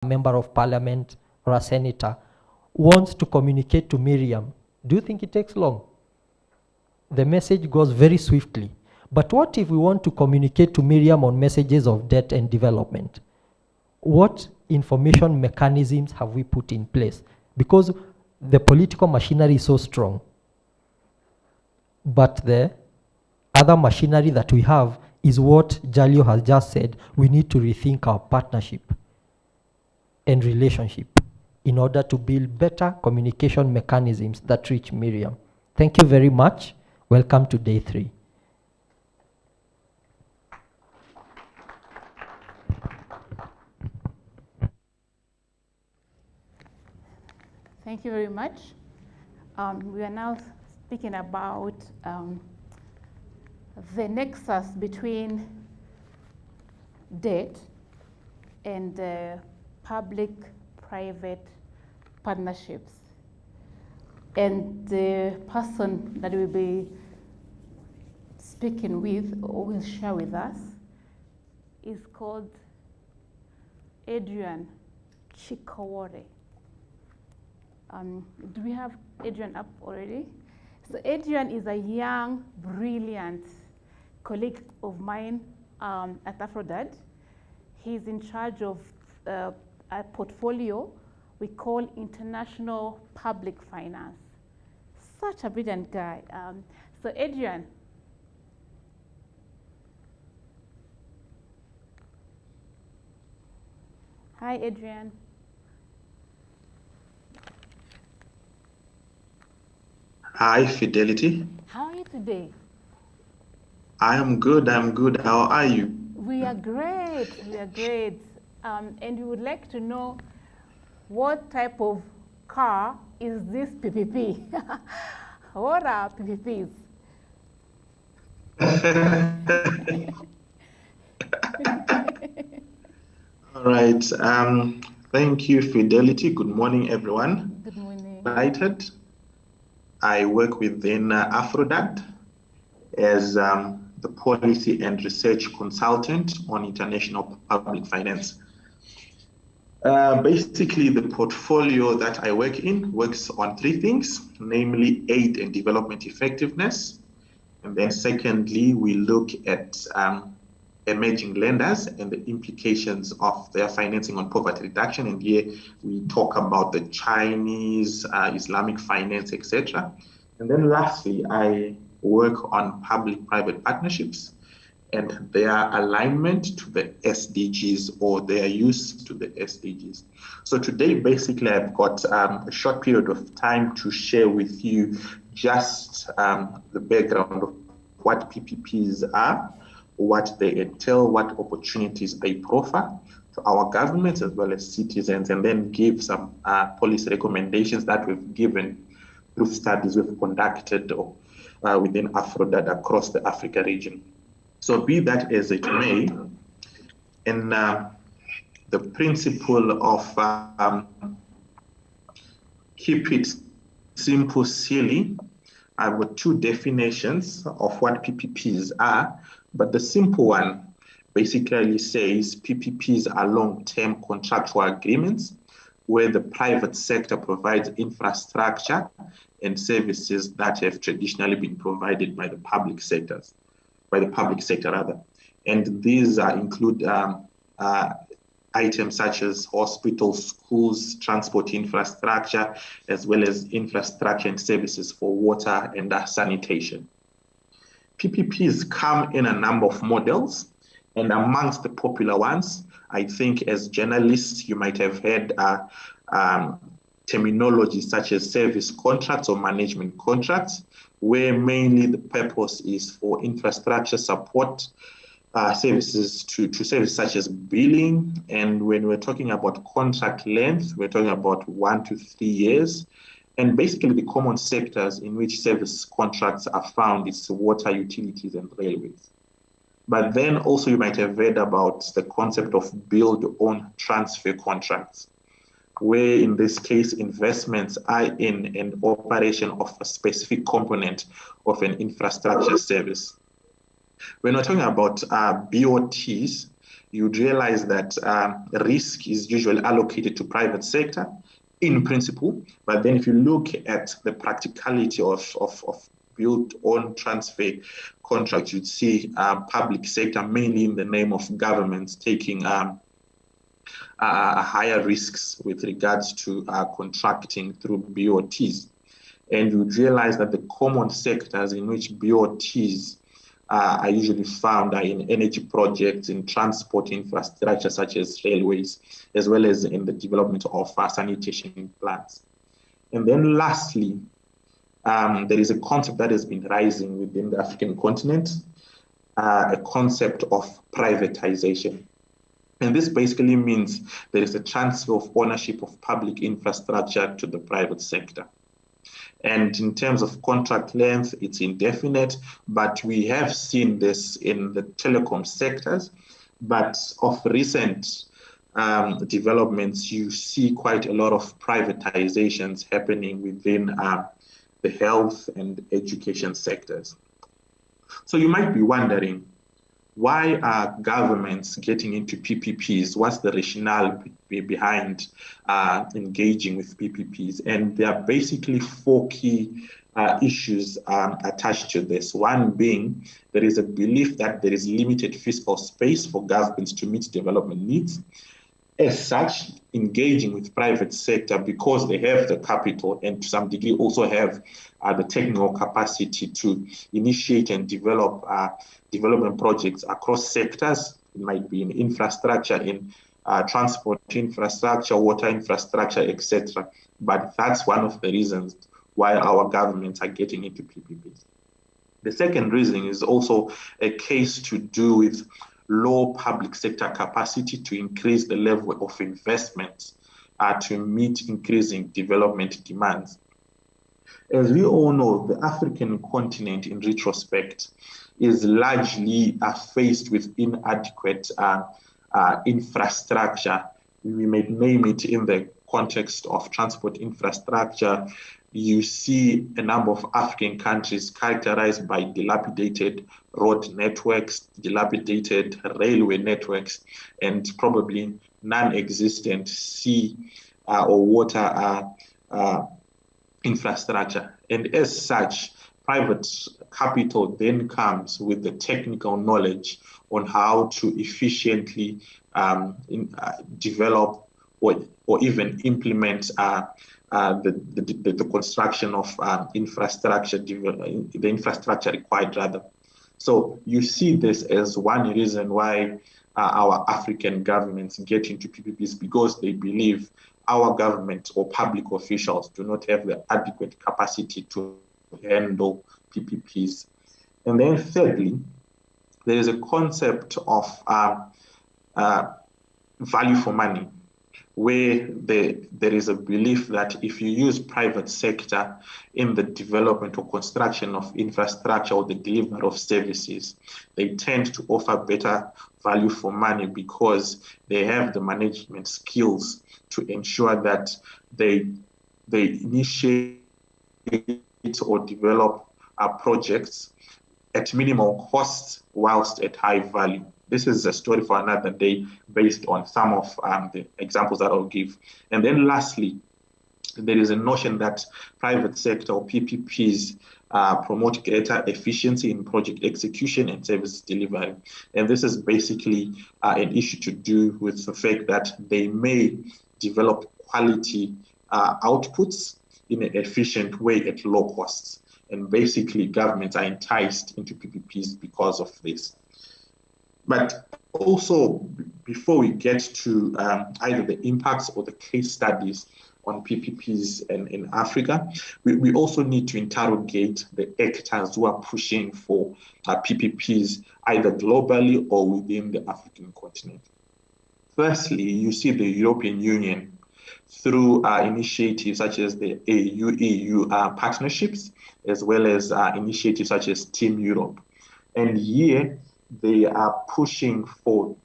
member of parliament or a senator wants to communicate to Miriam, do you think it takes long? The message goes very swiftly. But what if we want to communicate to Miriam on messages of debt and development? What information mechanisms have we put in place? Because the political machinery is so strong. But the other machinery that we have is what Jalio has just said. We need to rethink our partnership and relationship in order to build better communication mechanisms that reach Miriam. Thank you very much. Welcome to day 3. Thank you very much. We are now speaking about the nexus between debt and public-private partnerships. And the person that we'll be speaking with or will share with us is called Adrian Chikowore. Do we have Adrian up already? So Adrian is a young, brilliant colleague of mine at AFRODAD. He's in charge of a portfolio we call International Public Finance. Such a brilliant guy. So Adrian. Hi, Adrian. Hi, Fidelity. How are you today? I am good. How are you? We are great. And we would like to know what type of car is this PPP? What are PPPs? All right. Thank you, Fidelity. Good morning, everyone. Good morning. Excited. I work within AFRODAD as the policy and research consultant on international public finance. Basically, the portfolio that I work in works on 3 things, namely aid and development effectiveness. And then secondly, we look at emerging lenders and the implications of their financing on poverty reduction. And here we talk about the Chinese, Islamic finance, etc. And then lastly, I work on public-private partnerships and their alignment to the SDGs or their use to the SDGs. So today, basically, I've got a short period of time to share with you just the background of what PPPs are, what they entail, what opportunities they proffer to our governments as well as citizens, and then give some policy recommendations that we've given through studies we've conducted within AFRODAD across the Africa region. So be that as it may, in the principle of keep it simple, silly, I've got 2 definitions of what PPPs are, but the simple one basically says PPPs are long-term contractual agreements where the private sector provides infrastructure and services that have traditionally been provided by the public sector. And these include items such as hospitals, schools, transport infrastructure, as well as infrastructure and services for water and sanitation. PPPs come in a number of models, and amongst the popular ones, I think as journalists, you might have heard terminology such as service contracts or management contracts, where mainly the purpose is for infrastructure support services to services such as billing. And when we're talking about contract length, we're talking about 1 to 3 years. And basically the common sectors in which service contracts are found is water, utilities, and railways. But then also you might have read about the concept of build, own, transfer contracts, where in this case, investments are in an operation of a specific component of an infrastructure service. When we're talking about BOTs, you'd realize that risk is usually allocated to private sector in principle. But then if you look at the practicality of build-own transfer contracts, you'd see public sector, mainly in the name of governments, taking higher risks with regards to contracting through BOTs. And you'd realize that the common sectors in which BOTs are usually found are in energy projects, in transport infrastructure such as railways, as well as in the development of sanitation plants. And then lastly, there is a concept that has been rising within the African continent, a concept of privatization. And this basically means there is a transfer of ownership of public infrastructure to the private sector. And in terms of contract length, it's indefinite, but we have seen this in the telecom sectors. But of recent developments, you see quite a lot of privatizations happening within the health and education sectors. So you might be wondering, why are governments getting into PPPs? What's the rationale behind engaging with PPPs? And there are basically four key issues attached to this. One being, there is a belief that there is limited fiscal space for governments to meet development needs. As such, engaging with private sector, because they have the capital and to some degree also have the technical capacity to initiate and develop development projects across sectors. It might be in infrastructure, in transport infrastructure, water infrastructure, etc. But that's one of the reasons why our governments are getting into PPPs. The second reason is also a case to do with low public sector capacity to increase the level of investment to meet increasing development demands. As we all know, the African continent in retrospect is largely faced with inadequate infrastructure. We may name it in the context of transport infrastructure. You see a number of African countries characterized by dilapidated road networks, dilapidated railway networks, and probably non-existent sea or water infrastructure. And as such, private capital then comes with the technical knowledge on how to efficiently develop or even implement the construction of infrastructure, the infrastructure required rather. So you see this as one reason why our African governments get into PPPs, because they believe our government or public officials do not have the adequate capacity to handle PPPs. And then thirdly, there is a concept of value for money, where there is a belief that if you use private sector in the development or construction of infrastructure or the delivery of services, they tend to offer better value for money because they have the management skills to ensure that they initiate or develop projects at minimal costs whilst at high value. This is a story for another day based on some of the examples that I'll give. And then lastly, there is a notion that private sector or PPPs promote greater efficiency in project execution and service delivery. And this is basically an issue to do with the fact that they may develop quality outputs in an efficient way at low costs. And basically, governments are enticed into PPPs because of this. But also, before we get to either the impacts or the case studies on PPPs in Africa, we also need to interrogate the actors who are pushing for PPPs either globally or within the African continent. Firstly, you see the European Union through initiatives such as the AU-EU partnerships, as well as initiatives such as Team Europe. And here, they are pushing for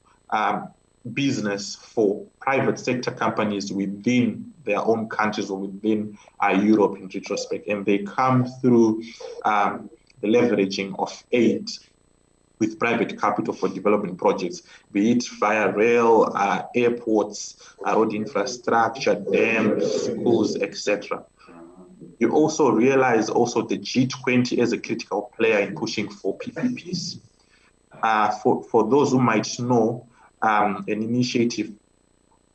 business for private sector companies within their own countries or within Europe in retrospect. And they come through the leveraging of aid with private capital for development projects, be it via rail, airports, road infrastructure, dams, schools, etc. You also realize also the G20 as a critical player in pushing for PPPs. For those who might know, an initiative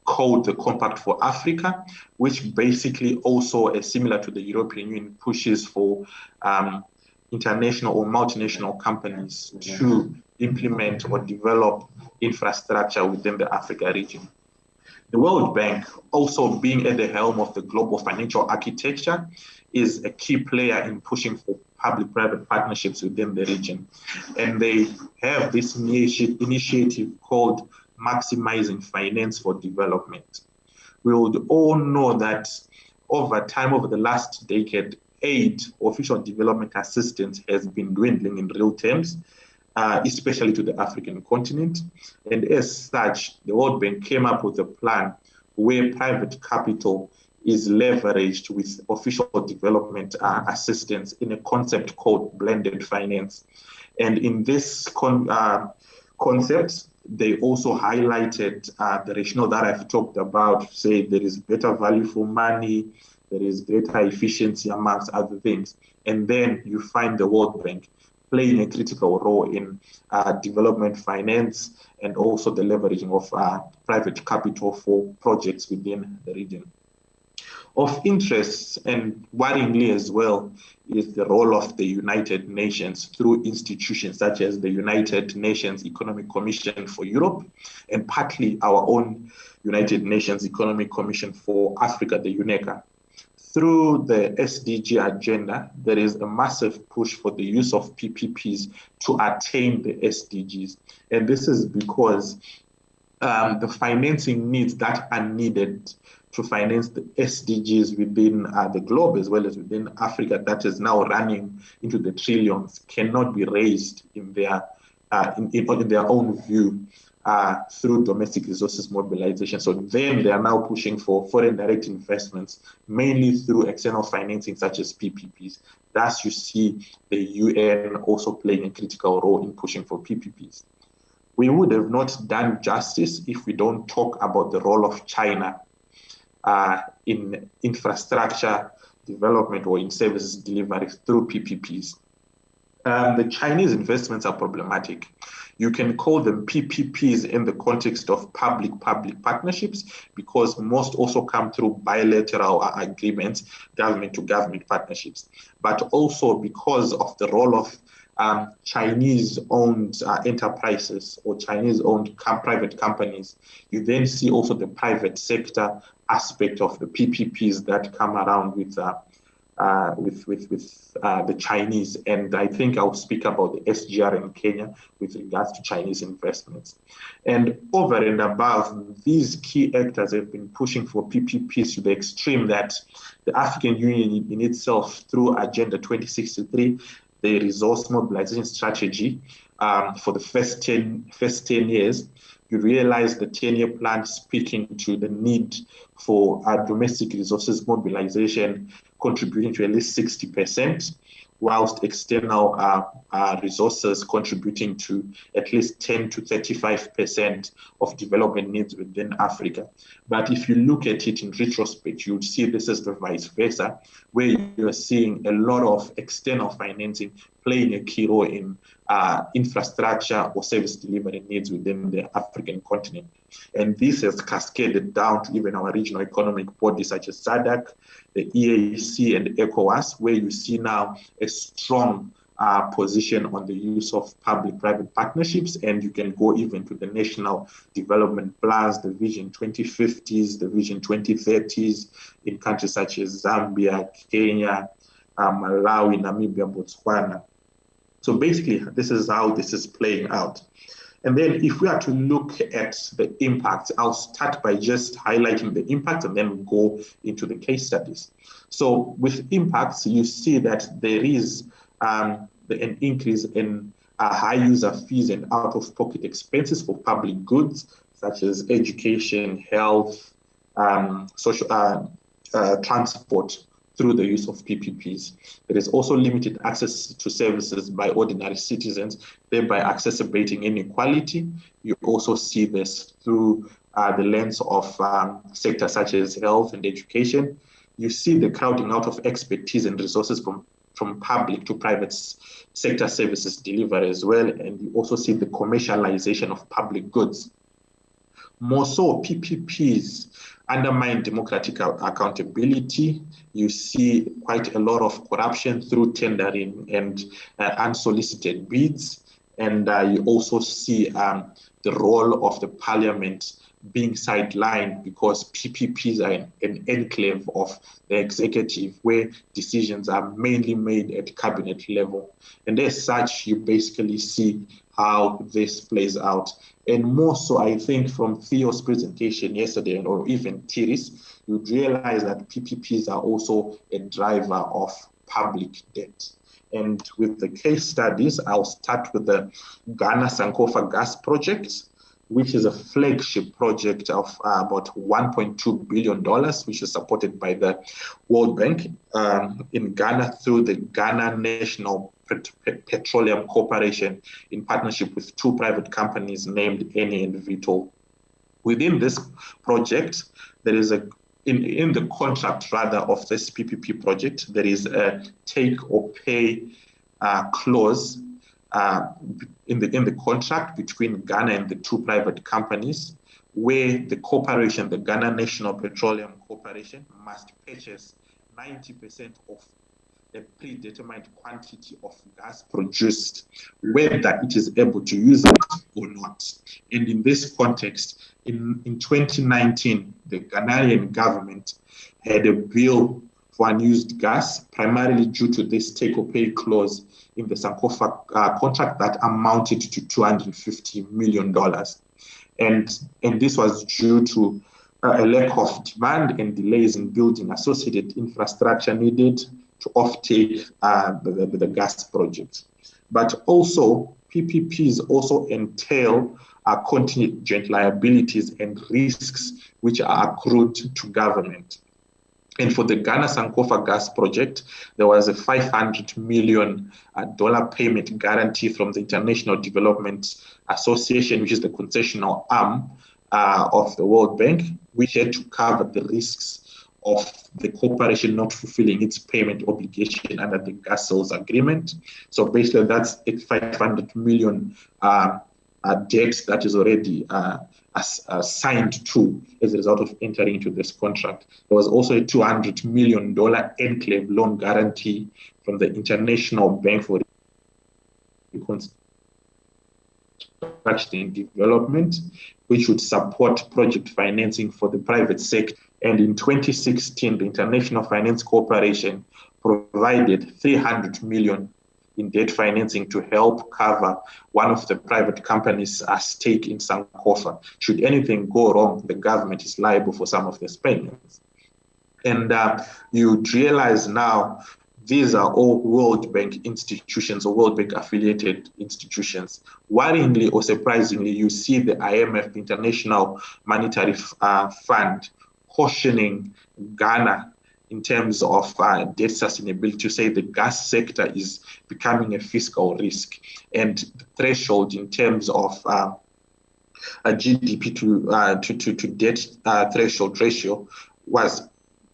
called the Compact for Africa, which basically also is similar to the European Union, pushes for international or multinational companies to implement or develop infrastructure within the Africa region. The World Bank, also being at the helm of the global financial architecture, is a key player in pushing for public-private partnerships within the region. And they have this initiative called Maximizing Finance for Development. We would all know that over time, over the last decade, aid, official development assistance, has been dwindling in real terms, especially to the African continent. And as such, the World Bank came up with a plan where private capital is leveraged with official development assistance in a concept called blended finance. And in this concept, they also highlighted the rationale that I've talked about, say there is better value for money, there is greater efficiency amongst other things. And then you find the World Bank playing a critical role in development finance and also the leveraging of private capital for projects within the region. Of interest, and worryingly as well, is the role of the United Nations through institutions such as the United Nations Economic Commission for Europe, and partly our own United Nations Economic Commission for Africa, the UNECA. Through the SDG agenda, there is a massive push for the use of PPPs to attain the SDGs. And this is because the financing needs that are needed to finance the SDGs within the globe as well as within Africa, that is now running into the trillions, cannot be raised in their own view through domestic resources mobilization. So then they are now pushing for foreign direct investments, mainly through external financing such as PPPs. Thus, you see the UN also playing a critical role in pushing for PPPs. We would have not done justice if we don't talk about the role of China in infrastructure development or in services delivery through PPPs. The Chinese investments are problematic. You can call them PPPs in the context of public-public partnerships because most also come through bilateral agreements, government-to-government partnerships, but also because of the role of Chinese-owned enterprises or Chinese-owned private companies. You then see also the private sector aspect of the PPPs that come around with the Chinese. And I think I'll speak about the SGR in Kenya with regards to Chinese investments. And over and above, these key actors have been pushing for PPPs to the extreme that the African Union in itself, through Agenda 2063, the resource mobilization strategy for the first 10 years, you realize the 10-year plan speaking to the need for domestic resources mobilization contributing to at least 60%, whilst external resources contributing to at least 10 to 35% of development needs within Africa. But if you look at it in retrospect, you would see this is the vice versa, where you're seeing a lot of external financing playing a key role in infrastructure or service delivery needs within the African continent. And this has cascaded down to even our regional economic bodies such as SADC, the EAC, and ECOWAS, where you see now a strong position on the use of public-private partnerships, and you can go even to the national development plans, the Vision 2050s, the Vision 2030s in countries such as Zambia, Kenya, Malawi, Namibia, Botswana. So basically, this is how this is playing out. And then if we are to look at the impact, I'll start by just highlighting the impact and then we'll go into the case studies. So with impacts, you see that there is an increase in high user fees and out-of-pocket expenses for public goods, such as education, health, social transport, through the use of PPPs. There is also limited access to services by ordinary citizens, thereby exacerbating inequality. You also see this through the lens of sectors such as health and education. You see the crowding out of expertise and resources from public to private sector services delivery as well. And you also see the commercialization of public goods. More so, PPPs undermine democratic accountability. You see quite a lot of corruption through tendering and unsolicited bids. And you also see the role of the parliament being sidelined because PPPs are an enclave of the executive where decisions are mainly made at cabinet level. And as such, you basically see how this plays out. And more so, I think from Theo's presentation yesterday, or even Thierry's, you realize that PPPs are also a driver of public debt. And with the case studies, I'll start with the Ghana Sankofa gas project, which is a flagship project of about $1.2 billion, which is supported by the World Bank in Ghana through the Ghana National Petroleum Corporation in partnership with two private companies named Eni and Vitol. Within this project, there is in the contract rather of this PPP project, there is a take or pay clause in the contract between Ghana and the two private companies, where the corporation, the Ghana National Petroleum Corporation, must purchase 90% of a predetermined quantity of gas produced, whether it is able to use it or not. And in this context, in 2019, the Ghanaian government had a bill for unused gas, primarily due to this take-or-pay clause in the Sankofa contract that amounted to $250 million. And this was due to a lack of demand and delays in building associated infrastructure needed to offtake the gas project. But also, PPPs also entail contingent liabilities and risks which are accrued to government. And for the Ghana Sankofa gas project, there was a $500 million payment guarantee from the International Development Association, which is the concessional arm of the World Bank, which had to cover the risks of the corporation not fulfilling its payment obligation under the gas sales agreement. So basically, that's a $500 million debt that is already signed to as a result of entering into this contract. There was also a $200 million enclave loan guarantee from the International Bank for Reconstruction and Development, which would support project financing for the private sector. And in 2016, the International Finance Corporation provided $300 million in debt financing to help cover one of the private companies' stake in Sankofa. Should anything go wrong, the government is liable for some of these payments. And you realize now these are all World Bank institutions or World Bank affiliated institutions. Worryingly or surprisingly, you see the IMF, International Monetary Fund, cautioning Ghana in terms of debt sustainability, to say the gas sector is becoming a fiscal risk, and the threshold in terms of a GDP to debt threshold ratio was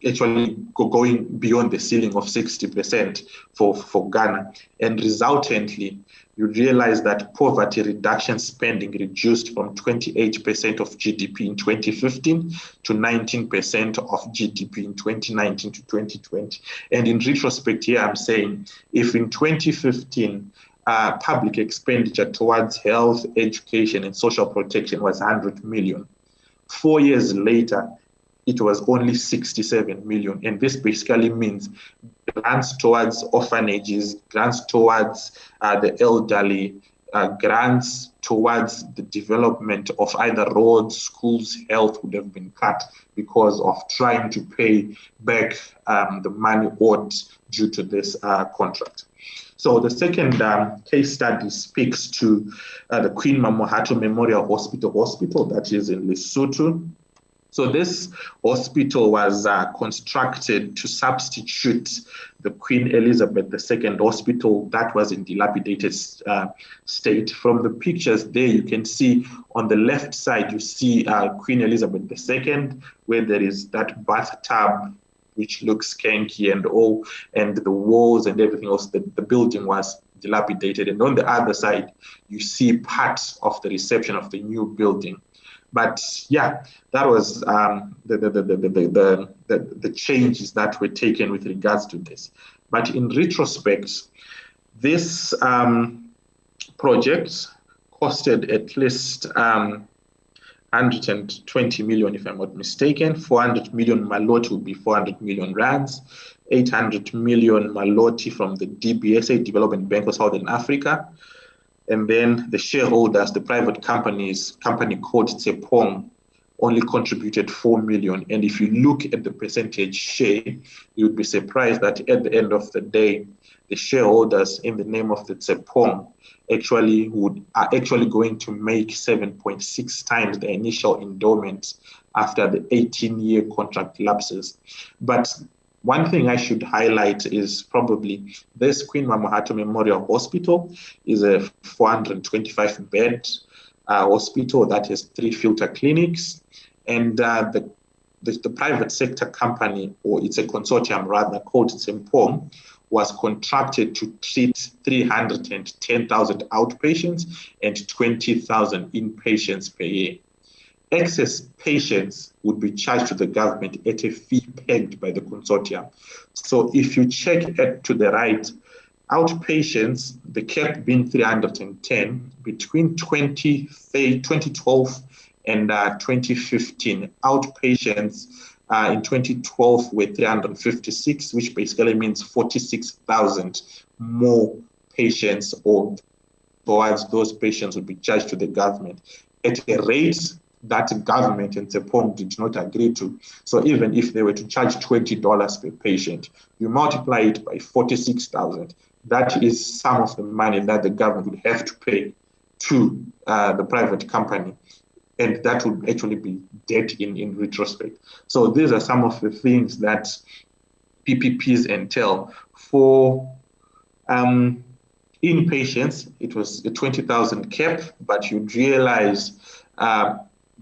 actually going beyond the ceiling of 60% for Ghana. And resultantly, you realize that poverty reduction spending reduced from 28% of GDP in 2015 to 19% of GDP in 2019 to 2020. And in retrospect here, I'm saying if in 2015, public expenditure towards health, education, and social protection was 100 million, 4 years later, it was only 67 million. And this basically means grants towards orphanages, grants towards the elderly, grants towards the development of either roads, schools, health would have been cut because of trying to pay back the money owed due to this contract. So the second case study speaks to the Queen Mamohato Memorial Hospital that is in Lesotho. So this hospital was constructed to substitute the Queen Elizabeth II Hospital that was in dilapidated state. From the pictures there, you can see on the left side, you see Queen Elizabeth II, where there is that bathtub which looks skanky and all, and the walls and everything else. The building was dilapidated. And on the other side, you see parts of the reception of the new building. But yeah, that was the changes that were taken with regards to this. But in retrospect, this project costed at least 120 million, if I'm not mistaken. 400 million Maloti would be 400 million rands. 800 million Maloti from the DBSA, Development Bank of Southern Africa. And then the shareholders, the private company called Tsepong, only contributed 4 million. And if you look at the percentage share, you would be surprised that at the end of the day, the shareholders in the name of the Tsepong are actually going to make 7.6 times the initial endowment after the 18-year contract lapses. But one thing I should highlight is probably this Queen Mamahato Memorial Hospital is a 425-bed hospital that has 3 filter clinics. And the private sector company, or it's a consortium rather, called Tsepong, was contracted to treat 310,000 outpatients and 20,000 inpatients per year. Excess patients would be charged to the government at a fee pegged by the consortium. So if you check to the right, outpatients, the cap being 310, between 2012 and 2015, outpatients in 2012 were 356, which basically means 46,000 more patients, or towards those patients would be charged to the government at a rate that government and Tsepong did not agree to. So even if they were to charge $20 per patient, you multiply it by 46,000, that is some of the money that the government would have to pay to the private company. And that would actually be debt in retrospect. So these are some of the things that PPPs entail. For inpatients, it was a 20,000 cap, but you'd realize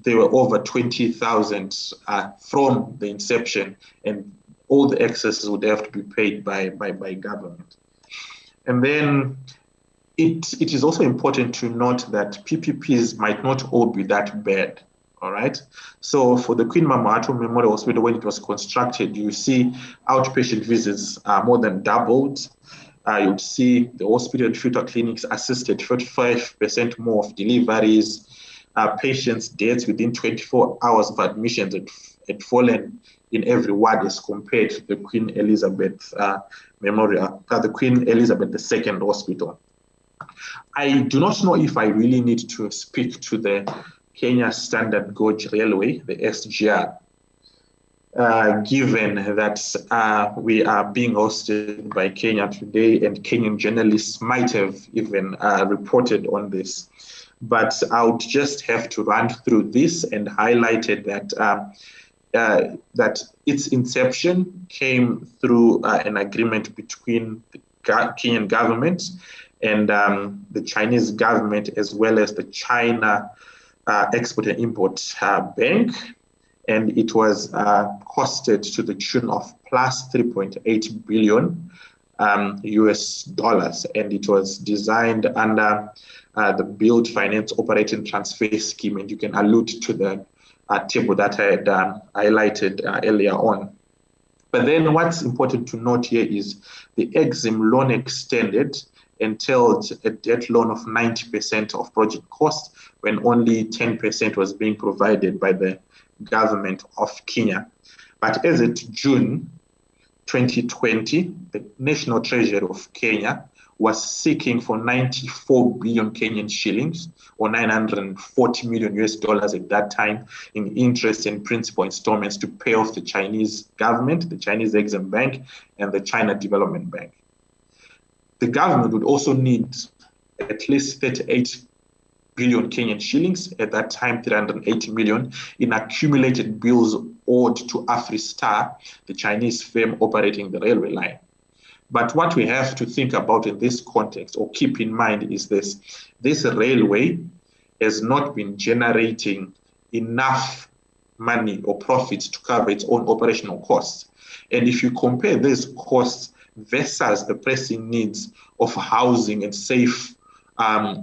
there were over 20,000 from the inception, and all the excesses would have to be paid by government. And then it is also important to note that PPPs might not all be that bad, all right? So for the Queen Mamahato Memorial Hospital, when it was constructed, you see outpatient visits more than doubled. You'd see the hospital and filter clinics assisted 45% more of deliveries. Patients' deaths within 24 hours of admissions had fallen in every ward as compared to the Queen Elizabeth the Queen Elizabeth II Hospital. I do not know if I really need to speak to the Kenya Standard Gauge Railway, the SGR, given that we are being hosted by Kenya today, and Kenyan journalists might have even reported on this. But I would just have to run through this and highlighted that its inception came through an agreement between the Kenyan government and the Chinese government, as well as the China Export and Import Bank. And it was costed to the tune of plus 3.8 billion US dollars. And it was designed under the Build, Finance, Operate and Transfer scheme. And you can allude to the table that I had highlighted earlier on. But then what's important to note here is the Exim loan extended entailed a debt loan of 90% of project cost, when only 10% was being provided by the government of Kenya. But as of June 2020, the National Treasury of Kenya was seeking for 94 billion Kenyan shillings, or 940 million US dollars at that time, in interest and principal installments to pay off the Chinese government, the Chinese Exim Bank, and the China Development Bank. The government would also need at least 38 billion Kenyan shillings, at that time 380 million, in accumulated bills owed to AfriStar, the Chinese firm operating the railway line. But what we have to think about in this context, or keep in mind, is this railway has not been generating enough money or profits to cover its own operational costs. And if you compare these costs versus the pressing needs of housing and safe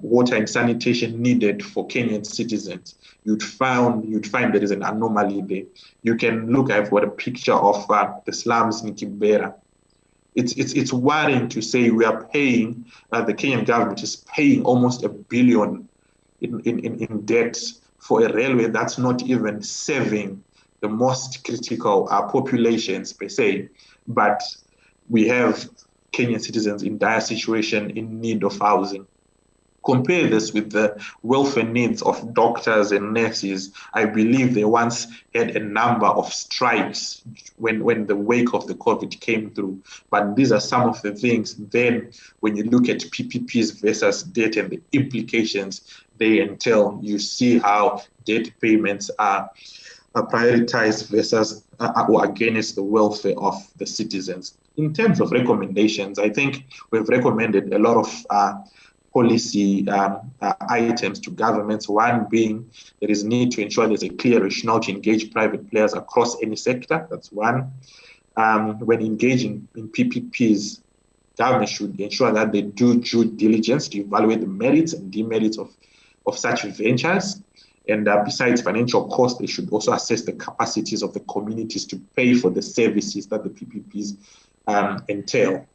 water and sanitation needed for Kenyan citizens, you'd find there is an anomaly there. You can look, I've got a picture of the slums in Kibera. It's worrying to say we are paying, the Kenyan government is paying almost $1 billion in debt for a railway that's not even serving the most critical populations per se. But we have Kenyan citizens in dire situation in need of housing. Compare this with the welfare needs of doctors and nurses. I believe they once had a number of strikes when the wake of the COVID came through. But these are some of the things then when you look at PPPs versus debt and the implications they entail, you see how debt payments are prioritized versus or against the welfare of the citizens. In terms of recommendations, I think we've recommended a lot of policy items to governments. One being there is need to ensure there's a clear rationale to engage private players across any sector. That's one. When engaging in PPPs, government should ensure that they do due diligence to evaluate the merits and demerits of such ventures. And besides financial costs, they should also assess the capacities of the communities to pay for the services that the PPPs entail.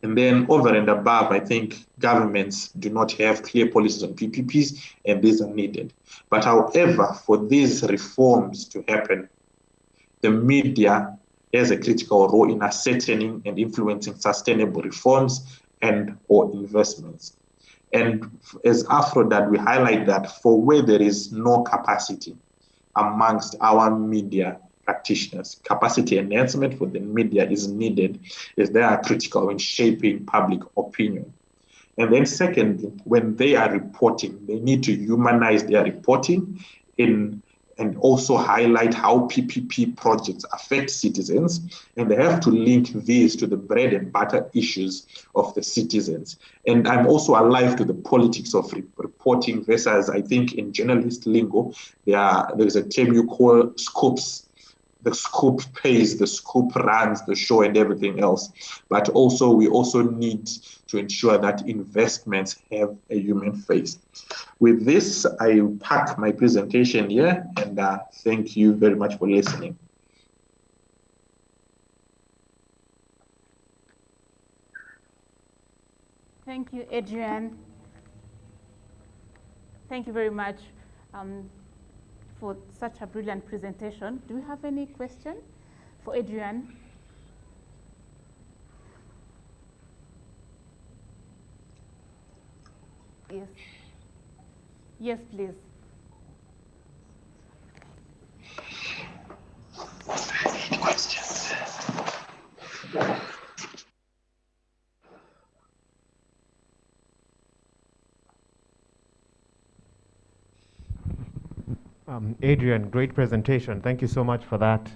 And then over and above, I think governments do not have clear policies on PPPs, and these are needed. But however, for these reforms to happen, the media has a critical role in ascertaining and influencing sustainable reforms and or investments. And as AFRODAD, we highlight that for where there is no capacity amongst our media practitioners, capacity enhancement for the media is needed, as they are critical in shaping public opinion. And then secondly, when they are reporting, they need to humanize their reporting and also highlight how PPP projects affect citizens, and they have to link these to the bread and butter issues of the citizens. And I'm also alive to the politics of reporting versus, I think in journalist lingo, there's a term you call scoops. The scoop pays, the scoop runs the show and everything else. But also, we also need to ensure that investments have a human face. With this, I pack my presentation here, and thank you very much for listening. Thank you, Adrian. Thank you very much for such a brilliant presentation. Do we have any question for Adrian? Yes. Yes, please. Any questions? Adrian, great presentation. Thank you so much for that.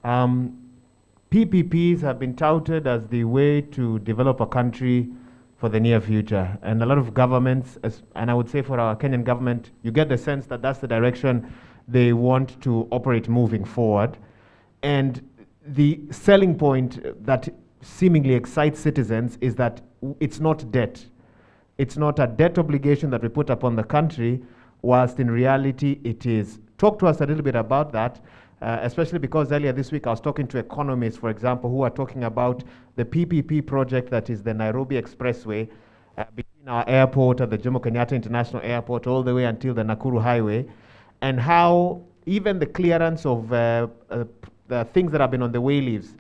PPPs have been touted as the way to develop a country for the near future. And a lot of governments, and I would say for our Kenyan government, you get the sense that that's the direction they want to operate moving forward. And the selling point that seemingly excites citizens is that it's not debt. It's not a debt obligation that we put upon the country, whilst in reality it is. Talk to us a little bit about that, especially because earlier this week I was talking to economists, for example, who are talking about the PPP project that is the Nairobi Expressway between our airport at the Jomo Kenyatta International Airport all the way until the Nakuru Highway, and how even the clearance of the things that have been on the way leaves,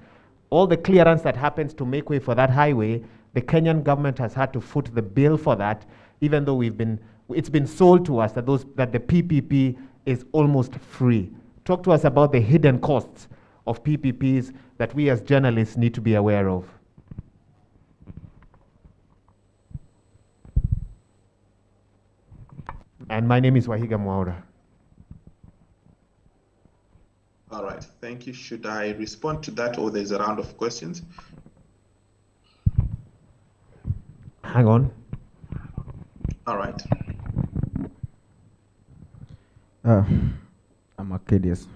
all the clearance that happens to make way for that highway, the Kenyan government has had to foot the bill for that, even though it's been sold to us that the PPP is almost free. Talk to us about the hidden costs of PPPs that we as journalists need to be aware of. And my name is Wahiga Mwaura. All right, thank you. Should I respond to that, or there's a round of questions? Hang on. All right. I'm Arcadius.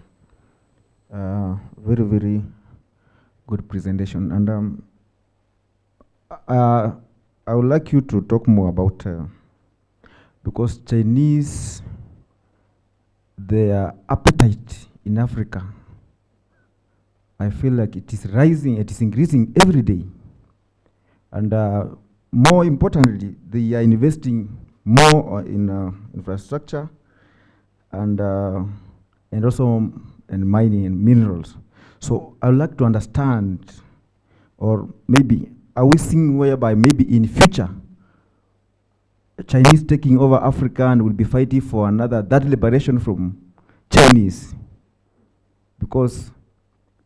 Very, very good presentation. And I would like you to talk more about, because Chinese, their appetite in Africa, I feel like it is rising, it is increasing every day. And more importantly, they are investing more in infrastructure and also in mining and minerals. So I would like to understand, or maybe are we seeing whereby maybe in future Chinese taking over Africa and will be fighting for that liberation from Chinese? Because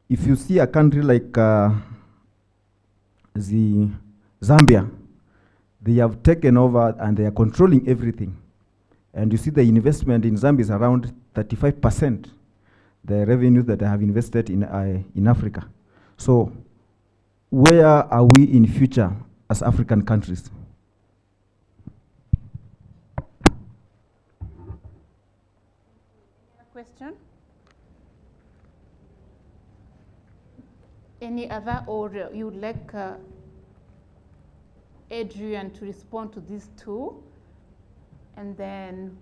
if you see a country like Zambia, they have taken over and they are controlling everything. And you see the investment in Zambia is around 35%, the revenue that they have invested in Africa. So where are we in future as African countries? Question? Any other, or you would like Adrian to respond to these two? And then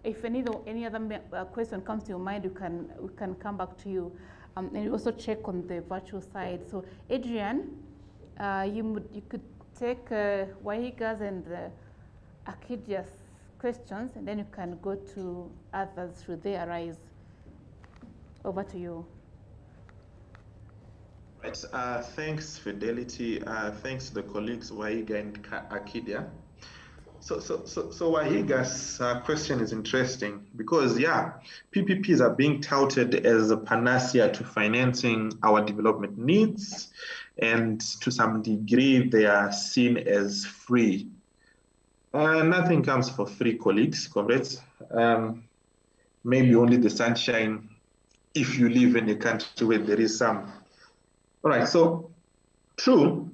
if any other question comes to your mind, we can come back to you. And we also check on the virtual side. So Adrian, you could take Wahiga's and Arcadius questions, and then you can go to others should they arise. Over to you. Right. Thanks, Fidelity. Thanks to the colleagues Wahiga and Arcadia. So Wahiga's question is interesting because, yeah, PPPs are being touted as a panacea to financing our development needs, and to some degree they are seen as free. Nothing comes for free, comrades. Maybe only the sunshine if you live in a country where there is some. All right, so true.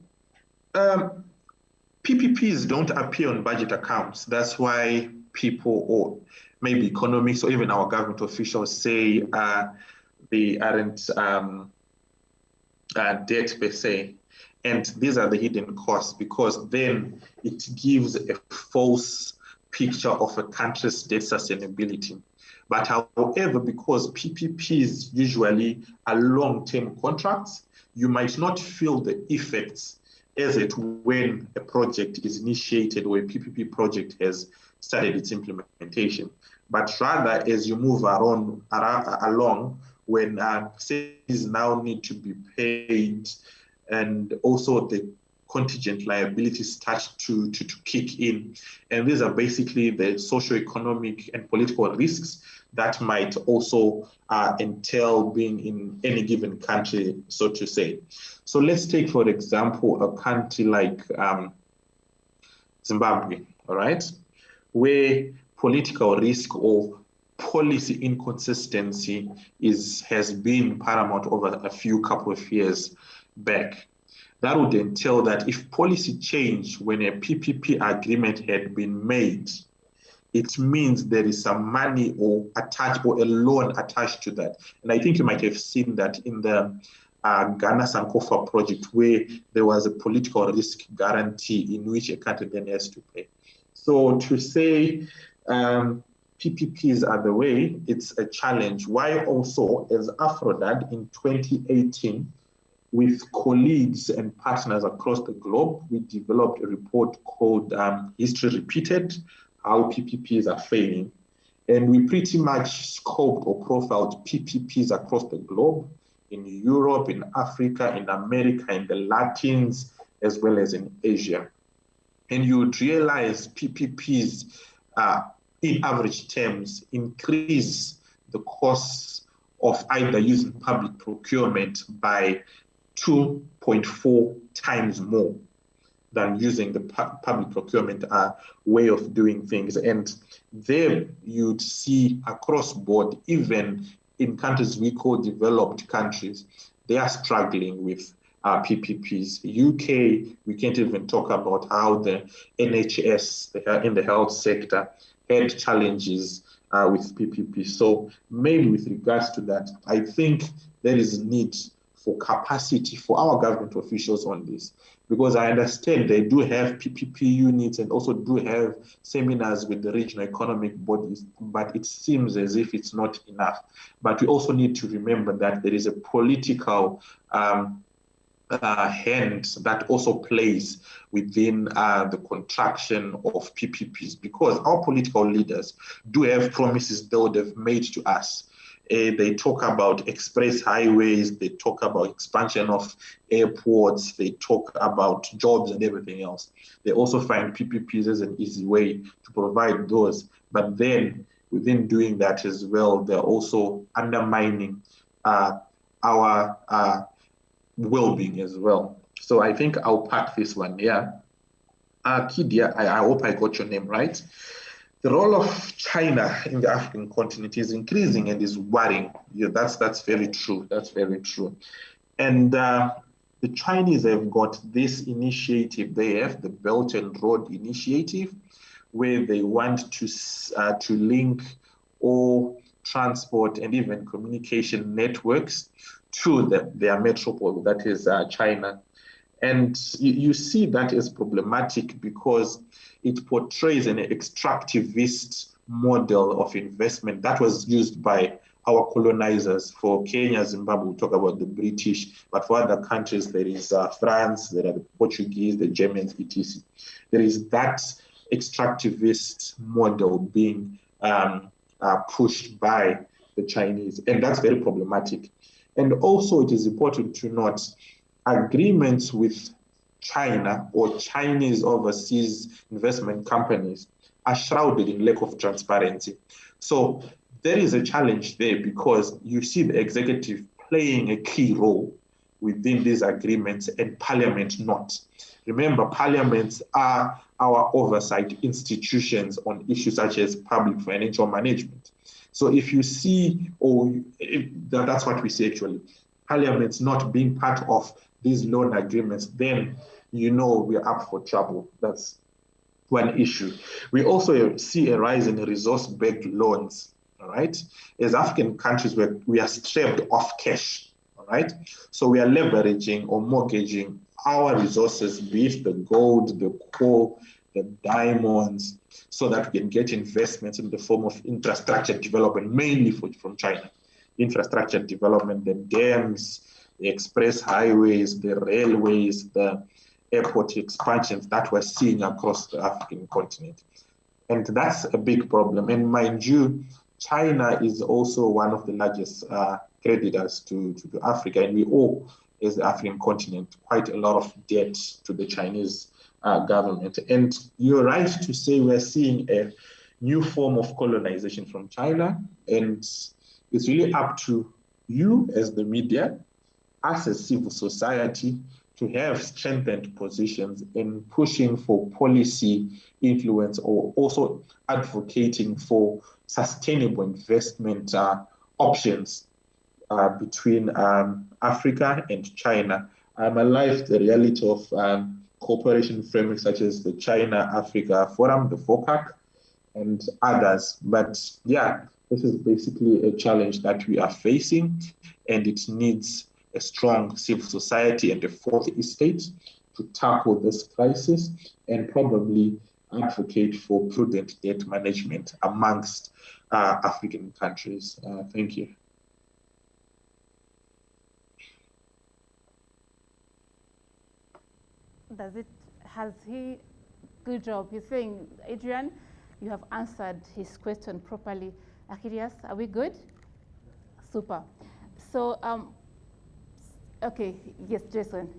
PPPs don't appear on budget accounts. That's why people, or maybe economists, or even our government officials say they aren't debt per se. And these are the hidden costs, because then it gives a false picture of a country's debt sustainability. But however, because PPPs usually are long-term contracts, you might not feel the effects as it when a project is initiated or a PPP project has started its implementation. But rather, as you move along when cities now need to be paid, and also the contingent liabilities start to kick in. And these are basically the socioeconomic and political risks that might also entail being in any given country, so to say. So let's take, for example, a country like Zimbabwe, all right, where political risk or policy inconsistency has been paramount over a few couple of years back. That would entail that if policy changed when a PPP agreement had been made, it means there is some money or a loan attached to that. And I think you might have seen that in the Ghana Sankofa project, where there was a political risk guarantee in which a country then has to pay. So to say PPPs are the way, it's a challenge. Why also, as AFRODAD in 2018, with colleagues and partners across the globe, we developed a report called History Repeated, How PPPs Are Failing. And we pretty much scoped or profiled PPPs across the globe, in Europe, in Africa, in America, in the Latins, as well as in Asia. And you would realize PPPs, in average terms, increase the costs of either using public procurement by 2.4 times more. than using the public procurement way of doing things. And there you'd see across board, even in countries we call developed countries, they are struggling with PPPs. UK, we can't even talk about how the NHS in the health sector had challenges with PPP. So maybe with regards to that, I think there is need for capacity for our government officials on this, because I understand they do have PPP units and also do have seminars with the regional economic bodies, but it seems as if it's not enough. But we also need to remember that there is a political hand that also plays within the contraction of PPPs, because our political leaders do have promises that they've made to us. They talk about express highways, they talk about expansion of airports, they talk about jobs and everything else. They also find PPPs as an easy way to provide those. But then within doing that as well, they're also undermining our well-being as well. So I think I'll pack this one. Yeah. Kidia, I hope I got your name right. The role of China in the African continent is increasing and is worrying. Yeah, that's very true. That's very true. And the Chinese have got this initiative. They have the Belt and Road Initiative, where they want to link all transport and even communication networks to their metropole, that is China. And you see that as problematic because it portrays an extractivist model of investment that was used by our colonizers. For Kenya, Zimbabwe, we talk about the British, but for other countries, there is France, there are the Portuguese, the Germans, etc. There is that extractivist model being pushed by the Chinese, and that's very problematic. And also, it is important to note agreements with China or Chinese overseas investment companies are shrouded in lack of transparency. So there is a challenge there because you see the executive playing a key role within these agreements and Parliament not. Remember, parliaments are our oversight institutions on issues such as public financial management. So if you see, that's what we say actually, parliaments not being part of these loan agreements, then you know we're up for trouble. That's one issue. We also see a rise in resource-backed loans, all right? As African countries, we are stripped of cash, all right? So we are leveraging or mortgaging our resources, be it the gold, the coal, the diamonds, so that we can get investments in the form of infrastructure development, mainly from China. Infrastructure development, the dams, the express highways, the railways, the airport expansions that we're seeing across the African continent. And that's a big problem. And mind you, China is also one of the largest creditors to Africa, and we owe, as the African continent, quite a lot of debt to the Chinese government. And you're right to say we're seeing a new form of colonization from China, and it's really up to you as the media, us as civil society, to have strengthened positions in pushing for policy influence or also advocating for sustainable investment options between Africa and China. I'm alive to the reality of cooperation frameworks such as the China-Africa Forum, the FOCAC, and others. But yeah, this is basically a challenge that we are facing, and it needs a strong civil society and a fourth estate to tackle this crisis and probably advocate for prudent debt management amongst African countries. Thank you. Has he, good job. You're saying, Adrian, you have answered his question properly. Akirias, are we good? Super. So, okay, yes, Jason.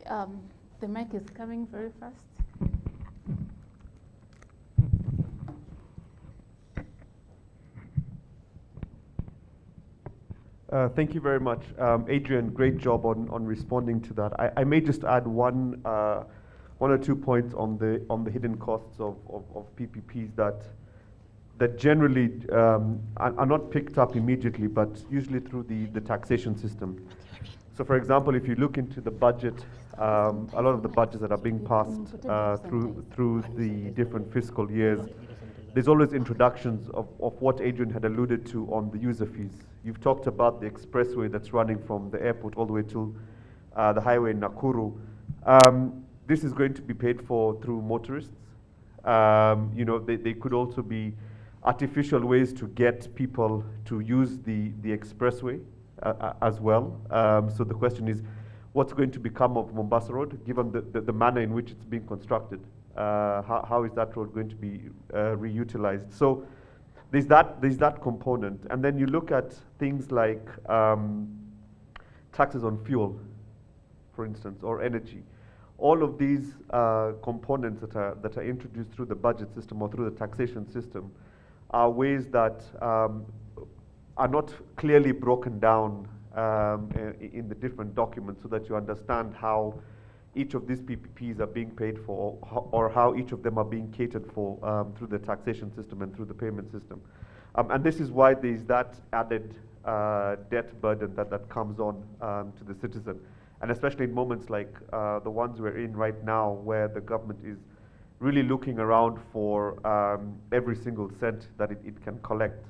The mic is coming very fast. Thank you very much. Adrian, great job on responding to that. I may just add one or two points on the hidden costs of PPPs that generally are not picked up immediately, but usually through the taxation system. So for example, if you look into the budget, a lot of the budgets that are being passed through the different fiscal years, there's always introductions of what Adrian had alluded to on the user fees. You've talked about the expressway that's running from the airport all the way to the highway in Nakuru. This is going to be paid for through motorists. You know, they could also be artificial ways to get people to use the expressway as well. So the question is, what's going to become of Mombasa Road, given the manner in which it's being constructed? How is that road going to be reutilized? So there's that component. And then you look at things like taxes on fuel, for instance, or energy. All of these components that are introduced through the budget system or through the taxation system are ways that are not clearly broken down in the different documents, so that you understand how each of these PPPs are being paid for, or how each of them are being catered for through the taxation system and through the payment system. And this is why there's that added debt burden that comes on to the citizen. And especially in moments like the ones we're in right now, where the government is really looking around for every single cent that it can collect.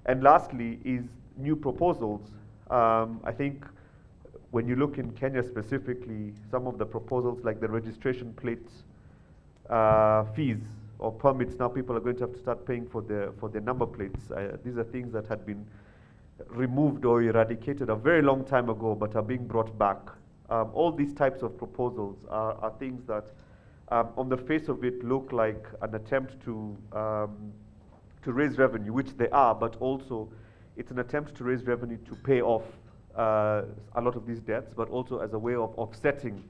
And lastly is new proposals. I think when you look in Kenya specifically, some of the proposals like the registration plates fees or permits, now people are going to have to start paying for their number plates. These are things that had been removed or eradicated a very long time ago, but are being brought back. All these types of proposals are things that on the face of it look like an attempt to raise revenue, which they are, but also it's an attempt to raise revenue to pay off a lot of these debts, but also as a way of offsetting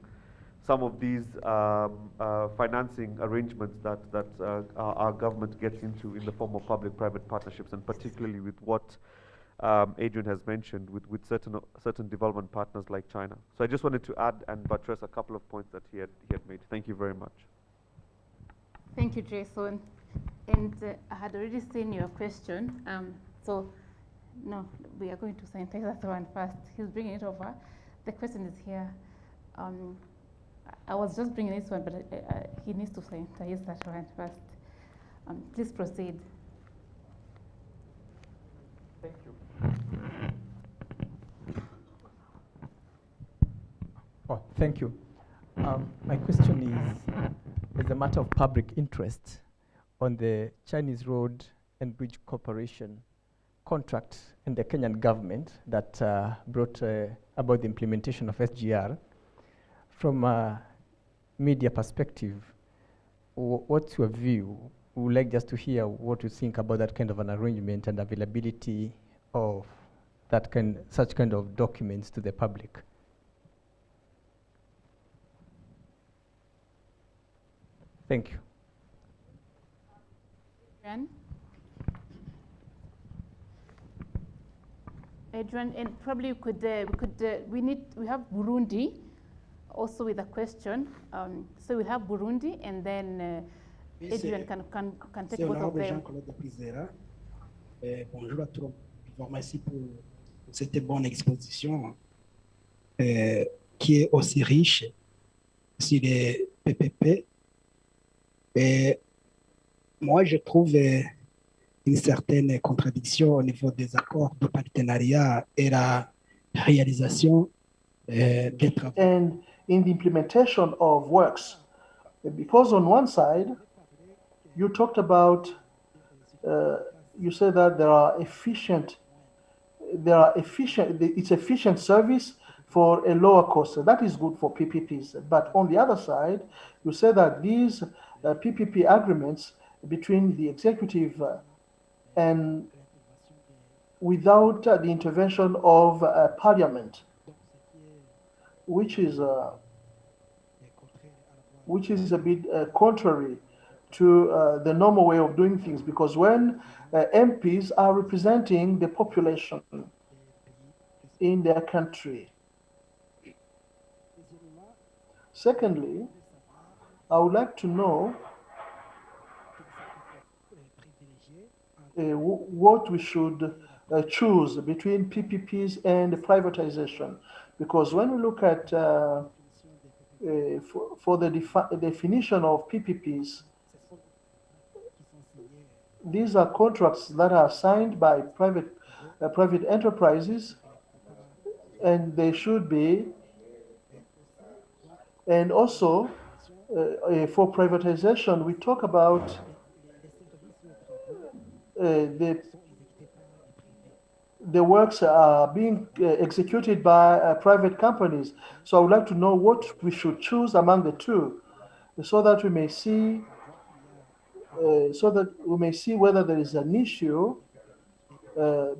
some of these financing arrangements that our government gets into in the form of public-private partnerships, and particularly with what Adrian has mentioned with certain development partners like China. So I just wanted to add and buttress a couple of points that he had made. Thank you very much. Thank you, Jason. And I had already seen your question. So no, we are going to sanitize that one first. He's bringing it over. The question is here. I was just bringing this one, but he needs to sanitize that one first. Please proceed. Thank you. Oh, thank you. My question is a matter of public interest on the Chinese Road and Bridge Corporation contract and the Kenyan government that brought about the implementation of SGR. From a media perspective, what's your view? We would like just to hear what you think about that kind of an arrangement and availability of such kind of documents to the public. Thank you. Adrian, and probably we have Burundi also with a question. So we have Burundi, and then Adrian can take both of them. Bonjour à tous. Merci pour cette bonne exposition qui est aussi riche sur les PPP. Et moi, je trouve une certaine contradiction au niveau des accords de partenariat et la réalisation des travaux. And in the implementation of works, because on one side, you talked about, you said that it's efficient service for a lower cost. So that is good for PPPs. But on the other side, you said that these PPP agreements between the executive and without the intervention of parliament, which is a bit contrary to the normal way of doing things, because when MPs are representing the population in their country. Secondly, I would like to know what we should choose between PPPs and privatization. Because when we look at for the definition of PPPs, these are contracts that are signed by private enterprises, and they should be, and also for privatization, we talk about the works are being executed by private companies. So I would like to know what we should choose among the two, so that we may see whether there is an issue,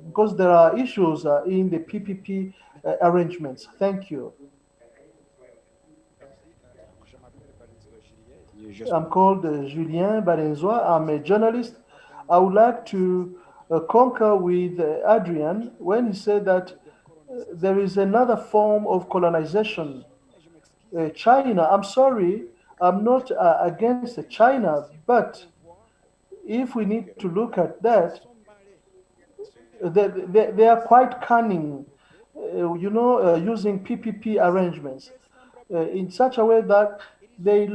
because there are issues in the PPP arrangements. Thank you. I'm called Julien Barenzois. I'm a journalist. I would like to concur with Adrian when he said that there is another form of colonization. China, I'm sorry, I'm not against China, but if we need to look at that, they are quite cunning, using PPP arrangements in such a way that they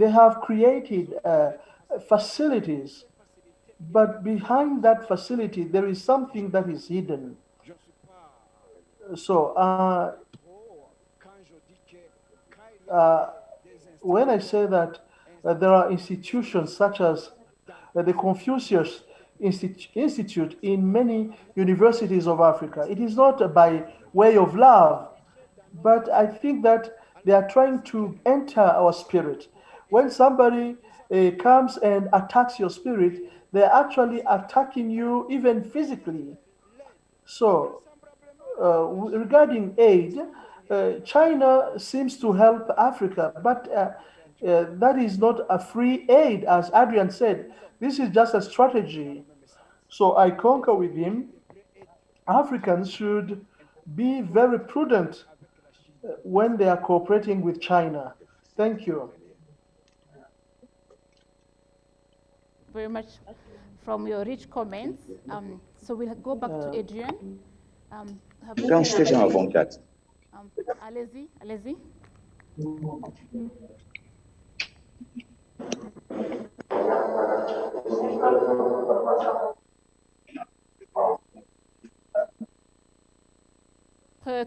have created facilities, but behind that facility, there is something that is hidden. So when I say that there are institutions such as the Confucius Institute in many universities of Africa, it is not by way of love, but I think that they are trying to enter our spirit. When somebody comes and attacks your spirit, they're actually attacking you even physically. So regarding aid, China seems to help Africa, but that is not a free aid, as Adrian said. This is just a strategy. So I concur with him. Africans should be very prudent when they are cooperating with China. Thank you. Very much from your rich comments. So we'll go back to Adrian. Allez-y.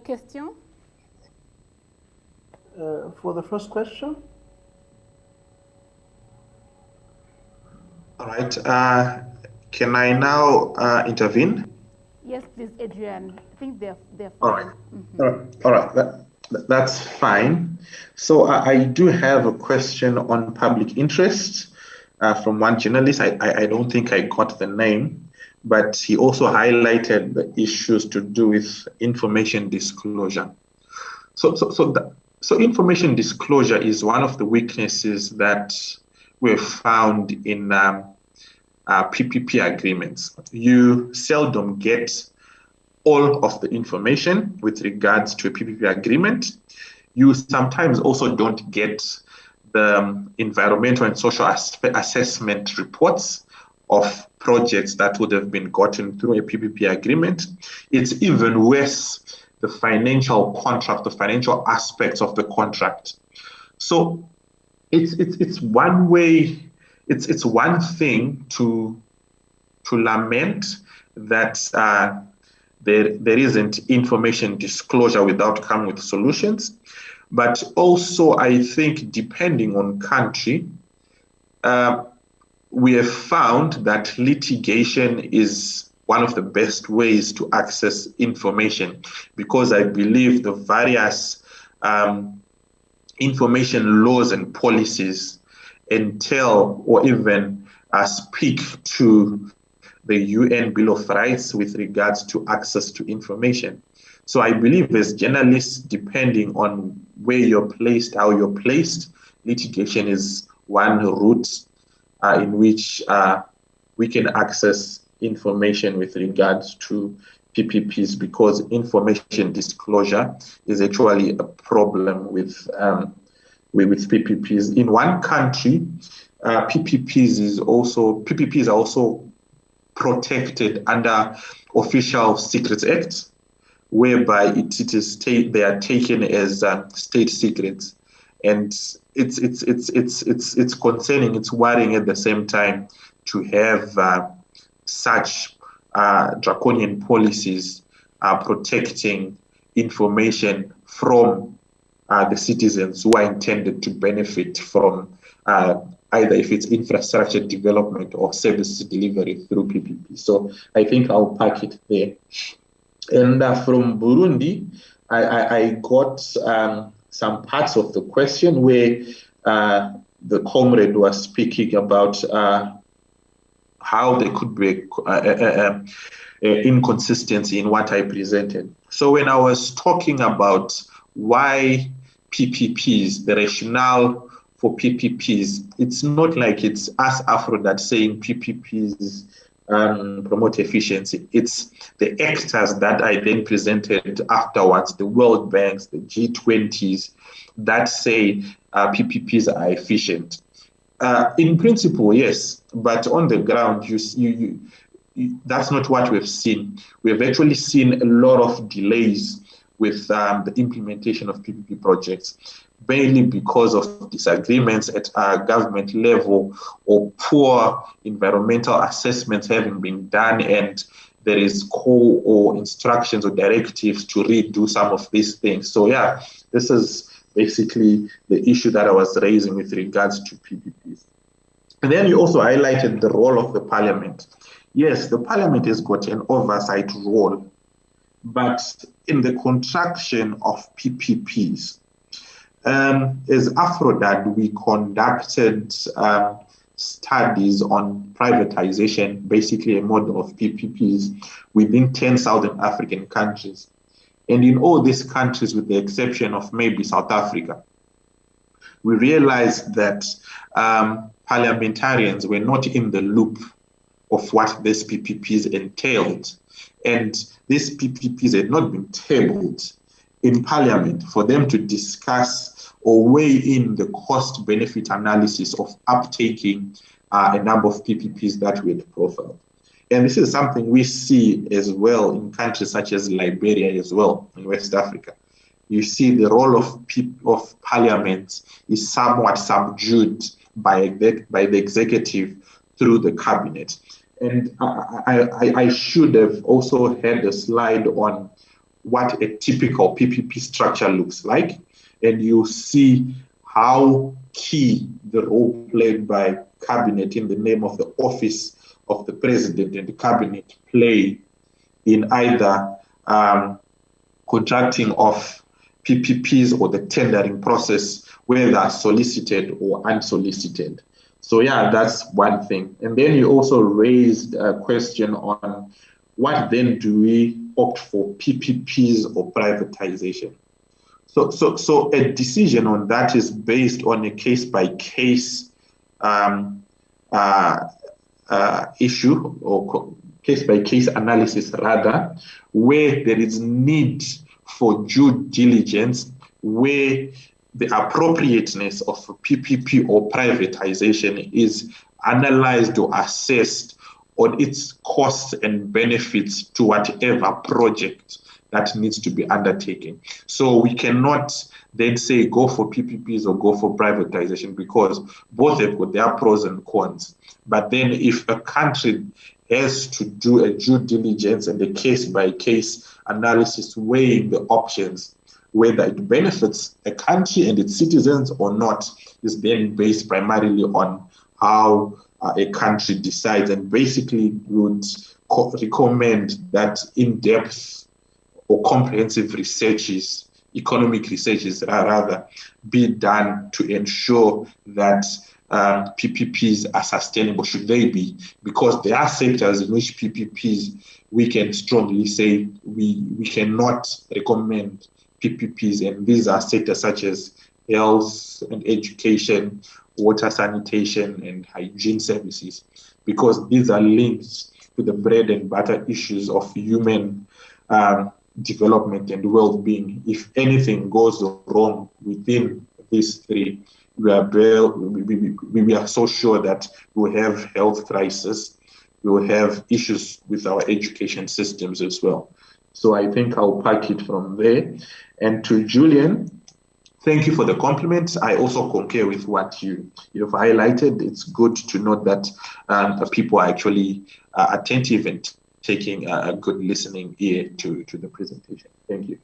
Question? For the first question? All right. Can I now intervene? Yes, please, Adrian. I think they're fine. All right. All right. That's fine. So I do have a question on public interest from one journalist. I don't think I got the name, but he also highlighted the issues to do with information disclosure. So information disclosure is one of the weaknesses that we've found in PPP agreements. You seldom get all of the information with regards to a PPP agreement. You sometimes also don't get the environmental and social assessment reports of projects that would have been gotten through a PPP agreement. It's even worse, the financial contract, the financial aspects of the contract. So it's one way, it's one thing to lament that there isn't information disclosure without coming with solutions. But also, I think, depending on country, we have found that litigation is one of the best ways to access information, because I believe the various information laws and policies entail or even speak to the UN Bill of Rights with regards to access to information. So I believe as journalists, depending on where you're placed, how you're placed, litigation is one route in which we can access information with regards to PPPs, because information disclosure is actually a problem with PPPs. In one country, PPPs are also protected under Official Secrets Act, whereby they are taken as state secrets, and it's concerning, it's worrying at the same time to have such draconian policies protecting information from the citizens who are intended to benefit from either if it's infrastructure development or service delivery through PPP. So I think I'll park it there. And from Burundi, I got some parts of the question where the comrade was speaking about how there could be inconsistency in what I presented. So when I was talking about why PPPs, the rationale for PPPs, it's not like it's us AFRODAD saying PPPs promote efficiency. It's the actors that I then presented afterwards, the World Banks, the G20s, that say PPPs are efficient. In principle, yes, but on the ground, that's not what we've seen. We've actually seen a lot of delays with the implementation of PPP projects, mainly because of disagreements at our government level or poor environmental assessments having been done, and there is call or instructions or directives to redo some of these things. So yeah, this is basically the issue that I was raising with regards to PPPs. And then you also highlighted the role of the parliament. Yes, the parliament has got an oversight role, but in the construction of PPPs, as AFRODAD, we conducted studies on privatization, basically a model of PPPs within 10 Southern African countries. And in all these countries, with the exception of maybe South Africa, we realized that parliamentarians were not in the loop of what these PPPs entailed. And these PPPs had not been tabled in Parliament for them to discuss or weigh in the cost-benefit analysis of uptaking a number of PPPs that we had profiled. And this is something we see as well in countries such as Liberia as well, in West Africa. You see the role of Parliament is somewhat subdued by the executive through the cabinet. And I should have also had a slide on what a typical PPP structure looks like. And you see how key the role played by cabinet in the name of the office of the president and the cabinet play in either contracting of PPPs or the tendering process, whether solicited or unsolicited. So yeah, that's one thing. And then you also raised a question on what then do we opt for, PPPs or privatization? So a decision on that is based on a case-by-case issue, or case-by-case analysis rather, where there is need for due diligence, where the appropriateness of PPP or privatization is analyzed or assessed on its costs and benefits to whatever project that needs to be undertaken. So we cannot then say go for PPPs or go for privatization, because both have got their pros and cons. But then if a country has to do a due diligence and a case-by-case analysis weighing the options, whether it benefits a country and its citizens or not, is then based primarily on how a country decides, and basically would recommend that in-depth or comprehensive researches, economic researches rather, be done to ensure that PPPs are sustainable, should they be, because there are sectors in which PPPs, we can strongly say we cannot recommend PPPs, and these are sectors such as health and education, water, sanitation, and hygiene services, because these are linked to the bread and butter issues of human development and well-being. If anything goes wrong within these three, we are so sure that we'll have health crisis, we'll have issues with our education systems as well. So I think I'll pack it from there. And to Julian, thank you for the compliments. I also concur with what you've highlighted. It's good to note that people are actually attentive and taking a good listening ear to the presentation. Thank you.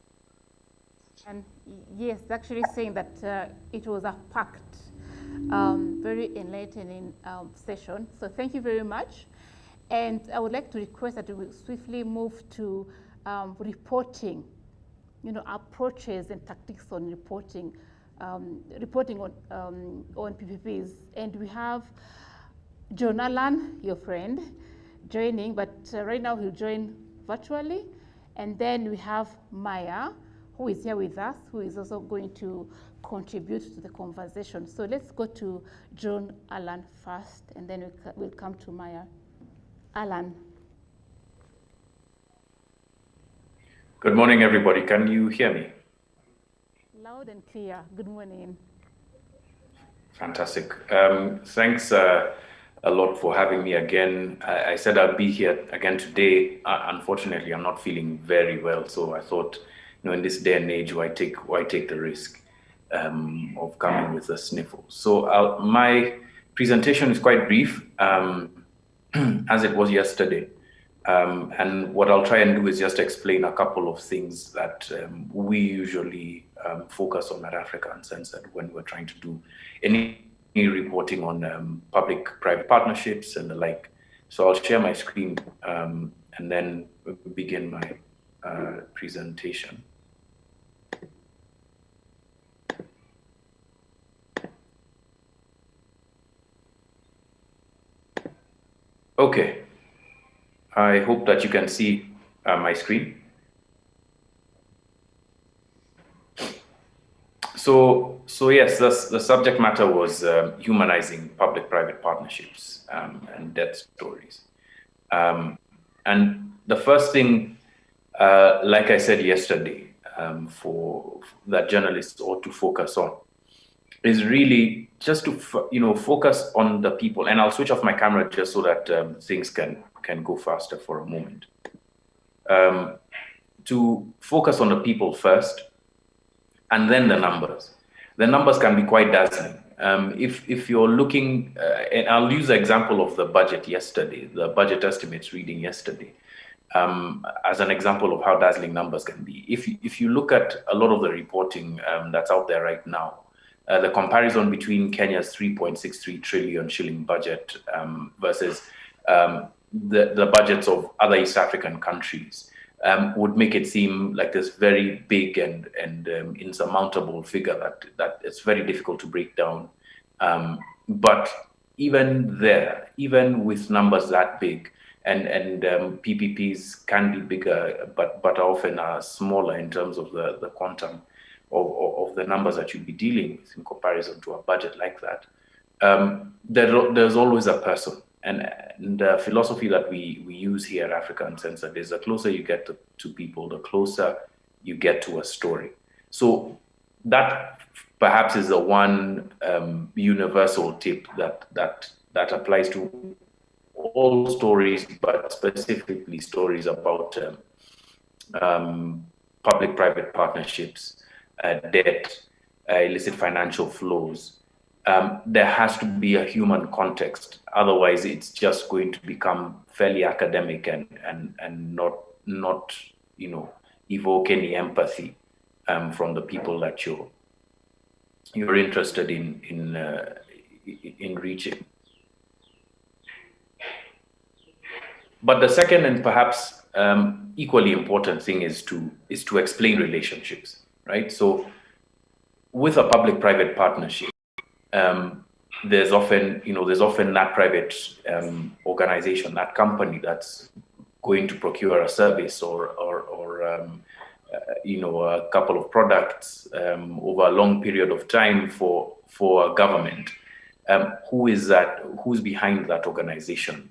And yes, actually saying that it was a packed, very enlightening session. So thank you very much. And I would like to request that we swiftly move to reporting, approaches and tactics on reporting on PPPs. And we have John Allan, your friend, joining, but right now he'll join virtually. And then we have Maya, who is here with us, who is also going to contribute to the conversation. So let's go to John Allan first, and then we'll come to Maya. Allan. Good morning, everybody. Can you hear me? Loud and clear. Good morning. Fantastic. Thanks a lot for having me again. I said I'd be here again today. Unfortunately, I'm not feeling very well, so I thought, in this day and age, why take the risk of coming with a sniffle? So my presentation is quite brief, as it was yesterday. And what I'll try and do is just explain a couple of things that we usually focus on at Africa Uncensored when we're trying to do any reporting on public-private partnerships and the like. So I'll share my screen and then begin my presentation. Okay. I hope that you can see my screen. So yes, the subject matter was humanizing public-private partnerships and death stories. And the first thing, like I said yesterday, for that journalists ought to focus on is really just to focus on the people. And I'll switch off my camera just so that things can go faster for a moment. To focus on the people first, and then the numbers. The numbers can be quite dazzling. If you're looking, and I'll use the example of the budget yesterday, the budget estimates reading yesterday, as an example of how dazzling numbers can be. If you look at a lot of the reporting that's out there right now, the comparison between Kenya's 3.63 trillion shilling budget versus the budgets of other East African countries would make it seem like this very big and insurmountable figure that it's very difficult to break down. But even there, even with numbers that big, and PPPs can be bigger, but often are smaller in terms of the quantum of the numbers that you'd be dealing with in comparison to a budget like that. There's always a person. And the philosophy that we use here at Africa Uncensored is the closer you get to people, the closer you get to a story. So that perhaps is the one universal tip that applies to all stories, but specifically stories about public-private partnerships, debt, illicit financial flows. There has to be a human context. Otherwise, it's just going to become fairly academic and not evoke any empathy from the people that you're interested in reaching. But the second and perhaps equally important thing is to explain relationships, right? So with a public-private partnership, there's often that private organization, that company that's going to procure a service or a couple of products over a long period of time for a government. Who's behind that organization?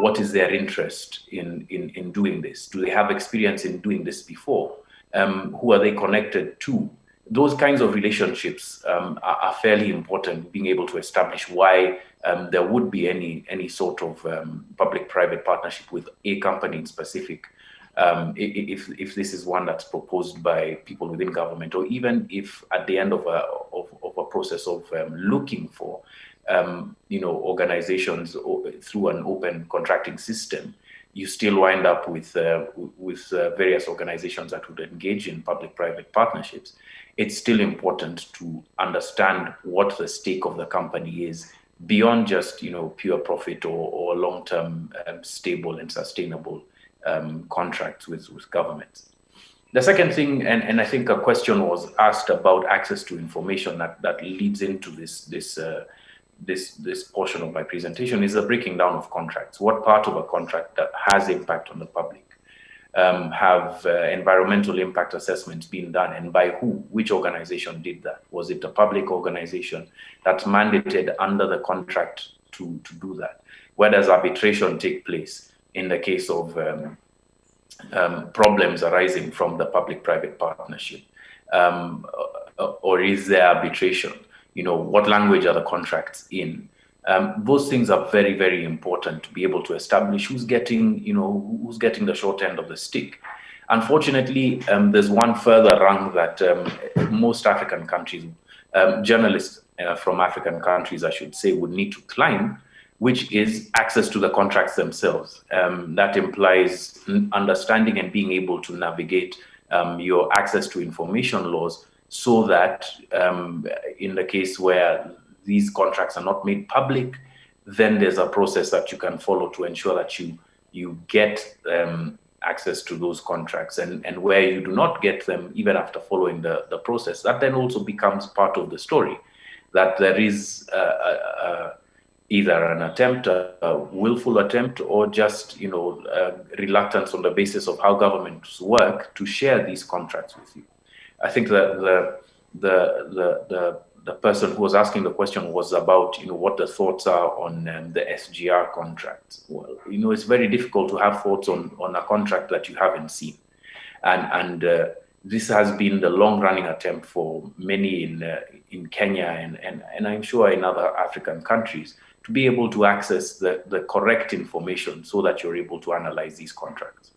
What is their interest in doing this? Do they have experience in doing this before? Who are they connected to? Those kinds of relationships are fairly important, being able to establish why there would be any sort of public-private partnership with a company in specific, if this is one that's proposed by people within government, or even if at the end of a process of looking for organizations through an open contracting system, you still wind up with various organizations that would engage in public-private partnerships. It's still important to understand what the stake of the company is beyond just pure profit or long-term stable and sustainable contracts with governments. The second thing, and I think a question was asked about access to information that leads into this portion of my presentation, is the breaking down of contracts. What part of a contract that has impact on the public? Have environmental impact assessments been done, and by who? Which organization did that? Was it a public organization that's mandated under the contract to do that? Where does arbitration take place in the case of problems arising from the public-private partnership? Or is there arbitration? What language are the contracts in? Those things are very, very important to be able to establish who's getting the short end of the stick. Unfortunately, there's one further rung that most African countries, journalists from African countries, I should say, would need to climb, which is access to the contracts themselves. That implies understanding and being able to navigate your access to information laws, so that in the case where these contracts are not made public, then there's a process that you can follow to ensure that you get access to those contracts. And where you do not get them, even after following the process, that then also becomes part of the story, that there is either an attempt, a willful attempt, or just reluctance on the basis of how governments work to share these contracts with you. I think that the person who was asking the question was about what the thoughts are on the SGR contracts. Well, it's very difficult to have thoughts on a contract that you haven't seen, and this has been the long-running attempt for many in Kenya and I'm sure in other African countries, to be able to access the correct information so that you're able to analyze these contracts.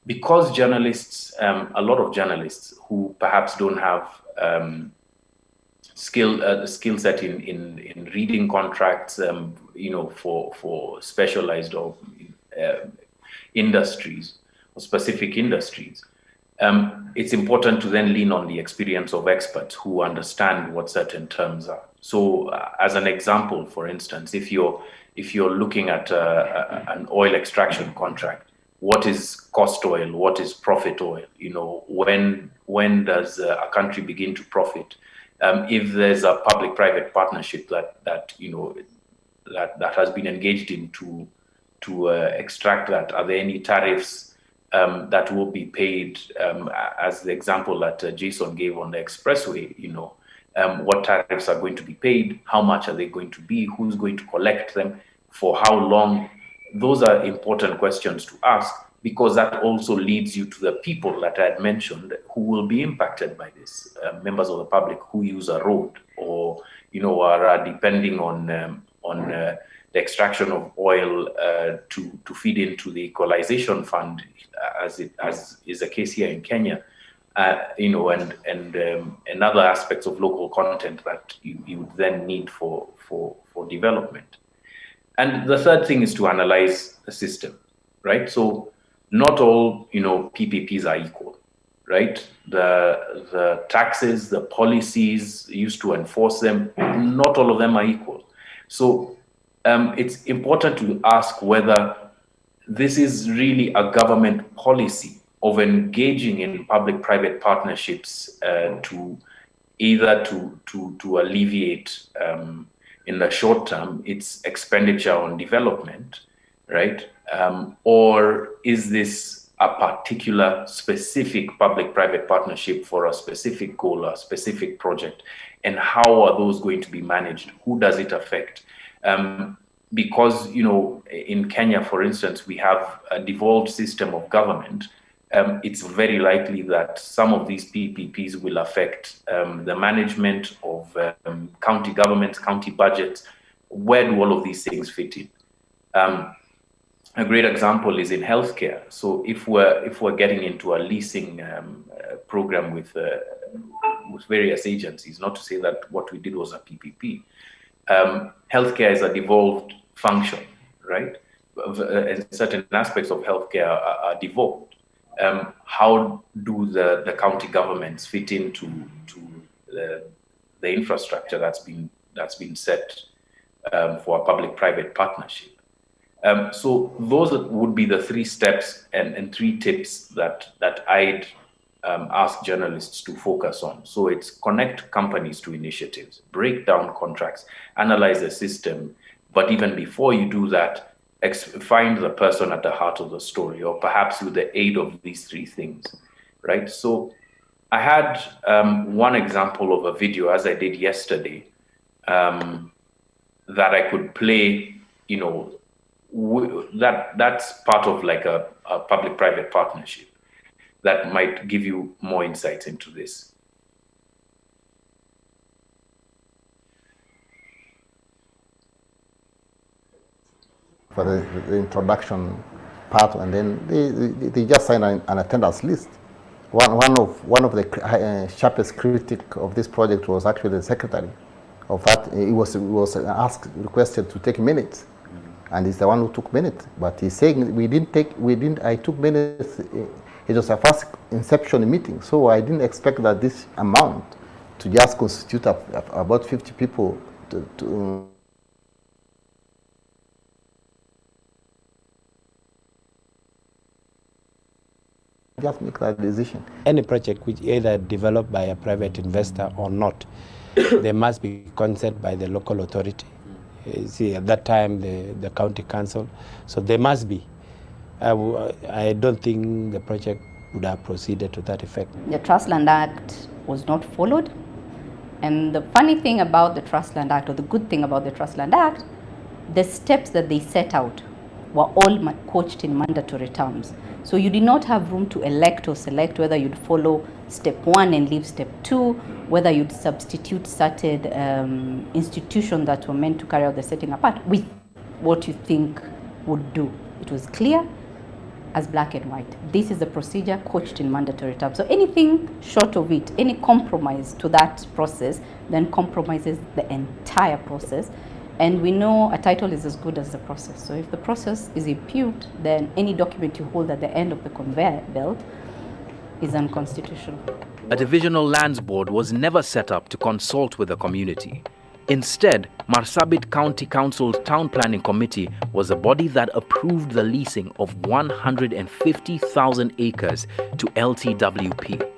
Because journalists, a lot of journalists who perhaps don't have skill set in reading contracts, for specialized or industries or specific industries, it's important to then lean on the experience of experts who understand what certain terms are. So, as an example, for instance, if you're looking at an oil extraction contract, what is cost oil? What is profit oil? When does a country begin to profit? If there's a public-private partnership that has been engaged in to extract that, are there any tariffs that will be paid? As the example that Jason gave on the expressway, what tariffs are going to be paid? How much are they going to be? Who's going to collect them? For how long? Those are important questions to ask, because that also leads you to the people that I had mentioned who will be impacted by this, members of the public who use a road or are depending on the extraction of oil to feed into the equalization fund, as is the case here in Kenya, and other aspects of local content that you would then need for development. And the third thing is to analyze the system, right? So not all, PPPs are equal, right? The taxes, the policies used to enforce them, not all of them are equal. So it's important to ask whether this is really a government policy of engaging in public-private partnerships to alleviate in the short term its expenditure on development, right? Or is this a particular specific public-private partnership for a specific goal, a specific project? And how are those going to be managed? Who does it affect? because, in Kenya, for instance, we have a devolved system of government, it's very likely that some of these PPPs will affect the management of county governments, county budgets. Where do all of these things fit in? A great example is in healthcare. So if we're getting into a leasing program with various agencies, not to say that what we did was a PPP, healthcare is a devolved function, right? And certain aspects of healthcare are devolved. How do the county governments fit into the infrastructure that's been set for a public-private partnership? So those would be the 3 steps and 3 tips that I'd ask journalists to focus on. So it's connect companies to initiatives, break down contracts, analyze the system, but even before you do that, find the person at the heart of the story, or perhaps with the aid of these 3 things, right? So I had one example of a video, as I did yesterday, that I could play, that's part of like a public-private partnership that might give you more insights into this. For the introduction part, and then they just sign an attendance list. One of the sharpest critic of this project was actually the secretary of that. He was requested to take minutes, and he's the one who took minutes. But he's saying I took minutes. It was a first inception meeting, so I didn't expect that this amount to just constitute about 50 people to just make that decision. Any project which either developed by a private investor or not, there must be consent by the local authority. See, at that time, the county council. So there must be. I don't think the project would have proceeded to that effect. The Trust Land Act was not followed. And the funny thing about the Trust Land Act, or the good thing about the Trust Land Act, the steps that they set out were all coached in mandatory terms. So you did not have room to elect or select whether you'd follow step 1 and leave step 2, whether you'd substitute certain institutions that were meant to carry out the setting apart with what you think would do. It was clear as black and white. This is the procedure coached in mandatory terms. So anything short of it, any compromise to that process, then compromises the entire process. And we know a title is as good as the process. So if the process is impugned, then any document you hold at the end of the conveyor belt is unconstitutional. A divisional lands board was never set up to consult with the community. Instead, Marsabit County Council's Town Planning Committee was a body that approved the leasing of 150,000 acres to LTWP.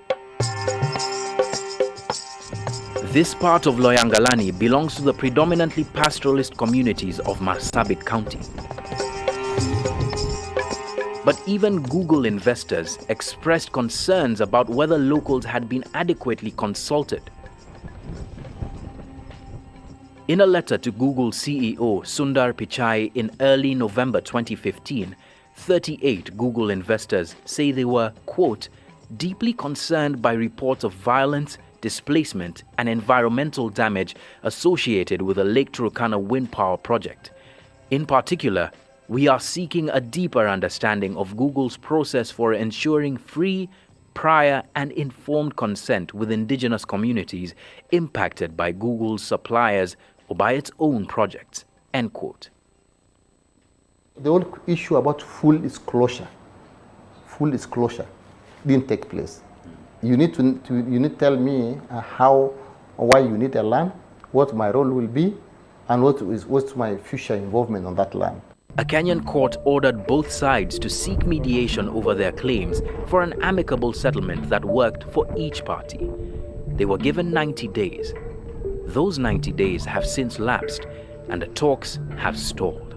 This part of Loyangalani belongs to the predominantly pastoralist communities of Marsabit County. But even Google investors expressed concerns about whether locals had been adequately consulted. In a letter to Google CEO Sundar Pichai in early November 2015, 38 Google investors say they were, quote, deeply concerned by reports of violence, displacement and environmental damage associated with the Lake Turkana wind power project. In particular, we are seeking a deeper understanding of Google's process for ensuring free, prior and informed consent with indigenous communities impacted by Google's suppliers or by its own projects, end quote. The whole issue about full disclosure didn't take place. You need to tell me how or why you need a land, what my role will be, and what's my future involvement on that land. A Kenyan court ordered both sides to seek mediation over their claims for an amicable settlement that worked for each party. They were given 90 days. Those 90 days have since lapsed and the talks have stalled.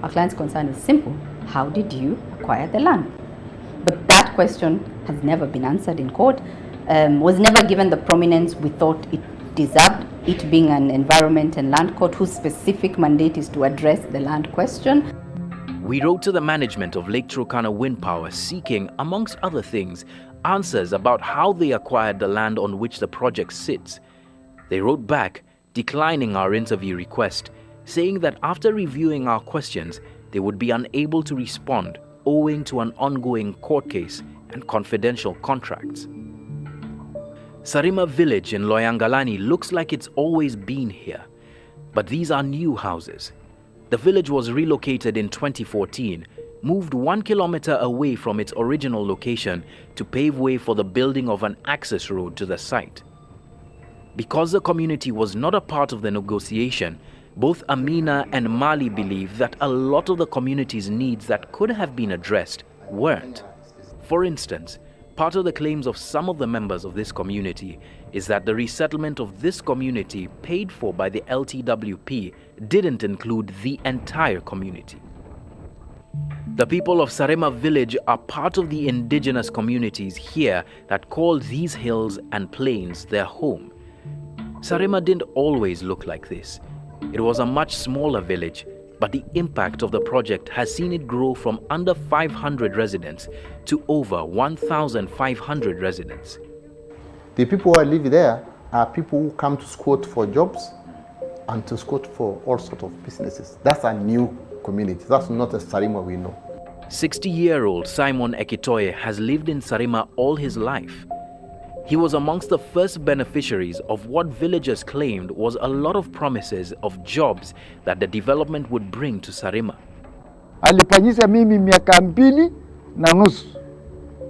Our client's concern is simple. How did you acquire the land? But that question has never been answered in court, was never given the prominence we thought it deserved, it being an environment and land court whose specific mandate is to address the land question. We wrote to the management of Lake Turkana Wind Power seeking, amongst other things, answers about how they acquired the land on which the project sits. They wrote back, declining our interview request, saying that after reviewing our questions, they would be unable to respond owing to an ongoing court case and confidential contracts. Sarima village in Loyangalani looks like it's always been here, but these are new houses. The village was relocated in 2014, moved 1 kilometer away from its original location to pave way for the building of an access road to the site. Because the community was not a part of the negotiation, both Amina and Mali believe that a lot of the community's needs that could have been addressed weren't. For instance, part of the claims of some of the members of this community is that the resettlement of this community paid for by the LTWP didn't include the entire community. The people of Sarima village are part of the indigenous communities here that call these hills and plains their home. Sarima didn't always look like this. It was a much smaller village, but the impact of the project has seen it grow from under 500 residents to over 1,500 residents. The people who live there are people who come to squat for jobs and to squat for all sorts of businesses. That's a new community. That's not a Sarima we know. 60-year-old Simon Ekitoye has lived in Sarima all his life. He was amongst the first beneficiaries of what villagers claimed was a lot of promises of jobs that the development would bring to Sarima. Alifanyisha mimi miaka 2.5.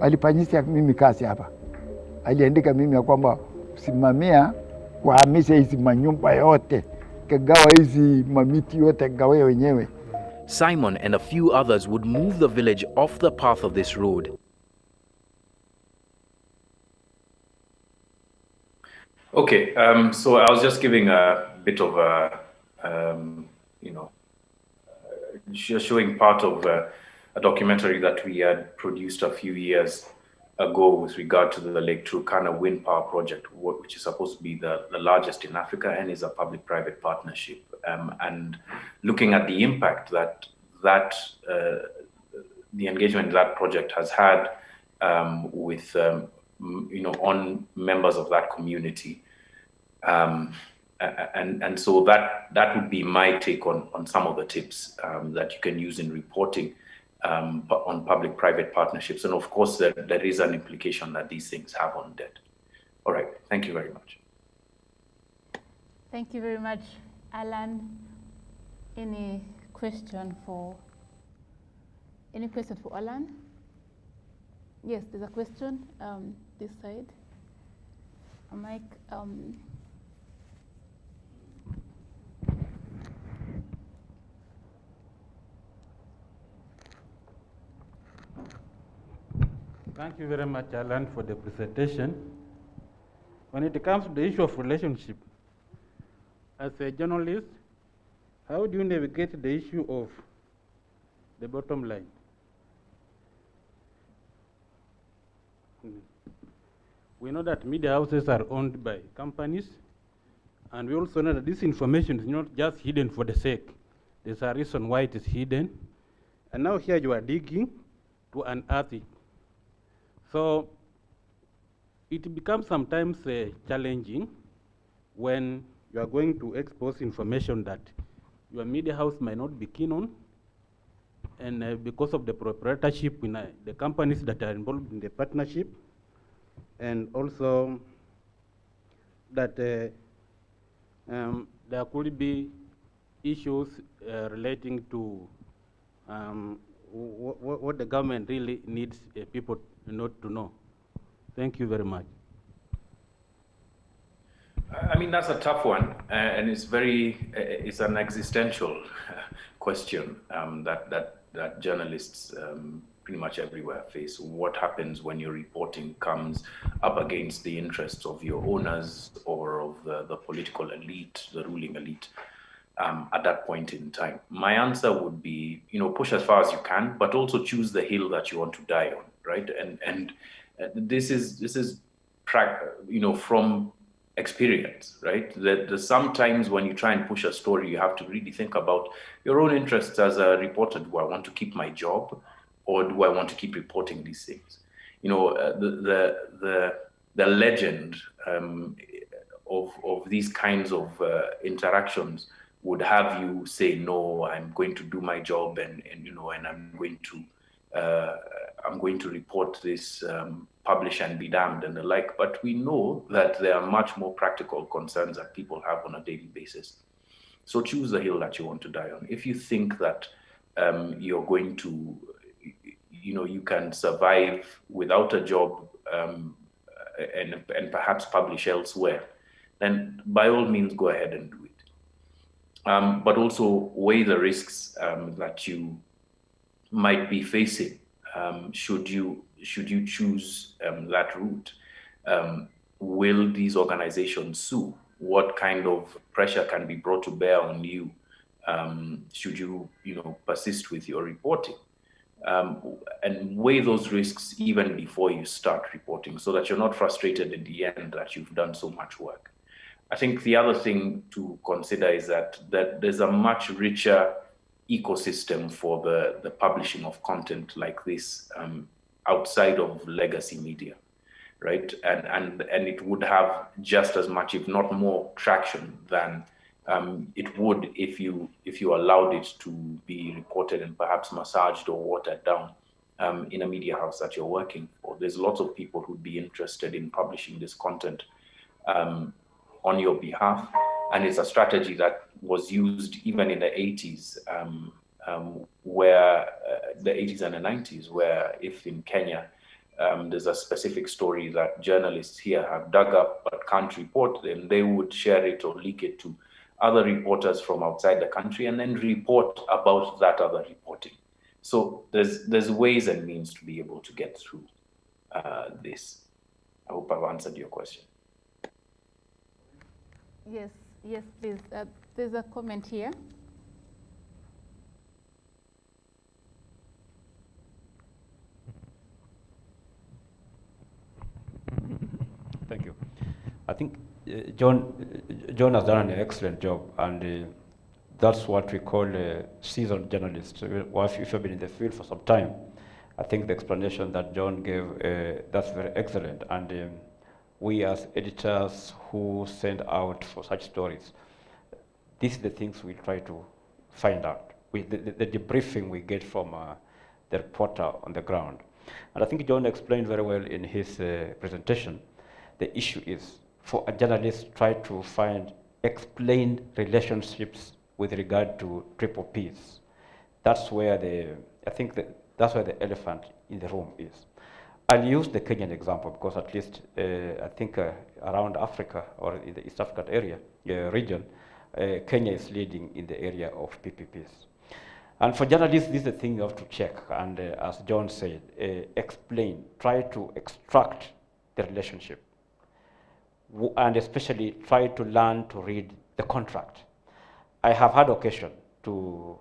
Alifanyisha mimi kazi hapa. Aliandika mimi ya kwamba simamia kuhamisha hizi manyumba yote, kagawa hizi mamiti yote gawe wenyewe. Simon and a few others would move the village off the path of this road. Okay, so I was just giving a bit of a, showing part of a documentary that we had produced a few years ago with regard to the Lake Turkana Wind Power Project, which is supposed to be the largest in Africa and is a public-private partnership. And looking at the impact that the engagement that project has had with on members of that community. And so that would be my take on some of the tips that you can use in reporting on public-private partnerships. And of course, there is an implication that these things have on debt. All right, thank you very much. Thank you very much, Alan. Any question for Alan? Yes, there's a question this side. Mike. Thank you very much, Alan, for the presentation. When it comes to the issue of relationship, as a journalist, how do you navigate the issue of the bottom line? We know that media houses are owned by companies, and we also know that this information is not just hidden for the sake. There's a reason why it is hidden. And now here you are digging to unearth it. So it becomes sometimes challenging when you are going to expose information that your media house might not be keen on, and because of the proprietorship in the companies that are involved in the partnership, and also that there could be issues relating to what the government really needs people not to know. Thank you very much. I mean, that's a tough one, and it's an existential question that journalists pretty much everywhere face. What happens when your reporting comes up against the interests of your owners or of the political elite, the ruling elite, at that point in time? My answer would be, push as far as you can, but also choose the hill that you want to die on, right? And this is from experience, right? There's sometimes when you try and push a story, you have to really think about your own interests as a reporter. Do I want to keep my job, or do I want to keep reporting these things? You know, the legend of these kinds of interactions would have you say, no, I'm going to do my job, and you know, and I'm going to report this, publish and be damned, and the like. But we know that there are much more practical concerns that people have on a daily basis. So choose the hill that you want to die on. If you think that you're going to, you know, you can survive without a job and perhaps publish elsewhere, then by all means go ahead and do it. But also weigh the risks that you might be facing should you choose that route. Will these organizations sue? What kind of pressure can be brought to bear on you should you persist with your reporting? And weigh those risks even before you start reporting, so that you're not frustrated in the end that you've done so much work. I think the other thing to consider is that there's a much richer ecosystem for the publishing of content like this outside of legacy media, right? And it would have just as much, if not more, traction than it would if you allowed it to be reported and perhaps massaged or watered down in a media house that you're working for. There's lots of people who'd be interested in publishing this content on your behalf. And it's a strategy that was used even in the 80s, where the 80s and the 90s, where if in Kenya, there's a specific story that journalists here have dug up but can't report, then they would share it or leak it to other reporters from outside the country and then report about that other reporting. So there's ways and means to be able to get through this. I hope I've answered your question. Yes, please. There's a comment here. Thank you. I think John has done an excellent job, and that's what we call seasoned journalists. If you've been in the field for some time, I think the explanation that John gave, that's very excellent. And we as editors who send out for such stories, these are the things we try to find out. The debriefing we get from the reporter on the ground. And I think John explained very well in his presentation. The issue is for a journalist try to find explained relationships with regard to triple Ps. That's where that's where the elephant in the room is. I'll use the Kenyan example because at least I think around Africa or in the East African area region, Kenya is leading in the area of PPPs. And for journalists, this is the thing you have to check. And as John said, explain, try to extract the relationship. And especially try to learn to read the contract. I have had occasion to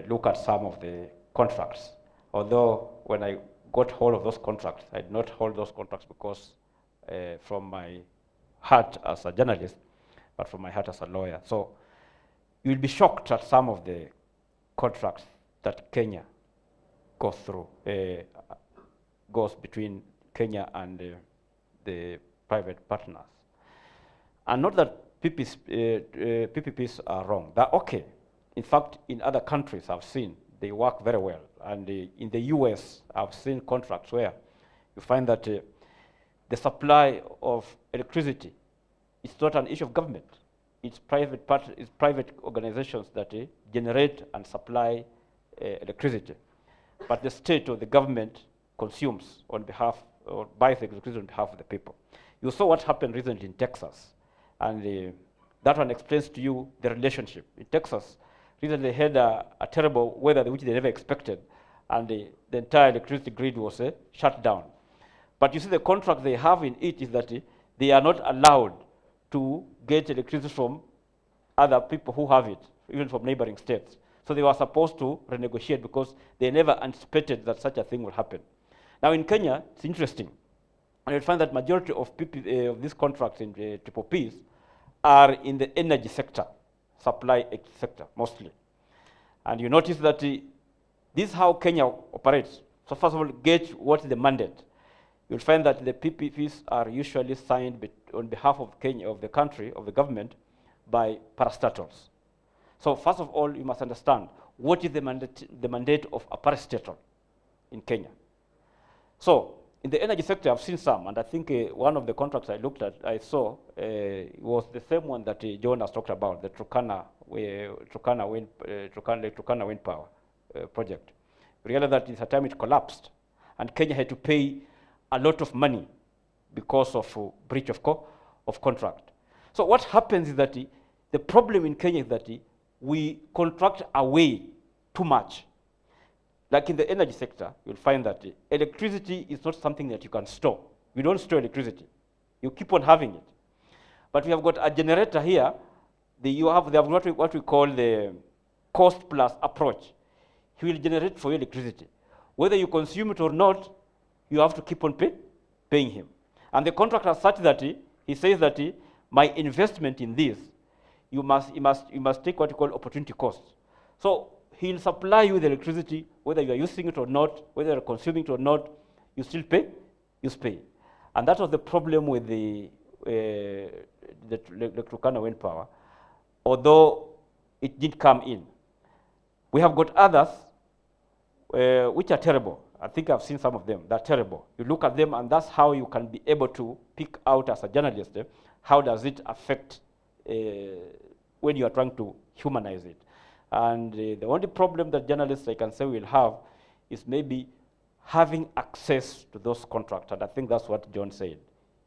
look at some of the contracts, although when I got hold of those contracts, I did not hold those contracts because from my heart as a journalist, but from my heart as a lawyer. So you'll be shocked at some of the contracts that Kenya goes through, goes between Kenya and the private partners. And not that PPPs are wrong, they're okay. In fact, in other countries I've seen, they work very well. And in the US, I've seen contracts where you find that the supply of electricity is not an issue of government. It's private organizations that generate and supply electricity. But the state or the government consumes on behalf, or buys the electricity on behalf of the people. You saw what happened recently in Texas. And that one explains to you the relationship. In Texas, recently they had a terrible weather which they never expected, and the entire electricity grid was shut down. But you see the contract they have in it is that they are not allowed to get electricity from other people who have it, even from neighboring states. So they were supposed to renegotiate because they never anticipated that such a thing would happen. Now in Kenya, it's interesting. And you'll find that majority of of these contracts in the triple Ps are in the energy sector, supply sector mostly. And you notice that this is how Kenya operates. So first of all, gauge what is the mandate. You'll find that the PPPs are usually signed on behalf of Kenya, of the country, of the government, by parastatals. So first of all, you must understand what is the mandate of a parastatal in Kenya. So in the energy sector, I've seen some, and I think one of the contracts I looked at, I saw, was the same one that John has talked about, the Turkana wind power project. We realized that at a time it collapsed, and Kenya had to pay a lot of money because of breach of contract. So what happens is that the problem in Kenya is that we contract away too much. Like in the energy sector, you'll find that electricity is not something that you can store. We don't store electricity. You keep on having it. But we have got a generator here. They have what we call the cost plus approach. He will generate for you electricity. Whether you consume it or not, you have to keep on paying him. And the contract is such that he says that my investment in this, you must take what you call opportunity cost. So he'll supply you the electricity, whether you are using it or not, whether you're consuming it or not, you still pay, And that was the problem with the Turkana wind power, although it did come in. We have got others which are terrible. I think I've seen some of them. They're terrible. You look at them, and that's how you can be able to pick out as a journalist, how does it affect when you are trying to humanize it. And the only problem that journalists, I can say, will have is maybe having access to those contracts. And I think that's what John said.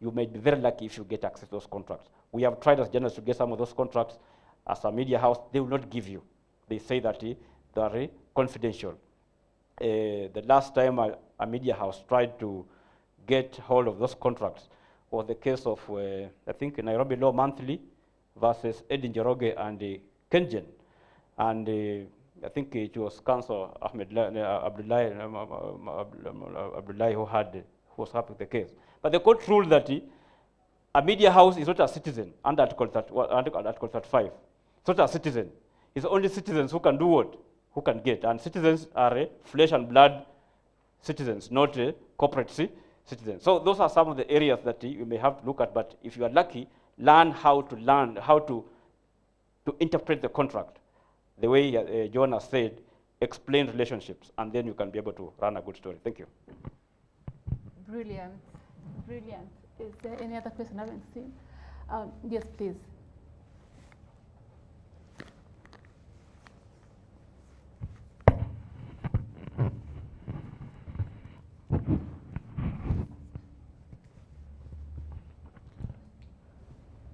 You may be very lucky if you get access to those contracts. We have tried as journalists to get some of those contracts. As a media house, they will not give you. They say that they are confidential. The last time a media house tried to get hold of those contracts was the case of, I think, Nairobi Law Monthly versus Edin Njoroge and Kenjen. And I think it was Councillor Abdullahi who was happy with the case. But the court ruled that a media house is not a citizen under Article 35. It's not a citizen. It's only citizens who can do what? Who can get. And citizens are flesh and blood citizens, not corporate citizens. So those are some of the areas that you may have to look at. But if you are lucky, learn how to interpret the contract. The way John has said, explain relationships, and then you can be able to run a good story. Thank you. Brilliant, brilliant. Is there any other question I haven't seen? Yes, please.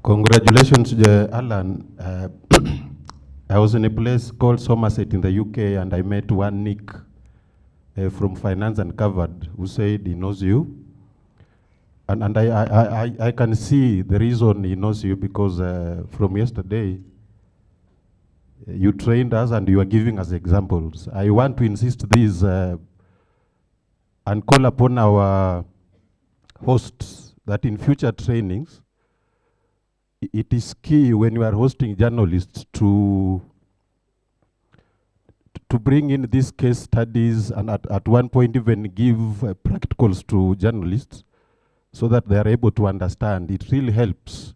Congratulations, Alan. I was in a place called Somerset in the UK, and I met one Nick from Finance Uncovered who said he knows you. And I can see the reason he knows you because from yesterday, you trained us and you are giving us examples. I want to insist this and call upon our hosts that in future trainings, it is key when you are hosting journalists to bring in these case studies and at one point even give practicals to journalists so that they are able to understand. It really helps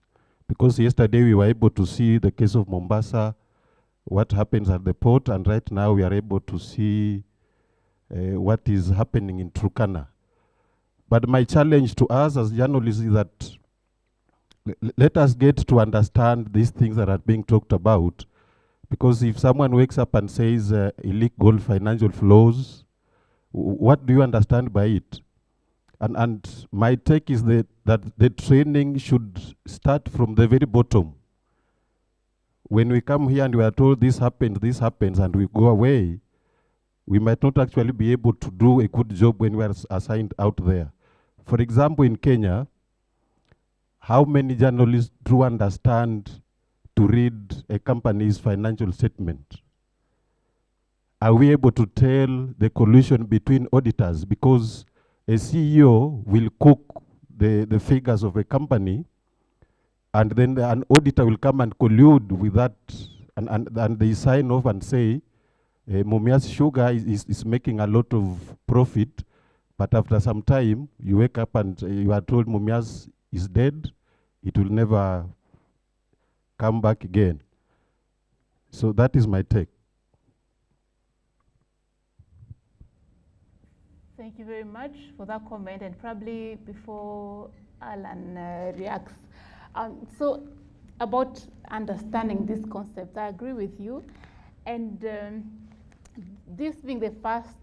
because yesterday we were able to see the case of Mombasa, what happens at the port, and right now we are able to see what is happening in Turkana. But my challenge to us as journalists is that let us get to understand these things that are being talked about, because if someone wakes up and says illegal financial flows, what do you understand by it? And my take is that the training should start from the very bottom. When we come here and we are told this happens, and we go away, we might not actually be able to do a good job when we are assigned out there. For example, in Kenya, how many journalists do understand to read a company's financial statement? Are we able to tell the collusion between auditors? Because a CEO will cook the figures of a company, and then an auditor will come and collude with that, and they sign off and say, Mumias Sugar is making a lot of profit, but after some time, you wake up and you are told Mumias is dead, it will never come back again. So that is my take. Thank you very much for that comment. And probably before Alan reacts, so about understanding this concept, I agree with you. And this being the first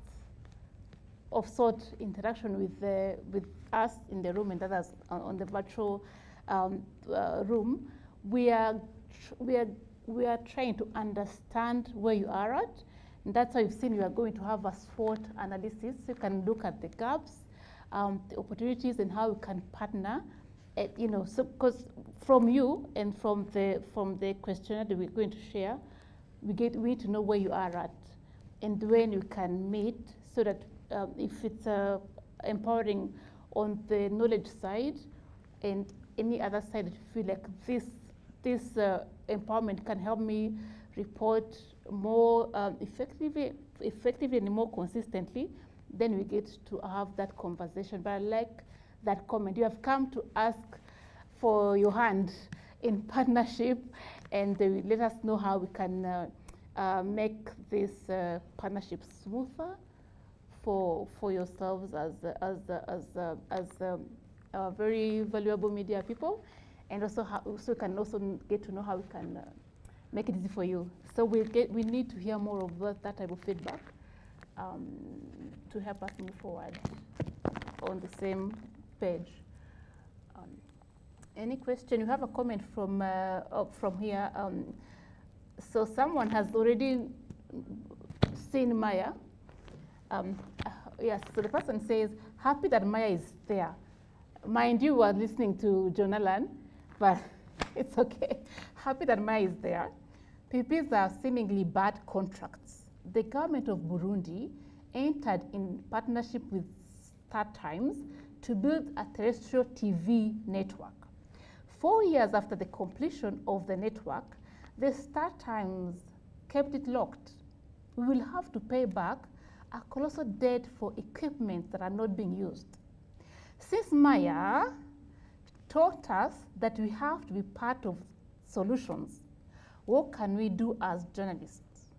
of sort interaction with us in the room and others on the virtual room, we are trying to understand where you are at. And that's why you've seen we are going to have a SWOT analysis. So you can look at the gaps, the opportunities, and how we can partner. You know, so because from you and from the questionnaire that we're going to share, we need to know where you are at and when you can meet, so that if it's empowering on the knowledge side and any other side that you feel like this empowerment can help me report more effectively and more consistently, then we get to have that conversation. But I like that comment. You have come to ask for your hand in partnership, and let us know how we can make this partnership smoother for yourselves as very valuable media people, and also can also get to know how we can make it easy for you. So we need to hear more of that type of feedback to help us move forward on the same page. Any question? You have a comment from here. So someone has already seen Maya. Yes, so the person says, happy that Maya is there. Mind you, are listening to John Allan, but it's okay. Happy that Maya is there. PPPs are seemingly bad contracts. The government of Burundi entered in partnership with StarTimes to build a terrestrial TV network. 4 years after the completion of the network, the StarTimes kept it locked. We will have to pay back a colossal debt for equipment that are not being used. Since Maya taught us that we have to be part of solutions, what can we do as journalists?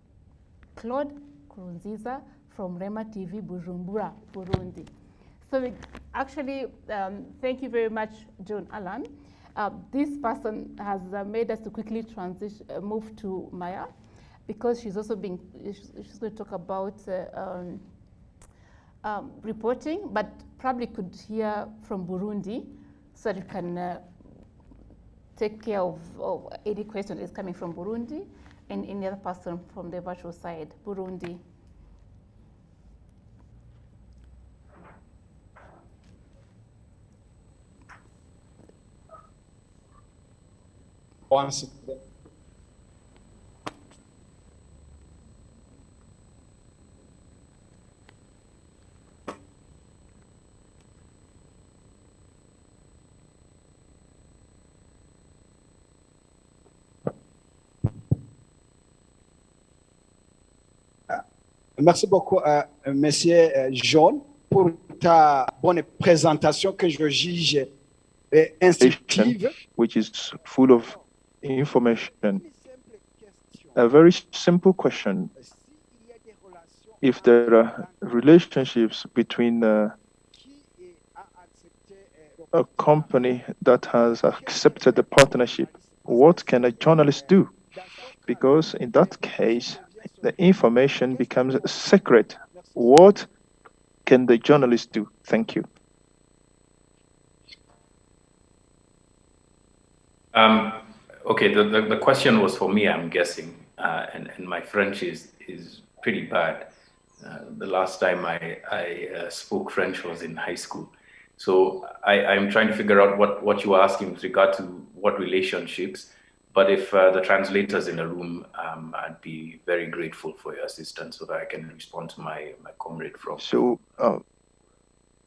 Claude Kurunziza from Rema TV, Bujumbura, Burundi. So actually, thank you very much, John Allan. This person has made us to quickly move to Maya, because she's also she's going to talk about reporting, but probably could hear from Burundi, so that you can take care of any question that is coming from Burundi and any other person from the virtual side, Burundi. Once merci beaucoup, Monsieur John, pour ta bonne présentation que je juge instructive. Which is full of information. A very simple question. If there are relationships between a company that has accepted the partnership, what can a journalist do? Because in that case, the information becomes secret. What can the journalist do? Thank you. Okay, the question was for me, I'm guessing, and my French is pretty bad. The last time I spoke French was in high school. So I'm trying to figure out what you were asking with regard to what relationships. But if the translator's in the room, I'd be very grateful for your assistance so that I can respond to my comrade from. So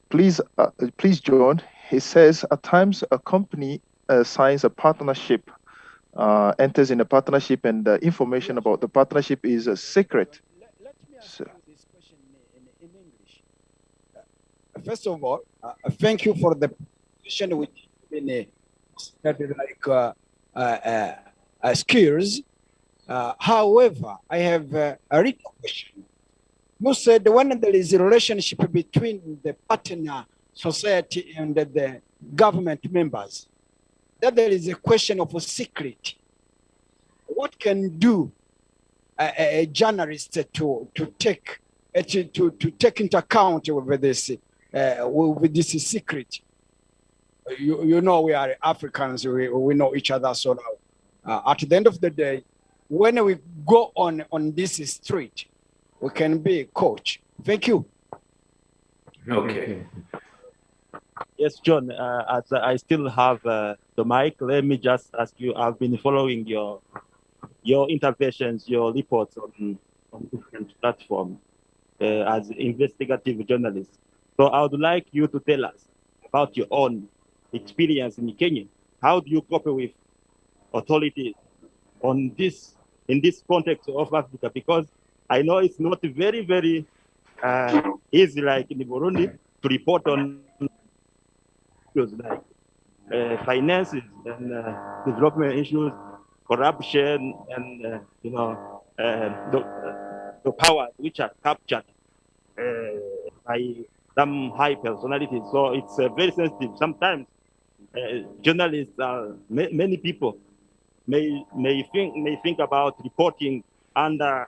please, John, he says at times a company signs a partnership, enters in a partnership, and the information about the partnership is a secret. So, first of all, thank you for the position which been skills. However, I have a little question. You said when there is a relationship between the partner society and the government members, that there is a question of a secret. What can do a journalist to take into account with this secret? You know, we are Africans, we know each other so now. At the end of the day, when we go on this street, we can be a coach. Thank you. Okay. Yes, John, as I still have the mic, let me just ask you, I've been following your interventions, your reports on different platforms as investigative journalists. So I would like you to tell us about your own experience in Kenya. How do you cope with authorities on this, in this context of Africa? Because I know it's not very, very easy like in Burundi to report on issues like finances and development issues, corruption, and the powers which are captured by some high personalities. So it's very sensitive. Sometimes journalists, many people may think about reporting under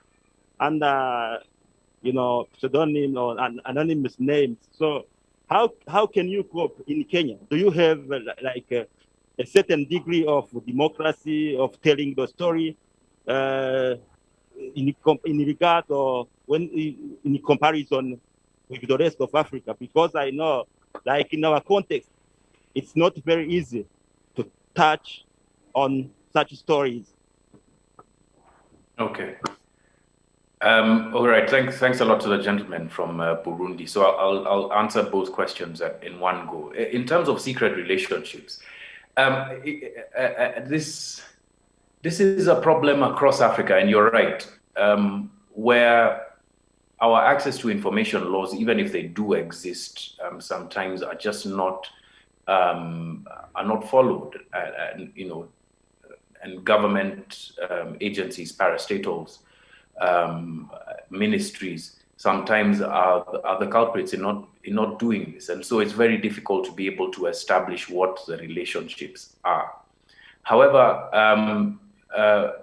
pseudonym or anonymous names. So how can you cope in Kenya? Do you have a certain degree of democracy, of telling the story in regard or when in comparison with the rest of Africa? Because I know, like in our context, it's not very easy to touch on such stories. Okay. All right. Thanks a lot to the gentleman from Burundi. So I'll answer both questions in one go. In terms of secret relationships, this is a problem across Africa, and you're right, where our access to information laws, even if they do exist, sometimes are just not followed, and government agencies, parastatals, ministries sometimes are the culprits in not doing this, and so it's very difficult to be able to establish what the relationships are. However,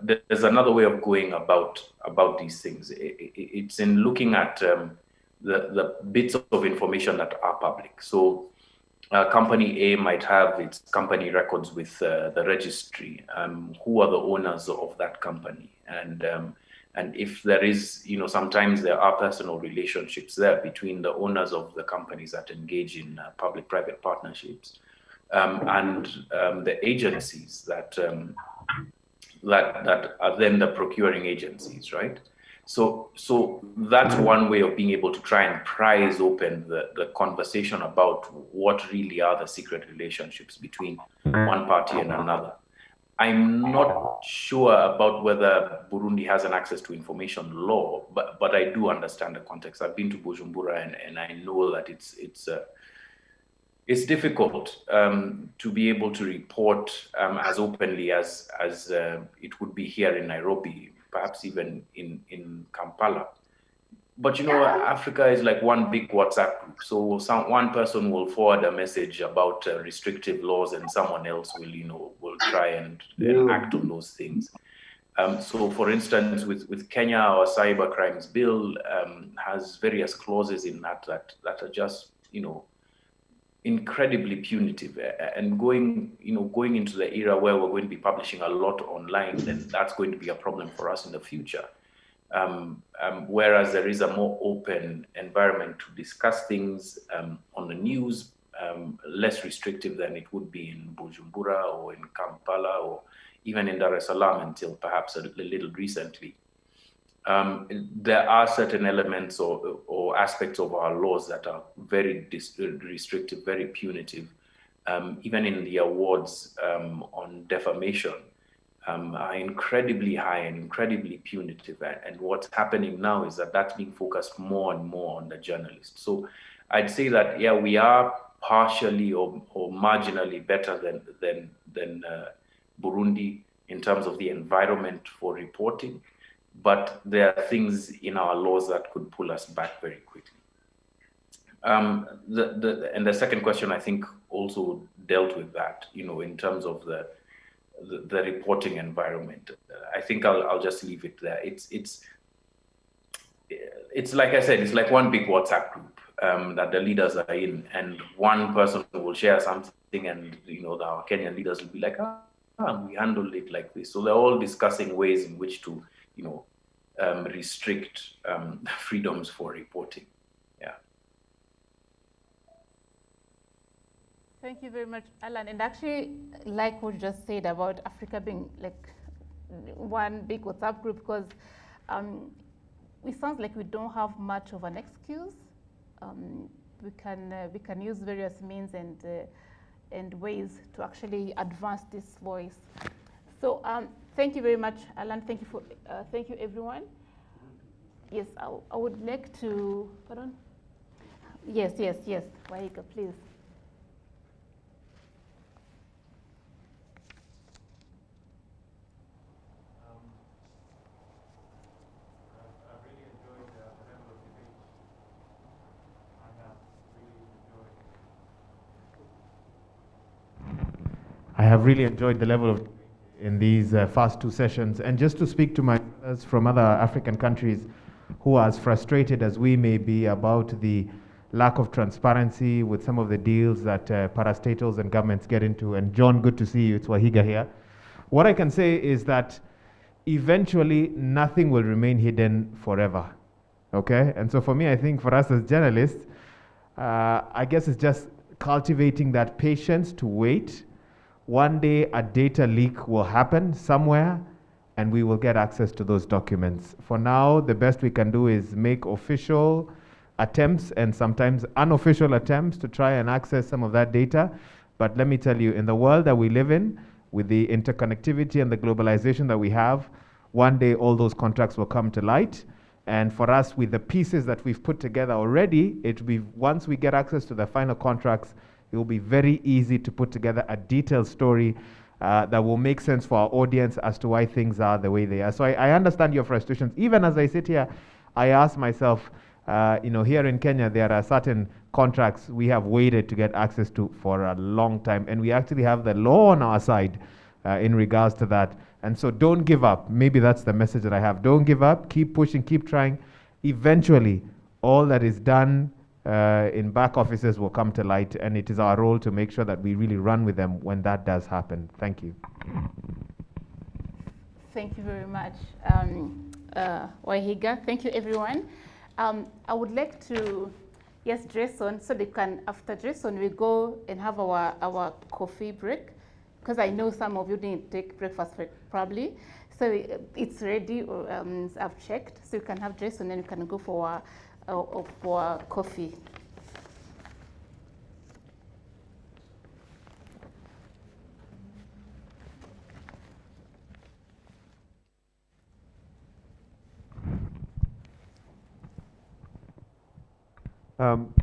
there's another way of going about these things. It's in looking at the bits of information that are public. So company A might have its company records with the registry. Who are the owners of that company? And if there is, sometimes there are personal relationships there between the owners of the companies that engage in public-private partnerships and the agencies that are then the procuring agencies, right? So that's one way of being able to try and prise open the conversation about what really are the secret relationships between one party and another. I'm not sure about whether Burundi has an access to information law, but I do understand the context. I've been to Bujumbura and I know that it's difficult to be able to report as openly as it would be here in Nairobi, perhaps even in Kampala. But Africa is like one big WhatsApp group. So one person will forward a message about restrictive laws, and someone else will try and act on those things. So, for instance, with Kenya, our cyber crimes bill has various clauses in that are just incredibly punitive. And going into the era where we're going to be publishing a lot online, then that's going to be a problem for us in the future. Whereas there is a more open environment to discuss things on the news, less restrictive than it would be in Bujumbura or in Kampala or even in Dar es Salaam until perhaps a little recently. There are certain elements or aspects of our laws that are very restrictive, very punitive, even in the awards on defamation, are incredibly high and incredibly punitive. And what's happening now is that that's being focused more and more on the journalists. So I'd say that, yeah, we are partially or marginally better than Burundi in terms of the environment for reporting, but there are things in our laws that could pull us back very quickly. And the second question, I think, also dealt with that, in terms of the reporting environment. I think I'll just leave it there. It's like I said, it's like one big WhatsApp group that the leaders are in, and one person will share something, and our Kenyan leaders will be like, we handled it like this. So they're all discussing ways in which to, restrict freedoms for reporting. Yeah. Thank you very much, Alan. And actually, like what you just said about Africa being like one big WhatsApp group, because it sounds like we don't have much of an excuse. We can use various means and ways to actually advance this voice. So thank you very much, Alan. Thank you, everyone. Yes, I would like to. Pardon. Yes. Waika, please. I have really enjoyed the level of in these first two sessions. And just to speak to my brothers from other African countries who are as frustrated as we may be about the lack of transparency with some of the deals that parastatals and governments get into. And John, good to see you. It's Wahiga here. What I can say is that eventually nothing will remain hidden forever. Okay? And so for me, I think for us as journalists, I guess it's just cultivating that patience to wait. One day a data leak will happen somewhere and we will get access to those documents. For now, the best we can do is make official attempts and sometimes unofficial attempts to try and access some of that data. But let me tell you, in the world that we live in, with the interconnectivity and the globalization that we have, one day all those contracts will come to light. And for us, with the pieces that we've put together already, once we get access to the final contracts, it will be very easy to put together a detailed story that will make sense for our audience as to why things are the way they are. So I understand your frustrations. Even as I sit here, I ask myself, here in Kenya, there are certain contracts we have waited to get access to for a long time. And we actually have the law on our side in regards to that. And so don't give up. Maybe that's the message that I have. Don't give up. Keep pushing. Keep trying. Eventually, all that is done in back offices will come to light, and it is our role to make sure that we really run with them when that does happen. Thank you. Thank you very much, Wahiga. Thank you, everyone. I would like to, yes, Jason, so they can, after Jason, we go and have our coffee break, because I know some of you didn't take breakfast probably. So it's ready, I've checked, so you can have Jason and you can go for coffee.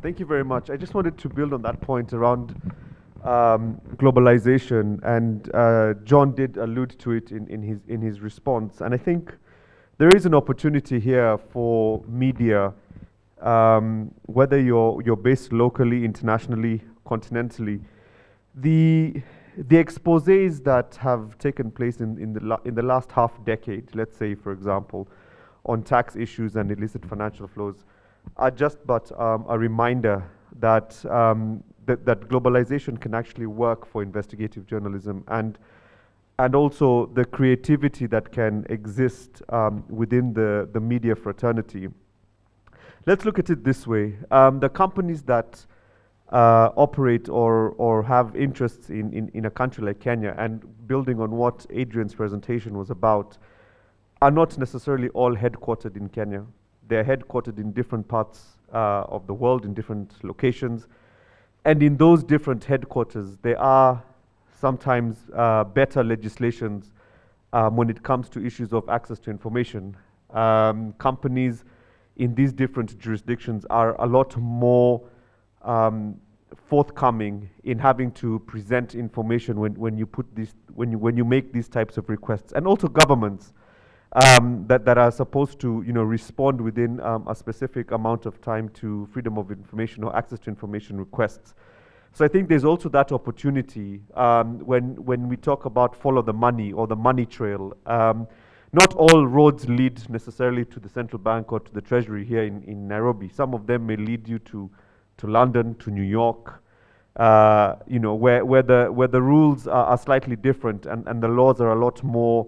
Thank you very much. I just wanted to build on that point around globalization, and John did allude to it in his response. And I think there is an opportunity here for media, whether you're based locally, internationally, continentally. The exposés that have taken place in the last half decade, let's say, for example, on tax issues and illicit financial flows, are just but a reminder that that globalization can actually work for investigative journalism, and also the creativity that can exist within the media fraternity. Let's look at it this way. The companies that operate or have interests in a country like Kenya, and building on what Adrian's presentation was about, are not necessarily all headquartered in Kenya. They're headquartered in different parts of the world, in different locations. And in those different headquarters, there are sometimes better legislations when it comes to issues of access to information. Companies in these different jurisdictions are a lot more forthcoming in having to present information when you put this when you make these types of requests, and also governments that are supposed to respond within a specific amount of time to freedom of information or access to information requests. So I think there's also that opportunity when we talk about follow the money or the money trail. Not all roads lead necessarily to the central bank or to the treasury here in Nairobi. Some of them may lead you to London, to New York, where the rules are slightly different and the laws are a lot more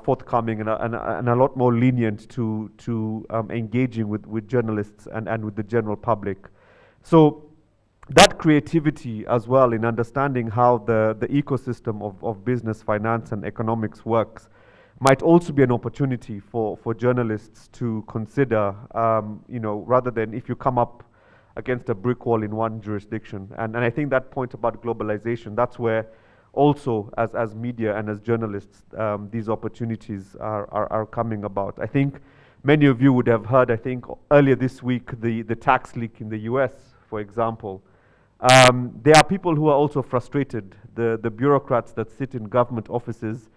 forthcoming and a lot more lenient to engaging with journalists and with the general public. So that creativity as well in understanding how the ecosystem of business, finance, and economics works might also be an opportunity for journalists to consider, rather than if you come up against a brick wall in one jurisdiction. And I think that point about globalization, that's where also as media and as journalists, these opportunities are coming about. I think many of you would have heard, I think earlier this week, the tax leak in the US, for example. There are people who are also frustrated, the bureaucrats that sit in government offices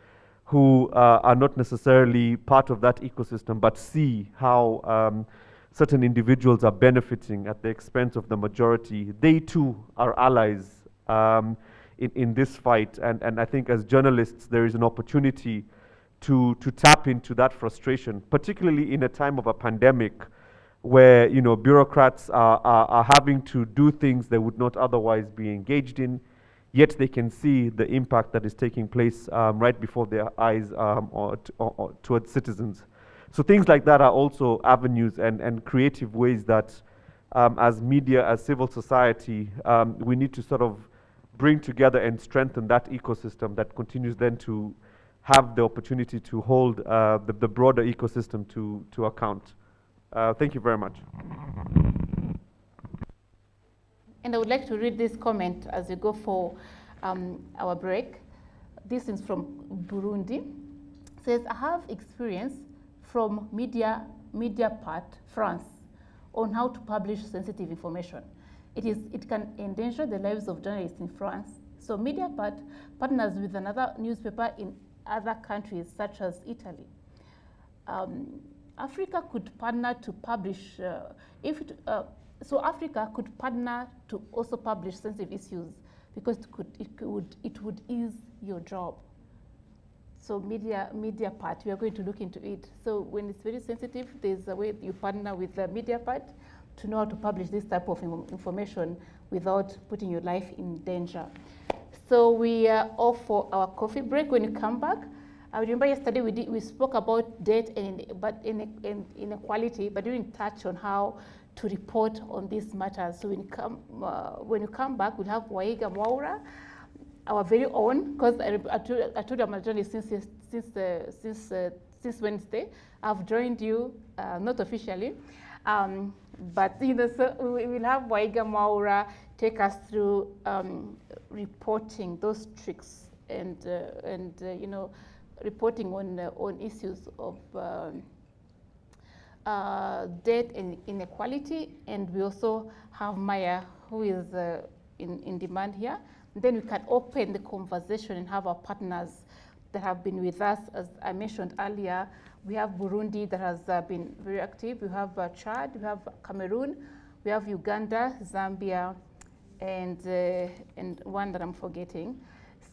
who are not necessarily part of that ecosystem, but see how certain individuals are benefiting at the expense of the majority. They too are allies in this fight. And I think as journalists, there is an opportunity to tap into that frustration, particularly in a time of a pandemic where bureaucrats are having to do things they would not otherwise be engaged in, yet they can see the impact that is taking place right before their eyes or towards citizens. So things like that are also avenues and creative ways that as media, as civil society, we need to sort of bring together and strengthen that ecosystem that continues then to have the opportunity to hold the broader ecosystem to account. Thank you very much. And I would like to read this comment as we go for our break. This is from Burundi. It says, I have experience from Mediapart, France, on how to publish sensitive information. It can endanger the lives of journalists in France. So Mediapart partners with another newspaper in other countries, such as Italy. Africa could partner to publish, so Africa could partner to also publish sensitive issues because it would ease your job. So Mediapart, we are going to look into it. So when it's very sensitive, there's a way you partner with Mediapart to know how to publish this type of information without putting your life in danger. So we are off for our coffee break. When you come back, I remember yesterday we spoke about debt and inequality, but we didn't touch on how to report on these matters. So when you come back, we'll have Waiga Mwaura, our very own, because I told you I'm a journalist since Wednesday. I've joined you, not officially, but so we will have Waiga Mwaura take us through reporting those tricks and reporting on issues of debt and inequality. And we also have Maya, who is in demand here. Then we can open the conversation and have our partners that have been with us. As I mentioned earlier, we have Burundi that has been very active. We have Chad, we have Cameroon, we have Uganda, Zambia, and one that I'm forgetting.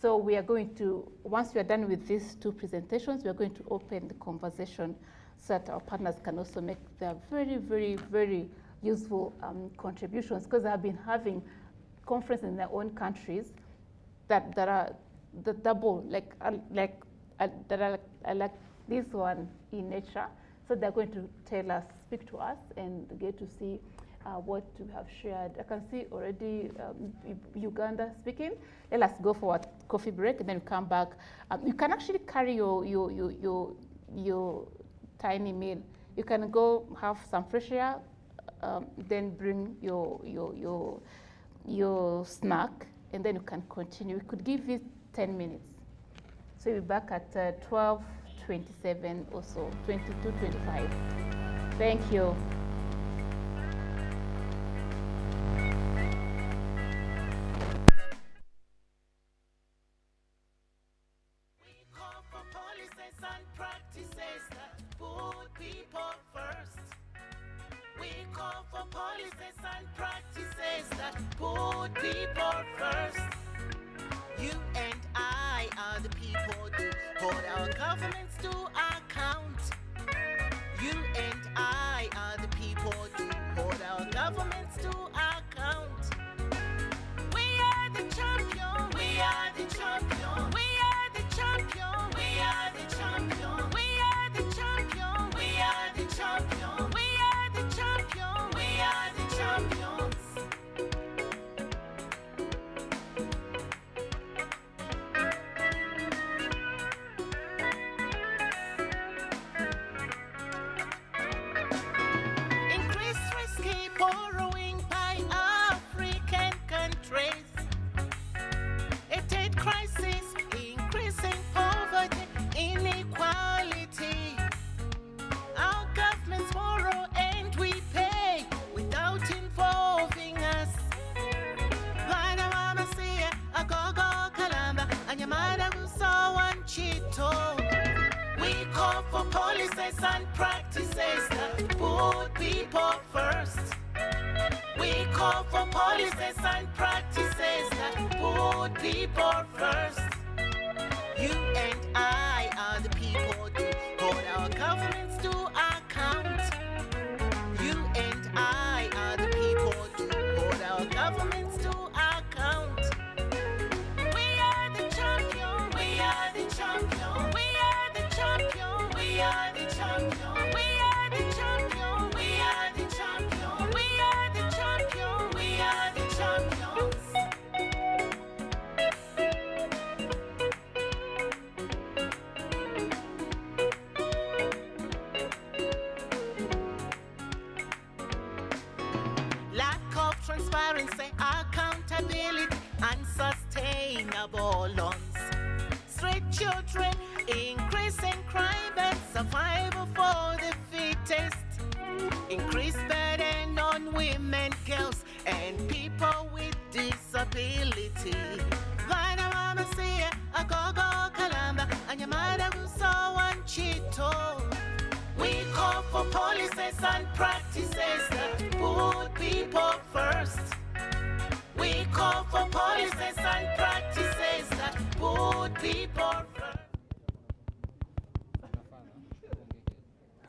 So we are going to, once we are done with these two presentations, we are going to open the conversation so that our partners can also make their very, very, very useful contributions, because they have been having conferences in their own countries that are the double, like this one in nature. So they're going to tell us, speak to us, and get to see what we have shared. I can see already Uganda speaking. Let us go for a coffee break, and then we come back. You can actually carry your tiny meal. You can go have some fresh air, then bring your your snack, and then you can continue. We could give you 10 minutes. So you'll be back at 12:27 or so, 22:25. Thank you.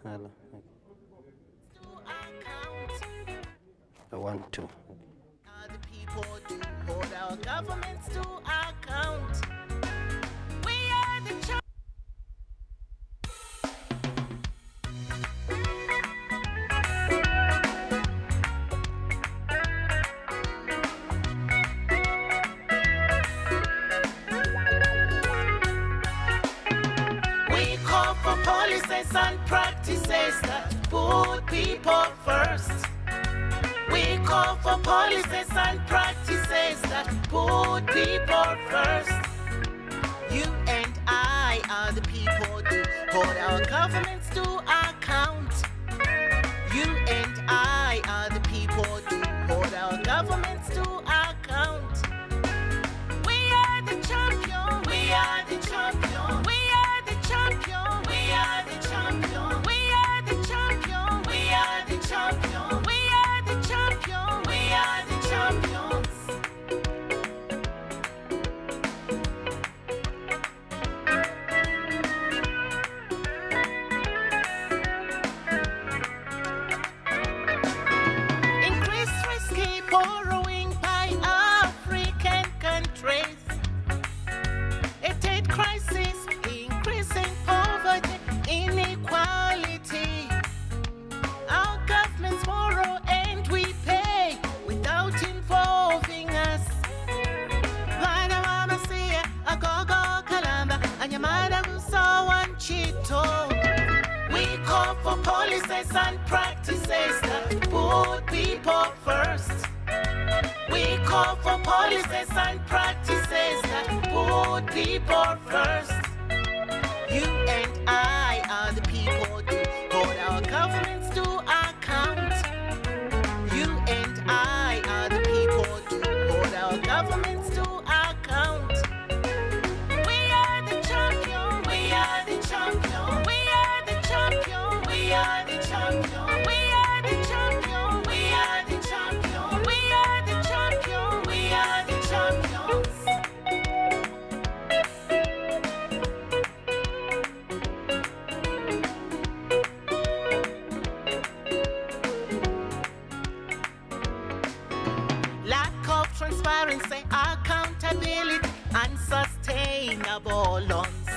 Hello. I want to. The people do hold our governments to account. We are the We call for policies and practices that put people first. We call for policies and practices that put people first. You and I are the people who hold our governments to account. You and I are the people who hold our governments to account. We are the champion. We are the champion. We are the champion. We are the champion. We are the champion. We are the champion. We are the champion. We are the champions. Increased risky borrowing by African countries. Aid crisis, increasing poverty, inequality. Our governments borrow and we pay without involving us. Vana mama siya, agogo kalamba, anyamada gusawan chito. We call for policies and practices that put people first. We call for policies and practices that put people first. You and I are the people to hold our governments to account. You and I are the people to hold our governments to account. We are the champion, we are the champion, we are the champion, we are the champion, we are the champion, we are the champion, we are the champion, we are the champions. Lack of transparency, accountability, unsustainable loans.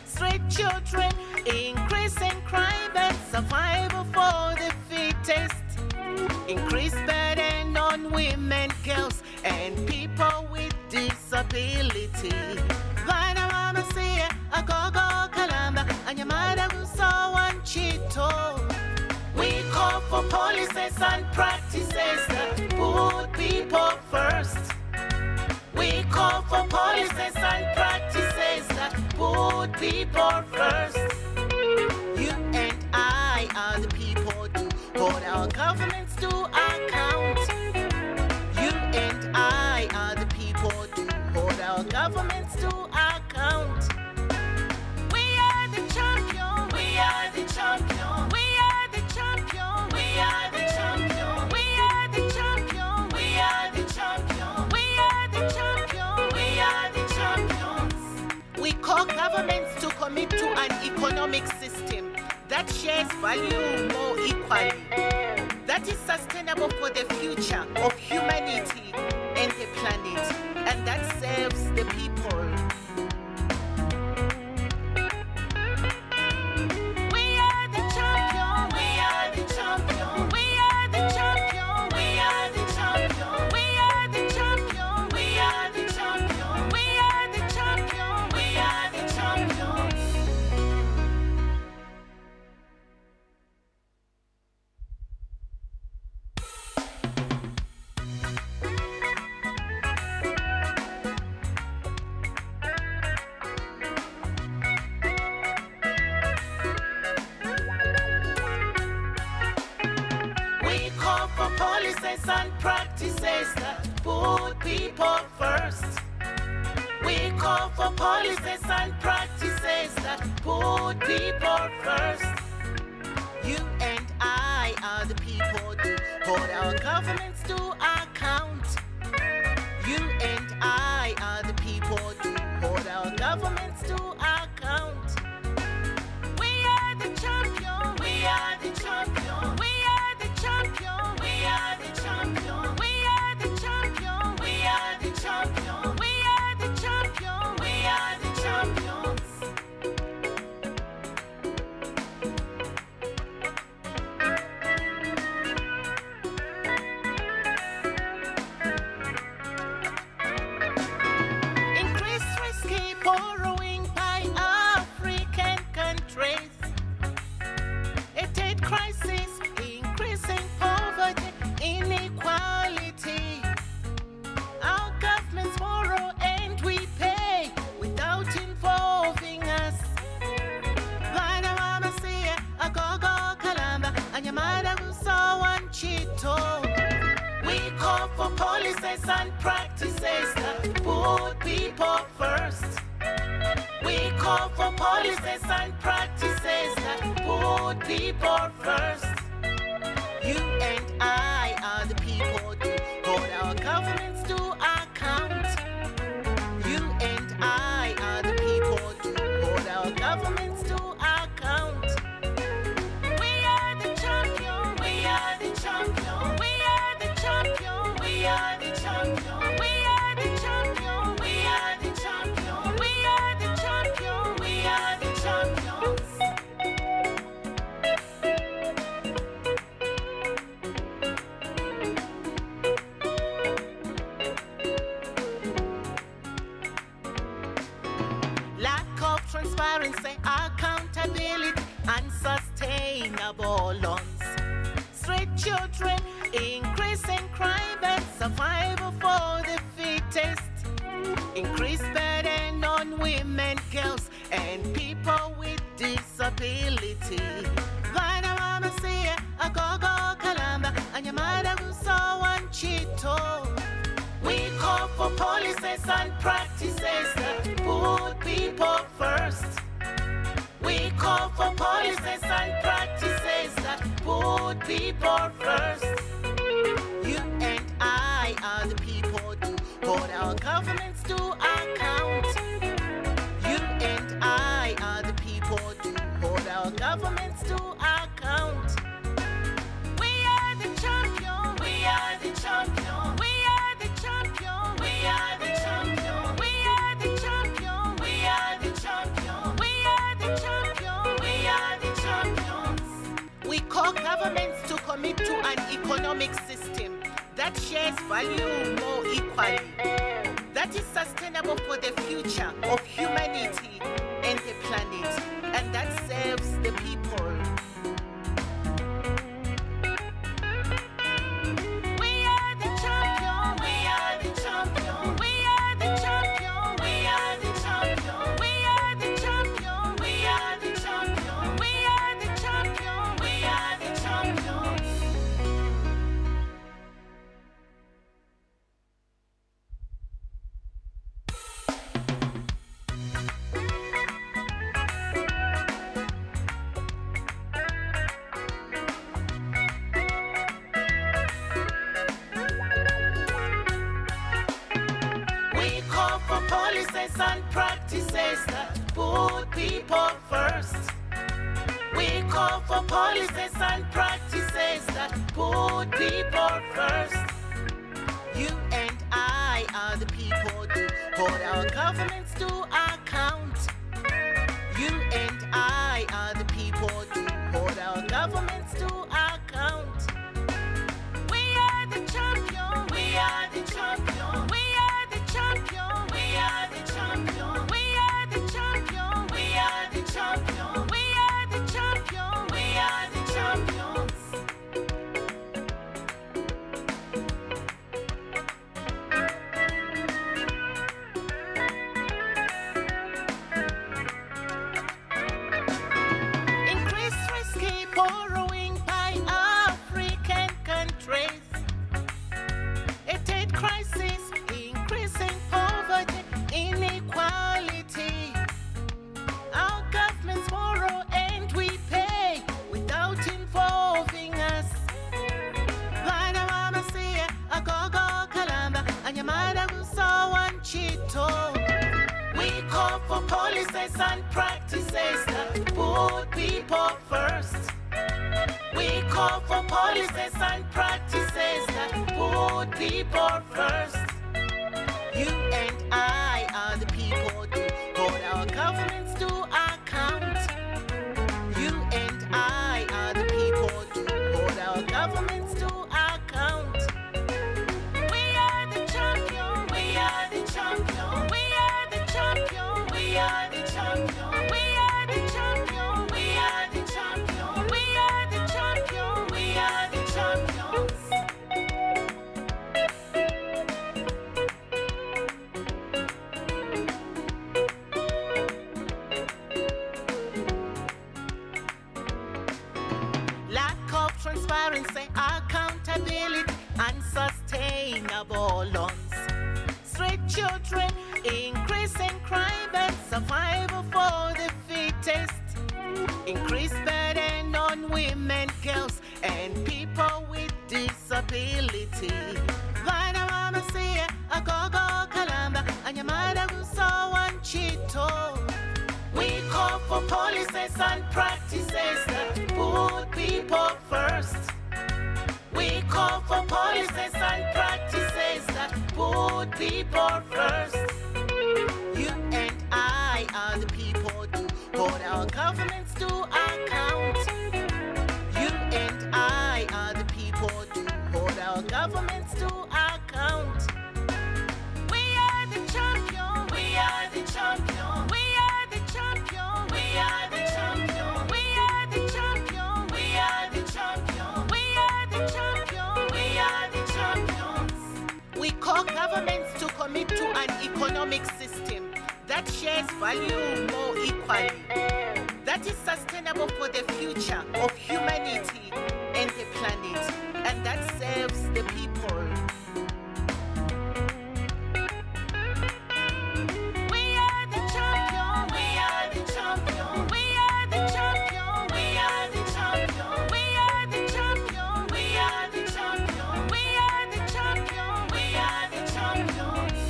Street children, increasing crime and survival for the fittest. Increased burden on women, girls, and people with disability. Vana mama siya, agogo kalamba, anyamada gusawan chito. We call for policies and practices that put people first. We call for policies and practices that put people first. You and I are the people to hold our governments to account. You and I are the people to hold our governments to account. We are the champion, we are the champion, we are the champion, we are the champion, we are the champion, we are the champion, we are the champion, we are the champions. We call governments to commit to an economic system that shares value more equally, that is sustainable for the future of humanity and the planet, and that serves the people. We are the champion, we are the champion, we are the champion, we are the champion, we are the champion, we are the champion, we are the champion, we are the champions. We call for policies and practices that put people first. We call for policies and practices that put people first. You and I are the people to hold our governments to account. You and I are the people to hold our governments to account. We are the champion, we are the champion, we are the champion, we are the champion, we are the champion, we are the champion, we are the champion, we are the champions. Increased risky borrowing by African countries. It aid crisis, increasing poverty, inequality. Our governments borrow and we pay without involving us. Vana mama siya, agogo kalamba, anyamada gusawan chito. We call for policies and practices that put people first. We call for policies and practices that put people first. You and I are the people to hold our governments to account. You and I are the people to hold our governments to account. We are the champion, we are the champion, we are the champion, we are the champion, we are the champion, we are the champion, we are the champion, we are the champions. Lack of transparency, accountability, unsustainable loans. Street children, increasing crime and survival for the fittest, increased burden on women, girls, and people with disability. Vana mama siya agogo kalamba anyamada gusawan chito. We call for policies and practices that put people first. We call for policies and practices that put people first. You and I are the people to hold our governments to account. You and I are the people to hold our governments to account. We are the champion. We are the champion. We are the champion. We are the champion. We are the champion. We are the champion. We are the champion. We are the champions. We call governments to commit to an economic system that shares value more equally, that is sustainable for the future of humanity and the planet, and that serves the people. We are the champion. We are the champion. We are the champion. We are the champion. We are the champion. We are the champion. We are the champion. We are the champions. We call for policies and practices that put people first. We call for policies and practices that put people first. You and I are the people to hold our governments to account. You and I are the people to hold our governments to account. We are the champion. We are the champion. We are the champion. We are the champion. We are the champion. We are the champion. We are the champion. We are the champions. Increased risky borrowing by African countries. A trade crisis, increasing poverty, inequality. Our governments borrow and we pay without involving us. Vana mama siya agogo kalamba anyamada gusawan chito. We call for policies and practices that put people first. We call for policies and practices that put people first. You and I are the people to hold our governments to account. You and I are the people to hold our governments to account. We are the champion. We are the champion. We are the champion. We are the champion. We are the champion. We are the champion. We are the champion. We are the champions. Lack of transparency, accountability, unsustainable loans. Street children, increasing crime and survival for the fittest. Increased burden on women, girls, and people with disability. Vana mama siya agogo kalamba anyamada gusawan chito. We call for policies and practices that put people first. We call for policies and practices that put people first. You and I are the people to hold our governments to account. You and I are the people to hold our governments to account. We are the champion. We are the champion. We are the champion. We are the champion. We are the champion. We are the champion. We are the champion. We that shares value more equally, that is sustainable for the future of humanity and the planet, and that serves the people. We are the champion, we are the champion, we are the champion, we are the champion, we are the champion, we are the champion, we are the champion, we are the champions.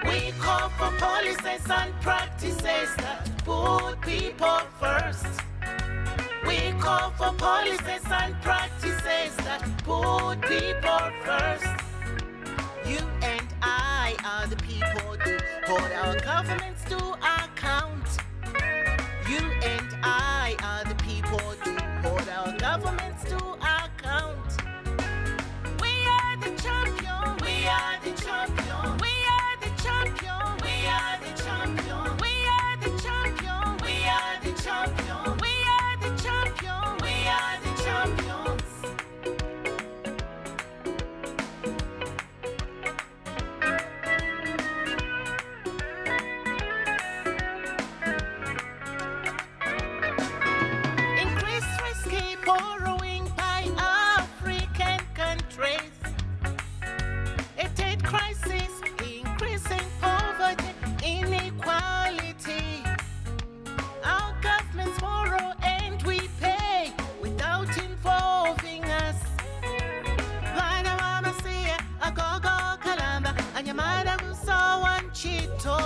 We call for policies and practices that put people first. We call for policies and practices that put people first. You and I are the people to hold our governments to account. You and I are the people to hold our governments to account. We are the champion, we are the champion, we are the champion, we are the champion, we are the champion, we are the champion, we are the champion, we are the champions. Increased risky borrowing by African countries. A debt crisis, increasing poverty, inequality. Our governments borrow and we pay without involving us. Bana mama siya, agogo kalamba, anyamada gusawan chito.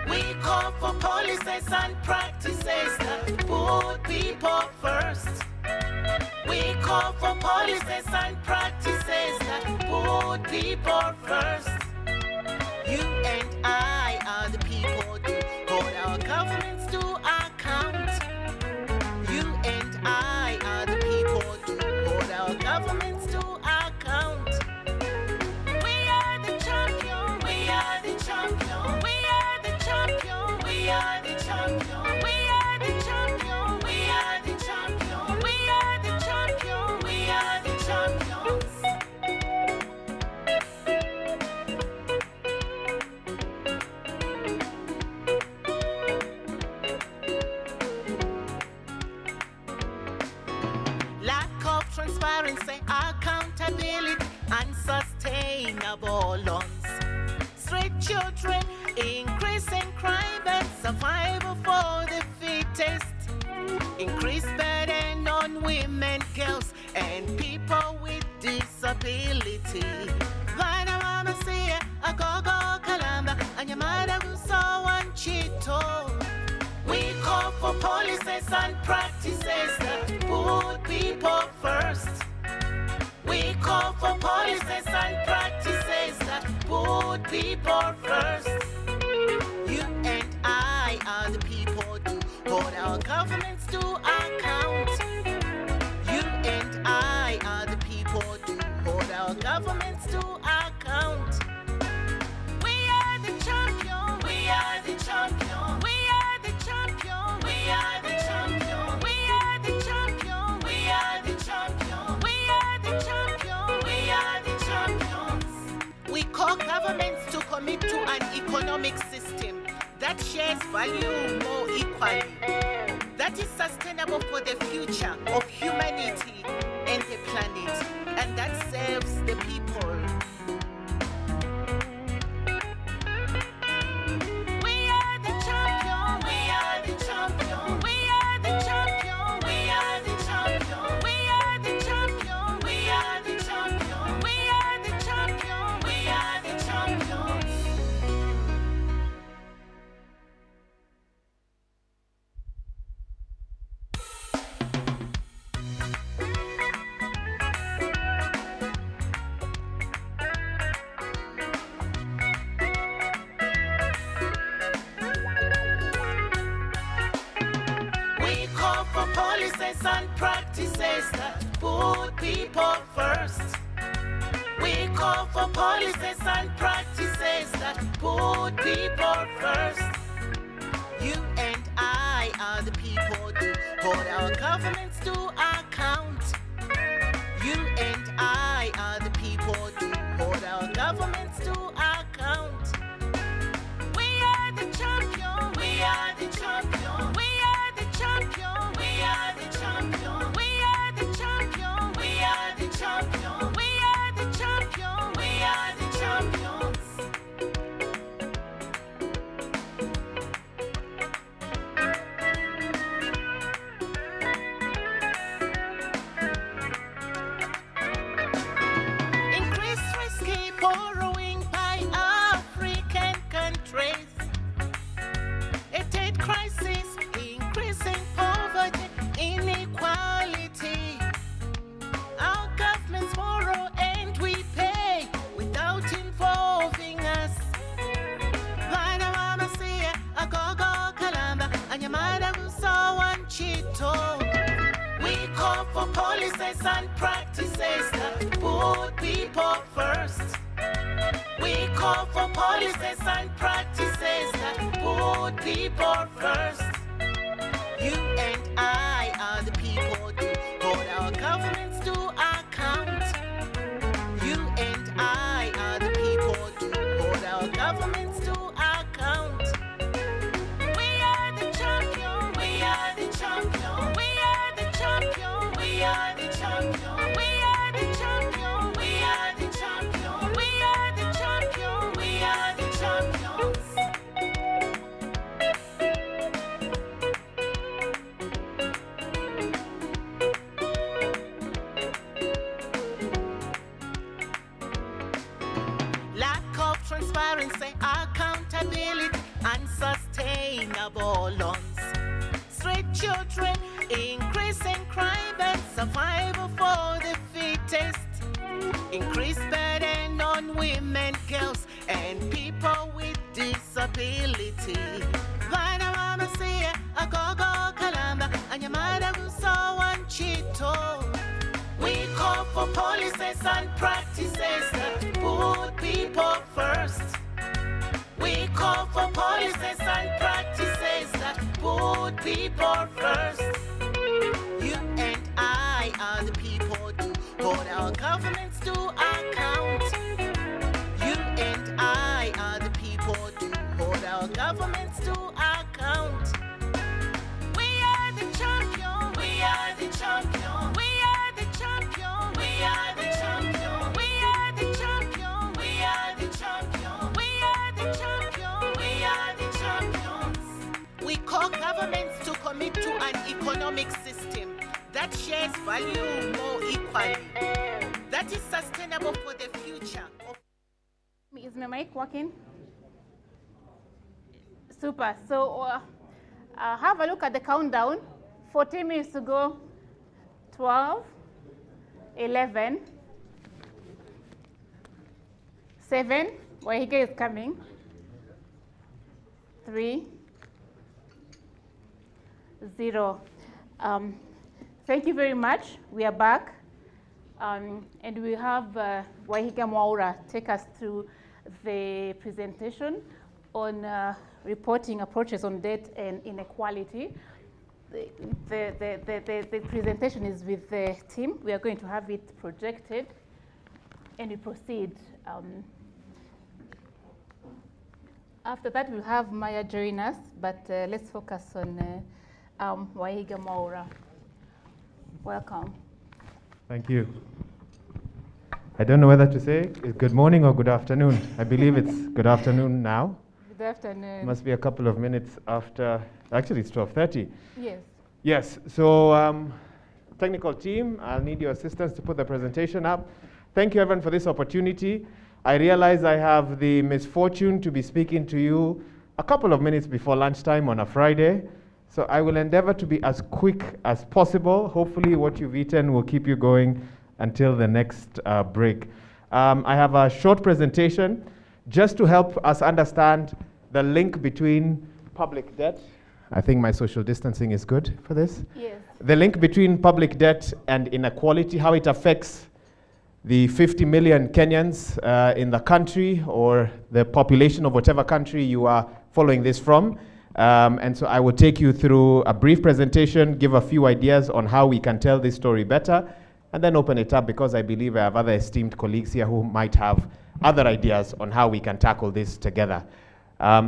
We call for policies and practices that put people first. We call for policies and practices that put people first. You and I are the people to hold our governments to account. You and I are the people to hold our governments to account. We are the champion, we are the champion, we are the champion, we are the champion, we are the champion, we are the champion, we are the champion, we are the champions. Lack of transparency, accountability, unsustainable loans. Street children, increasing crime and survival for the fittest. Increased burden on women, girls, and people with disability. Vana mama siya, agogo kalamba, anyamada gusawan chito. We call for policies and practices that put people first. We call for policies and practices that put people first. You and I are the people to hold our governments to account. You and I are the people to hold our governments to account. We are the champion, we are the champion, we are the champion, we are the champion, we are the champion, we are the champion, we are the champion, we are the champions. We call governments to commit to an economic system that shares value more equally, that is sustainable for the future of humanity and the planet, and that serves the people. We are the champion, we are the champion, we are the champion, we are the champion, we are the champion, we are the champion, we are the champion, we are the champions. policies and practices that put people first. We call call for policies and practices that put people first. You and I are the people to hold our governments to account. You and I are the people to hold our governments to account. We are the champion. We are the champion. We are the champion. We are the champion. We are the champion. We are the champion. We are the champion. We are the champions. Increased risky borrowing by African countries. Aid crisis, increasing poverty, inequality. Our governments borrow and we pay without involving us. Vana mama siya, agogo kalamba, anyamada gusawan chito. We call for policies and practices that put people first. We call for policies and practices that put people first. You and I are the people to hold our governments to account. You and I are the people to hold our governments to account. We are the champion. We are the champion. We are the champion. We are the champion. We are the champion. We are the champion. We are the champion. We are the champions. Lack of transparency, accountability, unsustainable loans. Street children, increasing crime and survival for the fittest. Increased burden on women, girls, and people with disability. Vana mama siya, agogo kalamba, anyamada gusawan chito. We call for policies and practices that put people first. We call for policies and practices that put people first. You and I are the people to hold our governments to account. You and I are the people to hold our governments to account. We are the champion. We are the champion. We are the champion. We are the champion. We are the champion. We are the champion. We are the champion. We are the champions. We call governments to commit to an economic system that shares value more equally, that is sustainable for the future. Is my mic working? Super. So have a look at the countdown. 14 minutes to go. 12, 11, 7, Wahige is coming. 3, 0. Thank you very much. We are back. And we have Wahige Mwaura take us through the presentation on reporting approaches on debt and inequality. The presentation is with the team. We are going to have it projected and we proceed. After that, we'll have Maya join us, but let's focus on Wahige Mwaura. Welcome. Thank you. I don't know whether to say good morning or good afternoon. I believe it's good afternoon now. Good afternoon. It must be a couple of minutes after, actually it's 12:30. Yes. Yes, so technical team, I'll need your assistance to put the presentation up. Thank you everyone for this opportunity. I realize I have the misfortune to be speaking to you a couple of minutes before lunchtime on a Friday. So I will endeavor to be as quick as possible. Hopefully what you've eaten will keep you going until the next break. I have a short presentation just to help us understand the link between public debt. I think my social distancing is good for this. Yes. The link between public debt and inequality, how it affects the 50 million Kenyans in the country, or the population of whatever country you are following this from. And so I will take you through a brief presentation, give a few ideas on how we can tell this story better, and then open it up, because I believe I have other esteemed colleagues here who might have other ideas on how we can tackle this together.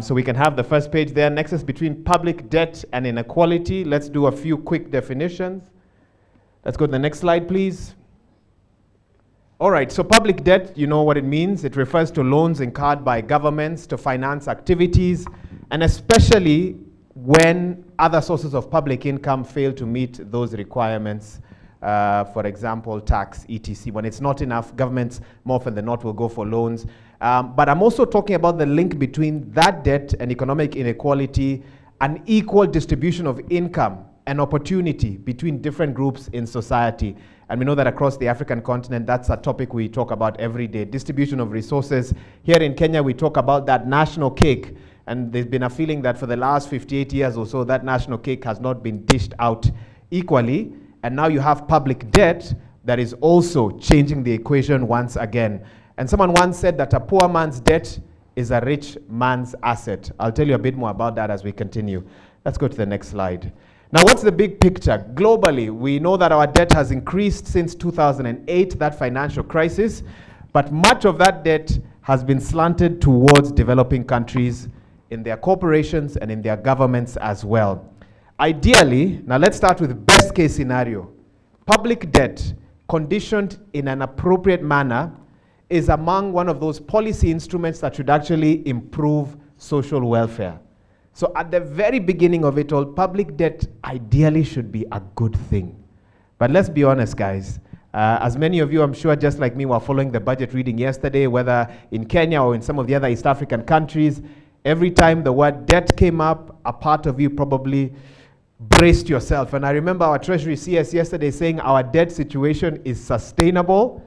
So we can have the first page there, nexus between public debt and inequality. Let's do a few quick definitions. Let's go to the next slide, please. All right, so public debt, you know what it means. It refers to loans incurred by governments to finance activities, and especially when other sources of public income fail to meet those requirements. For example, tax, etc. When it's not enough, governments more often than not will go for loans. But I'm also talking about the link between that debt and economic inequality, an equal distribution of income and opportunity between different groups in society. And we know that across the African continent, that's a topic we talk about every day, distribution of resources. Here in Kenya, we talk about that national cake. And there's been a feeling that for the last 58 years or so, that national cake has not been dished out equally. And now you have public debt that is also changing the equation once again. And someone once said that a poor man's debt is a rich man's asset. I'll tell you a bit more about that as we continue. Let's go to the next slide. Now, what's the big picture? Globally, we know that our debt has increased since 2008, that financial crisis, but much of that debt has been slanted towards developing countries in their corporations and in their governments as well. Ideally, now let's start with best case scenario. Public debt conditioned in an appropriate manner is among one of those policy instruments that should actually improve social welfare. So at the very beginning of it all, public debt ideally should be a good thing. But let's be honest, guys. As many of you, I'm sure, just like me, were following the budget reading yesterday, whether in Kenya or in some of the other East African countries, every time the word debt came up, a part of you probably braced yourself. And I remember our Treasury CS yesterday saying our debt situation is sustainable.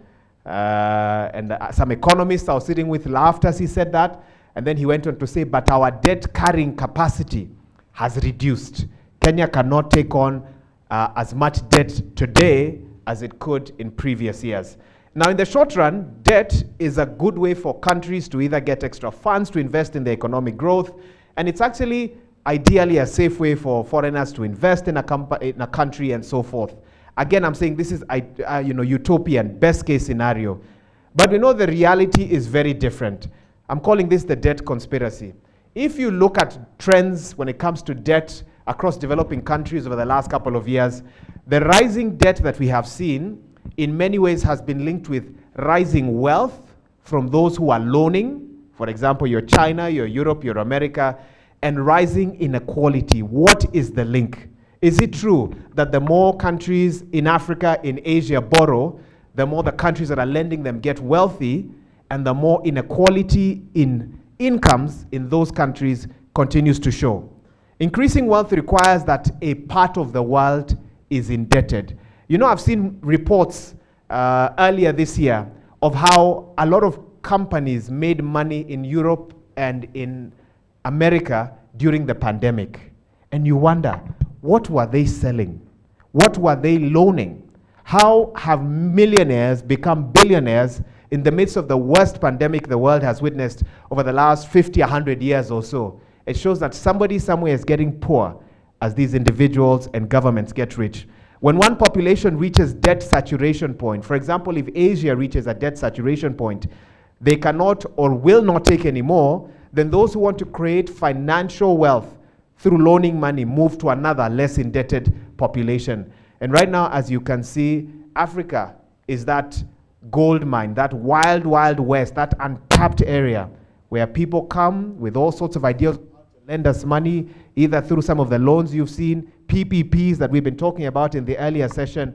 And some economists I was sitting with laughed as he said that. And then he went on to say, but our debt carrying capacity has reduced. Kenya cannot take on as much debt today as it could in previous years. Now, in the short run, debt is a good way for countries to either get extra funds to invest in their economic growth, and it's actually ideally a safe way for foreigners to invest in a country and so forth. Again, I'm saying this is utopian, best case scenario. But we know the reality is very different. I'm calling this the debt conspiracy. If you look at trends when it comes to debt across developing countries over the last couple of years, the rising debt that we have seen in many ways has been linked with rising wealth from those who are loaning. For example, your China, your Europe, your America, and rising inequality. What is the link? Is it true that the more countries in Africa, in Asia borrow, the more the countries that are lending them get wealthy, and the more inequality in incomes in those countries continues to show? Increasing wealth requires that a part of the world is indebted. You know, I've seen reports earlier this year of how a lot of companies made money in Europe and in America during the pandemic. And you wonder, what were they selling? What were they loaning? How have millionaires become billionaires in the midst of the worst pandemic the world has witnessed over the last 50, 100 years or so? It shows that somebody somewhere is getting poor as these individuals and governments get rich. When one population reaches debt saturation point, for example, if Asia reaches a debt saturation point, they cannot or will not take any more, then those who want to create financial wealth through loaning money move to another less indebted population. And right now, as you can see, Africa is that gold mine, that wild, wild west, that untapped area where people come with all sorts of ideas to lend us money, either through some of the loans you've seen, PPPs that we've been talking about in the earlier session,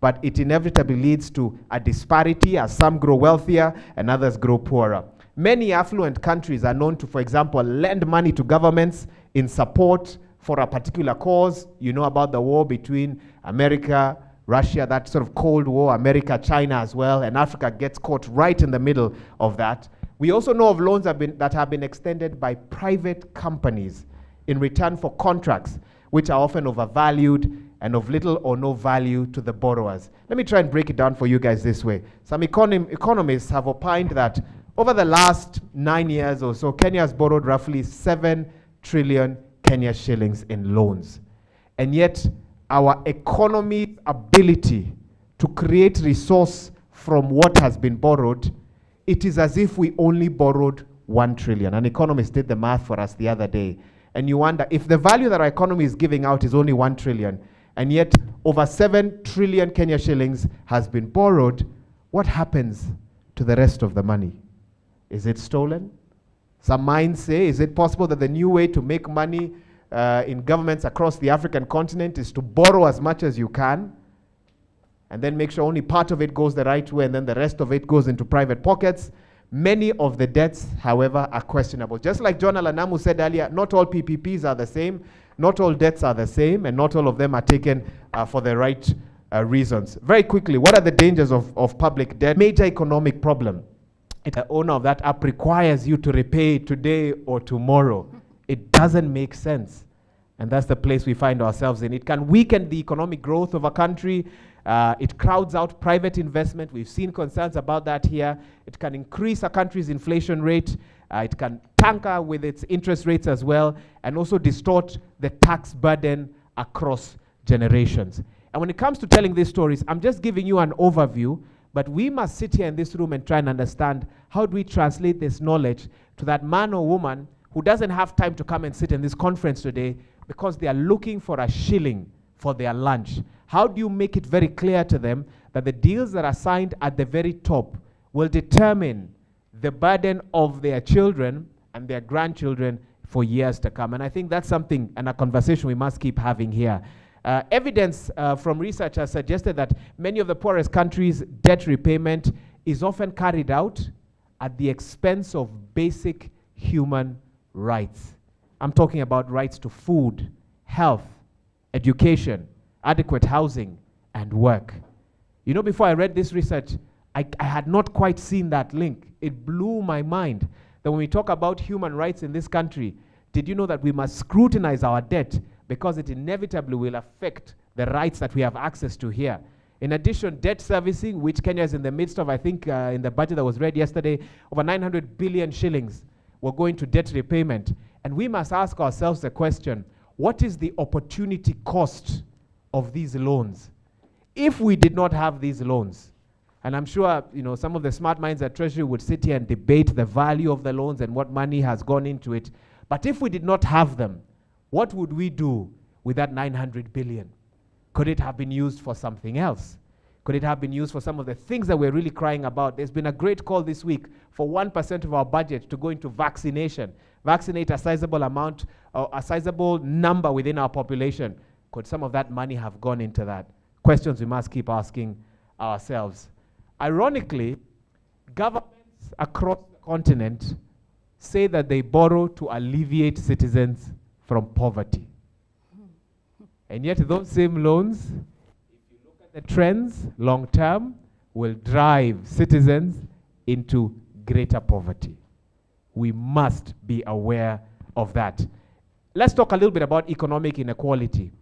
but it inevitably leads to a disparity as some grow wealthier and others grow poorer. Many affluent countries are known to, for example, lend money to governments in support for a particular cause. You know about the war between America, Russia, that sort of Cold War, America, China as well, and Africa gets caught right in the middle of that. We also know of loans that have been extended by private companies in return for contracts, which are often overvalued and of little or no value to the borrowers. Let me try and break it down for you guys this way. Some economists have opined that over the last 9 years or so, Kenya has borrowed roughly 7 trillion Kenya shillings in loans. And yet, our economy's ability to create resource from what has been borrowed, it is as if we only borrowed 1 trillion. An economist did the math for us the other day. And you wonder, if the value that our economy is giving out is only 1 trillion, and yet over 7 trillion Kenya shillings has been borrowed, what happens to the rest of the money? Is it stolen? Some minds say, is it possible that the new way to make money in governments across the African continent is to borrow as much as you can, and then make sure only part of it goes the right way, and then the rest of it goes into private pockets? Many of the debts, however, are questionable. Just like John Alanamu said earlier, not all PPPs are the same, not all debts are the same, and not all of them are taken for the right reasons. Very quickly, what are the dangers of public debt? Major economic problem. The owner of that app requires you to repay today or tomorrow. It doesn't make sense. And that's the place we find ourselves in. It can weaken the economic growth of a country. It crowds out private investment. We've seen concerns about that here. It can increase a country's inflation rate. It can tanker with its interest rates as well, and also distort the tax burden across generations. And when it comes to telling these stories, I'm just giving you an overview, but we must sit here in this room and try and understand, how do we translate this knowledge to that man or woman who doesn't have time to come and sit in this conference today because they are looking for a shilling for their lunch? How do you make it very clear to them that the deals that are signed at the very top will determine the burden of their children and their grandchildren for years to come? And I think that's something and a conversation we must keep having here. Evidence from research has suggested that many of the poorest countries' debt repayment is often carried out at the expense of basic human rights. I'm talking about rights to food, health, education, adequate housing, and work. You know, before I read this research, I had not quite seen that link. It blew my mind that when we talk about human rights in this country, did you know that we must scrutinize our debt because it inevitably will affect the rights that we have access to here? In addition, debt servicing, which Kenya is in the midst of, I think in the budget that was read yesterday, over 900 billion shillings were going to debt repayment. And we must ask ourselves the question, what is the opportunity cost of these loans? If we did not have these loans, and I'm sure some of the smart minds at Treasury would sit here and debate the value of the loans and what money has gone into it, but if we did not have them, what would we do with that 900 billion? Could it have been used for something else? Could it have been used for some of the things that we're really crying about? There's been a great call this week for 1% of our budget to go into vaccination. Vaccinate a sizable amount, or a sizable number within our population. Could some of that money have gone into that? Questions we must keep asking ourselves. Ironically, governments across the continent say that they borrow to alleviate citizens from poverty. And yet those same loans, if you look at the trends long term, will drive citizens into greater poverty. We must be aware of that. Let's talk a little bit about economic inequality.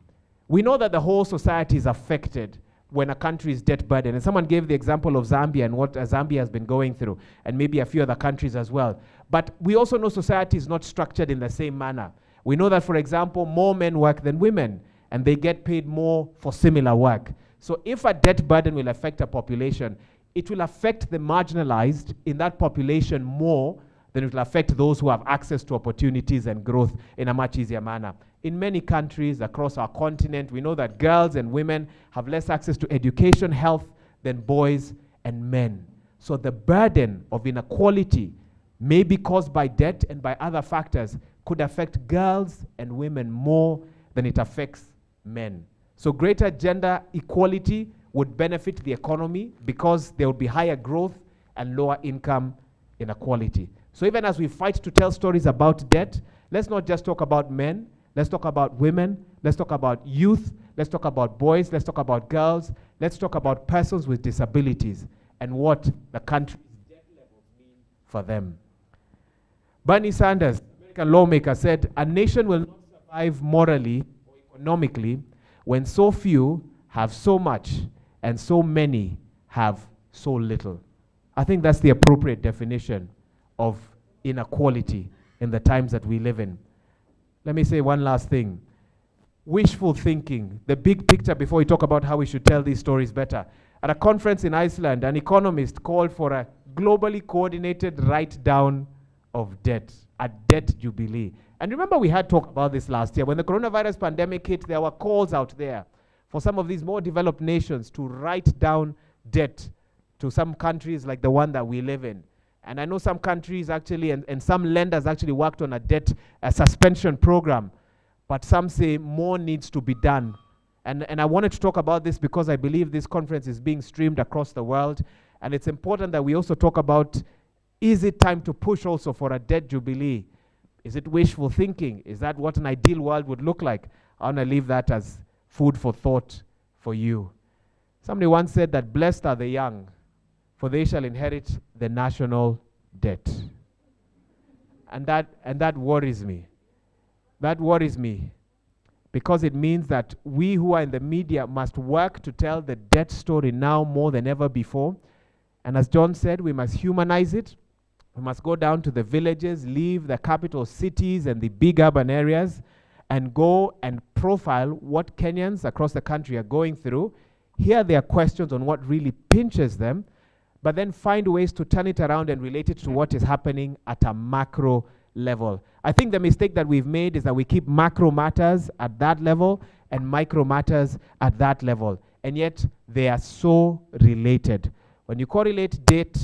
We know that the whole society is affected when a country is debt burdened. And someone gave the example of Zambia and what Zambia has been going through, and maybe a few other countries as well. But we also know society is not structured in the same manner. We know that, for example, more men work than women, and they get paid more for similar work. So if a debt burden will affect a population, it will affect the marginalized in that population more than it will affect those who have access to opportunities and growth in a much easier manner. In many countries across our continent, we know that girls and women have less access to education, health than boys and men. So the burden of inequality may be caused by debt and by other factors, could affect girls and women more than it affects men. So greater gender equality would benefit the economy because there would be higher growth and lower income inequality. So even as we fight to tell stories about debt, let's not just talk about men, let's talk about women, let's talk about youth, let's talk about boys, let's talk about girls, let's talk about persons with disabilities and what the country's debt levels mean for them. Bernie Sanders, American lawmaker, said, "A nation will not survive morally or economically when so few have so much and so many have so little. I think that's the appropriate definition of inequality in the times that we live in. Let me say one last thing. Wishful thinking, the big picture before we talk about how we should tell these stories better. At a conference in Iceland, an economist called for a globally coordinated write-down of debt, a debt jubilee. And remember, we had talked about this last year. When the coronavirus pandemic hit, there were calls out there for some of these more developed nations to write down debt to some countries like the one that we live in. And I know some countries actually, and some lenders actually worked on a debt suspension program, but some say more needs to be done. And I wanted to talk about this because I believe this conference is being streamed across the world, and it's important that we also talk about, is it time to push also for a debt jubilee? Is it wishful thinking? Is that what an ideal world would look like? I want to leave that as food for thought for you. Somebody once said that blessed are the young, for they shall inherit the national debt. And that worries me. That worries me because it means that we who are in the media must work to tell the debt story now more than ever before. And as John said, we must humanize it. We must go down to the villages, leave the capital cities and the big urban areas, and go and profile what Kenyans across the country are going through, hear their questions on what really pinches them, but then find ways to turn it around and relate it to what is happening at a macro level. I think the mistake that we've made is that we keep macro matters at that level and micro matters at that level, and yet they are so related. When you correlate debt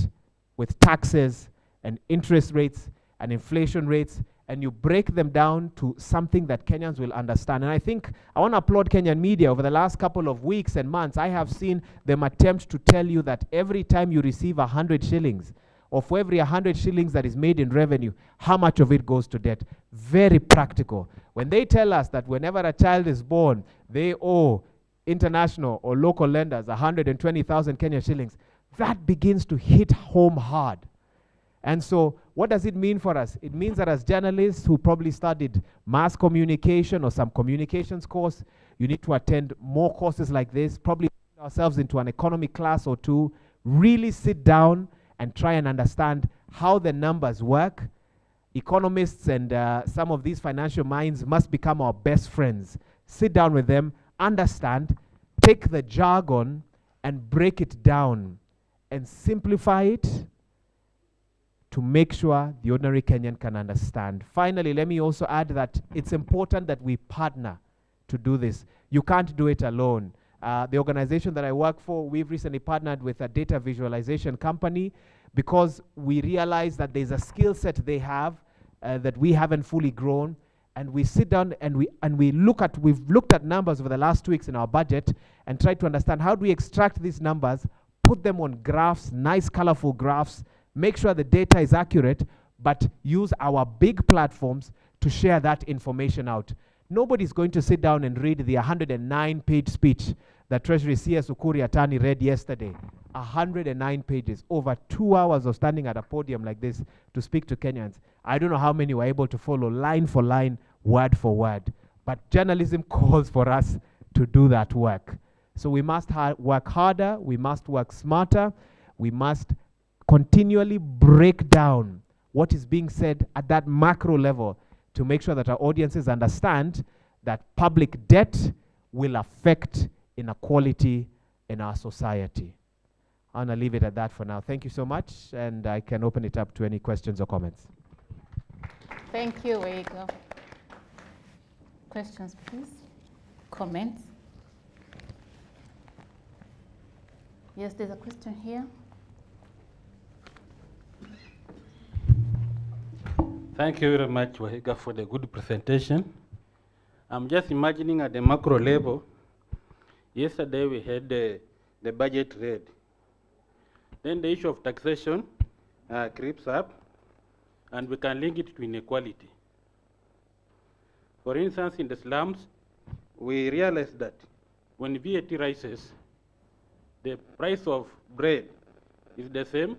with taxes and interest rates and inflation rates, and you break them down to something that Kenyans will understand. And I think I want to applaud Kenyan media. Over the last couple of weeks and months, I have seen them attempt to tell you that every time you receive 100 shillings, or for every 100 shillings that is made in revenue, how much of it goes to debt? Very practical. When they tell us that whenever a child is born, they owe international or local lenders 120,000 Kenyan shillings, that begins to hit home hard. And so what does it mean for us? It means that as journalists who probably studied mass communication or some communications course, you need to attend more courses like this, probably put ourselves into an economy class or two, really sit down and try and understand how the numbers work. Economists and some of these financial minds must become our best friends. Sit down with them, understand, take the jargon and break it down and simplify it to make sure the ordinary Kenyan can understand. Finally, let me also add that it's important that we partner to do this. You can't do it alone. The organization that I work for, we've recently partnered with a data visualization company because we realize that there's a skill set they have that we haven't fully grown. And we sit down and we've looked at numbers over the last 2 weeks in our budget and tried to understand how do we extract these numbers, put them on graphs, nice colorful graphs, make sure the data is accurate, but use our big platforms to share that information out. Nobody's going to sit down and read the 109-page speech that Treasury CS Ukuri Atani read yesterday. 109 pages, over 2 hours of standing at a podium like this to speak to Kenyans. I don't know how many were able to follow line for line, word for word. But journalism calls for us to do that work. So we must work harder, we must work smarter, we must continually break down what is being said at that macro level to make sure that our audiences understand that public debt will affect inequality in our society. I'm going to leave it at that for now. Thank you so much, and I can open it up to any questions or comments. Thank you, Weigo. Questions, please? Comments? Yes, there's a question here. Thank you very much, Wahiga, for the good presentation. I'm just imagining at the macro level, yesterday we had the budget read. Then the issue of taxation creeps up, and we can link it to inequality. For instance, in the slums, we realize that when VAT rises, the price of bread is the same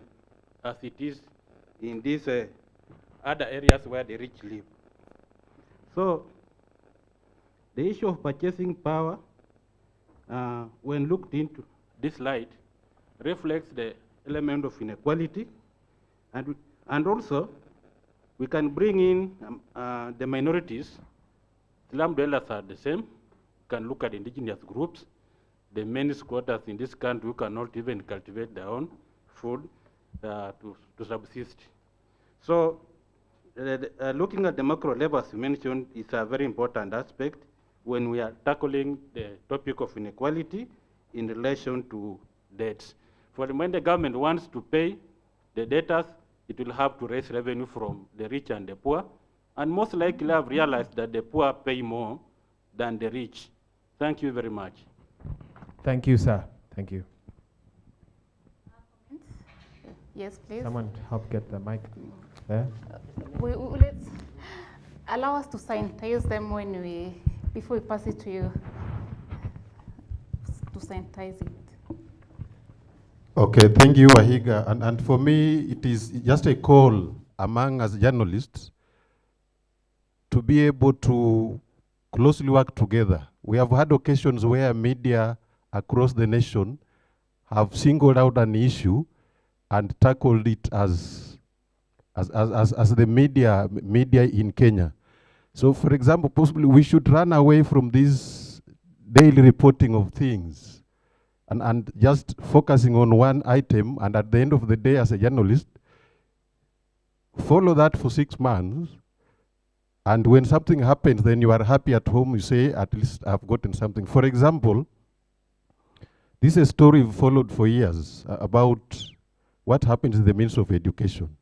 as it is in these other areas where the rich live. So the issue of purchasing power when looked into this light, reflects the element of inequality, and also we can bring in the minorities. Slum dwellers are the same. We can look at indigenous groups, the main squatters in this country who cannot even cultivate their own food to subsist. So looking at the macro level, as you mentioned, is a very important aspect when we are tackling the topic of inequality in relation to debts. For when the government wants to pay the debtors, it will have to raise revenue from the rich and the poor, and most likely have realized that the poor pay more than the rich. Thank you very much. Thank you, sir. Thank you. Yes, please. Someone help get the mic there. Let's allow us to sanitize them before we pass it to you, to sanitize it. Okay, thank you, Wahiga. And for me, it is just a call among us journalists to be able to closely work together. We have had occasions where media across the nation have singled out an issue and tackled it as the media in Kenya. So, for example, possibly we should run away from this daily reporting of things and just focusing on one item, and at the end of the day, as a journalist, follow that for 6 months, and when something happens, then you are happy at home, you say, at least I've gotten something. For example, this is a story we've followed for years about what happens in the Ministry of Education.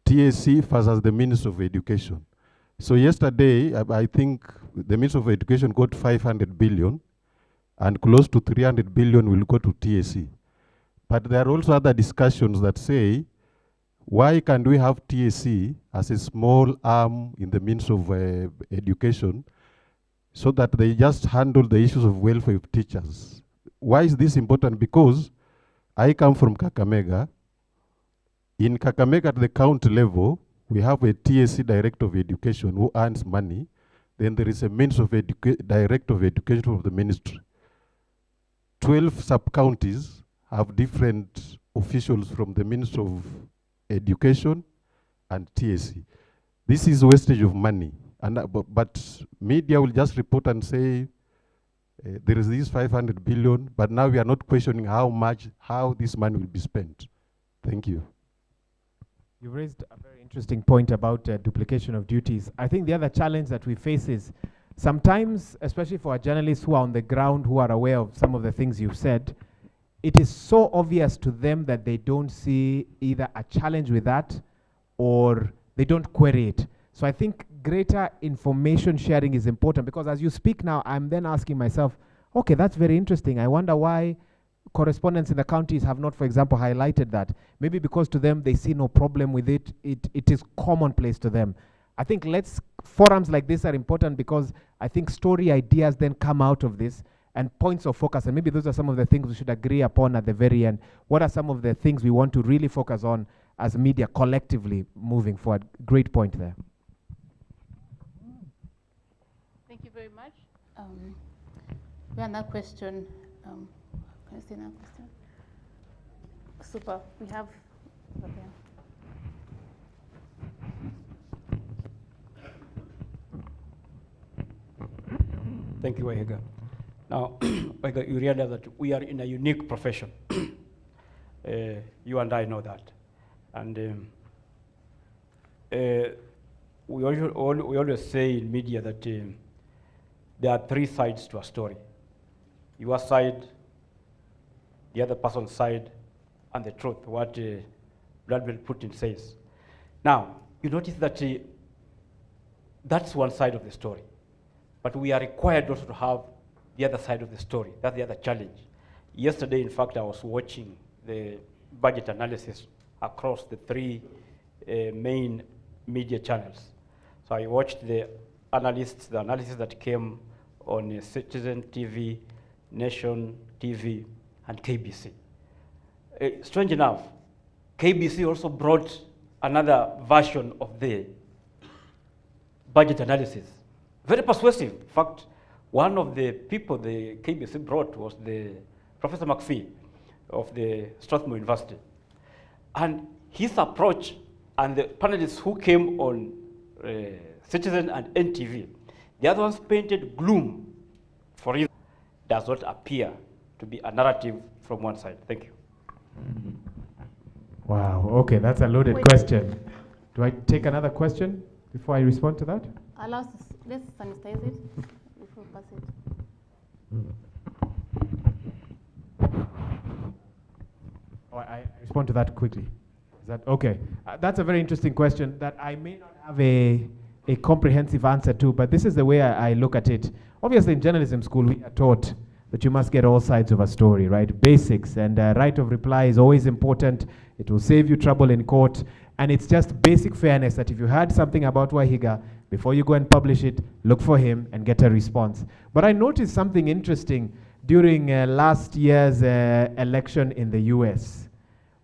TSC versus the Ministry of Education. So yesterday, I think the Ministry of Education got 500 billion, and close to 300 billion will go to TSC. But there are also other discussions that say, why can't we have TSC as a small arm in the Ministry of Education so that they just handle the issues of welfare of teachers? Why is this important? Because I come from Kakamega. In Kakamega at the county level, we have a TSC Director of Education who earns money. Then there is a Ministry of Director of Education of the ministry. 12 sub-counties have different officials from the Ministry of Education and TSC. This is wastage of money. And, but media will just report and say, there is this 500 billion, but now we are not questioning how this money will be spent. Thank you. You raised a very interesting point about duplication of duties. I think the other challenge that we face is sometimes, especially for our journalists who are on the ground, who are aware of some of the things you've said, it is so obvious to them that they don't see either a challenge with that or they don't query it. So I think greater information sharing is important, because as you speak now, I'm then asking myself, okay, that's very interesting. I wonder why correspondents in the counties have not, for example, highlighted that. Maybe because to them, they see no problem with it. It is commonplace to them. I think forums like this are important, because I think story ideas then come out of this and points of focus. And maybe those are some of the things we should agree upon at the very end. What are some of the things we want to really focus on as media collectively moving forward? Great point there. Thank you very much. We have another question. Can I see another question? Super. We have. Okay. Thank you, Wahiga. Now, Wahiga, you realize that we are in a unique profession. You and I know that. And we always say in media that there are 3 sides to a story. Your side, the other person's side, and the truth, what Vladimir Putin says. Now, you notice that that's one side of the story. But we are required also to have the other side of the story. That's the other challenge. Yesterday, in fact, I was watching the budget analysis across the 3 main media channels. So I watched the analysis that came on Citizen TV, Nation TV, and KBC. Strange enough, KBC also brought another version of the budget analysis. Very persuasive. In fact, One of the people the KBC brought was the Professor McPhee of the Strathmore University. And his approach and the panelists who came on Citizen and NTV, the other ones painted gloom for it. Does not appear to be a narrative from one side. Thank you. Wow, okay, that's a loaded question. Do I take another question before I respond to that? Let's sanitize it before we pass it. Oh, I respond to that quickly. Is that okay? That's a very interesting question that I may not have a comprehensive answer to, but this is the way I look at it. Obviously, in journalism school, we are taught that you must get all sides of a story, right? Basics, and right of reply is always important. It will save you trouble in court. And it's just basic fairness that if you heard something about Wahiga, before you go and publish it, look for him and get a response. But I noticed something interesting during last year's election in the US,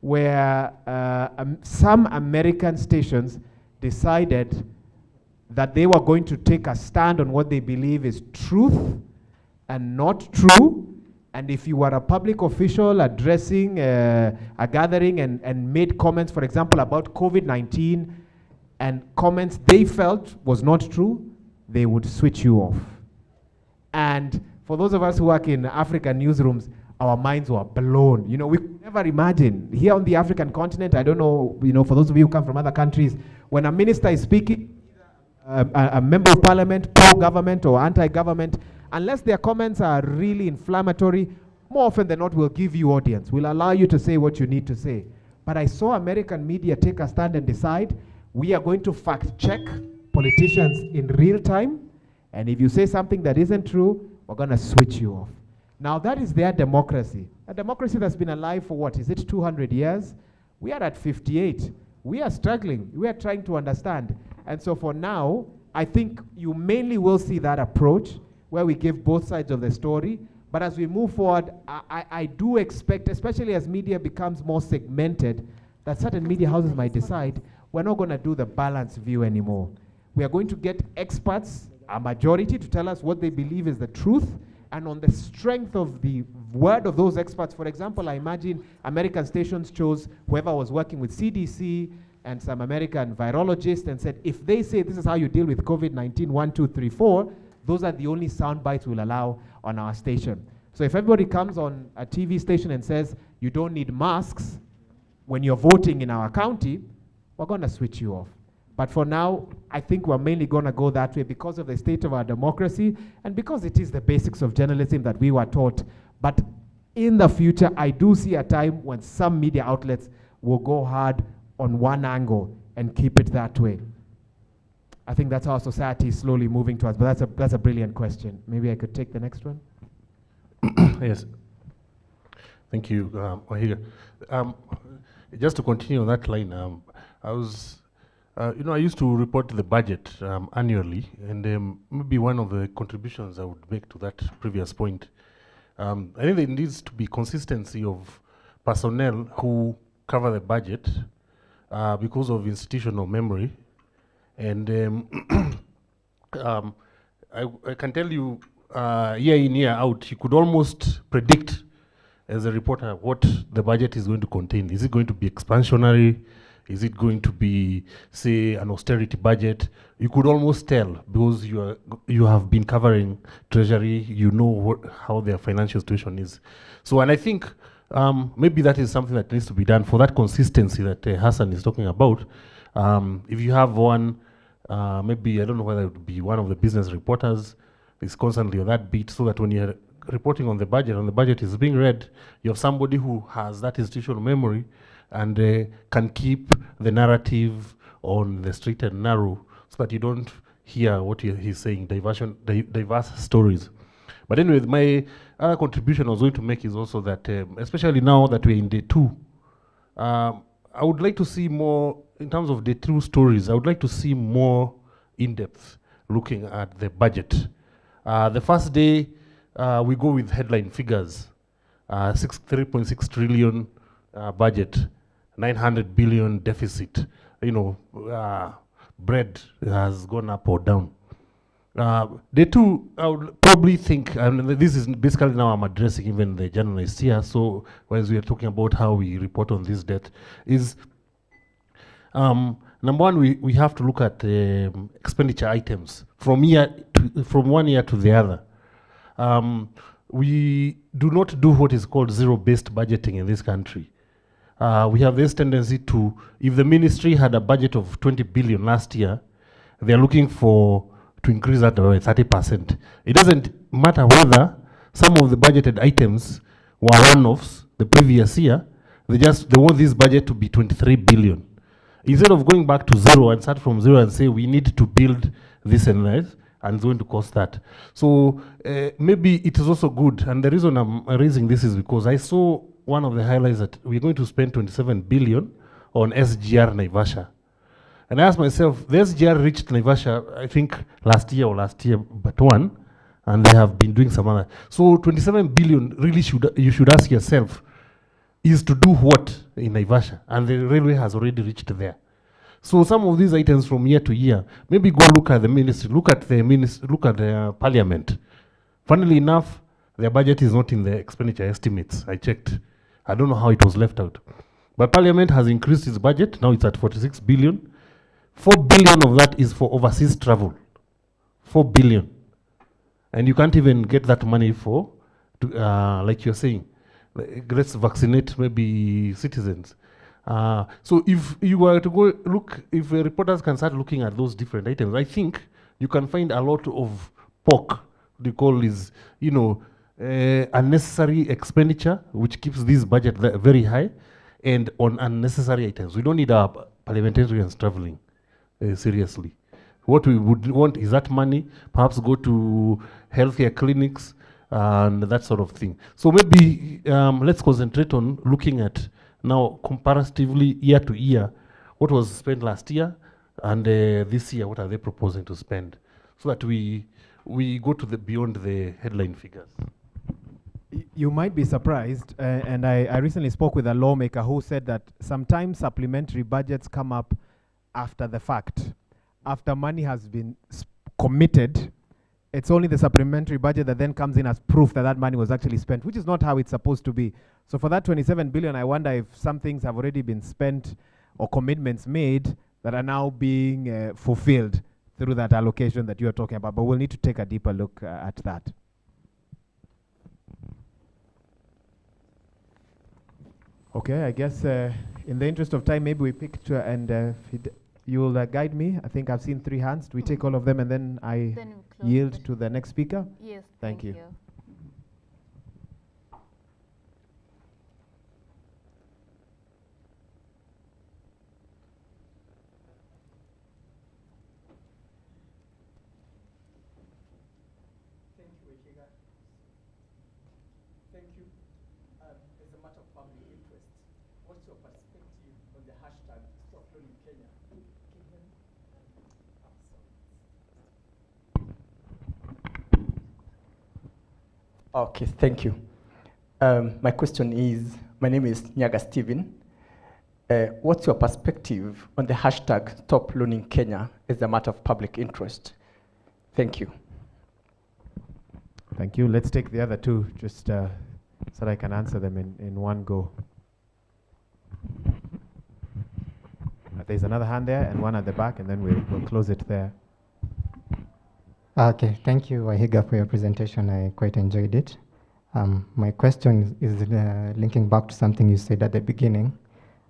where some American stations decided that they were going to take a stand on what they believe is truth and not true. And if you were a public official addressing a gathering and made comments, for example, about COVID-19, and comments they felt was not true, they would switch you off. And for those of us who work in African newsrooms, our minds were blown. You know, we could never imagine. Here on the African continent, I don't know, you know, for those of you who come from other countries, when a minister is speaking, a member of parliament, pro-government or anti-government, unless their comments are really inflammatory, more often than not will give you audience, will allow you to say what you need to say. But I saw American media take a stand and decide, we are going to fact check politicians in real time, and if you say something that isn't true, we're going to switch you off. Now that is their democracy. A democracy that's been alive for what, is it 200 years? We are at 58. We are struggling. We are trying to understand. And so for now, I think you mainly will see that approach where we give both sides of the story. But as we move forward, I do expect, especially as media becomes more segmented, that certain media houses might decide we're not going to do the balanced view anymore. We are going to get experts, a majority, to tell us what they believe is the truth. And on the strength of the word of those experts, for example, I imagine American stations chose whoever was working with CDC and some American virologists and said, if they say this is how you deal with COVID-19, 1, 2, 3, 4, those are the only sound bites we'll allow on our station. So if everybody comes on a TV station and says, you don't need masks when you're voting in our county, we're going to switch you off. But for now, I think we're mainly going to go that way because of the state of our democracy and because it is the basics of journalism that we were taught. But in the future, I do see a time when some media outlets will go hard on one angle and keep it that way. I think that's how society is slowly moving towards, but that's a brilliant question. Maybe I could take the next one. Yes. Thank you, Wahiga. Just to continue on that line, I was, I used to report the budget annually, and maybe one of the contributions I would make to that previous point, I think there needs to be consistency of personnel who cover the budget because of institutional memory. And I can tell you, year in, year out, you could almost predict as a reporter what the budget is going to contain. Is it going to be expansionary? Is it going to be, say, an austerity budget? You could almost tell because you have been covering Treasury, you know how their financial situation is. So, and I think maybe that is something that needs to be done for that consistency that Hassan is talking about. If you have one, maybe, I don't know whether it would be one of the business reporters is constantly on that beat, so that when you're reporting on the budget is being read, you have somebody who has that institutional memory and can keep the narrative on the straight and narrow so that you don't hear what he's saying, diverse stories. But anyway, my other contribution I was going to make is also that, especially now that we're in day 2, I would like to see more, in terms of the true stories, I would like to see more in-depth looking at the budget. The first day, we go with headline figures, 3.6 trillion budget, 900 billion deficit. You know, bread has gone up or down. The two, I would probably think, and this is basically now I'm addressing even the journalists here, so as we are talking about how we report on this debt, is number one, we have to look at expenditure items from one year to the other. We do not do what is called zero-based budgeting in this country. We have this tendency to, if the ministry had a budget of 20 billion last year, they're looking to increase that by 30%. It doesn't matter whether some of the budgeted items were one-offs the previous year, they want this budget to be 23 billion. Instead of going back to zero and start from zero and say we need to build this and that, and it's going to cost that. So maybe it is also good, and the reason I'm raising this is because I saw one of the highlights that we're going to spend 27 billion on SGR Naivasha. And I asked myself, the SGR reached Naivasha, I think last year but one, and they have been doing some other. So 27 billion really you should ask yourself, is to do what in Naivasha? And the railway has already reached there. So some of these items from year to year, maybe go look at the ministry, look at the parliament. Funnily enough, their budget is not in the expenditure estimates. I checked. I don't know how it was left out. But parliament has increased its budget. Now it's at 46 billion. 4 billion of that is for overseas travel. 4 billion. And you can't even get that money for, like you're saying, let's vaccinate maybe citizens. So if you were to go look, if reporters can start looking at those different items, I think you can find a lot of pork, they call is, unnecessary expenditure, which keeps this budget very high, and on unnecessary items. We don't need our parliamentarians traveling, seriously. What we would want is that money perhaps go to healthcare clinics and that sort of thing. So maybe let's concentrate on looking at now comparatively year to year, what was spent last year and this year, what are they proposing to spend, so that we go to beyond the headline figures. You might be surprised, and I recently spoke with a lawmaker who said that sometimes supplementary budgets come up after the fact. After money has been committed, it's only the supplementary budget that then comes in as proof that that money was actually spent, which is not how it's supposed to be. So for that 27 billion, I wonder if some things have already been spent or commitments made that are now being fulfilled through that allocation that you're talking about. But we'll need to take a deeper look at that. Okay, I guess in the interest of time, maybe we pick and you'll guide me. I think I've seen 3 hands. Do we take all of them and then I yield to the next speaker? Yes, thank you. Thank you. As a matter of public interest, what's your perspective on the hashtag Stop Cloning Kenya? Okay, thank you. My question is, my name is Nyaga Steven. What's your perspective on the hashtag Stop Cloning Kenya as a matter of public interest? Thank you. Thank you. Let's take the other two, just so that I can answer them in one go. There's another hand there and one at the back, and then we'll close it there. Okay, thank you, Wahiga, for your presentation. I quite enjoyed it. My question is linking back to something you said at the beginning,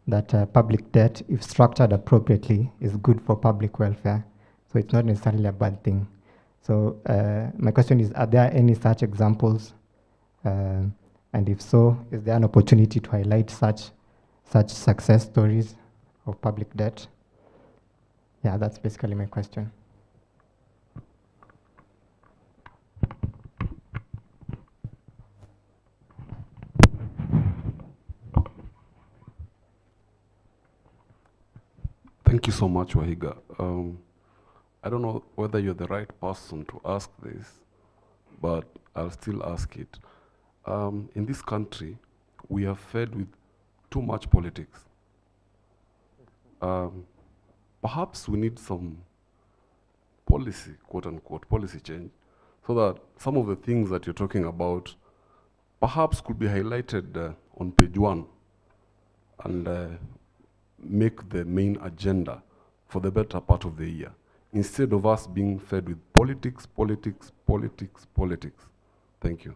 that public debt, if structured appropriately, is good for public welfare. So it's not necessarily a bad thing. So my question is, are there any such examples? And if so, is there an opportunity to highlight such success stories of public debt? Yeah, that's basically my question. Thank you so much, Wahiga. I don't know whether you're the right person to ask this, but I'll still ask it. In this country, we are fed with too much politics. Perhaps we need some policy, quote unquote, policy change, so that some of the things that you're talking about perhaps could be highlighted on page 1 and make the main agenda for the better part of the year, instead of us being fed with politics, politics, politics, politics. Thank you.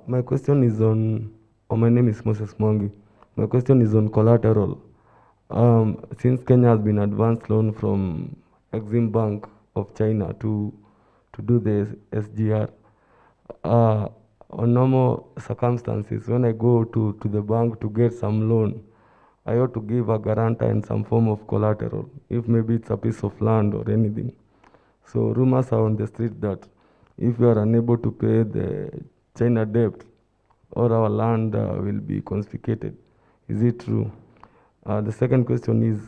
My question is on, my name is Moses Mwangi. My question is on collateral. Since Kenya has been advanced loan from Exim Bank of China to do the SGR, on normal circumstances, when I go to the bank to get some loan, I ought to give a guarantor and some form of collateral, if maybe it's a piece of land or anything. So rumors are on the street that if we are unable to pay the China debt, or our land will be confiscated. Is it true? The second question is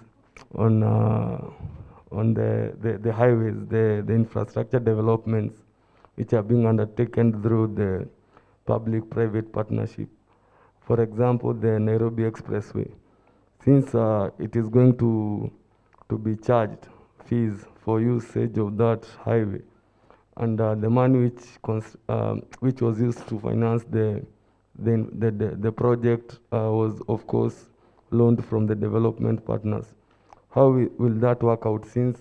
on the highways, the infrastructure developments which are being undertaken through the public-private partnership. For example, the Nairobi Expressway. Since it is going to be charged fees for usage of that highway, and the money which was used to finance the project was, of course, loaned from the development partners. How will that work out, since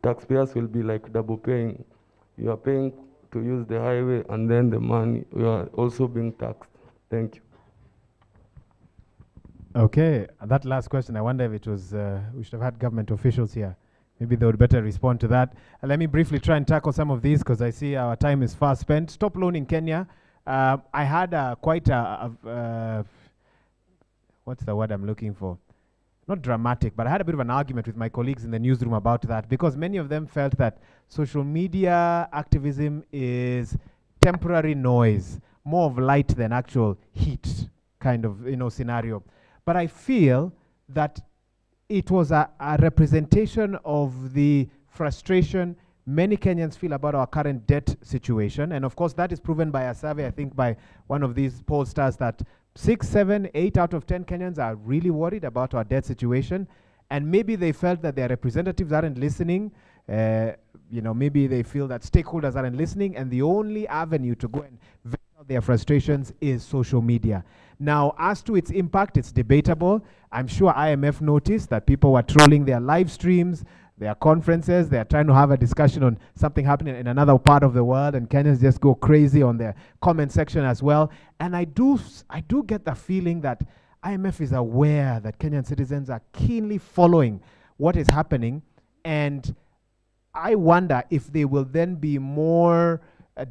taxpayers will be like double paying? You are paying to use the highway, and then the money, you are also being taxed. Thank you. Okay, that last question, I wonder if it was, we should have had government officials here. Maybe they would better respond to that. Let me briefly try and tackle some of these, because I see our time is fast spent. Stop loan in Kenya. I had quite what's the word I'm looking for? Not dramatic, but I had a bit of an argument with my colleagues in the newsroom about that, because many of them felt that social media activism is temporary noise, more of light than actual heat kind of scenario. But I feel that it was a representation of the frustration many Kenyans feel about our current debt situation. And of course, that is proven by a survey, I think, by one of these pollsters, that 6, 7, 8 out of 10 Kenyans are really worried about our debt situation. And maybe they felt that their representatives aren't listening. Maybe they feel that stakeholders aren't listening, and the only avenue to go and vent out their frustrations is social media. Now, as to its impact, it's debatable. I'm sure IMF noticed that people were trolling their live streams, their conferences. They're trying to have a discussion on something happening in another part of the world, and Kenyans just go crazy on their comment section as well. And I do get the feeling that IMF is aware that Kenyan citizens are keenly following what is happening, and I wonder if they will then be more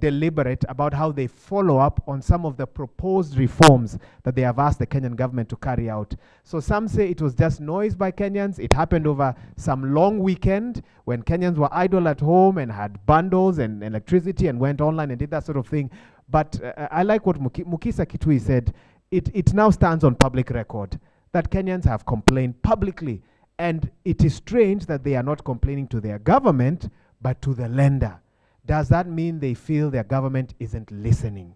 deliberate about how they follow up on some of the proposed reforms that they have asked the Kenyan government to carry out. So some say it was just noise by Kenyans. It happened over some long weekend when Kenyans were idle at home and had bundles and electricity and went online and did that sort of thing. But I like what Mukisa Kitui said. It now stands on public record that Kenyans have complained publicly. And it is strange that they are not complaining to their government, but to the lender. Does that mean they feel their government isn't listening?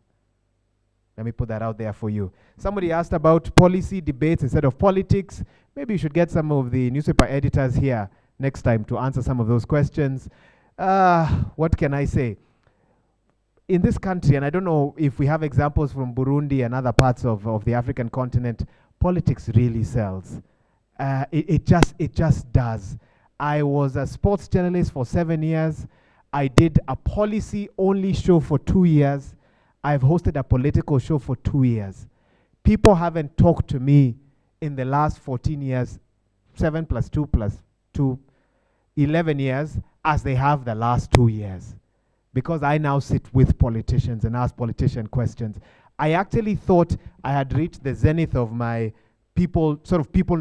Let me put that out there for you. Somebody asked about policy debates instead of politics. Maybe you should get some of the newspaper editors here next time to answer some of those questions. What can I say? In this country, and I don't know if we have examples from Burundi and other parts of the African continent, politics really sells. It just does. I was a sports journalist for 7 years. I did a policy-only show for 2 years. I've hosted a political show for 2 years. People haven't talked to me in the last 14 years, 7 plus 2 plus 2, 11 years, as they have the last 2 years. Because I now sit with politicians and ask politician questions. I actually thought I had reached the zenith of my people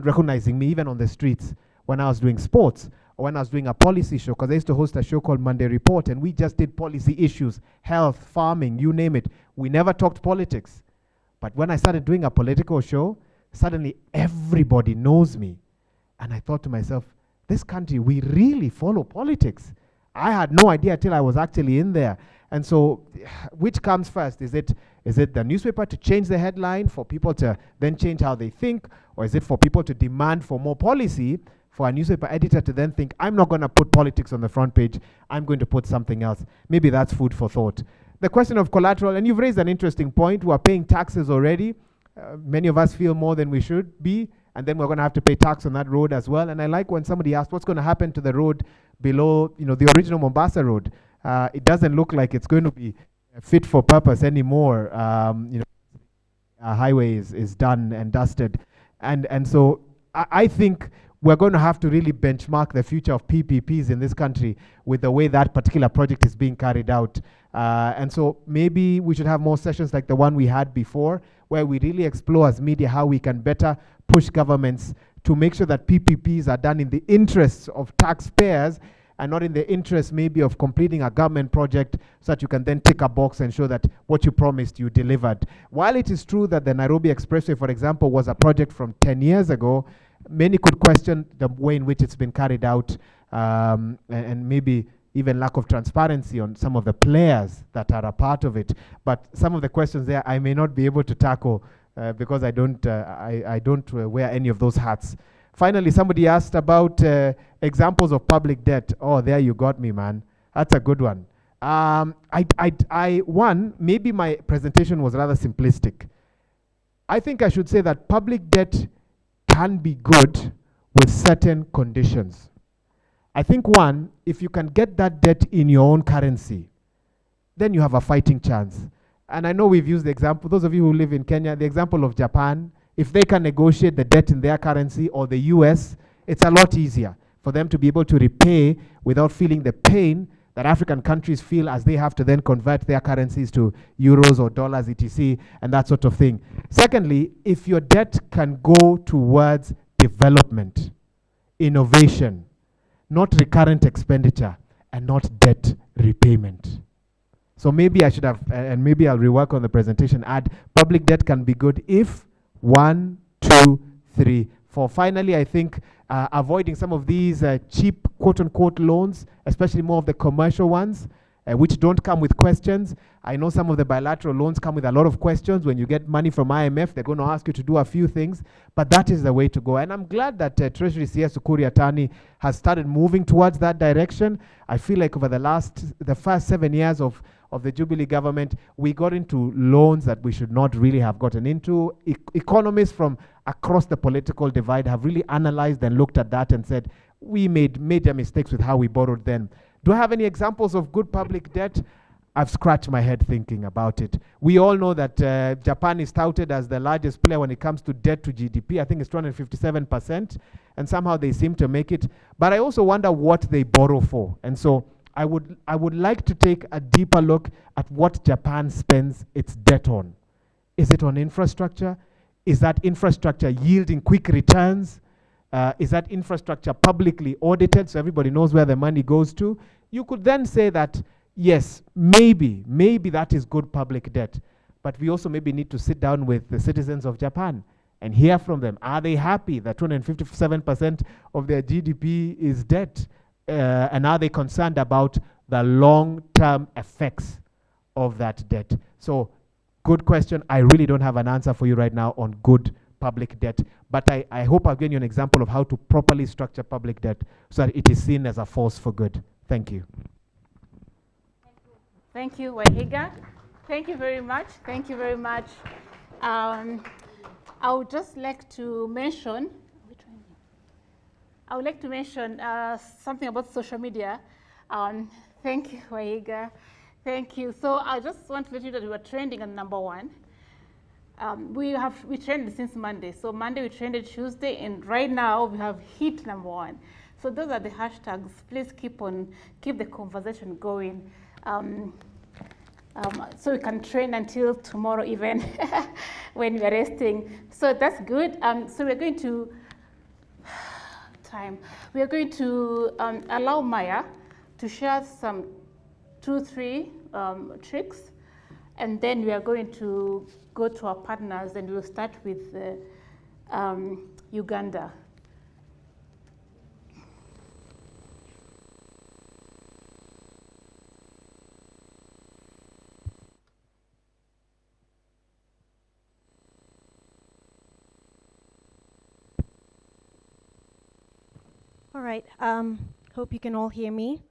recognizing me even on the streets when I was doing sports or when I was doing a policy show, because I used to host a show called Monday Report, and we just did policy issues, health, farming, you name it. We never talked politics. But when I started doing a political show, suddenly everybody knows me. And I thought to myself, this country, we really follow politics. I had no idea till I was actually in there. And so, which comes first? Is it the newspaper to change the headline for people to then change how they think? Or is it for people to demand for more policy, for a newspaper editor to then think, I'm not going to put politics on the front page, I'm going to put something else? Maybe that's food for thought. The question of collateral, and you've raised an interesting point. We're paying taxes already. Many of us feel more than we should be, and then we're going to have to pay tax on that road as well. And I like when somebody asked, what's going to happen to the road below, the original Mombasa road? It doesn't look like it's going to be fit for purpose anymore. Highway is done and dusted. And so I think we're going to have to really benchmark the future of PPPs in this country with the way that particular project is being carried out. And so maybe we should have more sessions like the one we had before, where we really explore as media how we can better push governments to make sure that PPPs are done in the interests of taxpayers and not in the interest maybe of completing a government project, so that you can then tick a box and show that what you promised you delivered. While it is true that the Nairobi Expressway, for example, was a project from 10 years ago, many could question the way in which it's been carried out, and maybe even lack of transparency on some of the players that are a part of it. But some of the questions there I may not be able to tackle because I don't wear any of those hats. Finally, somebody asked about examples of public debt. Oh, there you got me, man. That's a good one. Maybe my presentation was rather simplistic. I think I should say that public debt can be good with certain conditions. I think one, if you can get that debt in your own currency, then you have a fighting chance. And I know we've used the example, those of you who live in Kenya, the example of Japan. If they can negotiate the debt in their currency, or the US, it's a lot easier for them to be able to repay without feeling the pain that African countries feel as they have to then convert their currencies to euros or dollars, etc., and that sort of thing. Secondly, if your debt can go towards development, innovation, not recurrent expenditure, and not debt repayment. So maybe I should have, and maybe I'll rework on the presentation, add public debt can be good if 1, 2, 3, 4. Finally, I think avoiding some of these cheap quote-unquote loans, especially more of the commercial ones, which don't come with questions. I know some of the bilateral loans come with a lot of questions. When you get money from IMF, they're going to ask you to do a few things, but that is the way to go. And I'm glad that Treasury CS Ukuri Atani has started moving towards that direction. I feel like over the first 7 years of the Jubilee government, we got into loans that we should not really have gotten into. Economists from across the political divide have really analyzed and looked at that and said, we made major mistakes with how we borrowed then. Do I have any examples of good public debt? I've scratched my head thinking about it. We all know that Japan is touted as the largest player when it comes to debt to GDP. I think it's 257%, and somehow they seem to make it. But I also wonder what they borrow for. And so I would like to take a deeper look at what Japan spends its debt on. Is it on infrastructure? Is that infrastructure yielding quick returns? Is that infrastructure publicly audited so everybody knows where the money goes to? You could then say that, yes, maybe that is good public debt. But we also maybe need to sit down with the citizens of Japan and hear from them. Are they happy that 257% of their GDP is debt? And are they concerned about the long-term effects of that debt? So, good question. I really don't have an answer for you right now on good public debt, but I hope I've given you an example of how to properly structure public debt so that it is seen as a force for good. Thank you. Thank you, Wahiga. Thank you very much. Thank you very much. I would just like to mention, something about social media. Thank you, Wahiga. Thank you. So I just want to let you know that we were trending on #1. We trended since Monday. So Monday we trended, Tuesday, and right now we have hit #1. So those are the hashtags. Please keep the conversation going. So we can trend until tomorrow even when we are resting. So that's good. So we're going to allow Maya to share some 2-3 tricks, and then we are going to go to our partners, and we'll start with Uganda. All right, hope you can all hear me.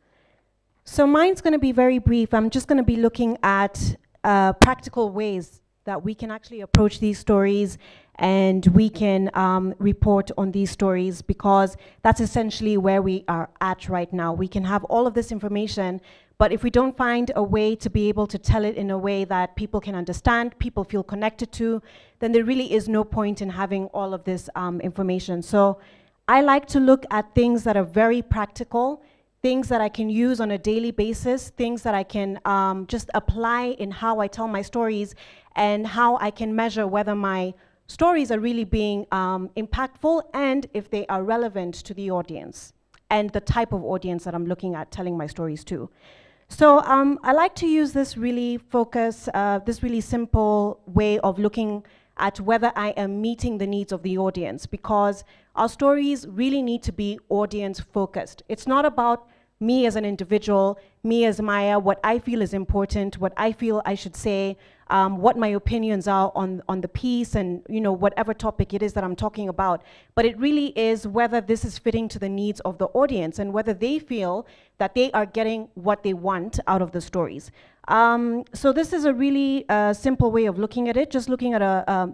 So mine's going to be very brief. I'm just going to be looking at practical ways that we can actually approach these stories and we can report on these stories, because that's essentially where we are at right now. We can have all of this information, but if we don't find a way to be able to tell it in a way that people can understand, people feel connected to, then there really is no point in having all of this information. So I like to look at things that are very practical, things that I can use on a daily basis, things that I can just apply in how I tell my stories, and how I can measure whether my stories are really being impactful and if they are relevant to the audience and the type of audience that I'm looking at telling my stories to. So I like to use this really this really simple way of looking at whether I am meeting the needs of the audience, because our stories really need to be audience focused. It's not about me as an individual, me as Maya, what I feel is important, what I feel I should say, what my opinions are on the piece, and whatever topic it is that I'm talking about. But it really is whether this is fitting to the needs of the audience and whether they feel that they are getting what they want out of the stories. So this is a really simple way of looking at it, just looking at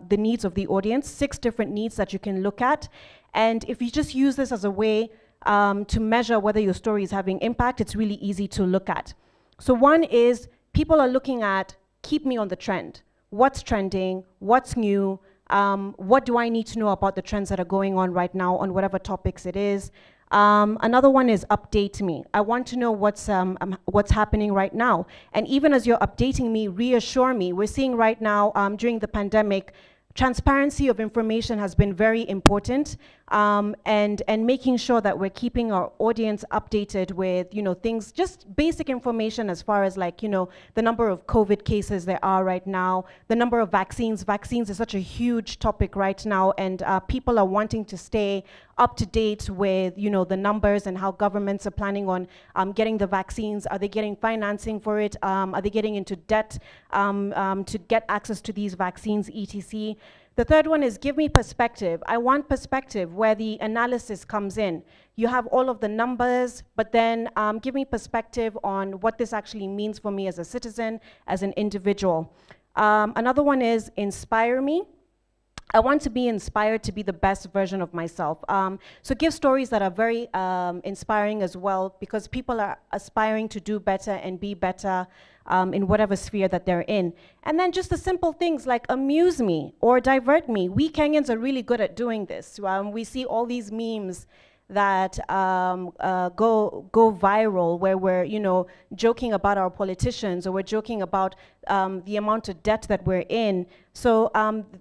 the needs of the audience, 6 different needs that you can look at. And if you just use this as a way to measure whether your story is having impact, it's really easy to look at. So one is, people are looking at, keep me on the trend. What's trending? What's new? What do I need to know about the trends that are going on right now on whatever topics it is? Another one is update me. I want to know what's happening right now. And even as you're updating me, reassure me. We're seeing right now, during the pandemic, transparency of information has been very important, and making sure that we're keeping our audience updated with things, just basic information as far as the number of COVID cases there are right now, the number of vaccines. Vaccines is such a huge topic right now, and people are wanting to stay up to date with the numbers and how governments are planning on getting the vaccines. Are they getting financing for it? Are they getting into debt to get access to these vaccines, etc. The third one is, give me perspective. I want perspective where the analysis comes in. You have all of the numbers, but then give me perspective on what this actually means for me as a citizen, as an individual. Another one is, inspire me. I want to be inspired to be the best version of myself. So give stories that are very inspiring as well, because people are aspiring to do better and be better in whatever sphere that they're in. And then just the simple things like amuse me or divert me. We Kenyans are really good at doing this. We see all these memes that go viral, where we're joking about our politicians, or we're joking about the amount of debt that we're in. So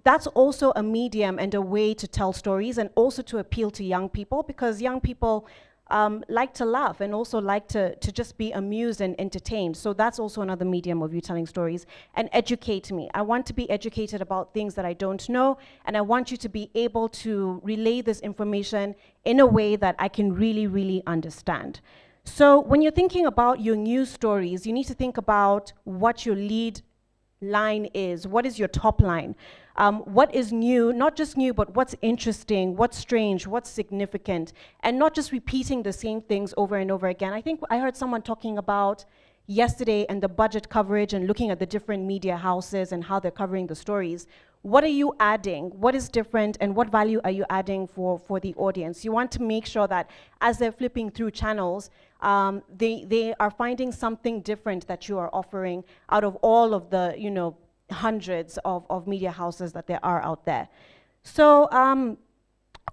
that's also a medium and a way to tell stories, and also to appeal to young people, because young people like to laugh and also like to just be amused and entertained. So that's also another medium of you telling stories. And educate me. I want to be educated about things that I don't know, and I want you to be able to relay this information in a way that I can really, really understand. So when you're thinking about your news stories, you need to think about what your lead line is. What is your top line? What is new, not just new, but what's interesting, what's strange, what's significant, and not just repeating the same things over and over again. I think I heard someone talking about yesterday and the budget coverage and looking at the different media houses and how they're covering the stories. What are you adding? What is different, and what value are you adding for the audience? You want to make sure that as they're flipping through channels, they are finding something different that you are offering out of all of the hundreds of media houses that there are out there. So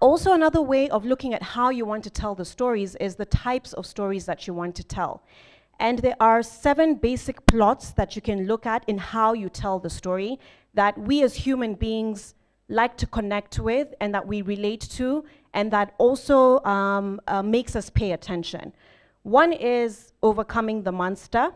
also another way of looking at how you want to tell the stories is the types of stories that you want to tell. And there are 7 basic plots that you can look at in how you tell the story that we as human beings like to connect with, and that we relate to, and that also makes us pay attention. One is overcoming the monster,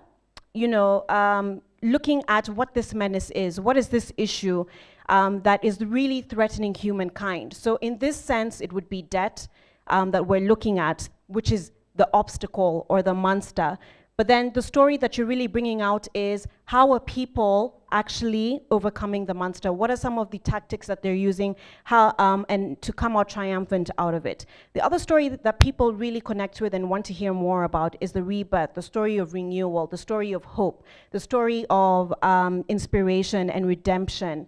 looking at what this menace is. What is this issue that is really threatening humankind? So in this sense, it would be debt that we're looking at, which is the obstacle or the monster. But then the story that you're really bringing out is how are people actually overcoming the monster? What are some of the tactics that they're using, and to come out triumphant out of it? The other story that people really connect with and want to hear more about is the rebirth, the story of renewal, the story of hope, the story of inspiration and redemption.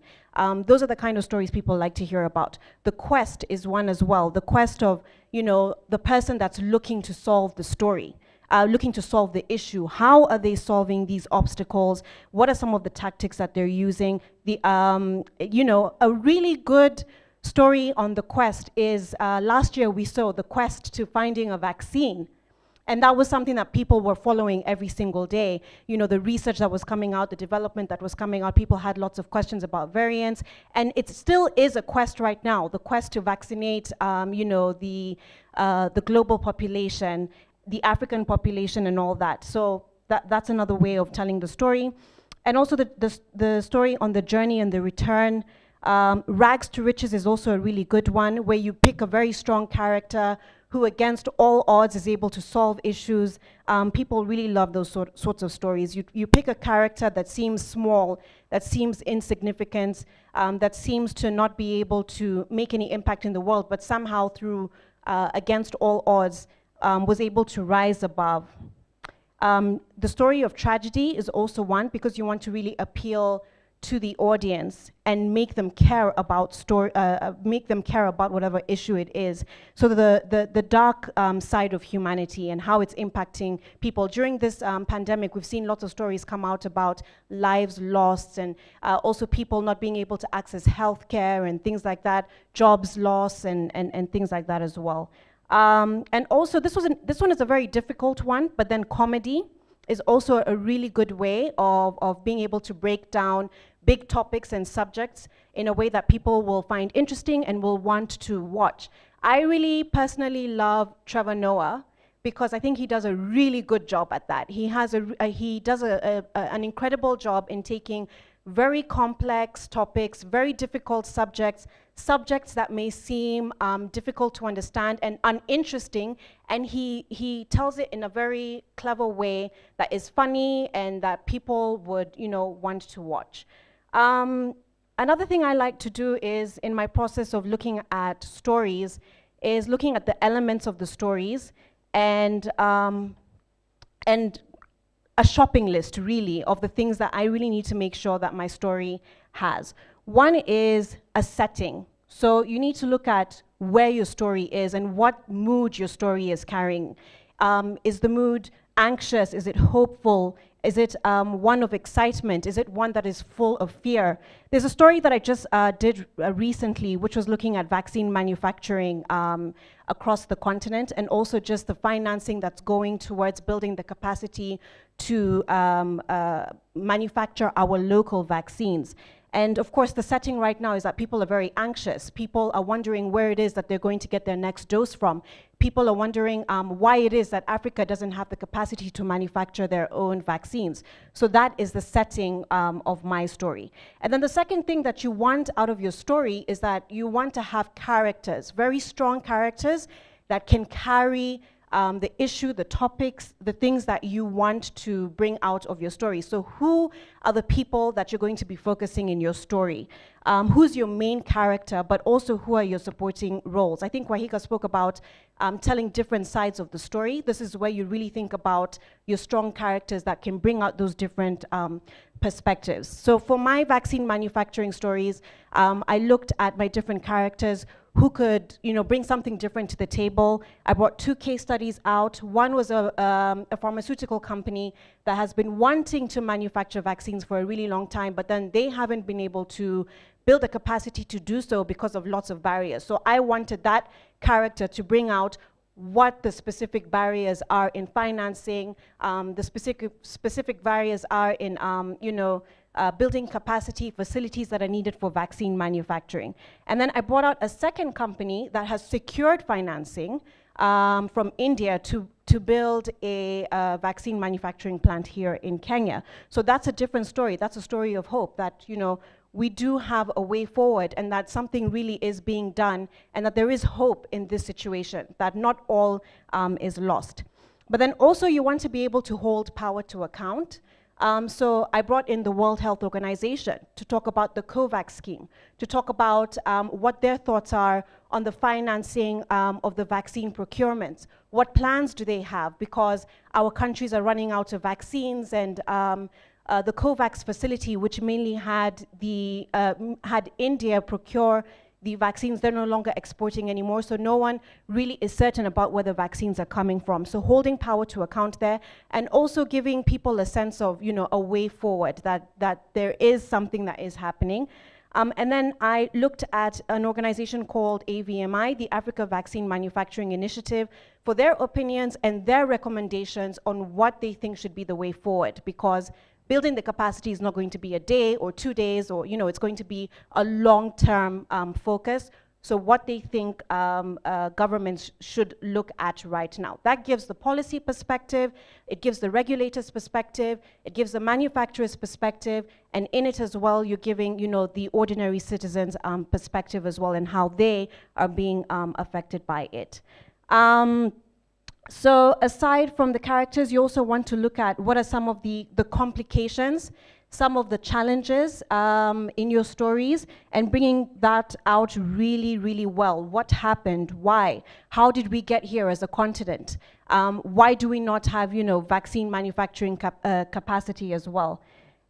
Those are the kind of stories people like to hear about. The quest is one as well. The quest of, the person that's looking to solve the story. Looking to solve the issue. How are they solving these obstacles? What are some of the tactics that they're using? A really good story on the quest is last year we saw the quest to finding a vaccine. And that was something that people were following every single day. The research that was coming out, the development that was coming out, people had lots of questions about variants. And it still is a quest right now, the quest to vaccinate, the global population, the African population and all that. So that's another way of telling the story. And also the story on the journey and the return. Rags to Riches is also a really good one, where you pick a very strong character who against all odds is able to solve issues. People really love those sorts of stories. You pick a character that seems small, that seems insignificant, that seems to not be able to make any impact in the world, but somehow through against all odds, was able to rise above. The story of tragedy is also one, because you want to really appeal to the audience and make them care about whatever issue it is. So the dark side of humanity and how it's impacting people. During this pandemic, we've seen lots of stories come out about lives lost, and also people not being able to access healthcare and things like that, jobs lost and things like that as well. And also this one is a very difficult one, but then comedy is also a really good way of being able to break down big topics and subjects in a way that people will find interesting and will want to watch. I really personally love Trevor Noah, because I think he does a really good job at that. He does an incredible job in taking very complex topics, very difficult subjects that may seem difficult to understand and uninteresting, and he tells it in a very clever way that is funny and that people would want to watch. Another thing I like to do is, in my process of looking at stories, is looking at the elements of the stories and a shopping list, really, of the things that I really need to make sure that my story has. One is a setting. So you need to look at where your story is and what mood your story is carrying. Is the mood anxious? Is it hopeful? Is it one of excitement? Is it one that is full of fear? There's a story that I just did recently, which was looking at vaccine manufacturing across the continent, and also just the financing that's going towards building the capacity to manufacture our local vaccines. And of course, the setting right now is that people are very anxious. People are wondering where it is that they're going to get their next dose from. People are wondering why it is that Africa doesn't have the capacity to manufacture their own vaccines. So that is the setting of my story. And then the second thing that you want out of your story is that you want to have characters, very strong characters that can carry the issue, the topics, the things that you want to bring out of your story. So who are the people that you're going to be focusing in your story? Who's your main character, but also who are your supporting roles? I think Wahika spoke about telling different sides of the story. This is where you really think about your strong characters that can bring out those different perspectives. So for my vaccine manufacturing stories, I looked at my different characters who could bring something different to the table. I brought 2 case studies out. One was a pharmaceutical company that has been wanting to manufacture vaccines for a really long time, but then they haven't been able to build the capacity to do so because of lots of barriers. So I wanted that character to bring out what the specific barriers are in financing, the specific barriers are in building capacity, facilities that are needed for vaccine manufacturing. And then I brought out a second company that has secured financing from India to build a vaccine manufacturing plant here in Kenya. So that's a different story. That's a story of hope that, we do have a way forward, and that something really is being done, and that there is hope in this situation, that not all is lost. But then also you want to be able to hold power to account. So I brought in the World Health Organization to talk about the COVAX scheme, to talk about what their thoughts are on the financing of the vaccine procurements. What plans do they have? Because our countries are running out of vaccines, and the COVAX facility, which mainly had India procure the vaccines, they're no longer exporting anymore, so no one really is certain about where the vaccines are coming from. So holding power to account there, and also giving people a sense of, a way forward, that there is something that is happening. And then I looked at an organization called AVMI, the Africa Vaccine Manufacturing Initiative, for their opinions and their recommendations on what they think should be the way forward, because building the capacity is not going to be a day or 2 days, or it's going to be a long-term focus. So what they think governments should look at right now. That gives the policy perspective, it gives the regulators perspective, it gives the manufacturers perspective, and in it as well, you're giving the ordinary citizens perspective as well, and how they are being affected by it. So aside from the characters, you also want to look at what are some of the complications, some of the challenges in your stories, and bringing that out really, really well. What happened? Why? How did we get here as a continent? Why do we not have, vaccine manufacturing capacity as well?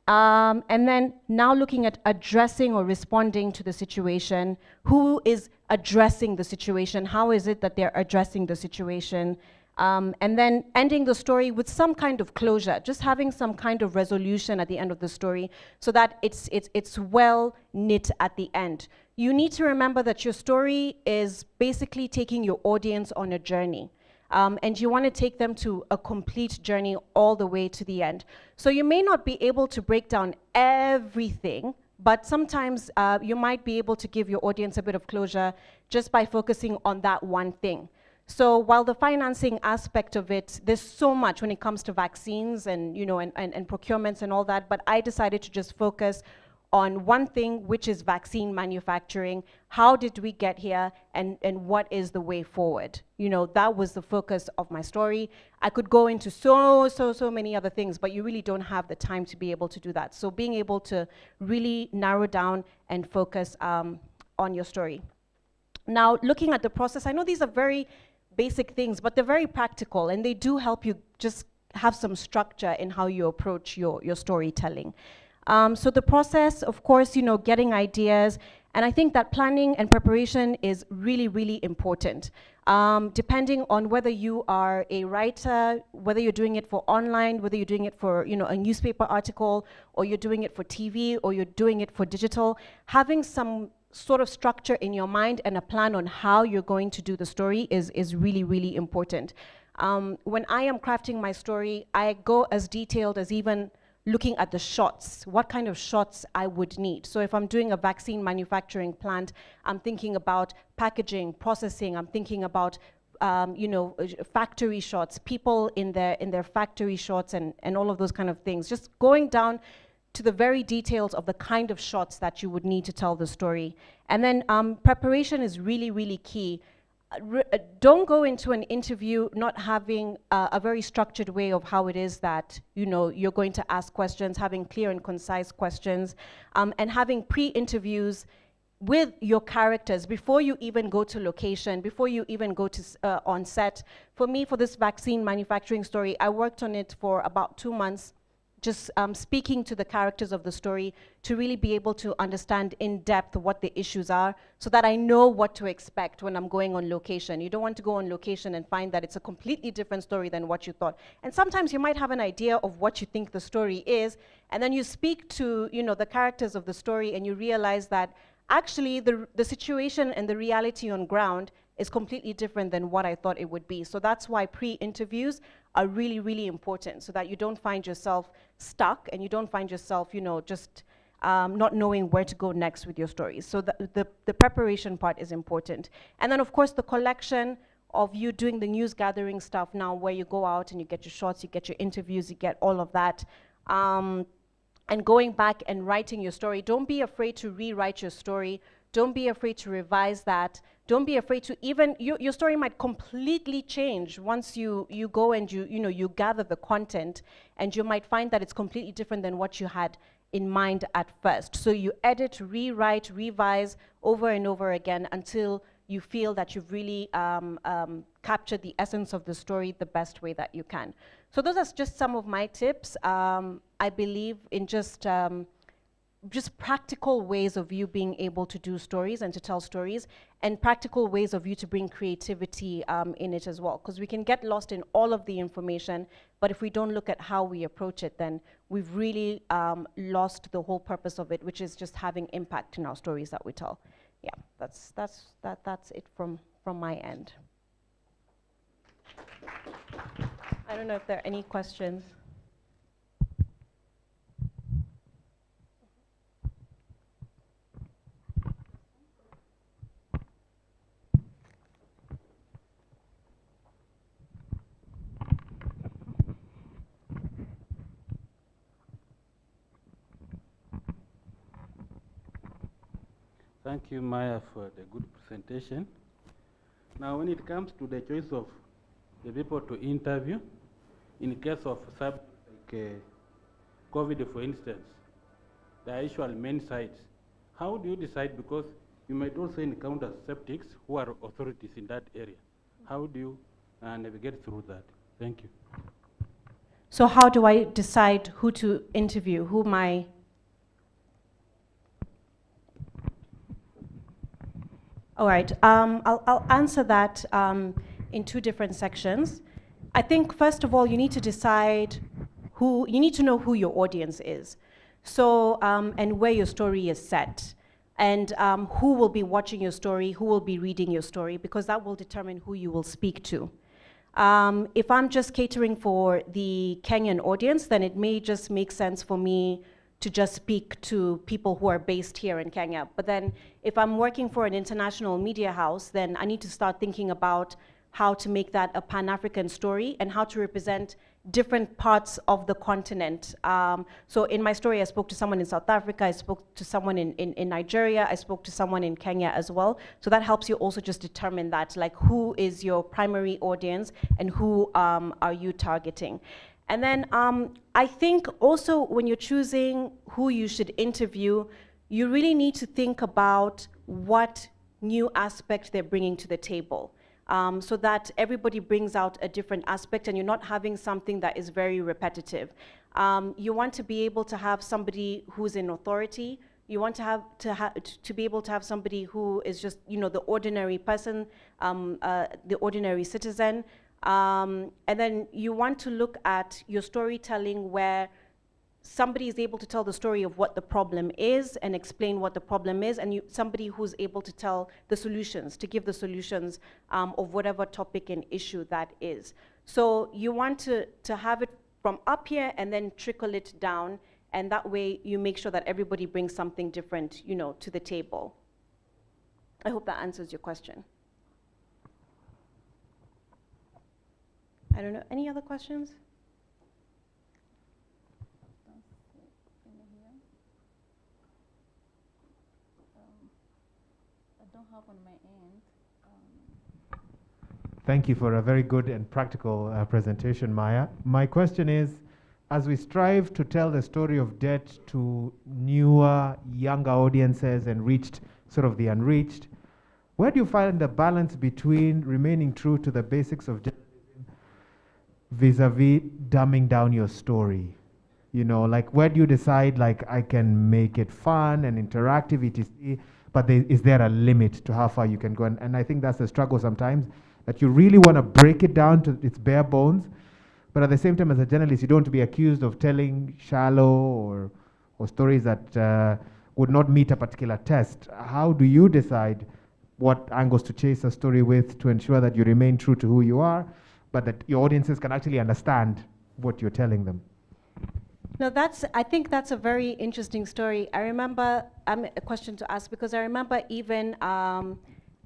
And then now looking at addressing or responding to the situation. Who is addressing the situation? How is it that they're addressing the situation? And then ending the story with some kind of closure, just having some kind of resolution at the end of the story, so that it's well knit at the end. You need to remember that your story is basically taking your audience on a journey. And you want to take them to a complete journey all the way to the end. So you may not be able to break down everything, but sometimes you might be able to give your audience a bit of closure just by focusing on that one thing. So while the financing aspect of it, there's so much when it comes to vaccines and, and procurements and all that, but I decided to just focus on one thing, which is vaccine manufacturing. How did we get here, and what is the way forward? That was the focus of my story. I could go into so many other things, but you really don't have the time to be able to do that. So being able to really narrow down and focus on your story. Now, looking at the process, I know these are very basic things, but they're very practical, and they do help you just have some structure in how you approach your storytelling. So the process, of course, getting ideas, and I think that planning and preparation is really, really important. Depending on whether you are a writer, whether you're doing it for online, whether you're doing it for a newspaper article, or you're doing it for TV, or you're doing it for digital, having some sort of structure in your mind and a plan on how you're going to do the story is really, really important. When I am crafting my story, I go as detailed as even looking at the shots, what kind of shots I would need. So if I'm doing a vaccine manufacturing plant, I'm thinking about packaging, processing, I'm thinking about factory shots, people in their factory shots, and all of those kind of things. Just going down to the very details of the kind of shots that you would need to tell the story. And then preparation is really, really key. Don't go into an interview not having a very structured way of how it is that you're going to ask questions, having clear and concise questions, and having pre-interviews with your characters before you even go to location, before you even go to on set. For me, for this vaccine manufacturing story, I worked on it for about 2 months, just speaking to the characters of the story to really be able to understand in depth what the issues are, so that I know what to expect when I'm going on location. You don't want to go on location and find that it's a completely different story than what you thought. And sometimes you might have an idea of what you think the story is, and then you speak to the characters of the story, and you realize that actually the situation and the reality on ground is completely different than what I thought it would be. So that's why pre-interviews are really, really important, so that you don't find yourself stuck and you don't find yourself, just not knowing where to go next with your stories. So the preparation part is important. And then, of course, the collection of you doing the news gathering stuff now, where you go out and you get your shots, you get your interviews, you get all of that. And going back and writing your story. Don't be afraid to rewrite your story, Don't be afraid to revise that. Don't be afraid to even, your story might completely change once you go and you gather the content, and you might find that it's completely different than what you had in mind at first. So you edit, rewrite, revise over and over again until you feel that you've really captured the essence of the story the best way that you can. So those are just some of my tips. I believe in just practical ways of you being able to do stories and to tell stories, and practical ways of you to bring creativity in it as well. Because we can get lost in all of the information, but if we don't look at how we approach it, then we've really lost the whole purpose of it, which is just having impact in our stories that we tell. Yeah, that's it from my end. I don't know if there are any questions. Thank you, Maya, for the good presentation. Now, when it comes to the choice of the people to interview, in case of COVID, for instance, the actual main sites, how do you decide? Because you might also encounter skeptics who are authorities in that area. How do you navigate through that? Thank you. So how do I decide who to interview? Who my... All right, I'll answer that in two different sections. I think, first of all, you need to decide you need to know who your audience is. So, and where your story is set. And who will be watching your story, who will be reading your story, because that will determine who you will speak to. If I'm just catering for the Kenyan audience, then it may just make sense for me to just speak to people who are based here in Kenya. But then if I'm working for an international media house, then I need to start thinking about how to make that a Pan-African story and how to represent different parts of the continent. So in my story, I spoke to someone in South Africa, I spoke to someone in Nigeria, I spoke to someone in Kenya as well. So that helps you also just determine that, like, who is your primary audience and who are you targeting. And then I think also when you're choosing who you should interview, you really need to think about what new aspect they're bringing to the table. So that everybody brings out a different aspect and you're not having something that is very repetitive. You want to be able to have somebody who's in authority. You want to be able to have somebody who is just, the ordinary person, the ordinary citizen. And then you want to look at your storytelling where somebody is able to tell the story of what the problem is and explain what the problem is, and somebody who's able to tell the solutions, to give the solutions of whatever topic and issue that is. So you want to have it from up here and then trickle it down, and that way you make sure that everybody brings something different, to the table. I hope that answers your question. I don't know, any other questions? Have on my end. Thank you for a very good and practical presentation, Maya. My question is, as we strive to tell the story of debt to newer, younger audiences and reached, sort of the unreached, where do you find the balance between remaining true to the basics of journalism vis-a-vis dumbing down your story? Like, where do you decide, like, I can make it fun and interactive, etc., but is there a limit to how far you can go? And I think that's the struggle sometimes, that you really want to break it down to its bare bones, but at the same time, as a journalist, you don't want to be accused of telling shallow or stories that would not meet a particular test. How do you decide what angles to chase a story with to ensure that you remain true to who you are, but that your audiences can actually understand what you're telling them? No, I think that's a very interesting story. I remember, a question to ask, because I remember even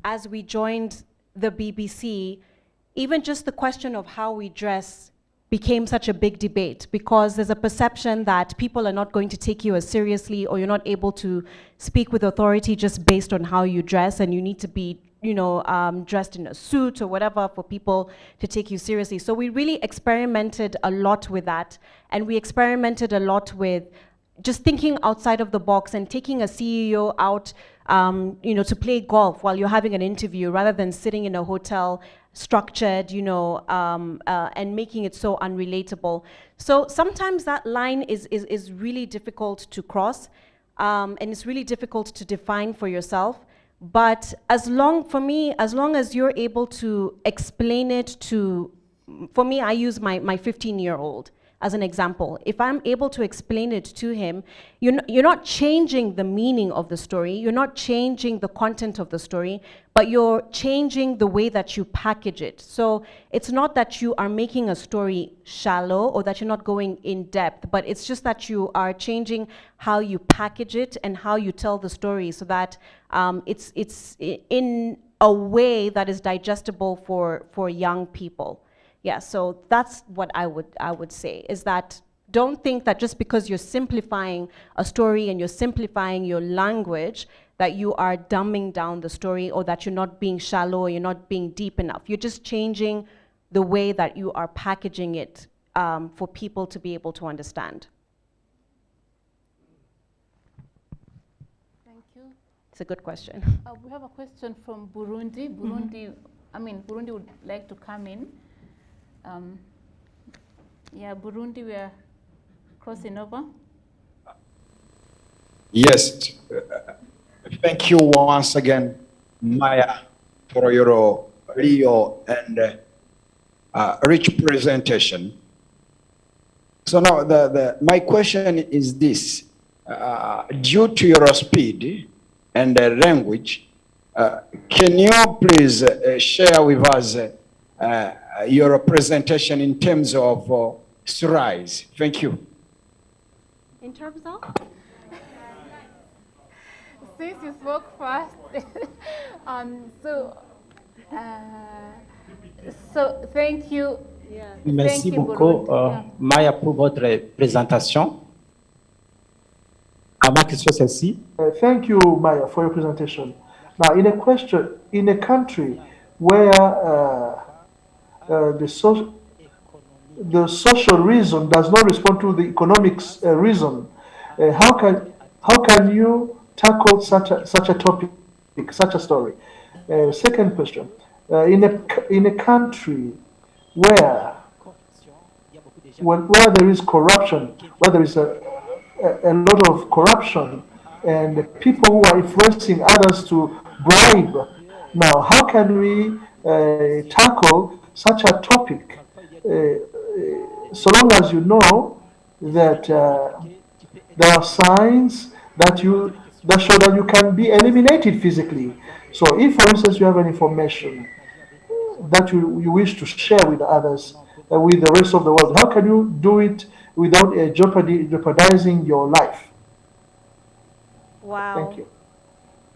as we joined the BBC, even just the question of how we dress became such a big debate, because there's a perception that people are not going to take you as seriously, or you're not able to speak with authority just based on how you dress, and you need to be, you know, dressed in a suit or whatever for people to take you seriously. So we really experimented a lot with that, and we experimented a lot with just thinking outside of the box and taking a CEO out, you know, to play golf while you're having an interview, rather than sitting in a hotel structured, you know, and making it so unrelatable. So sometimes that line is really difficult to cross, and it's really difficult to define for yourself. But as long as you're able to explain it to, for me, I use my 15-year-old as an example. If I'm able to explain it to him, you're not changing the meaning of the story, you're not changing the content of the story, but you're changing the way that you package it. So it's not that you are making a story shallow or that you're not going in depth, but it's just that you are changing how you package it and how you tell the story, so that it's in a way that is digestible for young people. Yeah, so that's what I would say, is that don't think that just because you're simplifying a story and you're simplifying your language, that you are dumbing down the story, or that you're not being shallow, or you're not being deep enough. You're just changing the way that you are packaging it for people to be able to understand. Thank you. It's a good question. We have a question from Burundi. Burundi would like to come in. Yeah, Burundi, we are crossing over. Yes. Thank you once again, Maya, for your real and rich presentation. So now my question is this. Due to your speed and language, can you please share with us your presentation in terms of strides? Thank you. In terms of? Since you spoke fast, so thank you. Yeah. Merci beaucoup, Maya, pour votre présentation. Ma question c'est celle-ci. Thank you, Maya, for your presentation. Now, in a country where the social reason does not respond to the economics reason, how can you tackle such a topic, such a story? Second question: in a country where there is corruption, where there is a lot of corruption, and people who are influencing others to bribe, now how can we tackle such a topic? So long as you know that there are signs that show that you can be eliminated physically. So if, for instance, you have an information that you wish to share with others, with the rest of the world, how can you do it without jeopardizing your life? Wow. Thank you.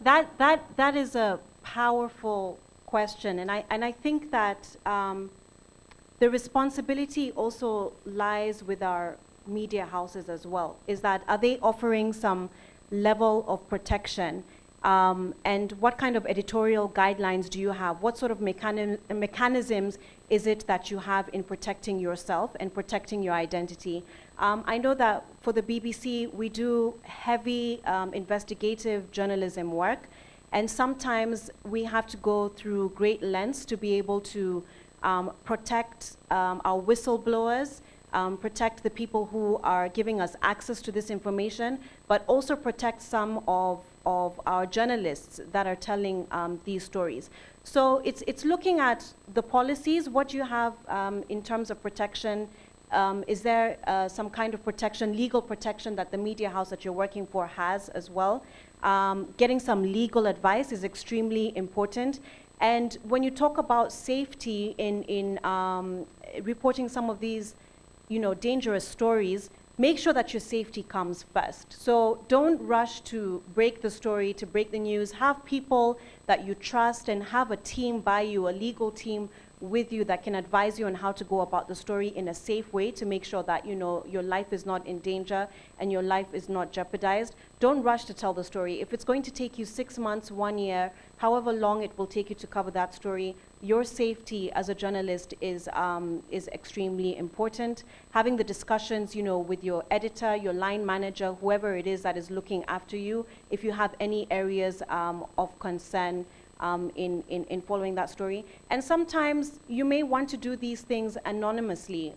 That is a powerful question, and I think that the responsibility also lies with our media houses as well. Is that, are they offering some level of protection? And what kind of editorial guidelines do you have? What sort of mechanisms is it that you have in protecting yourself and protecting your identity? I know that for the BBC, we do heavy investigative journalism work, and sometimes we have to go through great lengths to be able to protect our whistleblowers, protect the people who are giving us access to this information, but also protect some of our journalists that are telling these stories. So it's looking at the policies, what you have in terms of protection. Is there some kind of protection, legal protection, that the media house that you're working for has as well? Getting some legal advice is extremely important. And when you talk about safety in reporting some of these, dangerous stories, make sure that your safety comes first. So don't rush to break the story, to break the news. Have people that you trust and have a team by you, a legal team with you that can advise you on how to go about the story in a safe way to make sure that, you know, your life is not in danger and your life is not jeopardized. Don't rush to tell the story. If it's going to take you 6 months, 1 year, however long it will take you to cover that story, your safety as a journalist is extremely important. Having the discussions, you know, with your editor, your line manager, whoever it is that is looking after you, if you have any areas of concern in following that story. And sometimes you may want to do these things anonymously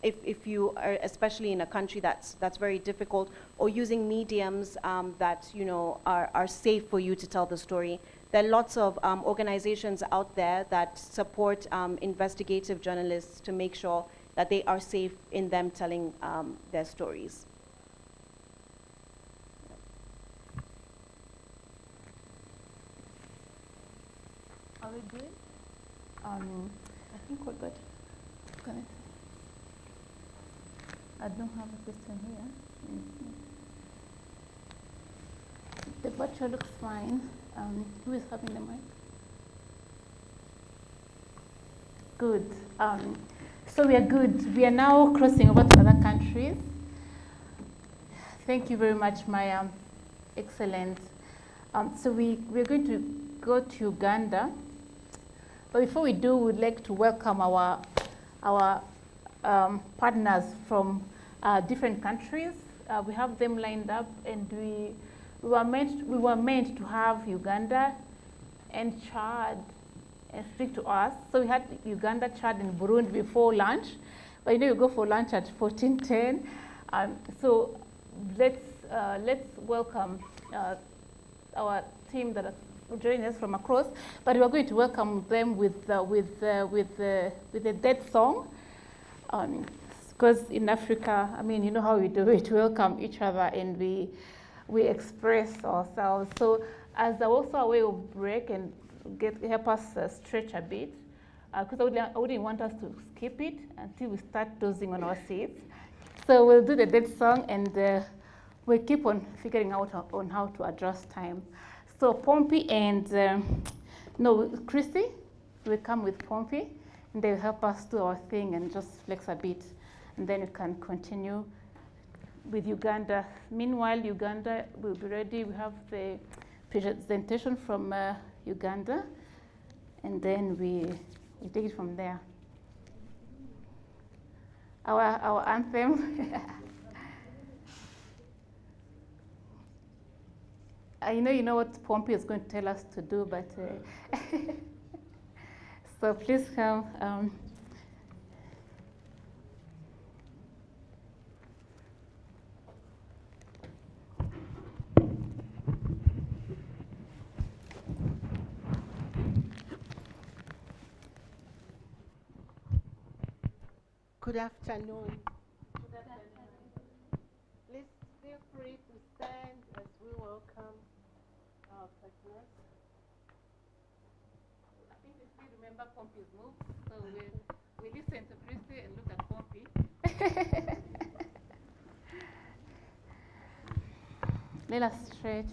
if you are, especially in a country that's very difficult, or using mediums that, you know, are safe for you to tell the story. There are lots of organizations out there that support investigative journalists to make sure that they are safe in them telling their stories. Are we good? I think we're good. I don't have a question here. The virtual looks fine. Who is having the mic? Good. So we are good. We are now crossing over to other countries. Thank you very much, Maya. Excellent. So we're going to go to Uganda. But before we do, we'd like to welcome our partners from different countries. We have them lined up, and we were meant to have Uganda and Chad and speak to us. So we had Uganda, Chad, and Burundi before lunch. But you know, you go for lunch at 14:10. So let's welcome our team that are joining us from across. But we're going to welcome them with a dead song. Because in Africa, I mean, you know how we do it. We welcome each other and we express ourselves. So as also a way of break and help us stretch a bit, because I wouldn't want us to skip it until we start dozing on our seats. So we'll do the dead song, and we'll keep on figuring out on how to adjust time. So Pompey and Christy will come with Pompey, and they'll help us do our thing and just flex a bit, and then we can continue with Uganda. Meanwhile, Uganda will be ready. We have the presentation from Uganda, and then we take it from there. Our anthem. I know you know what Pompey is going to tell us to do, but so please come. Good afternoon. Please feel free to stand as we welcome our partners. I think we still remember Pompey's move, so we listen to Christy and look at Pompey. Let's stretch.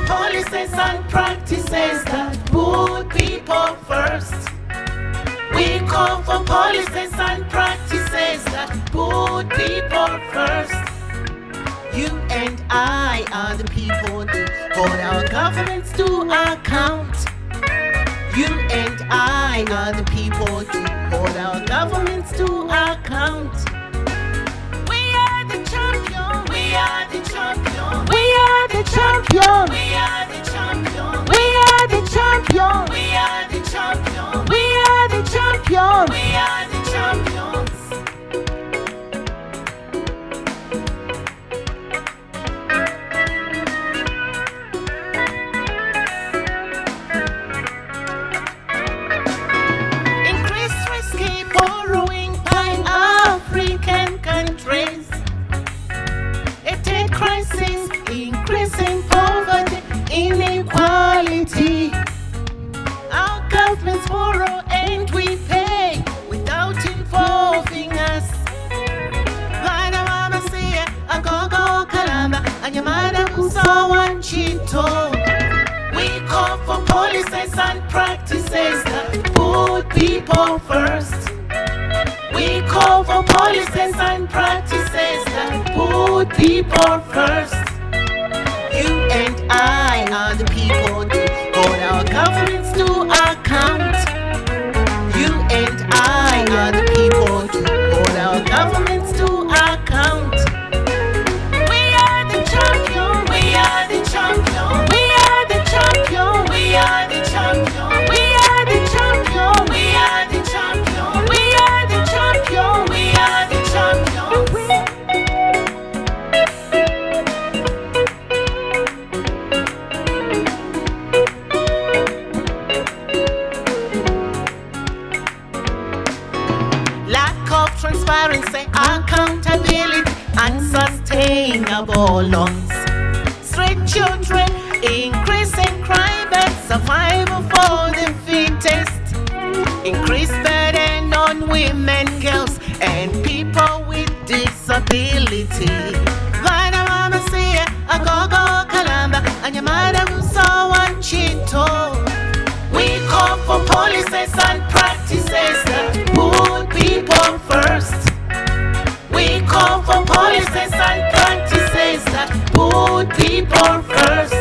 Policies and practices that put people first. We call for policies and practices that put people first. You and I are the people to hold our governments to account. You and I are the people to hold our governments to account. We are the champion. We are the champion. We are the champion. We are the champion. We are the champion. We are the champion. We are the champion. We are the champions. Increased risky borrowing by African countries. want it all. We call for policies and practices that put people first. We call for policies and practices that put people first. You and I are the people to hold our governments to account. You and I are the people to hold our governments to account. We are the champion, we are the champion, we are the champion, we are the champion, we are the champion, we are the champion, we are the champion, we are the champions. Lack of transparency, accountability, unsustainable loans. Street children, increasing crime and survival for the fittest. Increased burden on women, girls, and people with disability. Vana mama siya, agogo kalamba, anyamada usawa chito. We call for policies and practices that put people first. We call for policies and practices that put people first.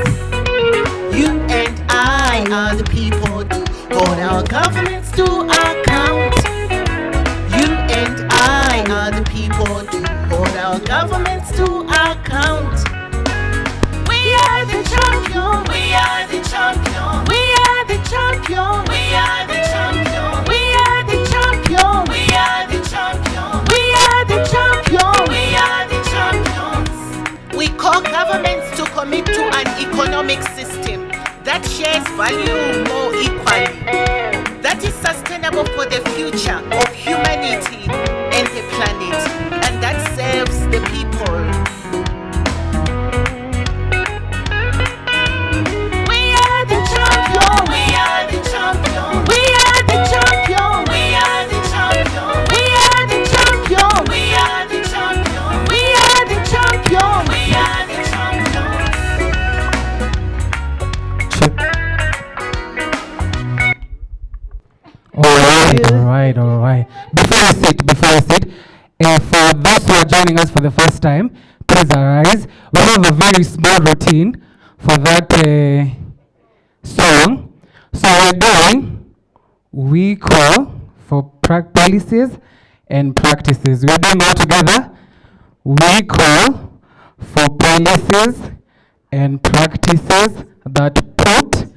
You and I are the people to hold our governments to account. You and I are the people to hold our governments to account. We are the champion, we are the champion, we are the champion, we are the champion, we are the champion, we are the champion, we are the champion, we are the champions. We call governments to commit to an economic system that shares value more equally, that is sustainable for the future of humanity and the planet, and that serves the people. We are the champion, we are the champion, we are the champion, we are the champion, we are the champion, we are the champion, we are the champion, we are the champions. All right. Before we sit, for those who are joining us for the first time, please arise. We have a very small routine for that song. So we call for policies and practices. We're doing all together. We call for policies and practices that put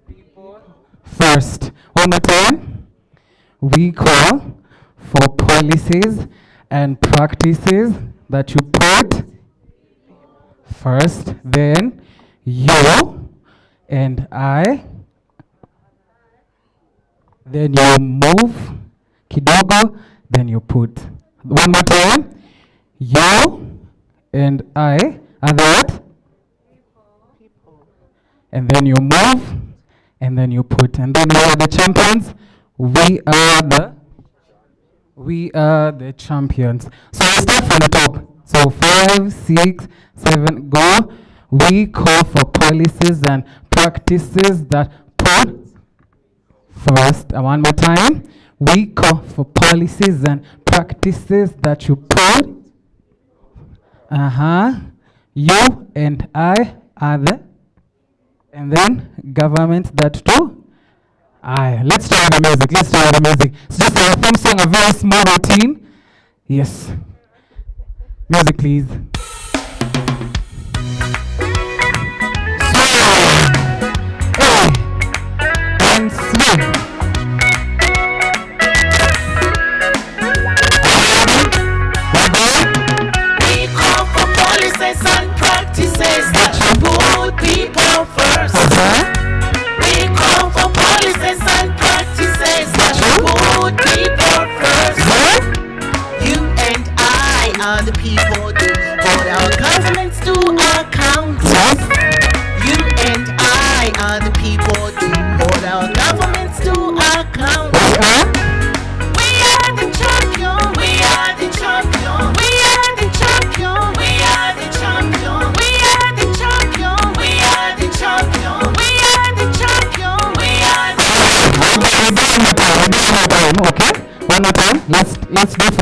people first. One more time. We call for policies and practices that you put first, then you and I, then you move kidogo, then you put. One more time. You and I are the what? And then you move, and then you put. And then we are the champions. We are the champions. So we start from the top. So 5, 6, 7, go. We call for policies and practices that put first. One more time. We call for policies and practices that you put. You and I are the. And then government that do. Let's start with the music. It's just a theme song, a very small routine. Yes. Music, please. And swing. We call for policies and practices that put people first. We call for policies and practices that put people first. You and I are the people to hold our governments to account. You and I are the people to hold our governments to account. We are the champion, we are the champion, we are the champion, we are the champion, we are the champion, we are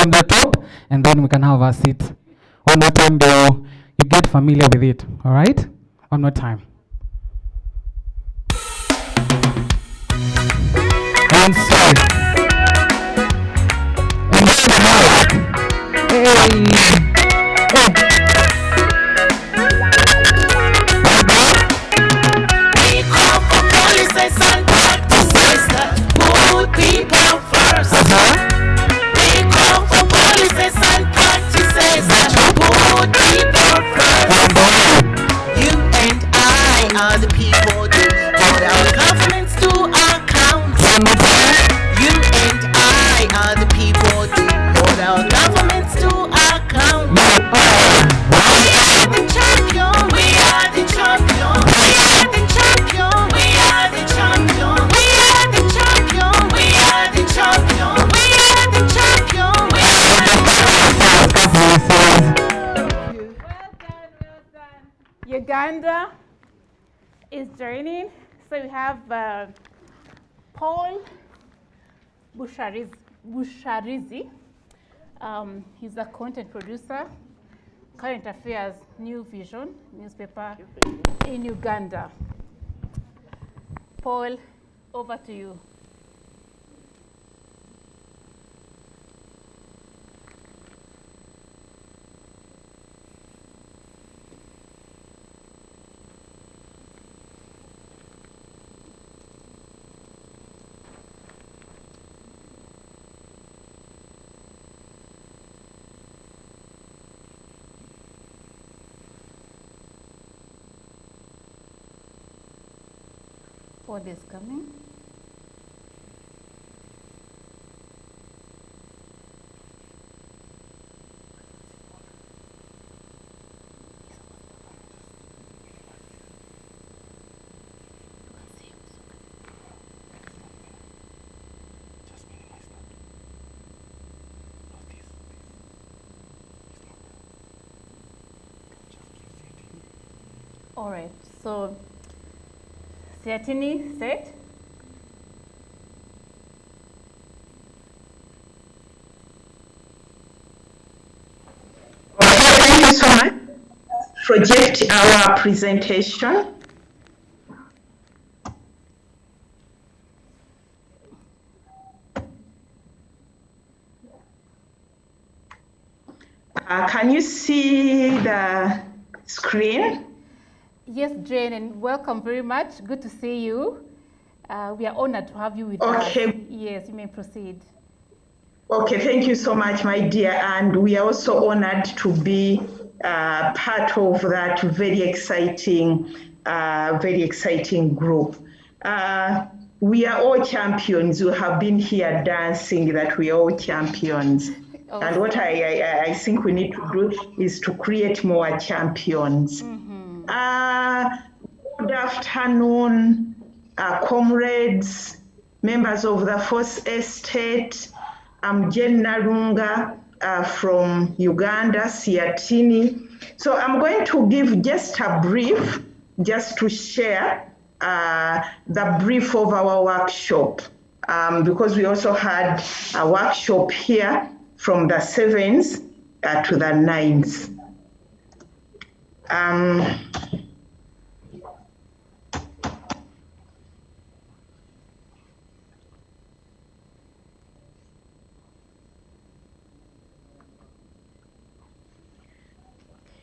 from the top, and then we can have a seat. One more time, you get familiar with it. All right? One more time. And so, hey. We call for policies and practices that put people first. We call for policies and practices that put people first. You and I are the people to hold our governments to account. You and I are the people to hold our governments to account. We are the champion. We are the champion. We are the champion. We are the champion. We are the champion. We are the champion. We are the champion. We are the champion. Uganda is joining. So we have Paul Busharizi. He's a content producer, current affairs, New Vision newspaper in Uganda. Paul, over to you. Paul is coming. All right, so Siatini set. Thank you so much. Project our presentation. Can you see the screen? Yes, Jane, and welcome very much. Good to see you. We are honored to have you with Okay. us. Yes, you may proceed. Okay, thank you so much, my dear. And we are also honored to be part of that very exciting group. We are all champions who have been here dancing that we are all champions. And what I think we need to do is to create more champions. Good afternoon, comrades, members of the First Estate. I'm Jen Narunga from Uganda, Siatini. So I'm going to give just a brief, just to share the brief of our workshop, because we also had a workshop here from the 7th to the 9th.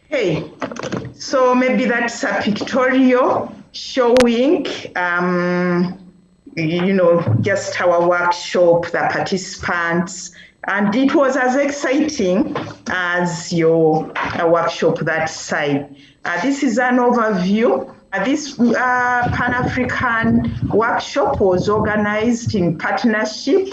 Hey, so maybe that's a pictorial showing, just our workshop, the participants, and it was as exciting as your workshop that side. This is an overview. This Pan-African workshop was organized in partnership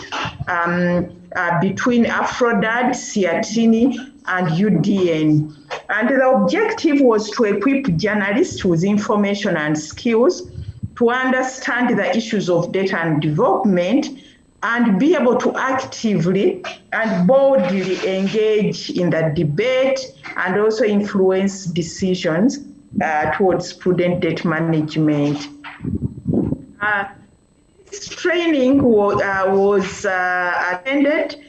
between AFRODAD, Siatini, and UDN. And the objective was to equip journalists with information and skills to understand the issues of data and development and be able to actively and boldly engage in the debate and also influence decisions towards prudent data management. This training was attended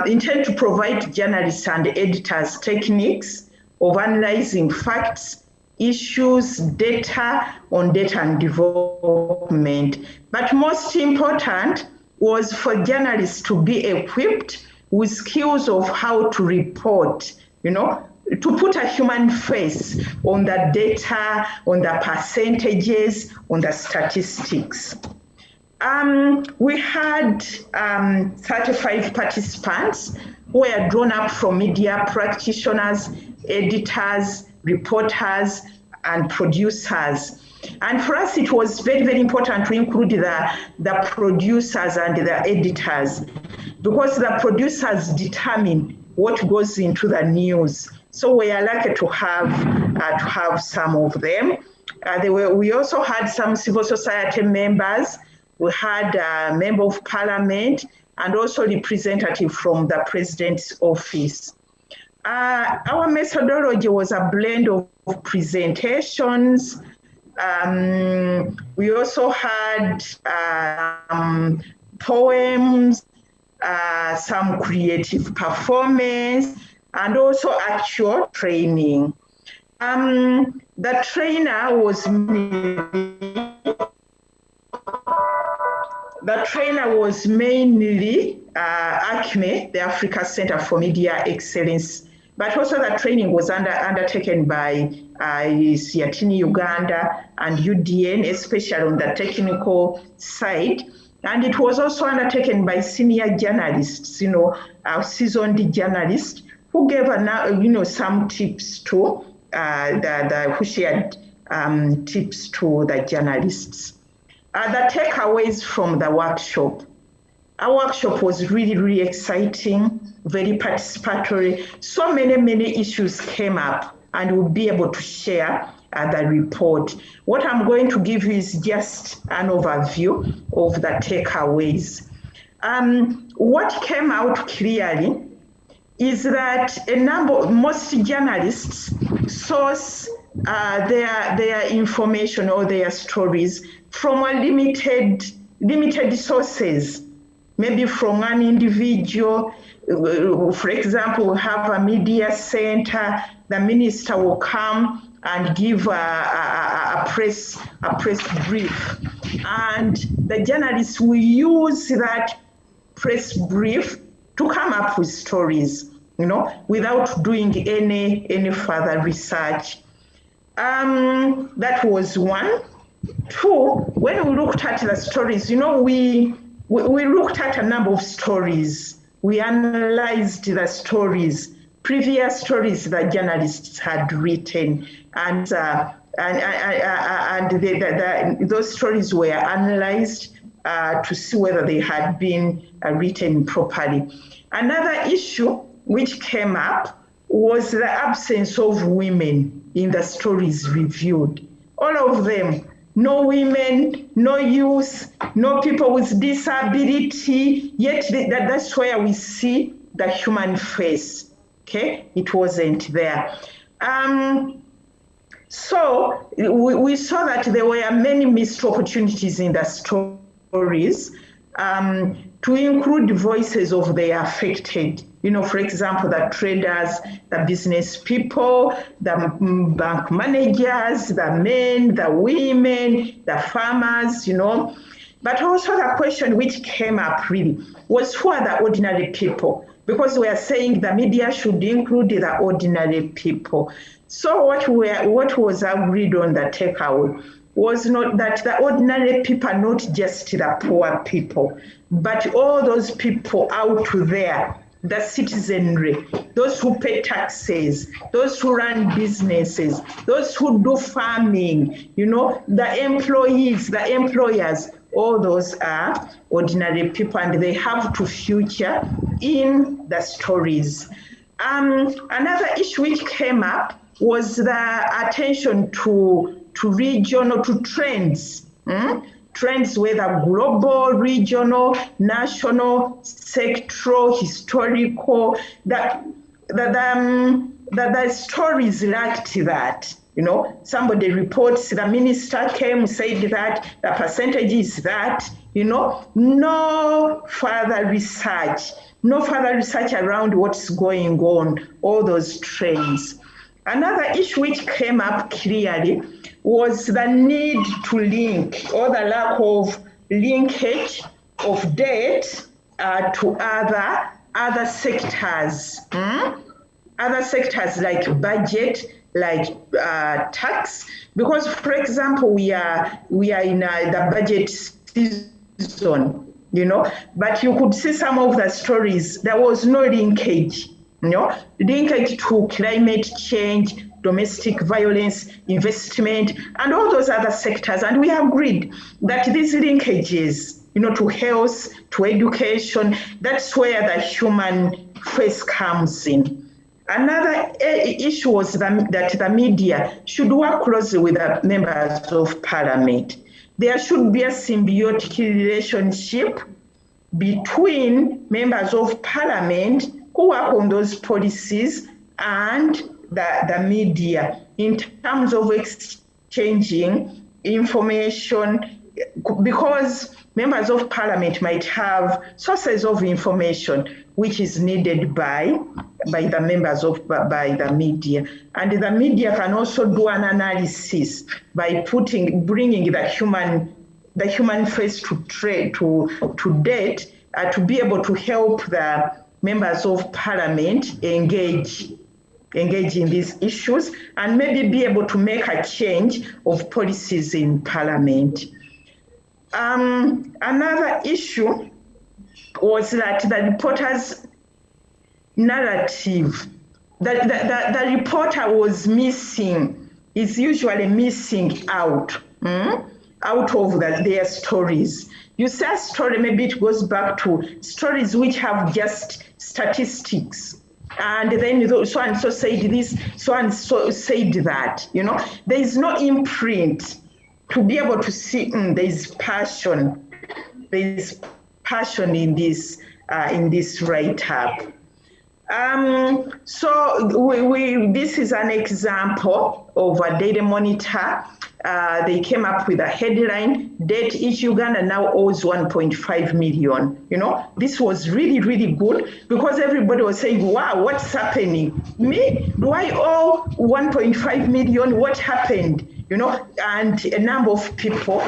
intend to provide journalists and editors techniques of analyzing facts, issues, data on data and development. But most important was for journalists to be equipped with skills of how to report, to put a human face on the data, on the percentages, on the statistics. We had 35 participants who were drawn up from media practitioners, editors, reporters, and producers. And for us, it was very, very important to include the producers and the editors, because the producers determine what goes into the news. So we are lucky to have some of them. We also had some civil society members. We had a member of parliament and also representative from the president's office. Our methodology was a blend of presentations. We also had poems, some creative performance, and also actual training. The trainer was mainly ACME, the Africa Center for Media Excellence, but also the training was undertaken by Siatini Uganda and UDN, especially on the technical side. And it was also undertaken by senior journalists, seasoned journalists, who gave some tips to who shared tips to the journalists. The takeaways from the workshop. Our workshop was really, really exciting, very participatory. So many issues came up, and we'll be able to share the report. What I'm going to give you is just an overview of the takeaways. What came out clearly is that most journalists source their information or their stories from a limited sources, maybe from an individual. For example, we have a media center, the minister will come and give a press brief, and the journalists will use that press brief to come up with stories, without doing any further research. That was one. Two, when we looked at the stories, we looked at a number of stories. We analyzed the stories, previous stories that journalists had written, and those stories were analyzed to see whether they had been written properly. Another issue which came up was the absence of women in the stories reviewed. All of them, no women, no youth, no people with disability, yet that's where we see the human face, okay? It wasn't there. So we saw that there were many missed opportunities in the stories to include voices of the affected. For example, the traders, the business people, the bank managers, the men, the women, the farmers, But also the question which came up really was, who are the ordinary people? Because we are saying the media should include the ordinary people. So what was agreed on the takeaway was not that the ordinary people are not just the poor people, but all those people out there, the citizenry, those who pay taxes, those who run businesses, those who do farming, the employees, the employers, all those are ordinary people, and they have to feature in the stories. Another issue which came up was the attention to regional, to trends. Trends, whether global, regional, national, sectoral, historical, that the stories lacked that. Somebody reports, the minister came, said that, the percentage is that, no further research, around what's going on, all those trends. Another issue which came up clearly was the need to link, or the lack of linkage of debt to other sectors. Other sectors like budget, like tax, because, for example, we are in the budget season, but you could see some of the stories, there was no linkage, linkage to climate change, domestic violence, investment, and all those other sectors. And we agreed that these linkages, to health, to education, that's where the human face comes in. Another issue was that the media should work closely with the members of parliament. There should be a symbiotic relationship between members of parliament who work on those policies and the media in terms of exchanging information, because members of parliament might have sources of information which is needed by the members of the media, and the media can also do an analysis by bringing the human face to date to be able to help the members of parliament engage in these issues and maybe be able to make a change of policies in parliament. Another issue was that the reporter's narrative, the reporter was missing, is usually missing out of their stories. You say a story, maybe it goes back to stories which have just statistics. And then so and so said this, so and so said that. There is no imprint to be able to see there is passion. There is passion in this write-up. So this is an example of a Daily Monitor. They came up with a headline, Debt Each Uganda Now Owes 1.5 million. This was really, really good because everybody was saying, wow, what's happening? Me? Do I owe 1.5 million? What happened? And a number of people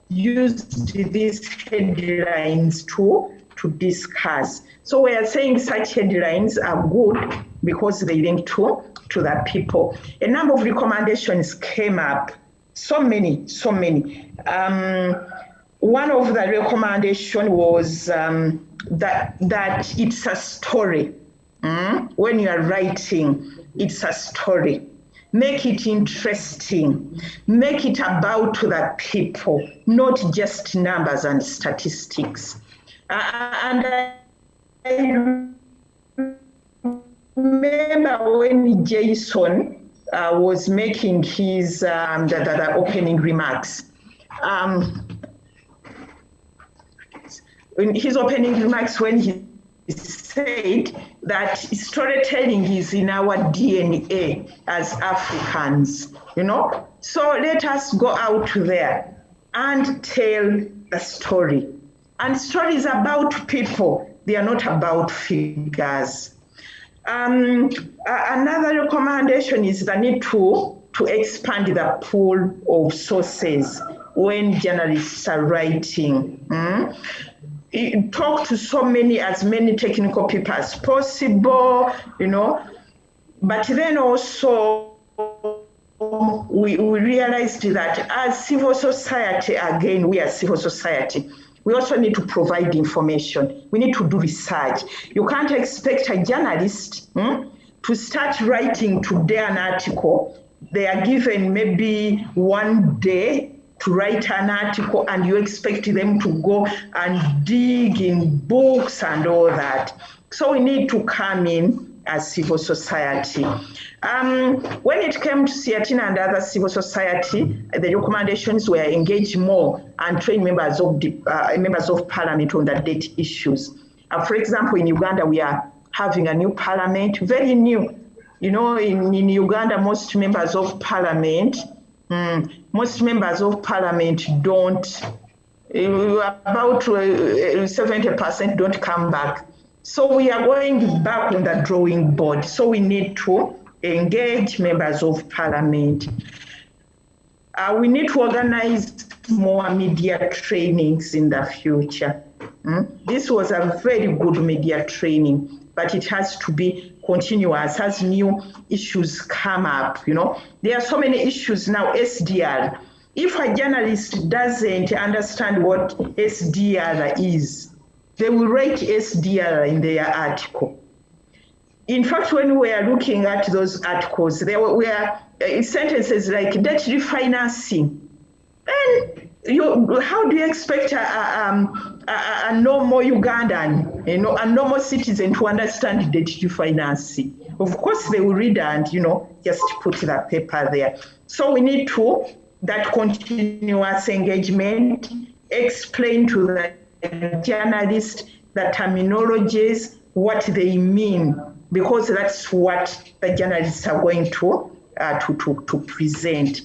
used these headlines to discuss. So we are saying such headlines are good because they link to the people. A number of recommendations came up, so many. One of the recommendations was that it's a story. When you are writing, it's a story. Make it interesting. Make it about the people, not just numbers and statistics. And I remember when Jason was making his the opening remarks. In his opening remarks, when he said that storytelling is in our DNA as Africans, So let us go out there and tell the story. And stories about people, they are not about figures. Another recommendation is the need to expand the pool of sources when journalists are writing. Talk to as many technical people as possible, but then also we realized that as civil society, again, we are civil society, we also need to provide information. We need to do research. You can't expect a journalist to start writing today an article. They are given maybe one day to write an article and you expect them to go and dig in books and all that. So we need to come in as civil society. When it came to Siatina and other civil society, the recommendations were engage more and train members of parliament on the debt issues. For example, in Uganda, we are having a new parliament, very new. In Uganda, most members of parliament don't About 70% don't come back. So we are going back on the drawing board. So we need to engage members of parliament. We need to organize more media trainings in the future. This was a very good media training, but it has to be continuous as new issues come up. There are so many issues now. SDR. If a journalist doesn't understand what SDR is, they will write SDR in their article. In fact, when we are looking at those articles, there were sentences like debt refinancing. And how do you expect a normal Ugandan, a normal citizen to understand debt refinancing? Of course, they will read and, just put the paper there. So we need that continuous engagement, explain to the journalist the terminologies, what they mean, because that's what the journalists are going to present.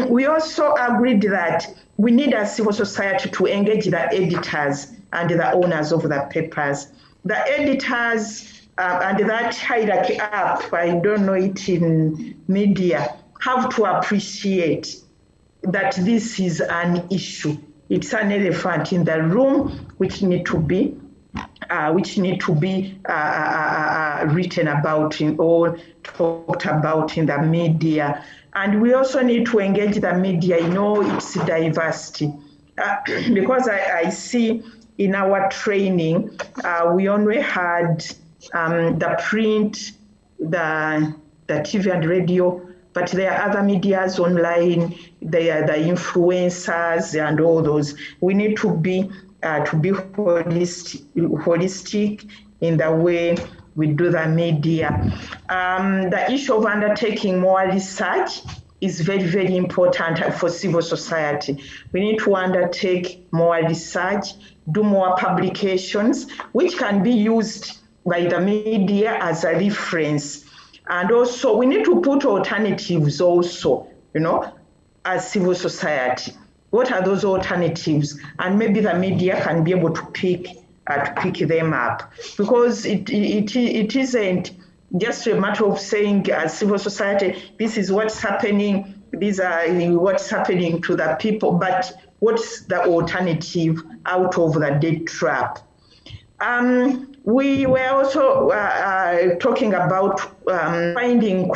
We also agreed that we need a civil society to engage the editors and the owners of the papers. The editors and that hierarchy up, I don't know it in media, have to appreciate that this is an issue. It's an elephant in the room which need to be written about or talked about in the media. And we also need to engage the media in all its diversity. Because I see in our training, we only had the print, the TV and radio, but there are other medias online, there are the influencers and all those. We need to be holistic in the way we do the media. The issue of undertaking more research is very, very important for civil society. We need to undertake more research, do more publications, which can be used by the media as a reference. And also, we need to put alternatives also, as civil society. What are those alternatives? And maybe the media can be able to pick them up, because it isn't just a matter of saying as civil society, this is what's happening, these are what's happening to the people, but what's the alternative out of the debt trap? We were also talking about finding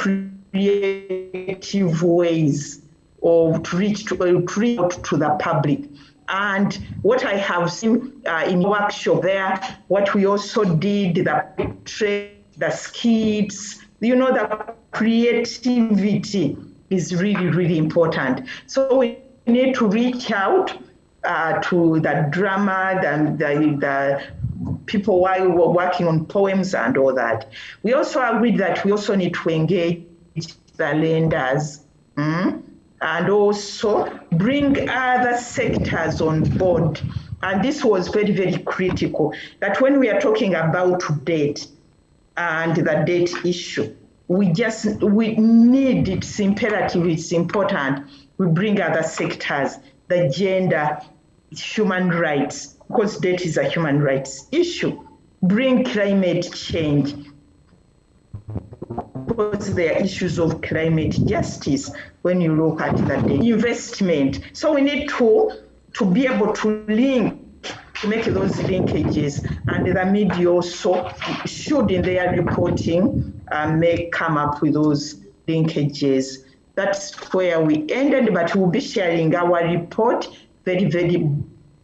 creative ways of reach out to the public. And what I have seen in the workshop there, what we also did, the skits, the creativity is really, really important. So we need to reach out to the drama, the people who are working on poems and all that. We also agreed that we also need to engage the lenders, and also bring other sectors on board. And this was very, very critical, that when we are talking about debt and the debt issue, we need, it's imperative, it's important, we bring other sectors, the gender, human rights, because debt is a human rights issue. Bring climate change, because there are issues of climate justice when you look at the debt. Investment. So we need to be able to make those linkages, and the media also should, in their reporting, come up with those linkages. That's where we ended, but we'll be sharing our report, very, very,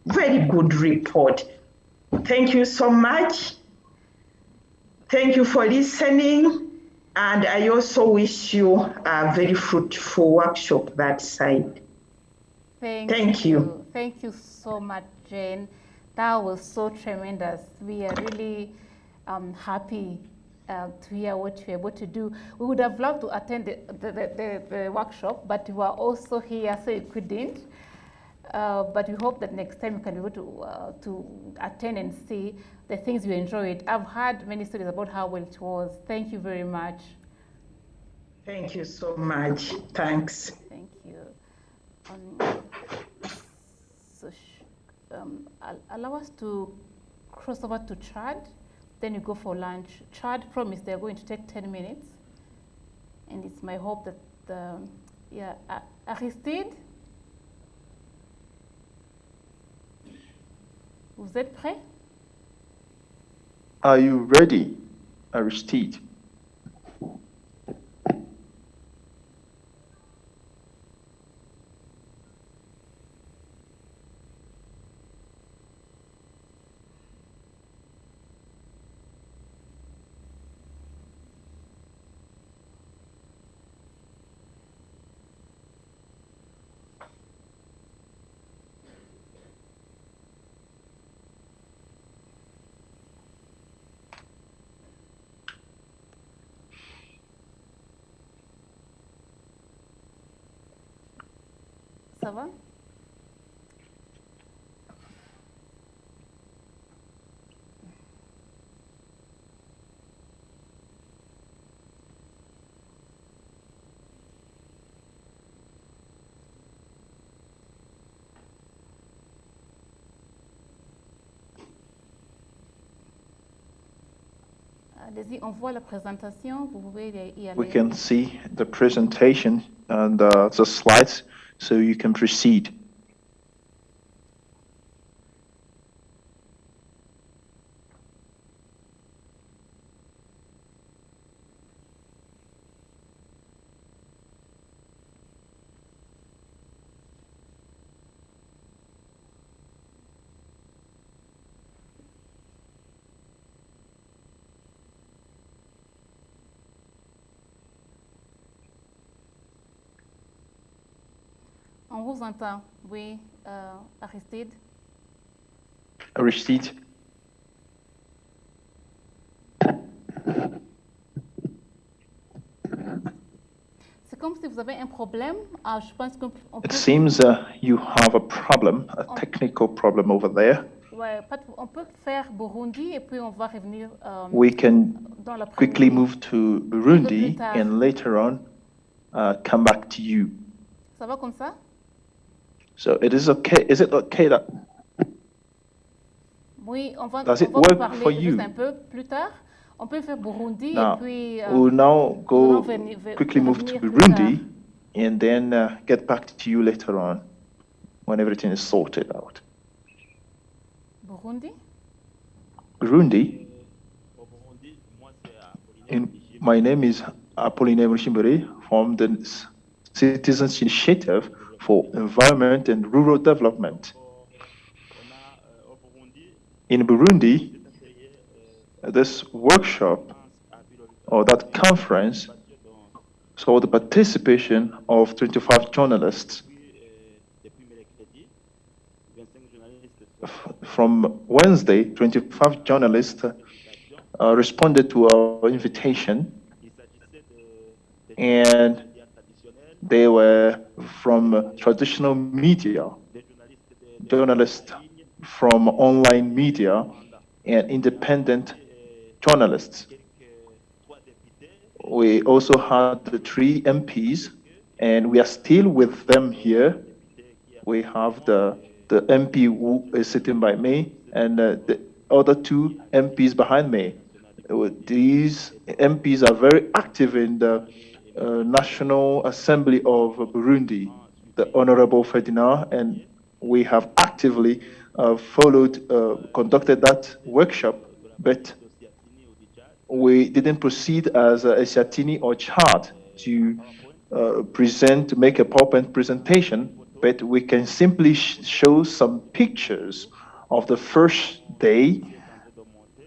very good report. Thank you so much. Thank you for listening. And I also wish you a very fruitful workshop that side. Thank you. Thank you so much, Jane. That was so tremendous. We are really happy to hear what you're able to do. We would have loved to attend the workshop, but we were also here, so we couldn't. But we hope that next time you can be able to attend and see the things you enjoyed. I've heard many stories about how well it was. Thank you very much. Thank you so much. Thanks. Thank you. So allow us to cross over to Chad, then you go for lunch. Chad promised they're going to take 10 minutes, and it's my hope that, Aristide, vous êtes prêt? Are you ready, Aristide? Ça va? Allez-y, on voit la présentation, vous pouvez y aller. We can see the presentation and the slides, so you can proceed. On vous entend, oui, Aristide. Aristide? C'est comme si vous avez un problème. Je pense qu'on It peut... seems you have a problem, a technical problem over there. Ouais, on peut faire Burundi et puis on va revenir We can dans l'après-midi. quickly move to Burundi and later on come back to you. Ça va comme ça? So it is okay. Is it okay that? Oui, on va Does it vous work parler for juste you? un peu plus tard. On peut faire Burundi Now, et puis we'll now nous go allons quickly move to revenir plus tard. Burundi and then get back to you later on when everything is sorted out. Burundi? Burundi. My name is Apollinaire Mushimbere from the Citizens Initiative for Environment and Rural Development. In Burundi, this workshop or that conference saw the participation of 25 journalists. From Wednesday, 25 journalists responded to our invitation, and they were from traditional media, journalists from online media, and independent journalists. We also had the 3 MPs, and we are still with them here. We have the MP who is sitting by me, and the other 2 MPs behind me. These MPs are very active in the National Assembly of Burundi, the Honorable Ferdinand, and we have actively conducted that workshop, but we didn't proceed as Eswatini or Chad to make a PowerPoint presentation, but we can simply show some pictures of the first day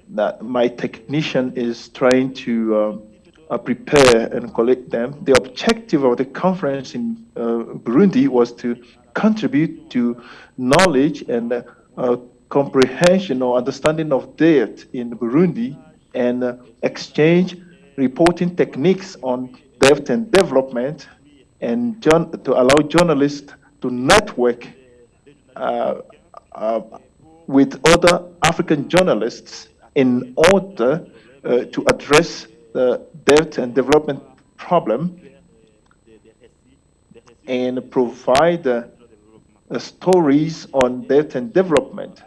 that my technician is trying to prepare and collect them. The objective of the conference in Burundi was to contribute to knowledge and comprehension or understanding of debt in Burundi and exchange reporting techniques on debt and development, and to allow journalists to network with other African journalists in order to address the debt and development problem and provide stories on death and development.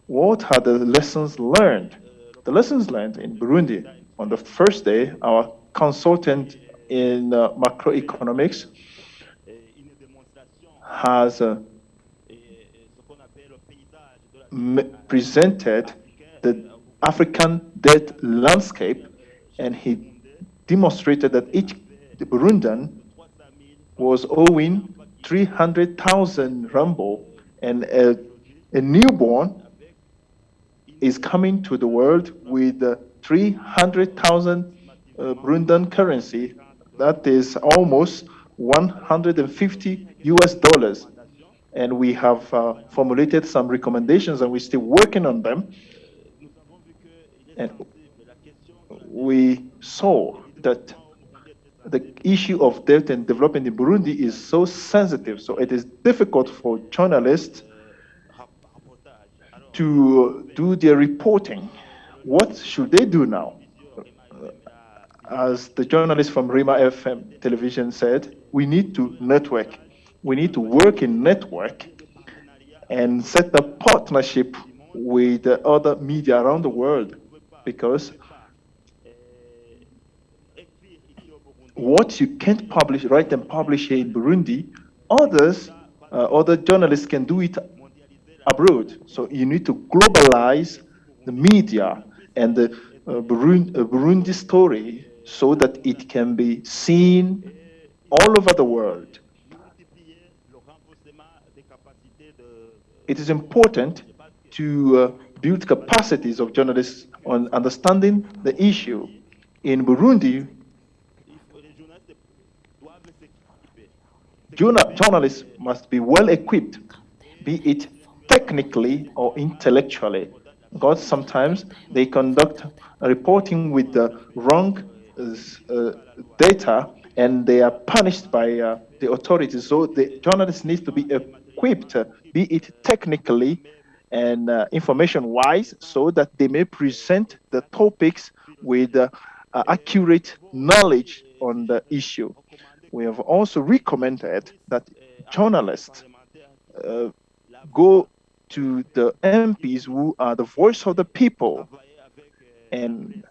What are the lessons learned? The lessons learned in Burundi. On the first day, our consultant in macroeconomics has presented the African debt landscape, and he demonstrated that each Burundian was owing 300,000 rumble, and a newborn is coming to the world with 300,000 Burundian currency. That is almost 150 US dollars. And we have formulated some recommendations, and we're still working on them. And we saw that the issue of debt and development in Burundi is so sensitive, so it is difficult for journalists to do their reporting. What should they do now? As the journalist from Rima FM television said, we need to network. We need to work in network and set up partnership with other media around the world, because what you can't publish, write and publish here in Burundi, other journalists can do it abroad. So you need to globalize the media and the Burundi story so that it can be seen all over the world. It is important to build capacities of journalists on understanding the issue. In Burundi, journalists must be well equipped, be it technically or intellectually, because sometimes they conduct reporting with the wrong data, and they are punished by the authorities. So the journalists need to be equipped, be it technically and information-wise, so that they may present the topics with accurate knowledge on the issue. We have also recommended that journalists go to the MPs who are the voice of the people, and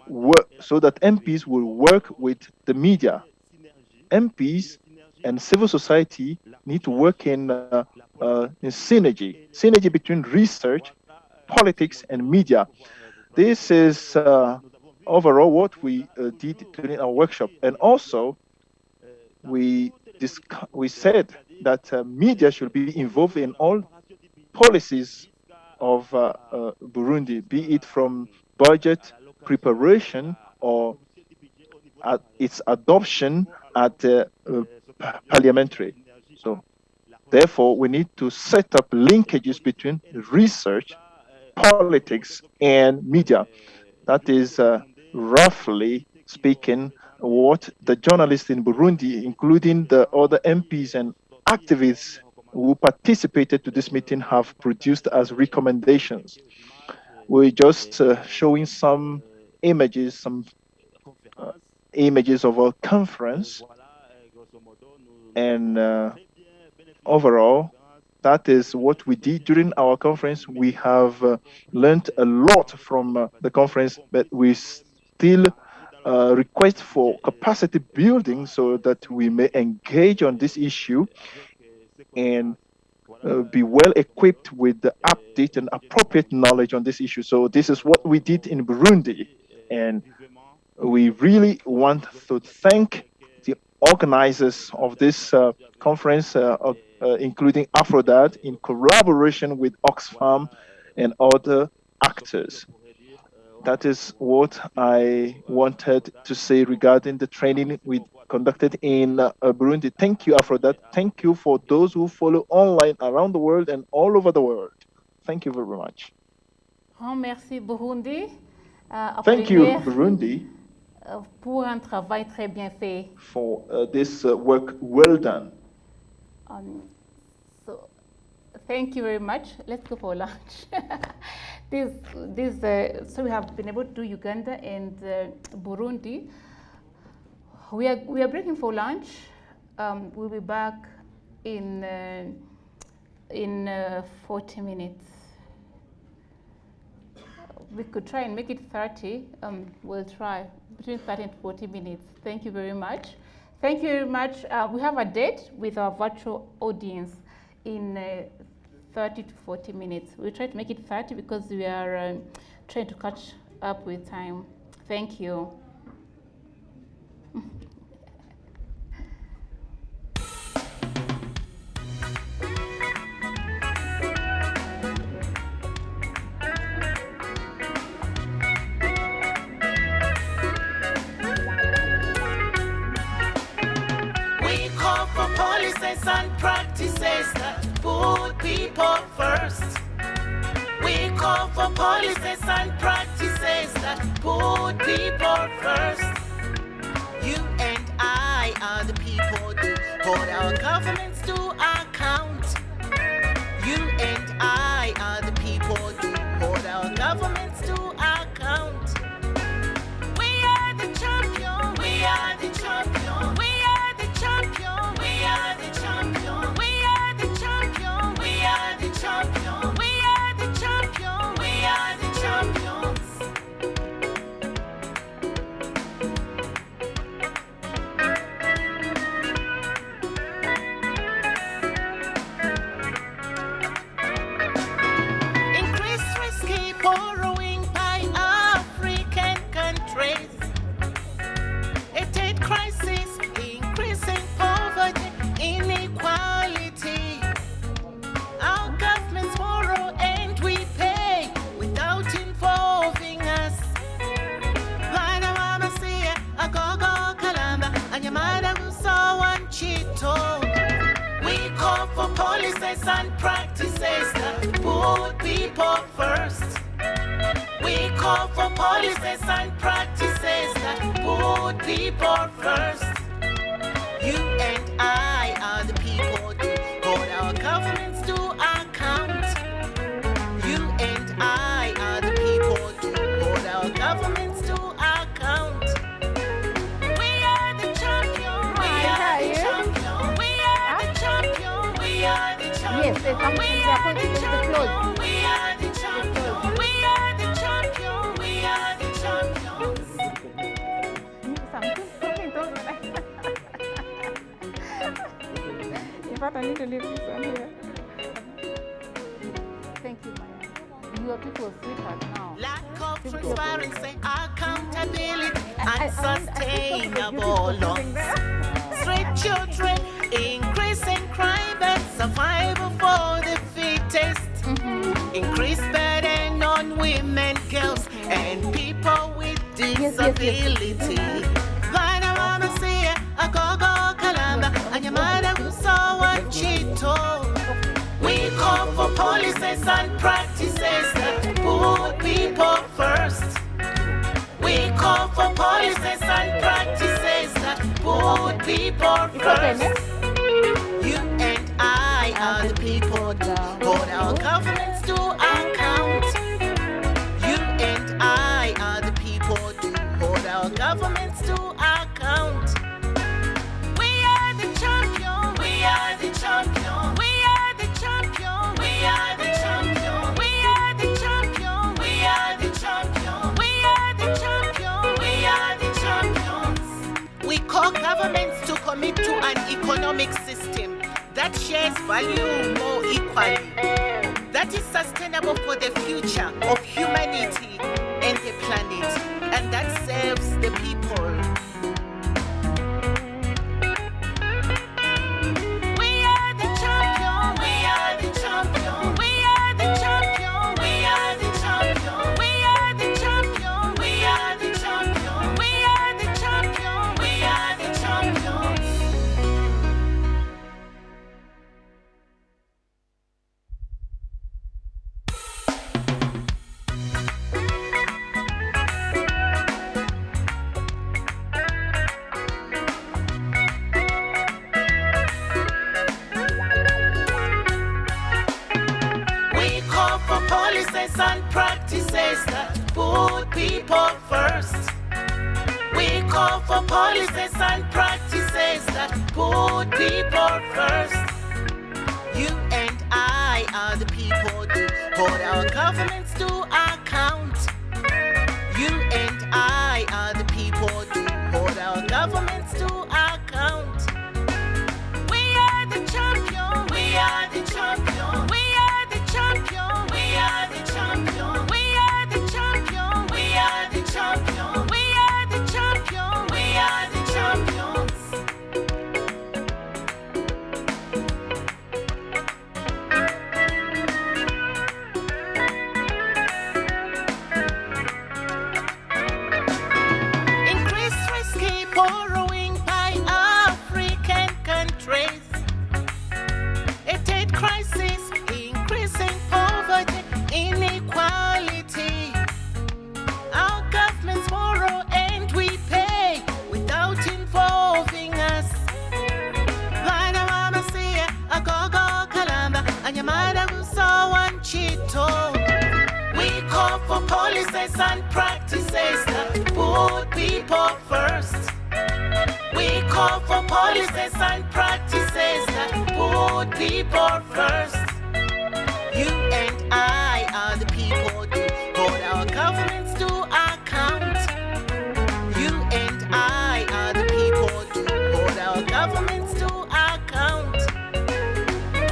work so that MPs will work with the media. MPs and civil society need to work in synergy between research, politics, and media. This is overall what we did during our workshop. And also, we said that media should be involved in all policies of Burundi, be it from budget preparation or its adoption at parliamentary. So therefore, we need to set up linkages between research, politics, and media. That is roughly speaking what the journalists in Burundi, including the other MPs and activists who participated to this meeting, have produced as recommendations. We're just showing some images, images of our conference, and overall, that is what we did during our conference. We have learned a lot from the conference, but we still request for capacity building so that we may engage on this issue and be well equipped with the update and appropriate knowledge on this issue. So this is what we did in Burundi, and we really want to thank the organizers of this conference, including AFRODAD, in collaboration with Oxfam and other actors. That is what I wanted to say regarding the training we conducted in Burundi. Thank you, AFRODAD. Thank you for those who follow online around the world and all over the world. Thank you very much. Merci, Burundi. Thank you, Burundi, pour un travail très bien fait. For this work well done. So, thank you very much. Let's go for lunch. So we have been able to do Uganda and Burundi. We are breaking for lunch. We'll be back in in 40 minutes. We could try and make it 30. We'll try between 30 and 40 minutes. Thank you very much. Thank you very much. We have a date with our virtual audience in 30 to 40 minutes. We'll try to make it 30 because we are trying to catch up with time. Thank you. We call for policies and practices that put people first. We call for policies and practices that put people first. You and I are the people who hold our governments to account. You and I are the people who hold our governments to account. We are the champion. We are the champion. We are the champion. We are the champion. We are the champion. We are the champion. We are the champion. We are the champions. Increased risky borrowing by African countries. Aid crisis, increasing poverty, inequality. Our governments borrow and we pay without involving us. Vana wamasiye, agogo kalamba, anyamada gusawan chito. We call for policies and practices that put people first. We call for policies and practices that put people first. You and I are the people who hold our governments to account. You and I are the people who hold our governments to account. We are the champion. We are the champion. We are the champion. We are the champion. Yes, there's something they are going to close. We are the champion. We are the champion. We are the champions. In fact, I need to leave this one here. Thank you, Maya. You are people's sweetheart now. Lack of transparency, accountability, and sustainable loans. Street children, increasing crime and survival for the fittest. Increased burden on women, girls, and people with disability. Vana wamasiye, agogo kalamba, anyamada gusawan chito. We call for policies and practices that put people first. We call for policies and practices that put people first. You and I are the people who hold our governments to account. You and I are the people who hold our governments to account. We are the champion. We are the champion. We are the champion. We are the champion. We are the champion. We are the champion. We are the champion. We are the champions. We call governments to commit to an economic system that shares value more equally, that is sustainable for the future of humanity and the planet, and that serves the people. We are the champion. We are the champion. We are the champion. We are the champion. We are the champion. We are the champion. We are the champion. We are the champions. We call for policies and practices that put people first. We call for policies and practices that put people first. You and I are the people to hold our governments to account. You and I are the people to hold our governments to account. We are the champion. We are the champion. We are the champion. We are the champion. We are the champion. We are the champion. We are the champion. We are the champions. Increased risky borrowing by African countries. Aid crisis, increasing poverty, inequality. Our governments borrow and we pay without involving us. Vana wamasia, agogo kalamba, anyamada gusawan chito. We call for policies and practices that put people first. We call for policies and practices that put people first. You and I are the people to hold our governments to account. You and I are the people to hold our governments to account.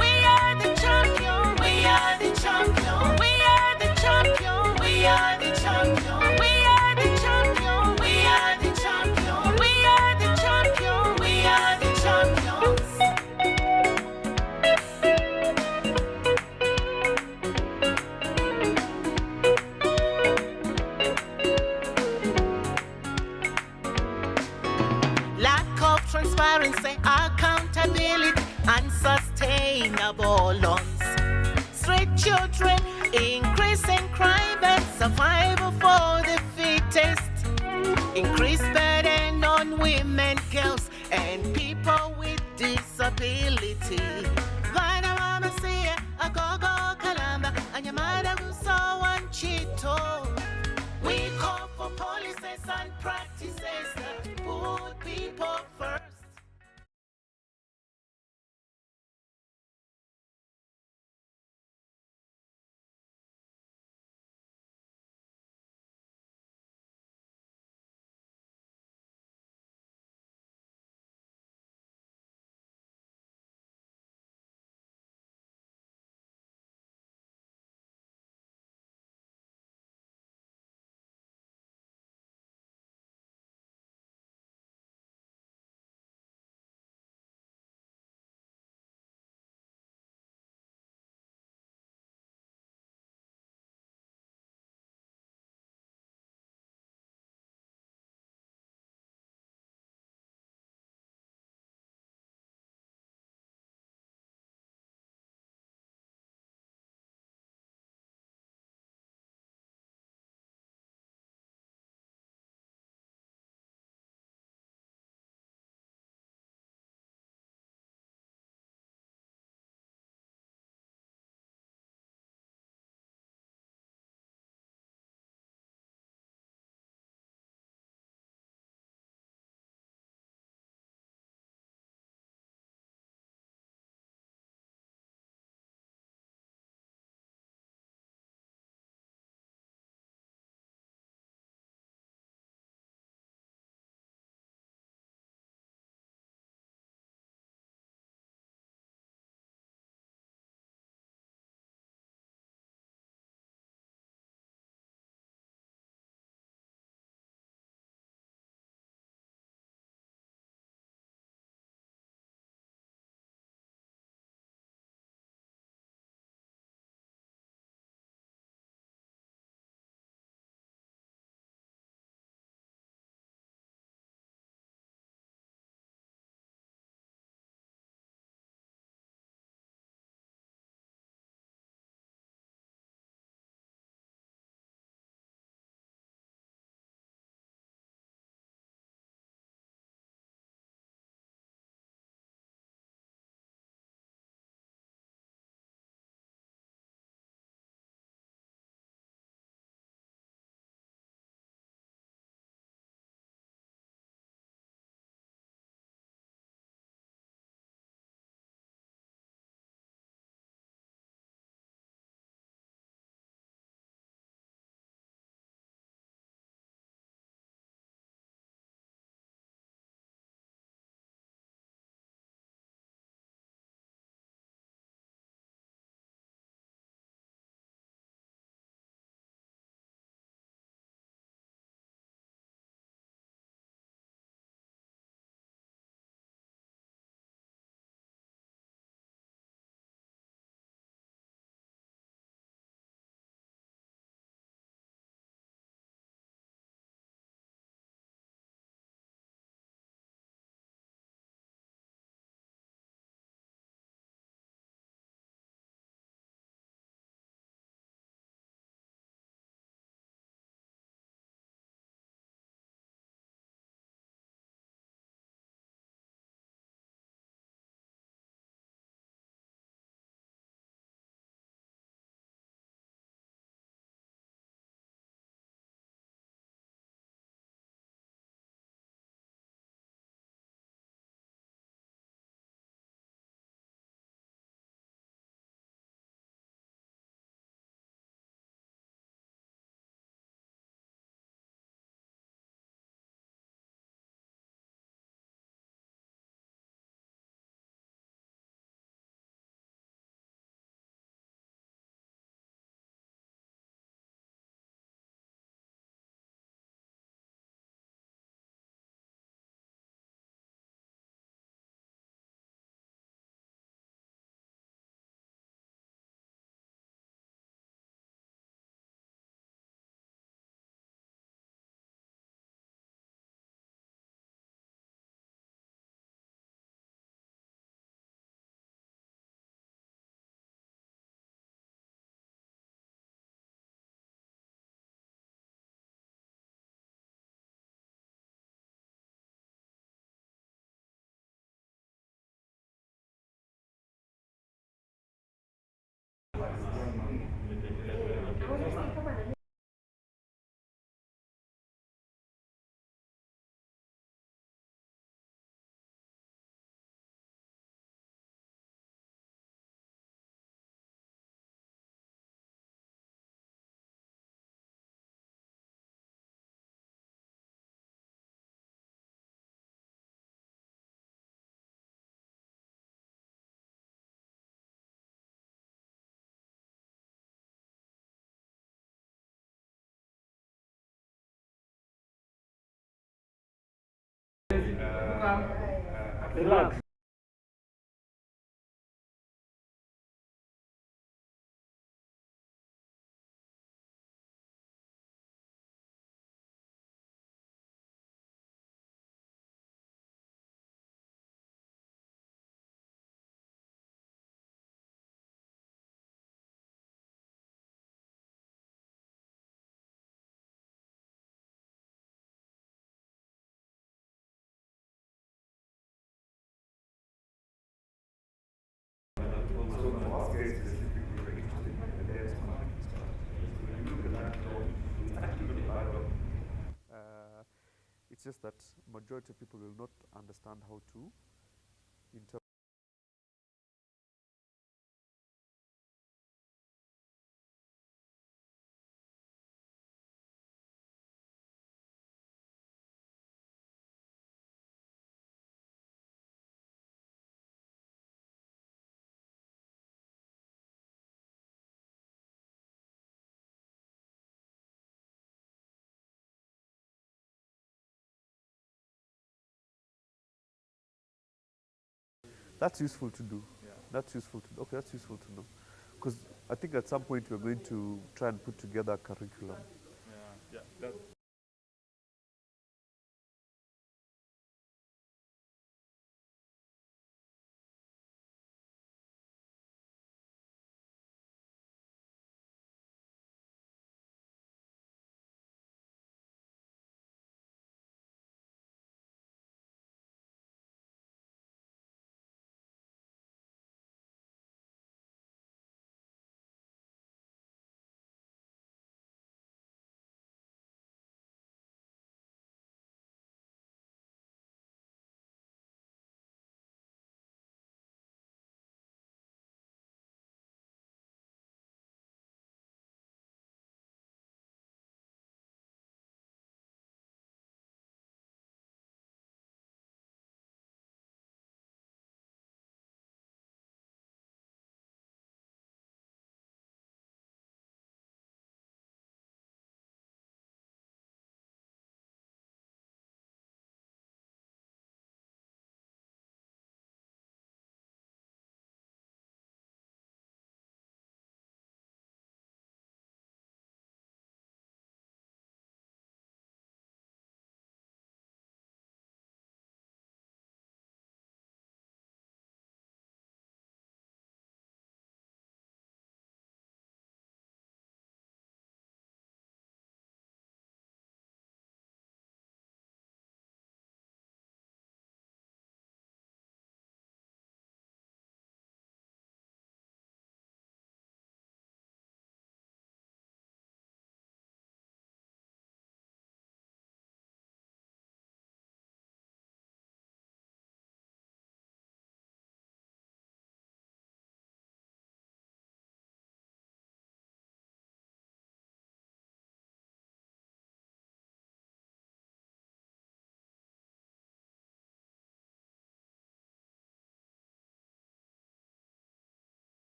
We are the champion. We are the champion. We are the champion. We are the champion. We are the champion. We are the champion. We are the champion. We are the champions. Lack of transparency, accountability, unsustainable loans. Street children, increasing crime and survival for the fittest. Increased burden on women, girls, and people with disability. Vana wamasia, agogo kalamba, anyamada gusawan chito. We call for policies and practices that put people first. Relax. It's just that majority of people will not understand how to interpret. That's useful to do. Yeah. That's useful to okay. That's useful to know, because I think at some point we're going to try and put together a curriculum. Yeah. Yeah.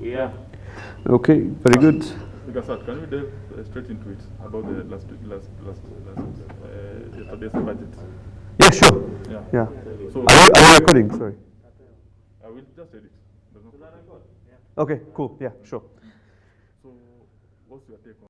Yeah. Okay, very good. Gasat, can we delve straight into it about the yesterday's budget? Yeah, sure. Yeah. Yeah. So Are you recording? Sorry. I will just edit. There's no problem. Okay, cool. Yeah, sure. So, what's your take on?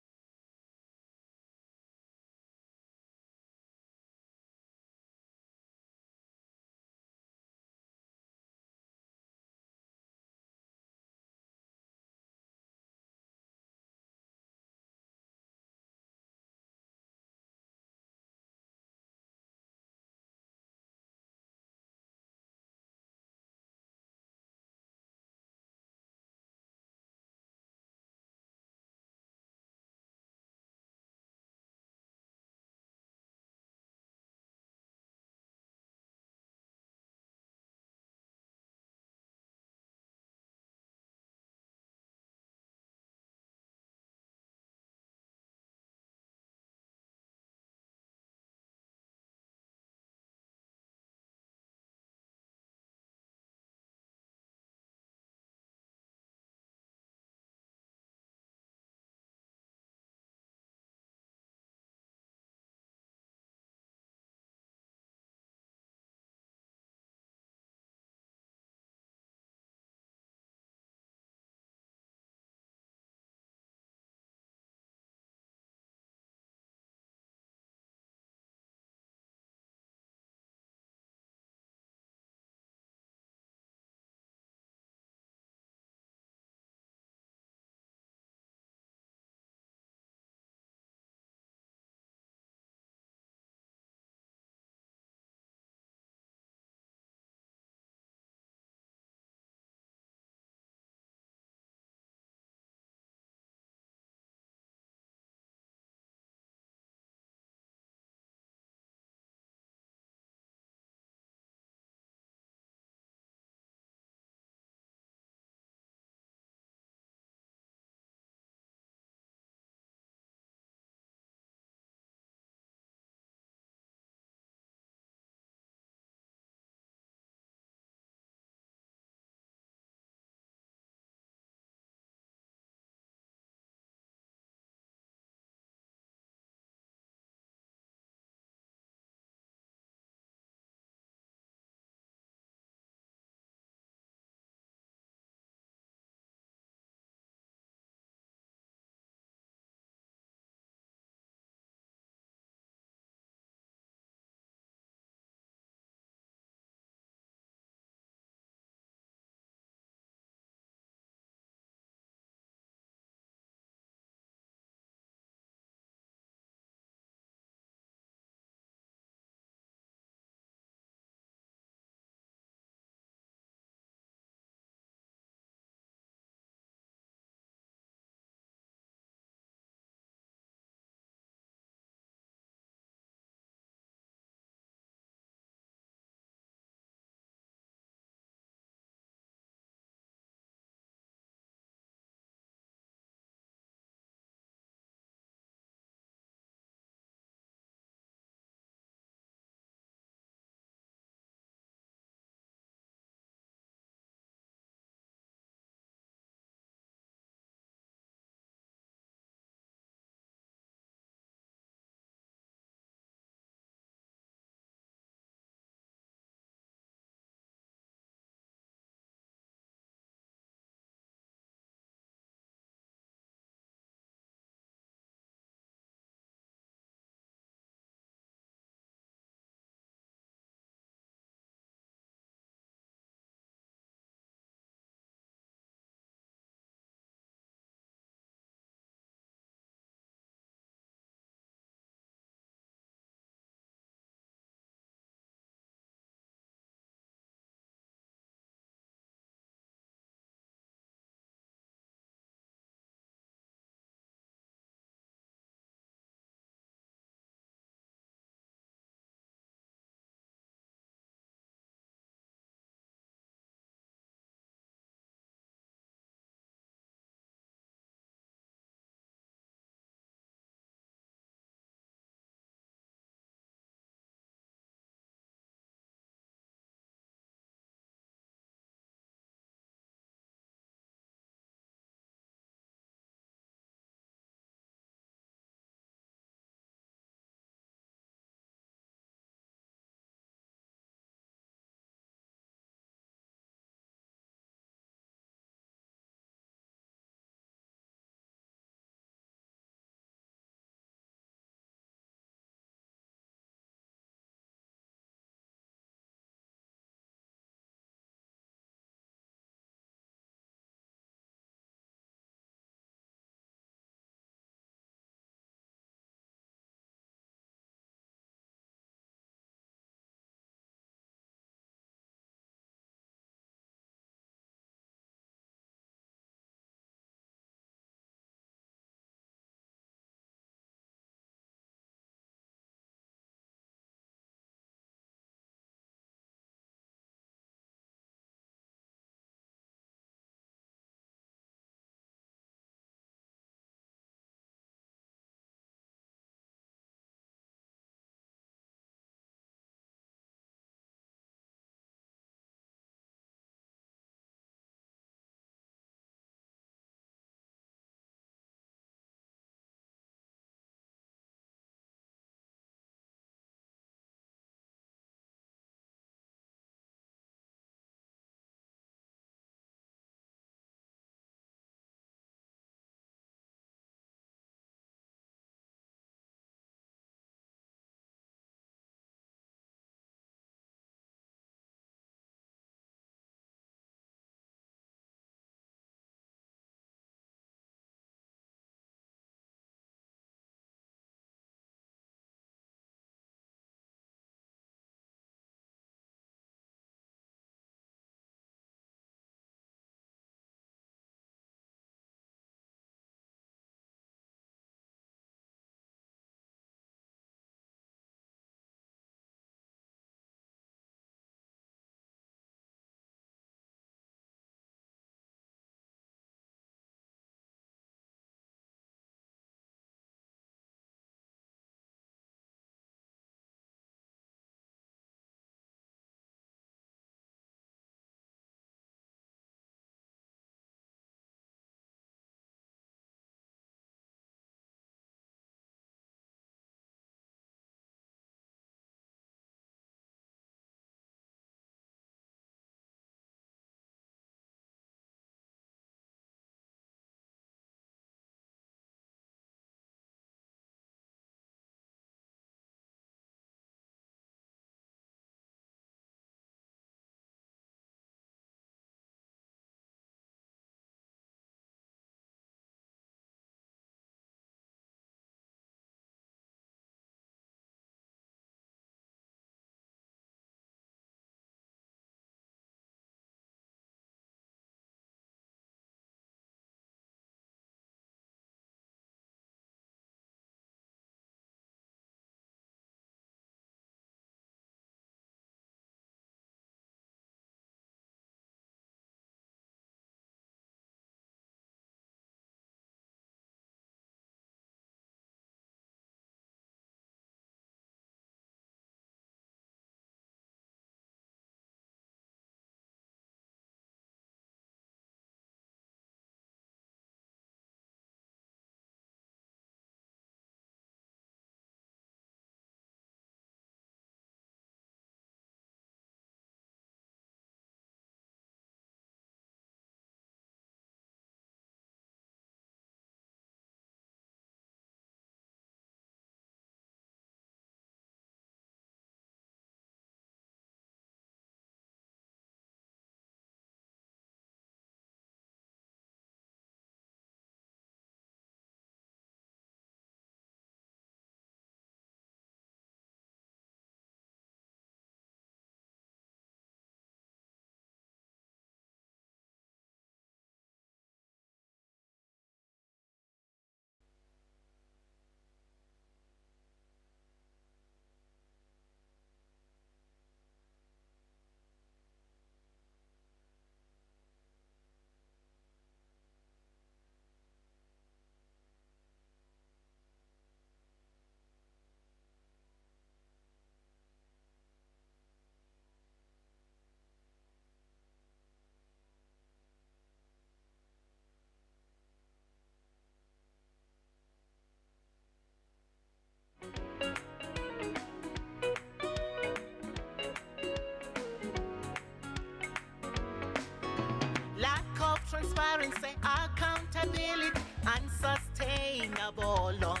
transparency, accountability, and sustainable loans.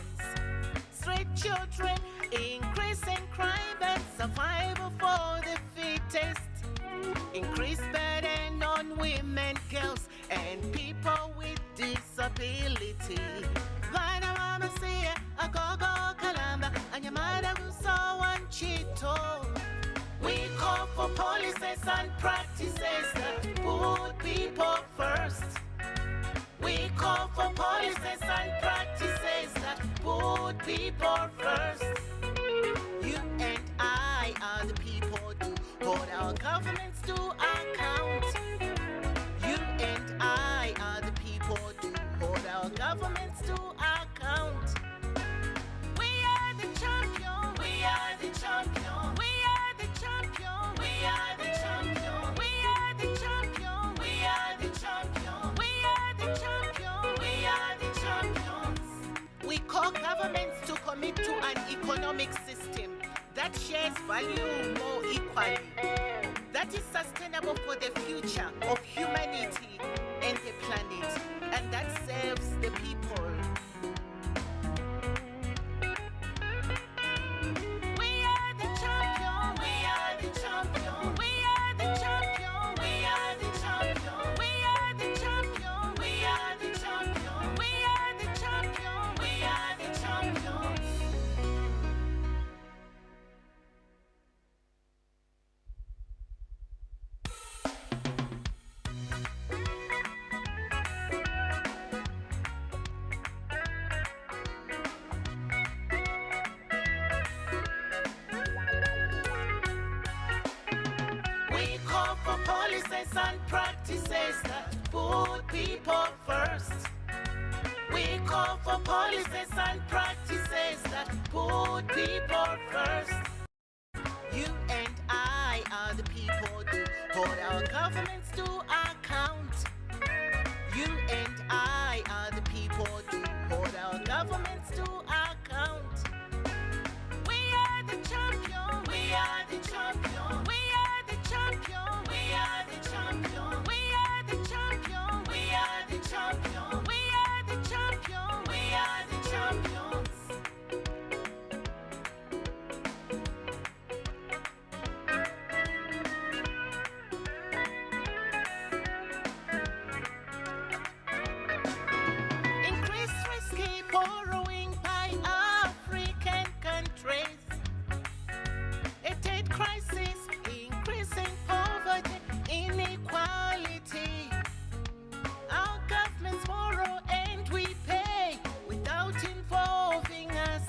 Street children, increasing crime and survival for the fittest. Increased burden on women, girls, and people with disability. Vana mama say a go kalamba and your mother so one chito. We call for policies and practices that put people first. We call for policies and practices that put people first. You and I are the people to hold our governments to account. You and I are the people to hold our governments to account. We are the champion. We are the champion. We are the champion. We are the champion. We are the champion. We are the champion. We are the champion. We are the champions. We call governments to commit to an economic system that shares value more equally, that is sustainable for the future of humanity and the planet, and that serves the people. We are the champion. We are the champion. We are the champion. We are the champion. We are the champion. We are the champion. We are the champion. We are the champions. We call for policies and practices that put people first. We call for policies and practices that put people first. You and I are the people to hold our governments to account. You and I are the people to hold our governments to account. We are the champion. We are the champion. We are the champion. We are the champion. We are the champion. We are the champion. We are the champion. We are the champions. Increased risky borrowing by African countries. A trade crisis, increasing poverty, inequality. Our governments borrow and we pay without involving us.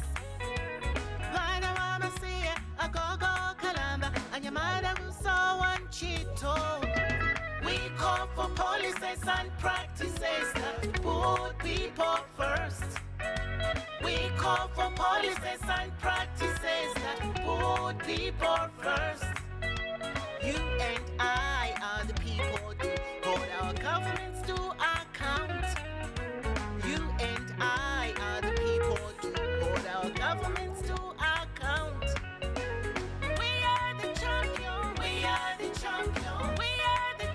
Vana mama say a go kalamba and your mother so one chito. We call for policies and practices that put people first. We call for policies and practices that put people first. You and I are the people to hold our governments to account. You and I are the people to hold our governments to account. We are the champion. We are the champion. We are the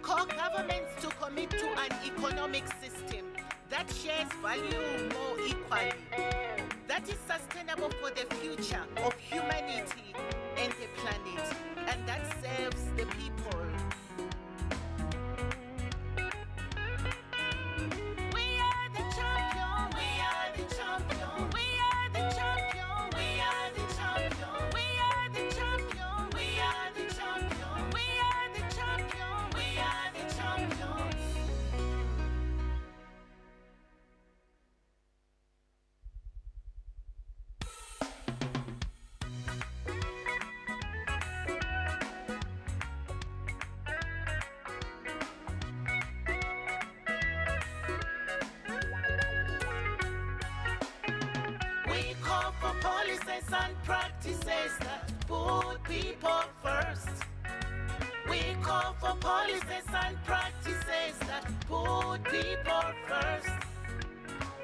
call governments to commit to an economic system that shares value more equally, that is sustainable for the future of humanity and the planet, and that serves the people. We are the champion, we are the champion, we are the champion, we are the champion, we are the champion, we are the champion, we are the champion, we are the champions. We call for policies and practices that put people first. We call for policies and practices that put people first.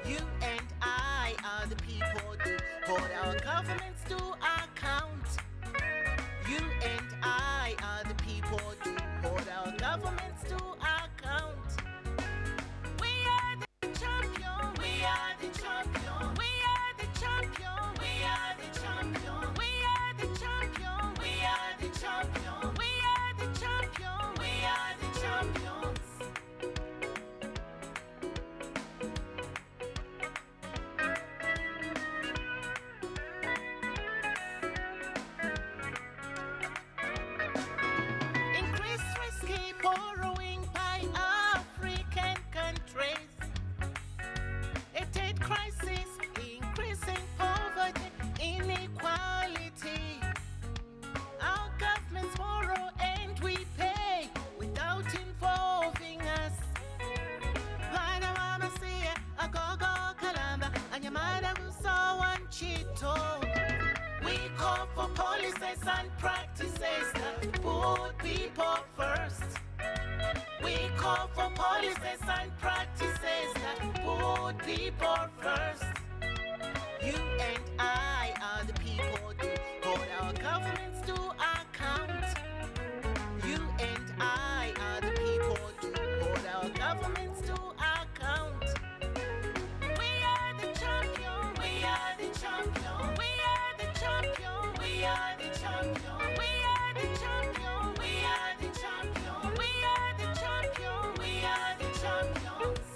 You and I are the people to hold our governments to account. You and I are the people to hold our governments to account. We are the champion, we are the champion, we are the champion, we are the champion, we are the champion, we are the champion, we are the champion, we are the champions. Increased risky borrowing by African countries. A debt crisis, increasing poverty, inequality. Our governments borrow and we pay without involving us. Vana mama siya, agogo kalamba, anyamada gusawan chito. We call for policies and practices that put people first. We call for policies and practices that put people first. You and I are the people to hold our governments to account. You and I are the people to hold our governments to account. We are the champion, we are the champion, we are the champion, we are the champion, we are the champion, we are the champion, we are the champion, we are the champions.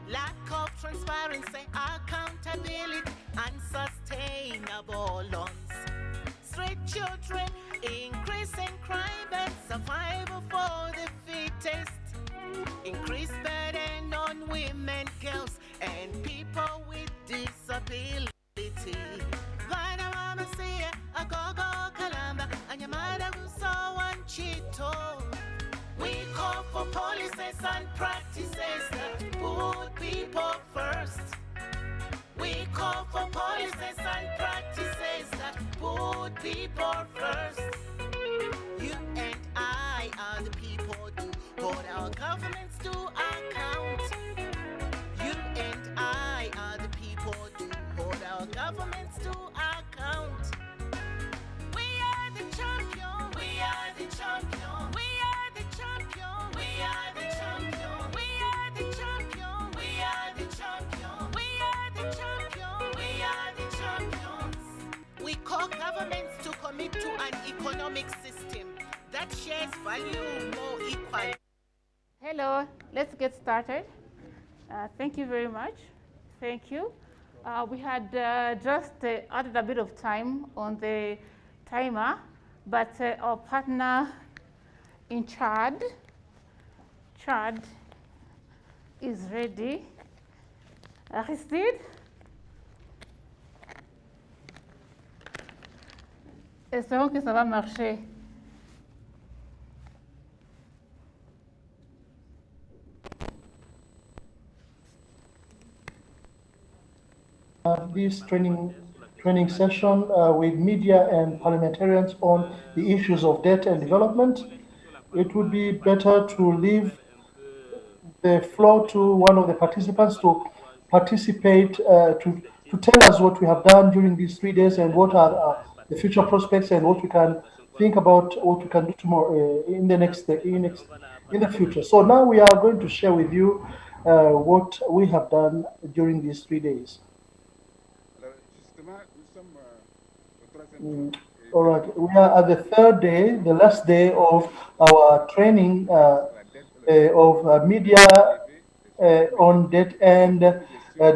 Lack of transparency, accountability, unsustainable loans. Street children, increasing crime and survival for the fittest. Increased burden on women, girls, and people with disability. Vana mama siya, agogo kalamba, anyamada gusawan chito. We call for policies and practices that put people first. We call for policies and practices that put people first. You and I are the people to hold our governments to account. You and I are the people to hold our governments to account. We are the champion, we are the champion, we are the champion, we are the champion, we are the champion, we are the champion, we are the champion, we are the champions. We call governments to commit to an economic system that shares value more equally. Hello, let's get started. Thank you very much. Thank you. We had just added a bit of time on the timer, but our partner in Chad is ready. Aristide? Espérons que ça va marcher. This training session with media and parliamentarians on the issues of debt and development. It would be better to leave the floor to one of the participants to participate, to tell us what we have done during these 3 days and what are the future prospects and what we can think about, what we can do tomorrow in the future. So now we are going to share with you what we have done during these 3 days. All right, we are at the third day, the last day of our training of media on debt and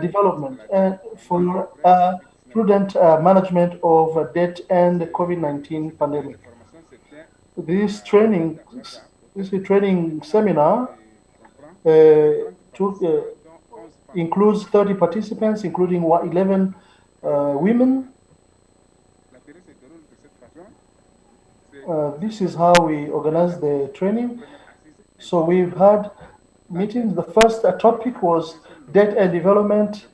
development for prudent management of debt and the COVID-19 pandemic. This training seminar includes 30 participants, including 11 women. This is how we organize the training. So we've had meetings. The first topic was debt and development,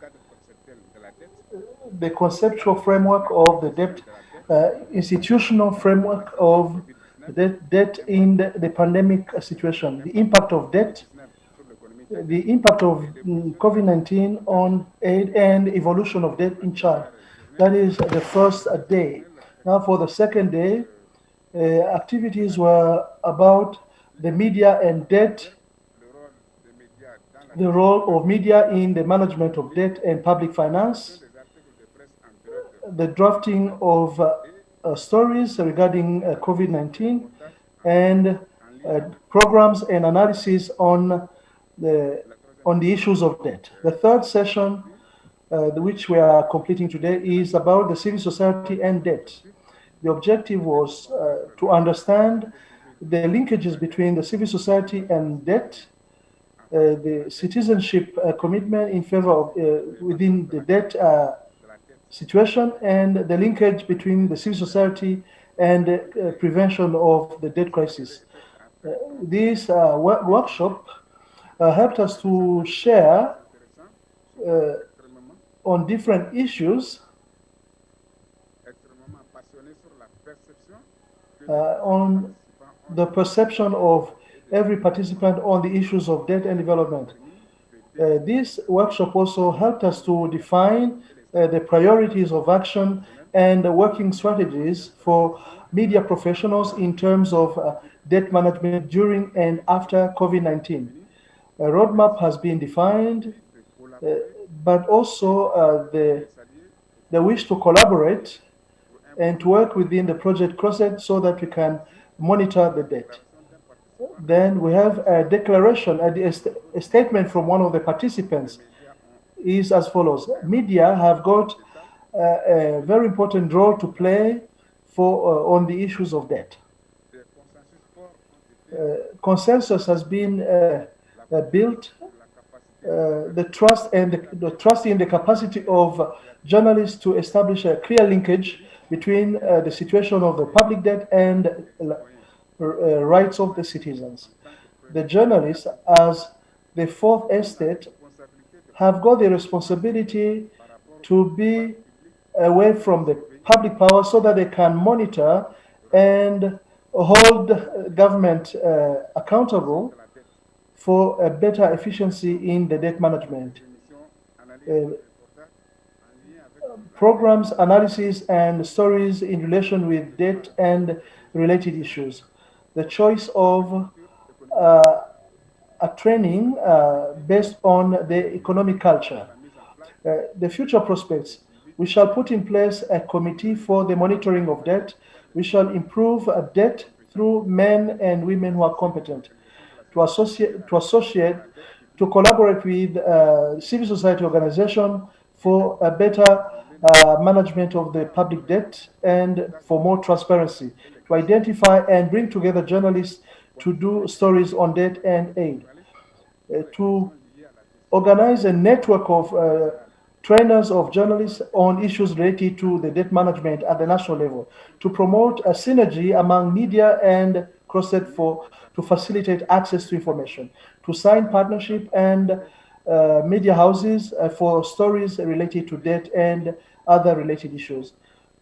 the conceptual framework of the debt, institutional framework of debt in the pandemic situation, the impact of debt, the impact of COVID-19 on aid and evolution of debt in Chad. That is the first day. Now for the second day, activities were about the media and debt, the role of media in the management of debt and public finance, the drafting of stories regarding COVID-19, and programs and analysis on the issues of debt. The third session, which we are completing today, is about the civil society and debt. The objective was to understand the linkages between the civil society and debt, the citizenship commitment in favor of within the debt situation, and the linkage between the civil society and prevention of the debt crisis. This workshop helped us to share on different issues on the perception of every participant on the issues of debt and development. This workshop also helped us to define the priorities of action and the working strategies for media professionals in terms of debt management during and after COVID-19. A roadmap has been defined, but also the wish to collaborate and to work within the project process so that we can monitor the debt. Then we have a declaration, a statement from one of the participants is as follows. Media have got a very important role to play on the issues of debt. Consensus has been built, the trust in the capacity of journalists to establish a clear linkage between the situation of the public debt and rights of the citizens. The journalists, as the fourth estate, have got the responsibility to be away from the public power so that they can monitor and hold government accountable for a better efficiency in the debt management. Programs, analysis, and stories in relation with debt and related issues. The choice of a training based on the economic culture. The future prospects. We shall put in place a committee for the monitoring of debt. We shall improve debt through men and women who are competent. To associate, to collaborate with civil society organization for a better management of the public debt and for more transparency. To identify and bring together journalists to do stories on debt and aid. To organize a network of trainers of journalists on issues related to the debt management at the national level. To promote a synergy among media and CrossNet to facilitate access to information. To sign partnership and media houses for stories related to debt and other related issues.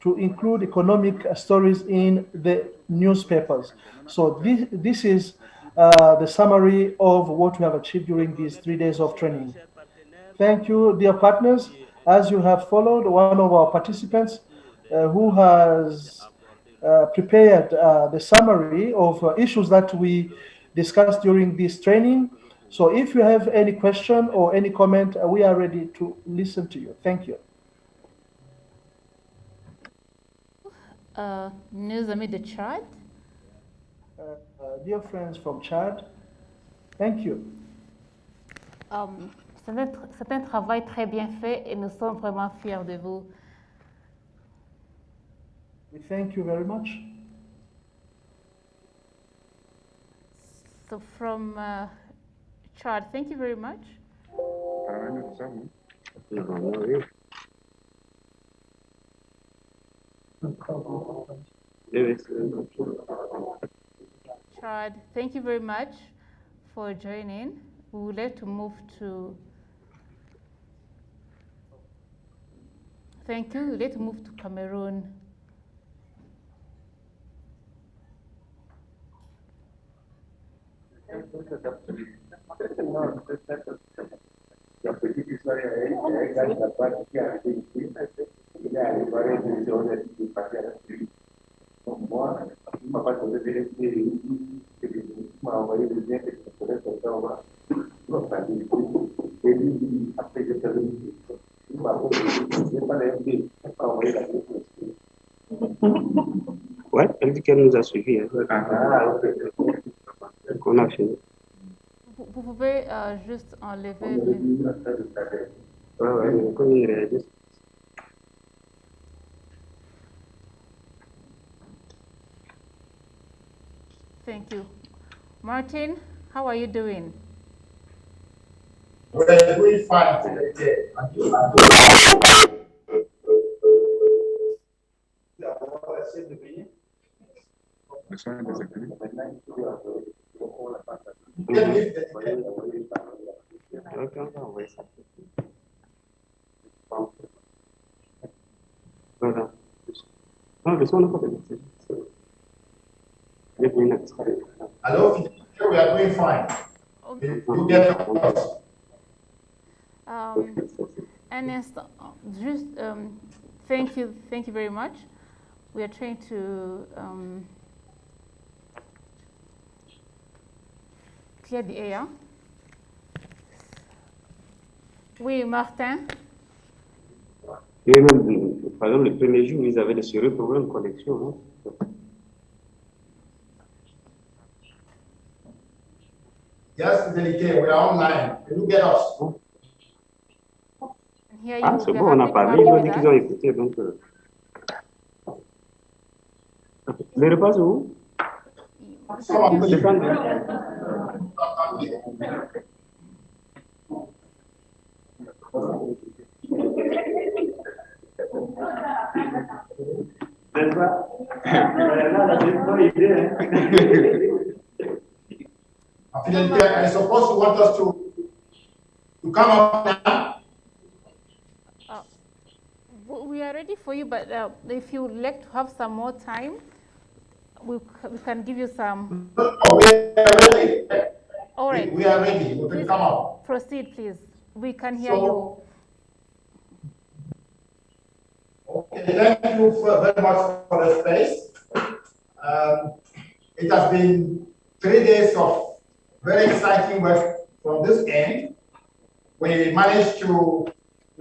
To include economic stories in the newspapers. So this is the summary of what we have achieved during these 3 days of training. Thank you, dear partners. As you have followed, one of our participants who has prepared the summary of issues that we discussed during this training. So if you have any question or any comment, we are ready to listen to you. Thank you. Nos amis de Chad. Dear friends from Chad, thank you. C'est un travail très bien fait et nous sommes vraiment fiers de vous. We thank you very much. So from Chad, thank you very much. Chad, thank you very much for joining. We would like to move to. Thank you. We would like to move to Cameroon. Ouais, elle dit qu'elle nous a suivis. Qu'on a fini. Vous pouvez juste enlever le... Ouais, comme il réagit. Thank you. Martin, how are you doing? We're doing fine today. Non, le son n'a pas de message. Hello, we are doing fine. You get us. Ernest, just thank you very much. We are trying to clear the air. Oui, Martin. Et même, par exemple, le premier jour, ils avaient des sérieux problèmes de connexion. Hein? Yes, Delike, we are online. Can you get us? Ah, c'est bon, on a parlé, ils ont dit qu'ils ont écouté, donc... Le repas, c'est où? I suppose you want us to come up now? We are ready for you, but if you would like to have some more time, we can give you some. No, we are ready. All right. We are ready. We can come up. Proceed, please. We can hear you. Okay, thank you very much for the space. It has been 3 days of very exciting work from this end. We managed to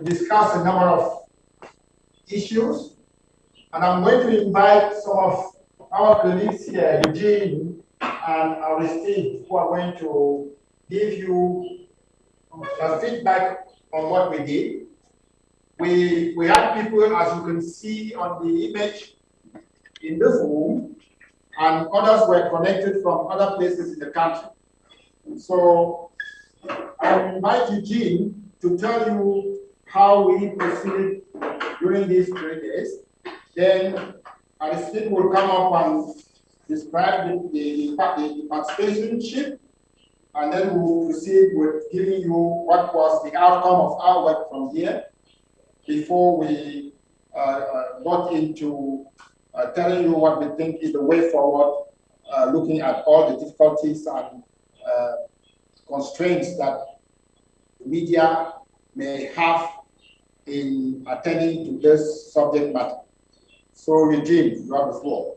discuss a number of issues, and I'm going to invite some of our colleagues here, Eugene and Aristide, who are going to give you feedback on what we did. We had people, as you can see on the image, in this room, and others were connected from other places in the country. So I invite Eugene to tell you how we proceeded during these 3 days. Then Aristide will come up and describe the participation sheet, and then we will proceed with giving you what was the outcome of our work from here before we got into telling you what we think is the way forward looking at all the difficulties and constraints that the media may have in attending to this subject matter. So, Eugene, you have the floor.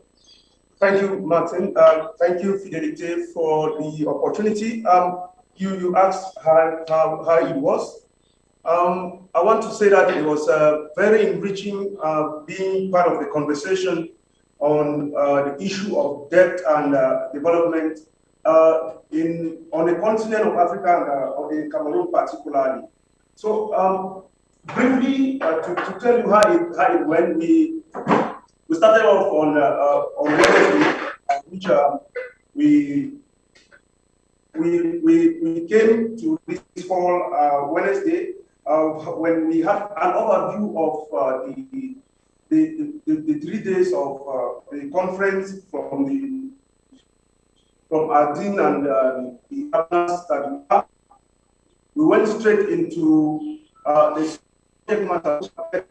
Thank you, Martin. Thank you, Fidelite, for the opportunity. You asked how it was. I want to say that it was very enriching being part of the conversation on the issue of debt and development on the continent of Africa and in Cameroon particularly. So briefly, to tell you how it went, we started off on Wednesday, which we came to this call Wednesday when we had an overview of the 3 days of the conference from Adin and the partners that we have. We went straight into the subject matter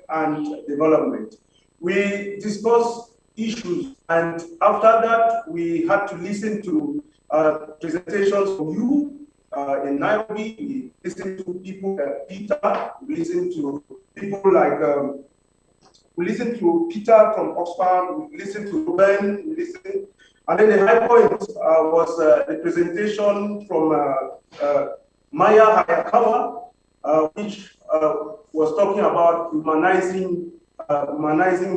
and development. We discussed issues, and after that, we had to listen to presentations from you in Nairobi. We listened to people like Peter. We listened to people like we listened to Peter from Oxfam. We listened to Ruben. We listened, and then the high point was the presentation from Maya Hayakawa, which was talking about humanizing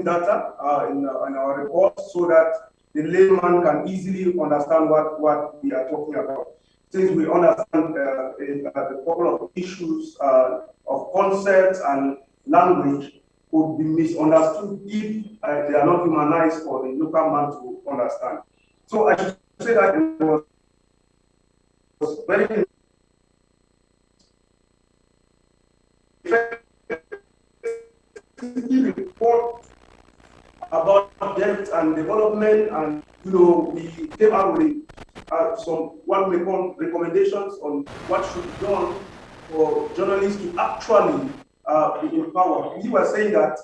data in our report, so that the layman can easily understand what we are talking about. Since we understand a couple of issues of concepts and language could be misunderstood if they are not humanized for the local man to understand. So I should say that it was very report about debt and development, and we came out with some what we call recommendations on what should be done for journalists to actually be empowered. We were saying that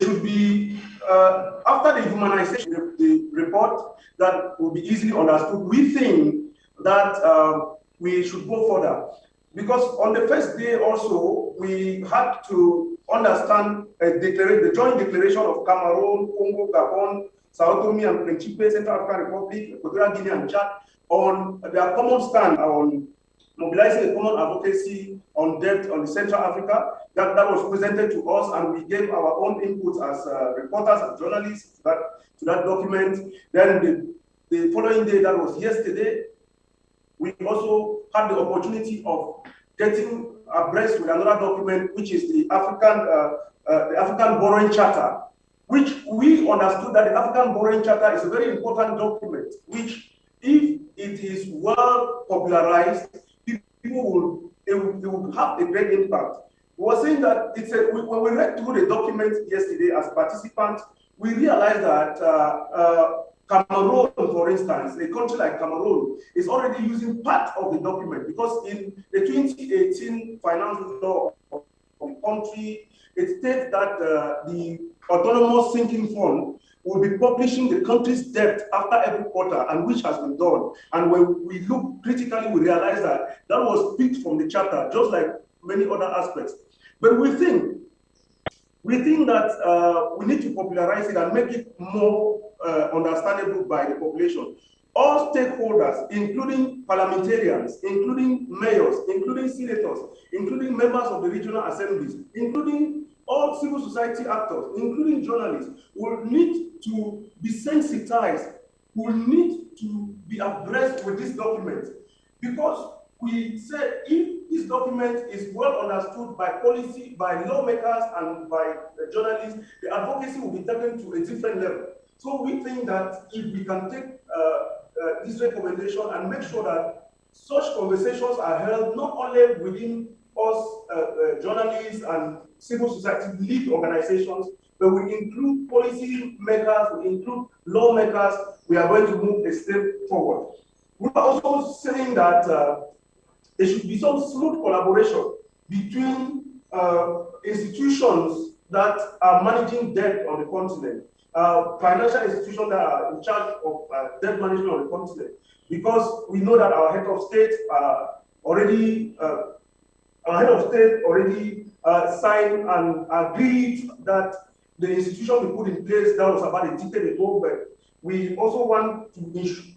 should be after the humanization the report that will be easily understood. We think that we should go further, because on the first day also we had to understand the joint declaration of Cameroon, Congo, Gabon, Sao Tome and Principe, Central African Republic, Equatorial Guinea and Chad on their common stand on mobilizing a common advocacy on debt on the Central Africa. That was presented to us, and we gave our own inputs as reporters and journalists to that document. Then the following day, that was yesterday, we also had the opportunity of getting abreast with another document, which is the African Borrowing Charter, which we understood that the African Borrowing Charter is a very important document, which, if it is well popularized, people will have a great impact. We were saying that when we read through the document yesterday as participants, we realized that Cameroon, for instance, a country like Cameroon, is already using part of the document, because in the 2018 financial law of the country, it states that the autonomous sinking fund will be publishing the country's debt after every quarter, and which has been done. And when we look critically, we realize that that was picked from the charter, just like many other aspects. But we think that we need to popularize it and make it more understandable by the population. All stakeholders, including parliamentarians, including mayors, including senators, including members of the regional assemblies, including all civil society actors, including journalists, will need to be sensitized, will need to be abreast with this document. Because we said if this document is well understood by policy, by lawmakers, and by journalists, the advocacy will be taken to a different level. So we think that if we can take this recommendation and make sure that such conversations are held not only within us journalists and civil society lead organizations, but we include policy makers, we include lawmakers, we are going to move a step forward. We are also saying that there should be some smooth collaboration between institutions that are managing debt on the continent, financial institutions that are in charge of debt management on the continent, because we know that our head of state already signed and agreed that the institution we put in place that was about a decade ago, but we also want to,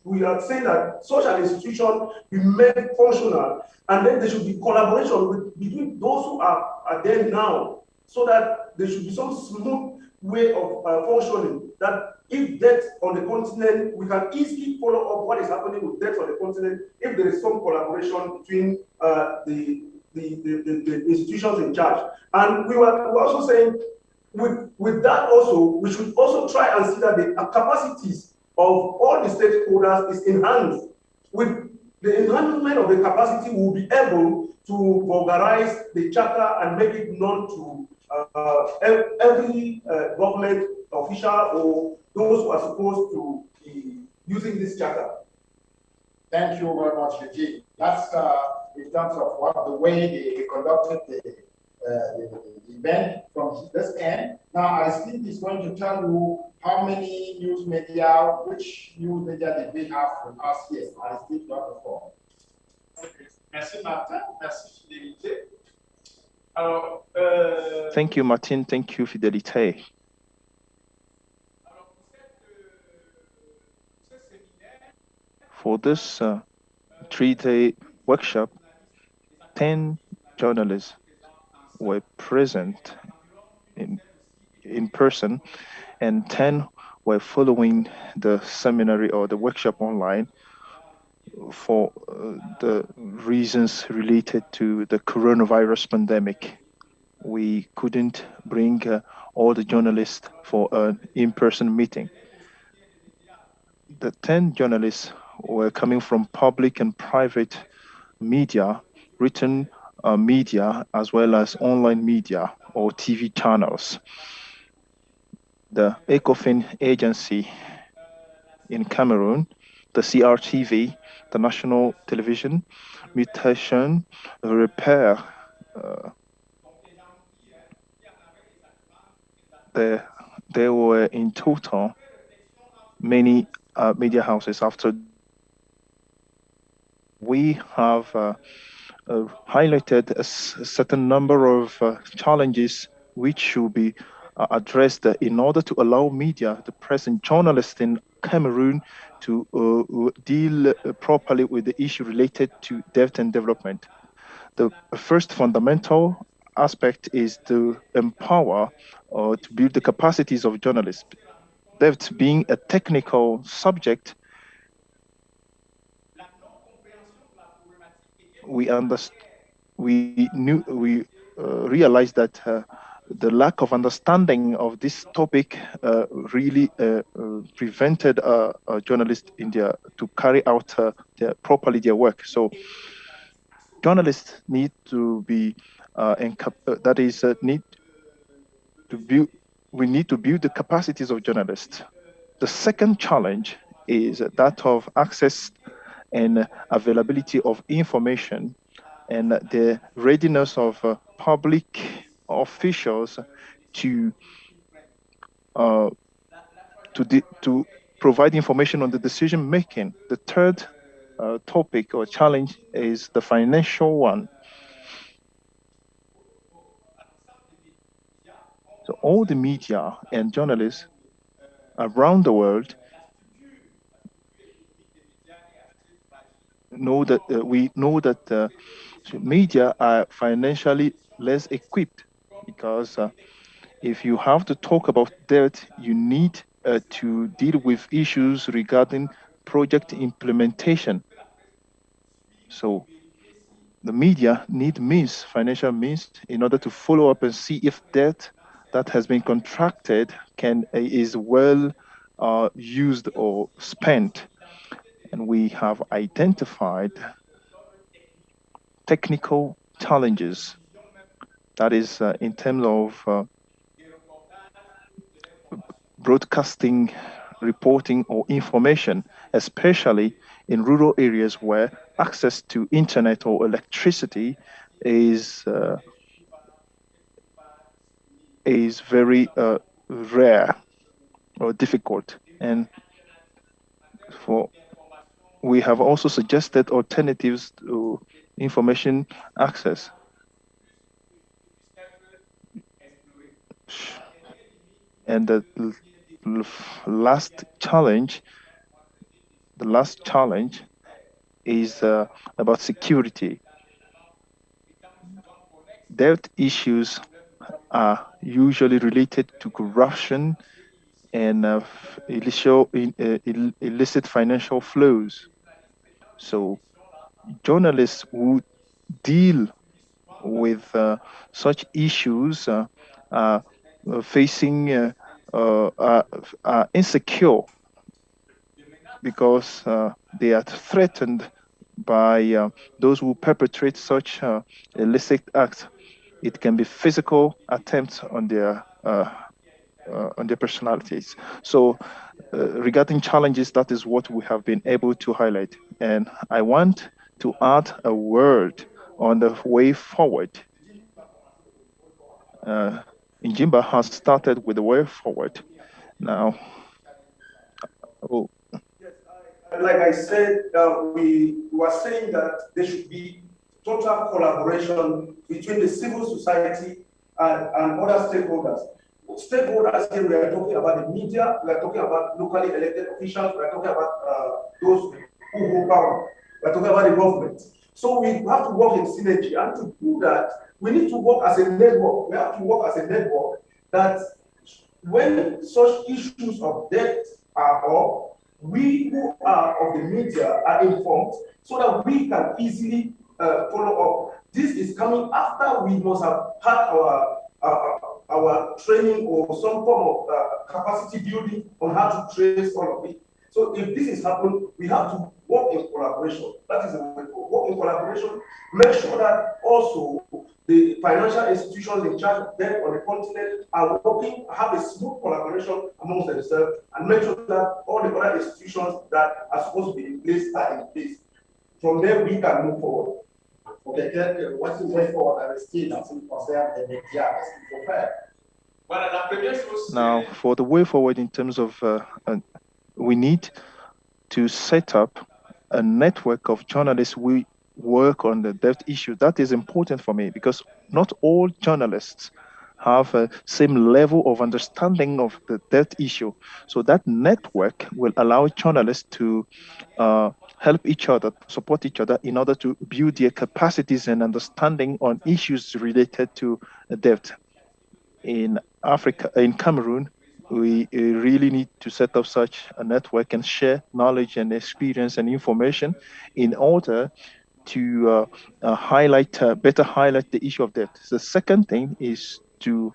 we are saying that such an institution be made functional, and then there should be collaboration between those who are there now, so that there should be some smooth way of functioning, that if debt on the continent, we can easily follow up what is happening with debt on the continent if there is some collaboration between the institutions in charge. And we were also saying, with that also, we should also try and see that the capacities of all the stakeholders is enhanced. With the enhancement of the capacity, we will be able to vulgarize the charter and make it known to every government official or those who are supposed to be using this charter. Thank you very much, Eugene. That's in terms of what the way they conducted the event from this end. Now, Aristide is going to tell you how many news media, which news media did we have from us here. Aristide, you have the floor. Okay. Merci, Martin. Merci, Fidélité. Alors, Thank you, Martin. Thank you, Fidelite. For this 3-day workshop, 10 journalists were present in person, and 10 were following the seminary or the workshop online for the reasons related to the coronavirus pandemic. We couldn't bring all the journalists for an in-person meeting. The 10 journalists were coming from public and private media, written media, as well as online media or TV channels. The ECOFIN agency in Cameroon, the CRTV, the national television, mutation, repair. There were in total many media houses. After we have highlighted a certain number of challenges which should be addressed in order to allow media, the press and journalists in Cameroon to deal properly with the issue related to debt and development. The first fundamental aspect is to empower or to build the capacities of journalists. Debt being a technical subject, we realized that the lack of understanding of this topic really prevented journalists in to carry out properly their work. So journalists need to be we need to build the capacities of journalists. The second challenge is that of access and availability of information and the readiness of public officials to provide information on the decision making. The third topic or challenge is the financial one. So all the media and journalists around the world know that we know that media are financially less equipped, because if you have to talk about debt, you need to deal with issues regarding project implementation. So the media need means, financial means, in order to follow up and see if debt that has been contracted is well used or spent. And we have identified technical challenges, that is in terms of broadcasting, reporting, or information, especially in rural areas where access to internet or electricity is is very rare or difficult. And we have also suggested alternatives to information access. And the last challenge is about security. Debt issues are usually related to corruption and illicit financial flows. So journalists who deal with such issues are facing are insecure because they are threatened by those who perpetrate such illicit acts. It can be physical attempts on their personalities. So regarding challenges, that is what we have been able to highlight. And I want to add a word on the way forward. Njimba has started with the way forward. Now, like I said, we were saying that there should be total collaboration between the civil society and other stakeholders. Stakeholders here, we are talking about the media, we are talking about locally elected officials, we are talking about those who hold power, we are talking about the government. So we have to work in synergy, and to do that, we need to work as a network. We have to work as a network that when such issues of debt are up, we who are of the media are informed so that we can easily follow up. This is coming after we must have had our training or some form of capacity building on how to trace all of it. So if this is happening, we have to work in collaboration. That is the way to work in collaboration. Make sure that also the financial institutions in charge of debt on the continent are working, have a smooth collaboration amongst themselves, and make sure that all the other institutions that are supposed to be in place are in place. From there, we can move forward. Okay, what's the way forward? I still concern the media for fair. Now, for the way forward in terms of we need to set up a network of journalists who work on the debt issue. That is important for me because not all journalists have a same level of understanding of the debt issue. So that network will allow journalists to help each other, support each other in order to build their capacities and understanding on issues related to debt. In Africa, in Cameroon, we really need to set up such a network and share knowledge and experience and information in order to better highlight the issue of debt. The second thing is the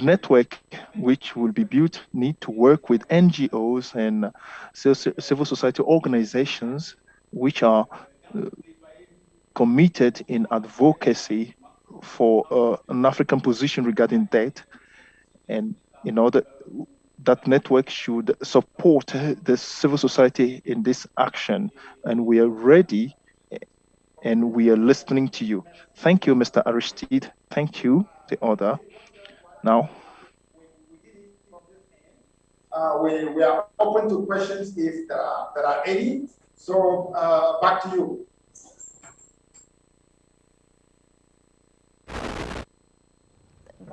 network which will be built need to work with NGOs and civil society organizations which are committed in advocacy for an African position regarding debt, and in order that network should support the civil society in this action, and we are ready and we are listening to you. Thank you, Mr. Aristide. Thank you, the other. Now, we are open to questions if there are any. So back to you.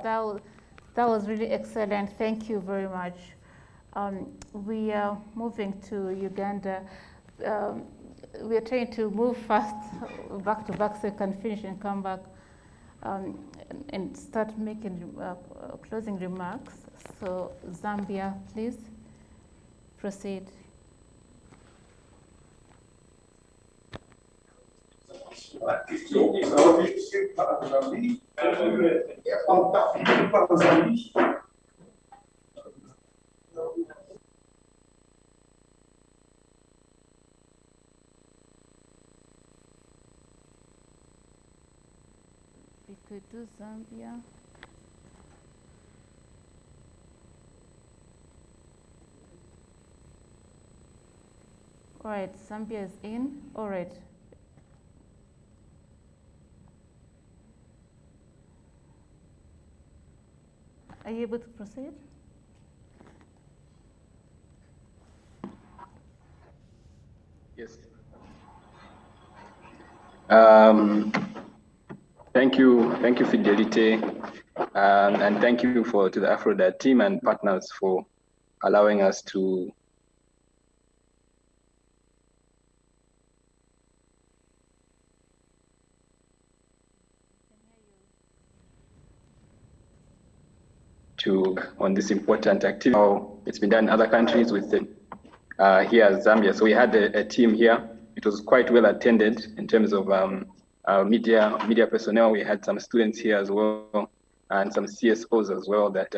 That was really excellent. Thank you very much. We are moving to Uganda. We are trying to move fast, back to back, so we can finish and come back and start making closing remarks. So Zambia, please proceed. We could do Zambia. All right, Zambia is in. All right. you able to proceed? Yes. Thank you, Fidelity, and thank you to the AFRODAD team and partners for allowing us to on this important activity. It's been done in other countries with here Zambia. So we had a team here. It was quite well attended in terms of media personnel. We had some students here as well and some CSOs as well that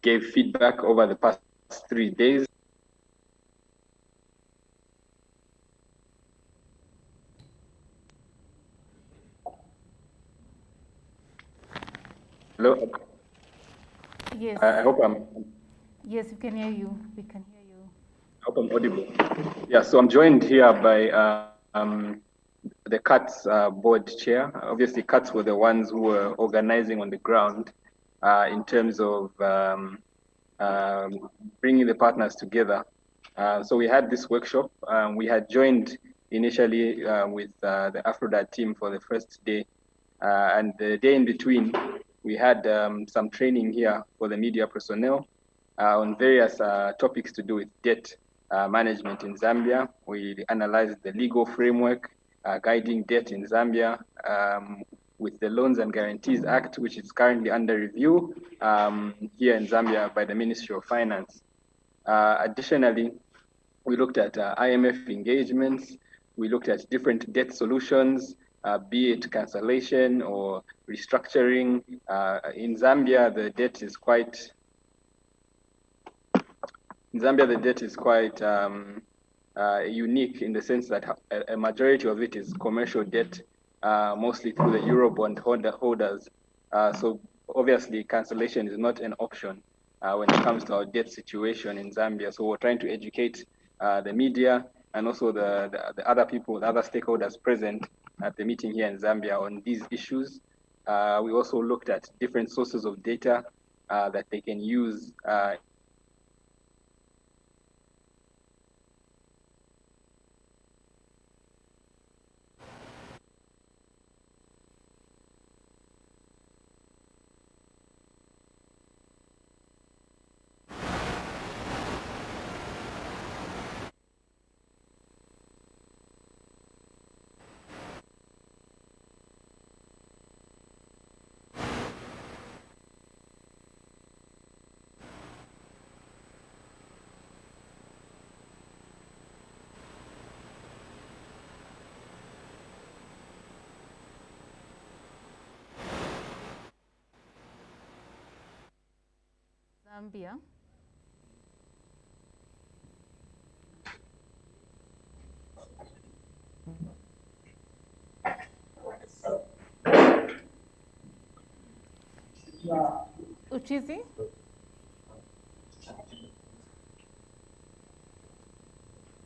gave feedback over the past 3 days. Hello? Yes. I hope I'm... Yes, we can hear you. We can hear you. I hope I'm audible. Yeah, so I'm joined here by the CATS board chair. Obviously, CATS were the ones who were organizing on the ground in terms of bringing the partners together. So we had this workshop. We had joined initially with the AFRODAD team for the first day. And the day in between, we had some training here for the media personnel on various topics to do with debt management in Zambia. We analyzed the legal framework guiding debt in Zambia with the Loans and Guarantees Act, which is currently under review here in Zambia by the Ministry of Finance. Additionally, we looked at IMF engagements. We looked at different debt solutions, be it cancellation or restructuring. In Zambia, the debt is quite unique in the sense that a majority of it is commercial debt, mostly through the Eurobond holders. So obviously, cancellation is not an option when it comes to our debt situation in Zambia. So we're trying to educate the media and also the other people, the other stakeholders present at the meeting here in Zambia on these issues. We also looked at different sources of data that they can use Zambia. Uchizi?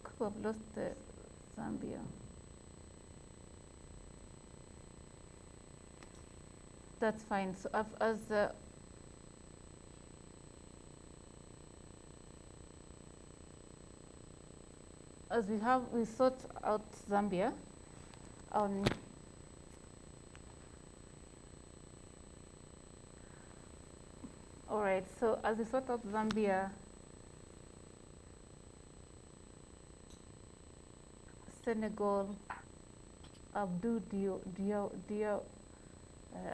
Could have lost the Zambia. That's fine. So as we sort out Zambia, all right, so as we sort out Zambia, Senegal, Abdou Dio,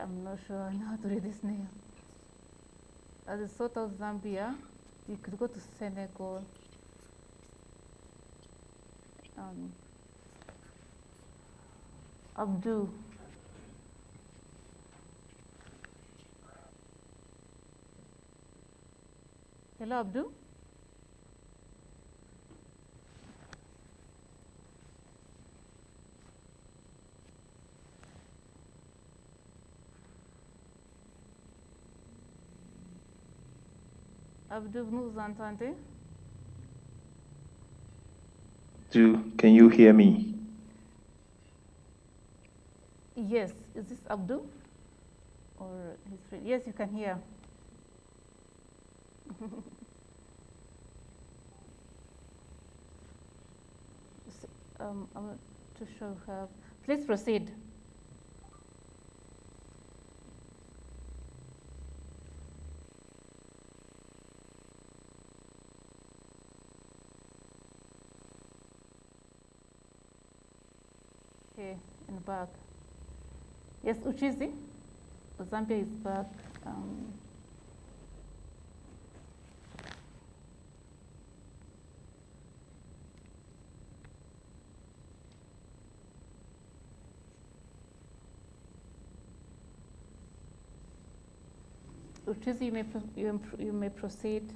I'm not sure I know how to read this name. As we sort out Zambia, you could go to Senegal. Abdou. Hello, Abdou. Abdou, vous nous entendez? Can you hear me? Yes. Is this Abdou? Or his friend? Yes, you can hear. I'm not too sure how. Please proceed. Okay, and back. Yes, Uchizi. Zambia is back. Uchizi, you may proceed.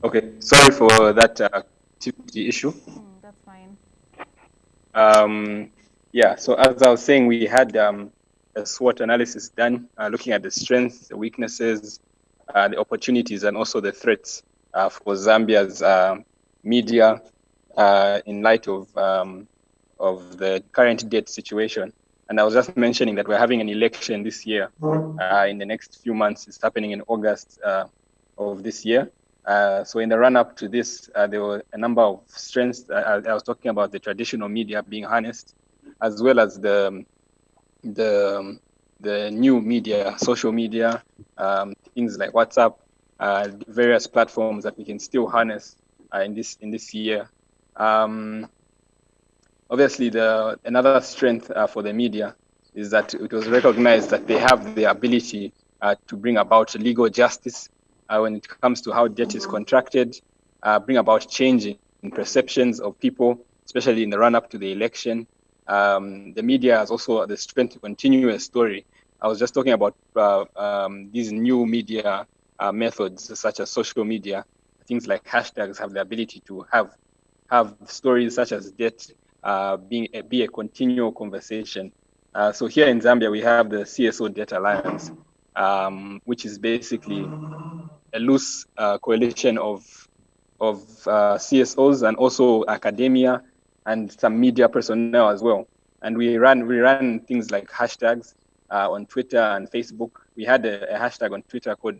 Okay, sorry for that connectivity issue. That's fine. Yeah, so as I was saying, we had a SWOT analysis done, looking at the strengths, the weaknesses, the opportunities, and also the threats for Zambia's media in light of the current debt situation. And I was just mentioning that we're having an election this year in the next few months. It's happening in August of this year. So in the run-up to this, there were a number of strengths. I was talking about the traditional media being harnessed, as well as the new media, social media, things like WhatsApp, various platforms that we can still harness in this year. Obviously, another strength for the media is that it was recognized that they have the ability to bring about legal justice when it comes to how debt is contracted, bring about change in perceptions of people, especially in the run-up to the election. The media has also the strength to continue a story. I was just talking about these new media methods, such as social media. Things like hashtags have the ability to have stories such as debt be a continual conversation. So here in Zambia, we have the CSO Debt Alliance, which is basically a loose coalition of CSOs and also academia and some media personnel as well. And we ran things like hashtags on Twitter and Facebook. We had a hashtag on Twitter called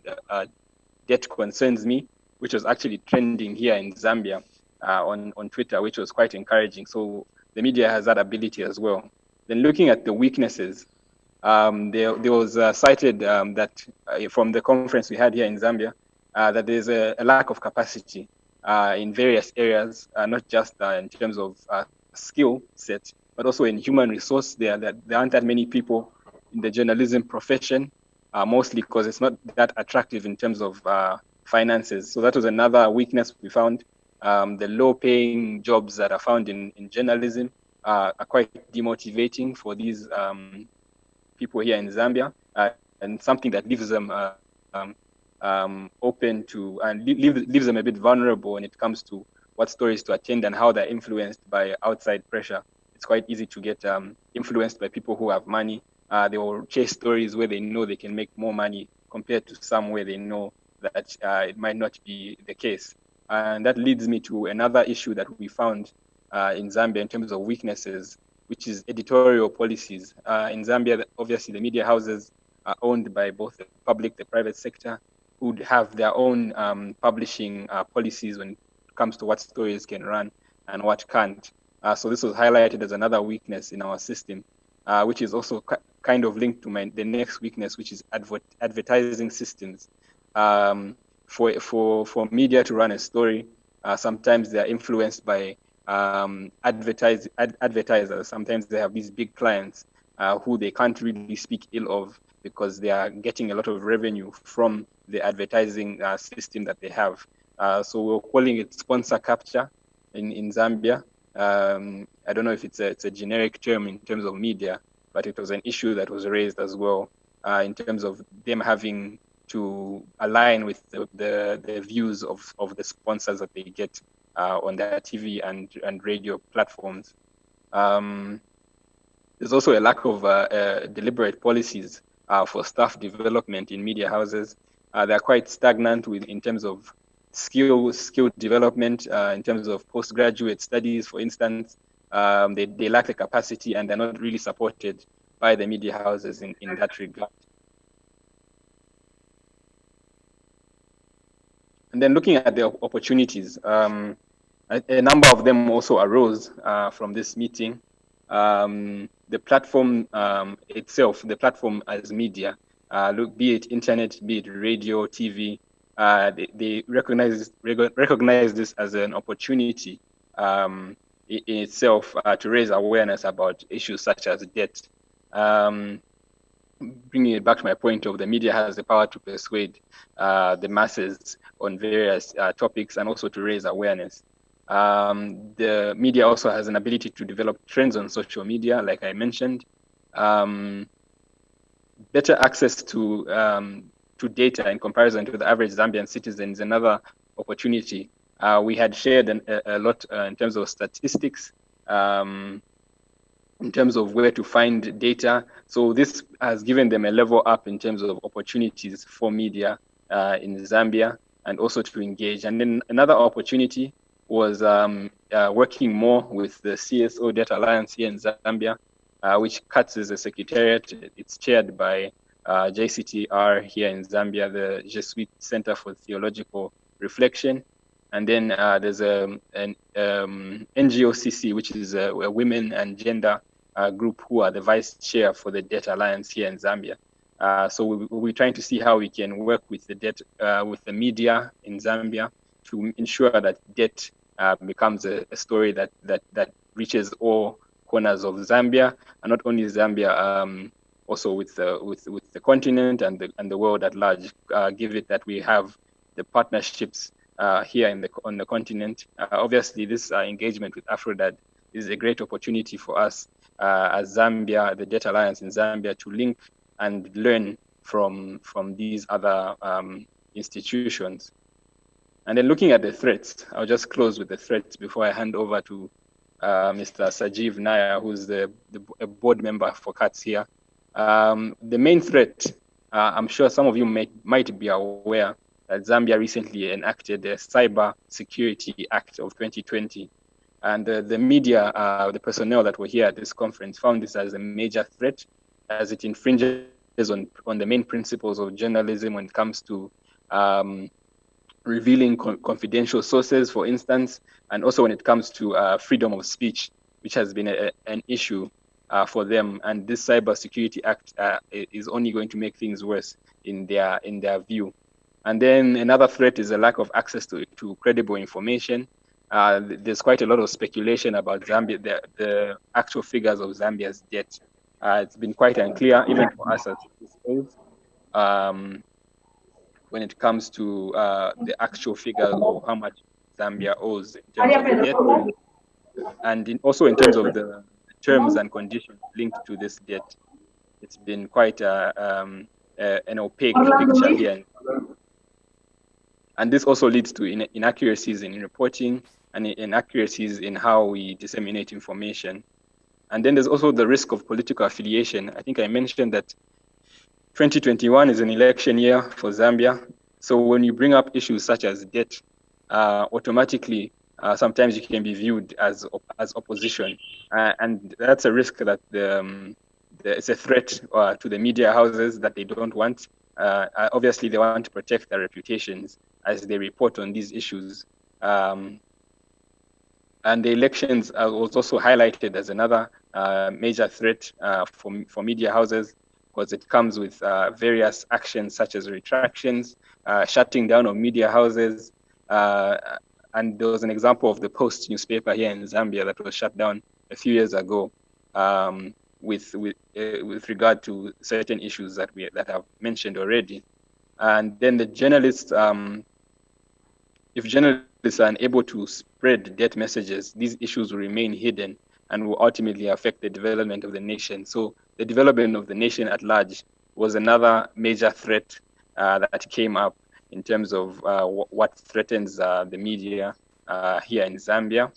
Debt Concerns Me, which was actually trending here in Zambia on Twitter, which was quite encouraging. So the media has that ability as well. Then looking at the weaknesses, there was cited that from the conference we had here in Zambia, that there's a lack of capacity in various areas, not just in terms of skill set, but also in human resource. There aren't that many people in the journalism profession, mostly because it's not that attractive in terms of finances. So that was another weakness we found. The low-paying jobs that are found in journalism are quite demotivating for these people here in Zambia, and something that leaves them open to and leaves them a bit vulnerable when it comes to what stories to attend and how they're influenced by outside pressure. It's quite easy to get influenced by people who have money. They will chase stories where they know they can make more money compared to some where they know that it might not be the case. And that leads me to another issue that we found in Zambia in terms of weaknesses, which is editorial policies. In Zambia, obviously, the media houses are owned by both the public, the private sector, who have their own publishing policies when it comes to what stories can run and what can't. So this was highlighted as another weakness in our system, which is also kind of linked to the next weakness, which is advertising systems. For media to run a story, sometimes they are influenced by advertisers. Sometimes they have these big clients who they can't really speak ill of because they are getting a lot of revenue from the advertising system that they have. So we're calling it sponsor capture in Zambia. I don't know if it's a generic term in terms of media, but it was an issue that was raised as well in terms of them having to align with the views of the sponsors that they get on their TV and radio platforms. There's also a lack of deliberate policies for staff development in media houses. They're quite stagnant in terms of skill development in terms of postgraduate studies, for instance. They lack the capacity and they're not really supported by the media houses in that regard. And then looking at the opportunities, a number of them also arose from this meeting. The platform itself, the platform as media, be it internet, be it radio, TV, they recognize this as an opportunity in itself to raise awareness about issues such as debt. Bringing it back to my point of the media has the power to persuade the masses on various topics and also to raise awareness. The media also has an ability to develop trends on social media, like I mentioned. Better access to data in comparison to the average Zambian citizen is another opportunity. We had shared a lot in terms of statistics, in terms of where to find data. So this has given them a level up in terms of opportunities for media in Zambia and also to engage. And then another opportunity was working more with the CSO Data Alliance here in Zambia, which CATS is a secretariat. It's chaired by JCTR here in Zambia, the Jesuit Center for Theological Reflection. And then there's an NGOCC, which is a women and gender group who are the vice chair for the Data Alliance here in Zambia. So we're trying to see how we can work with the media in Zambia to ensure that debt becomes a story that reaches all corners of Zambia, and not only Zambia, also with the continent and the world at large. Give it that we have the partnerships here on the continent. Obviously, this engagement with AFRODAD is a great opportunity for us as Zambia, the Data Alliance in Zambia, to link and learn from these other institutions. And then looking at the threats, I'll just close with the threats before I hand over to Mr. Sajiv Nair, who's a board member for CATS here. The main threat, I'm sure some of you might be aware that Zambia recently enacted the Cyber Security Act of 2020. And the media, the personnel that were here at this conference found this as a major threat, as it infringes on the main principles of journalism when it comes to revealing confidential sources, for instance, and also when it comes to freedom of speech, which has been an issue for them. And this Cyber Security Act is only going to make things worse in their view. And then another threat is a lack of access to credible information. There's quite a lot of speculation about Zambia, the actual figures of Zambia's debt. It's been quite unclear, even for us as citizens, when it comes to the actual figures of how much Zambia owes in terms of debt, and also in terms of the terms and conditions linked to this debt. It's been quite an opaque picture here. And this also leads to inaccuracies in reporting and inaccuracies in how we disseminate information. And then there's also the risk of political affiliation. I think I mentioned that 2021 is an election year for Zambia. So when you bring up issues such as debt, automatically, sometimes you can be viewed as opposition. And that's a risk that it's a threat to the media houses that they don't want. Obviously, they want to protect their reputations as they report on these issues. And the elections was also highlighted as another major threat for media houses, because it comes with various actions such as retractions, shutting down of media houses. And there was an example of the Post newspaper here in Zambia that was shut down a few years ago with regard to certain issues that I've mentioned already. And then the journalists, if journalists are unable to spread debt messages, these issues will remain hidden and will ultimately affect the development of the nation. So the development of the nation at large was another major threat that came up in terms of what threatens the media here in Zambia.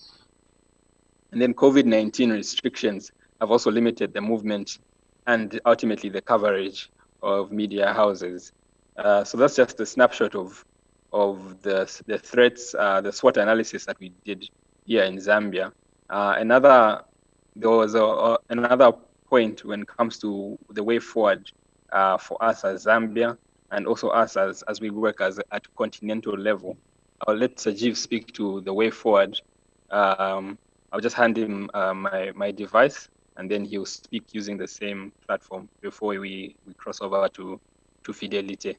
And then COVID-19 restrictions have also limited the movement and ultimately the coverage of media houses. So that's just a snapshot of of the threats, the SWOT analysis that we did here in Zambia. There was another point when it comes to the way forward for us as Zambia, and also us as we work at continental level. I'll let Sajiv speak to the way forward. I'll just hand him my device, and then he'll speak using the same platform before we cross over to Fidelity.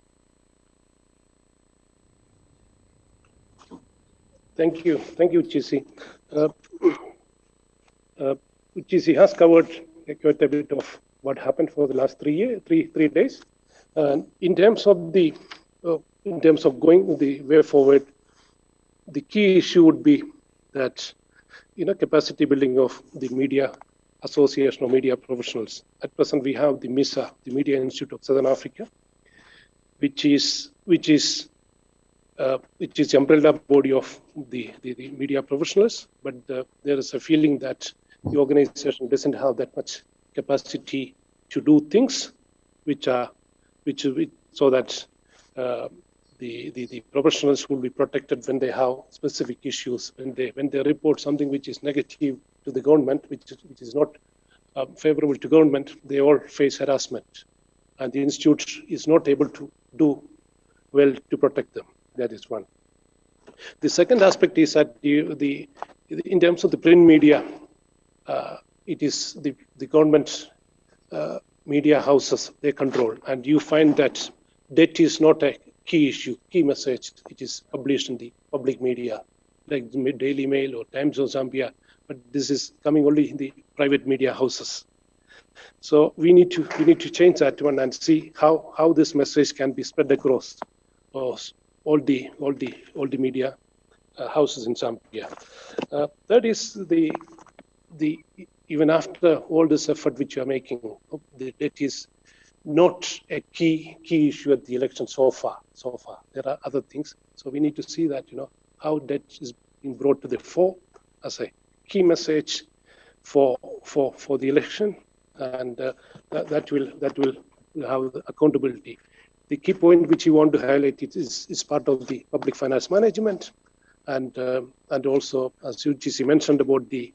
Thank you, Chisi. Chisi has covered quite a bit of what happened for the last 3 days. In terms of going the way forward, the key issue would be that capacity building of the media association of media professionals. At present, we have the MISA, the Media Institute of Southern Africa, which is the umbrella body of the media professionals. But there is a feeling that the organization doesn't have that much capacity to do things so that the professionals will be protected when they have specific issues, when they report something which is negative to the government, which is not favorable to government, they all face harassment, and the institute is not able to do well to protect them. That is one. The second aspect is that in terms of the print media, it is the government media houses they control, and you find that debt is not a key issue, key message. It is published in the public media, like the Daily Mail or Times of Zambia, but this is coming only in the private media houses. So we need to change that one and see how this message can be spread across all the media houses in Zambia. That is the even after all this effort which you are making, that is not a key issue at the election so far. There are other things. So we need to see that how that is being brought to the fore as a key message for the election, and that will have accountability. The key point which you want to highlight is part of the public finance management, and also, as UGC mentioned, about the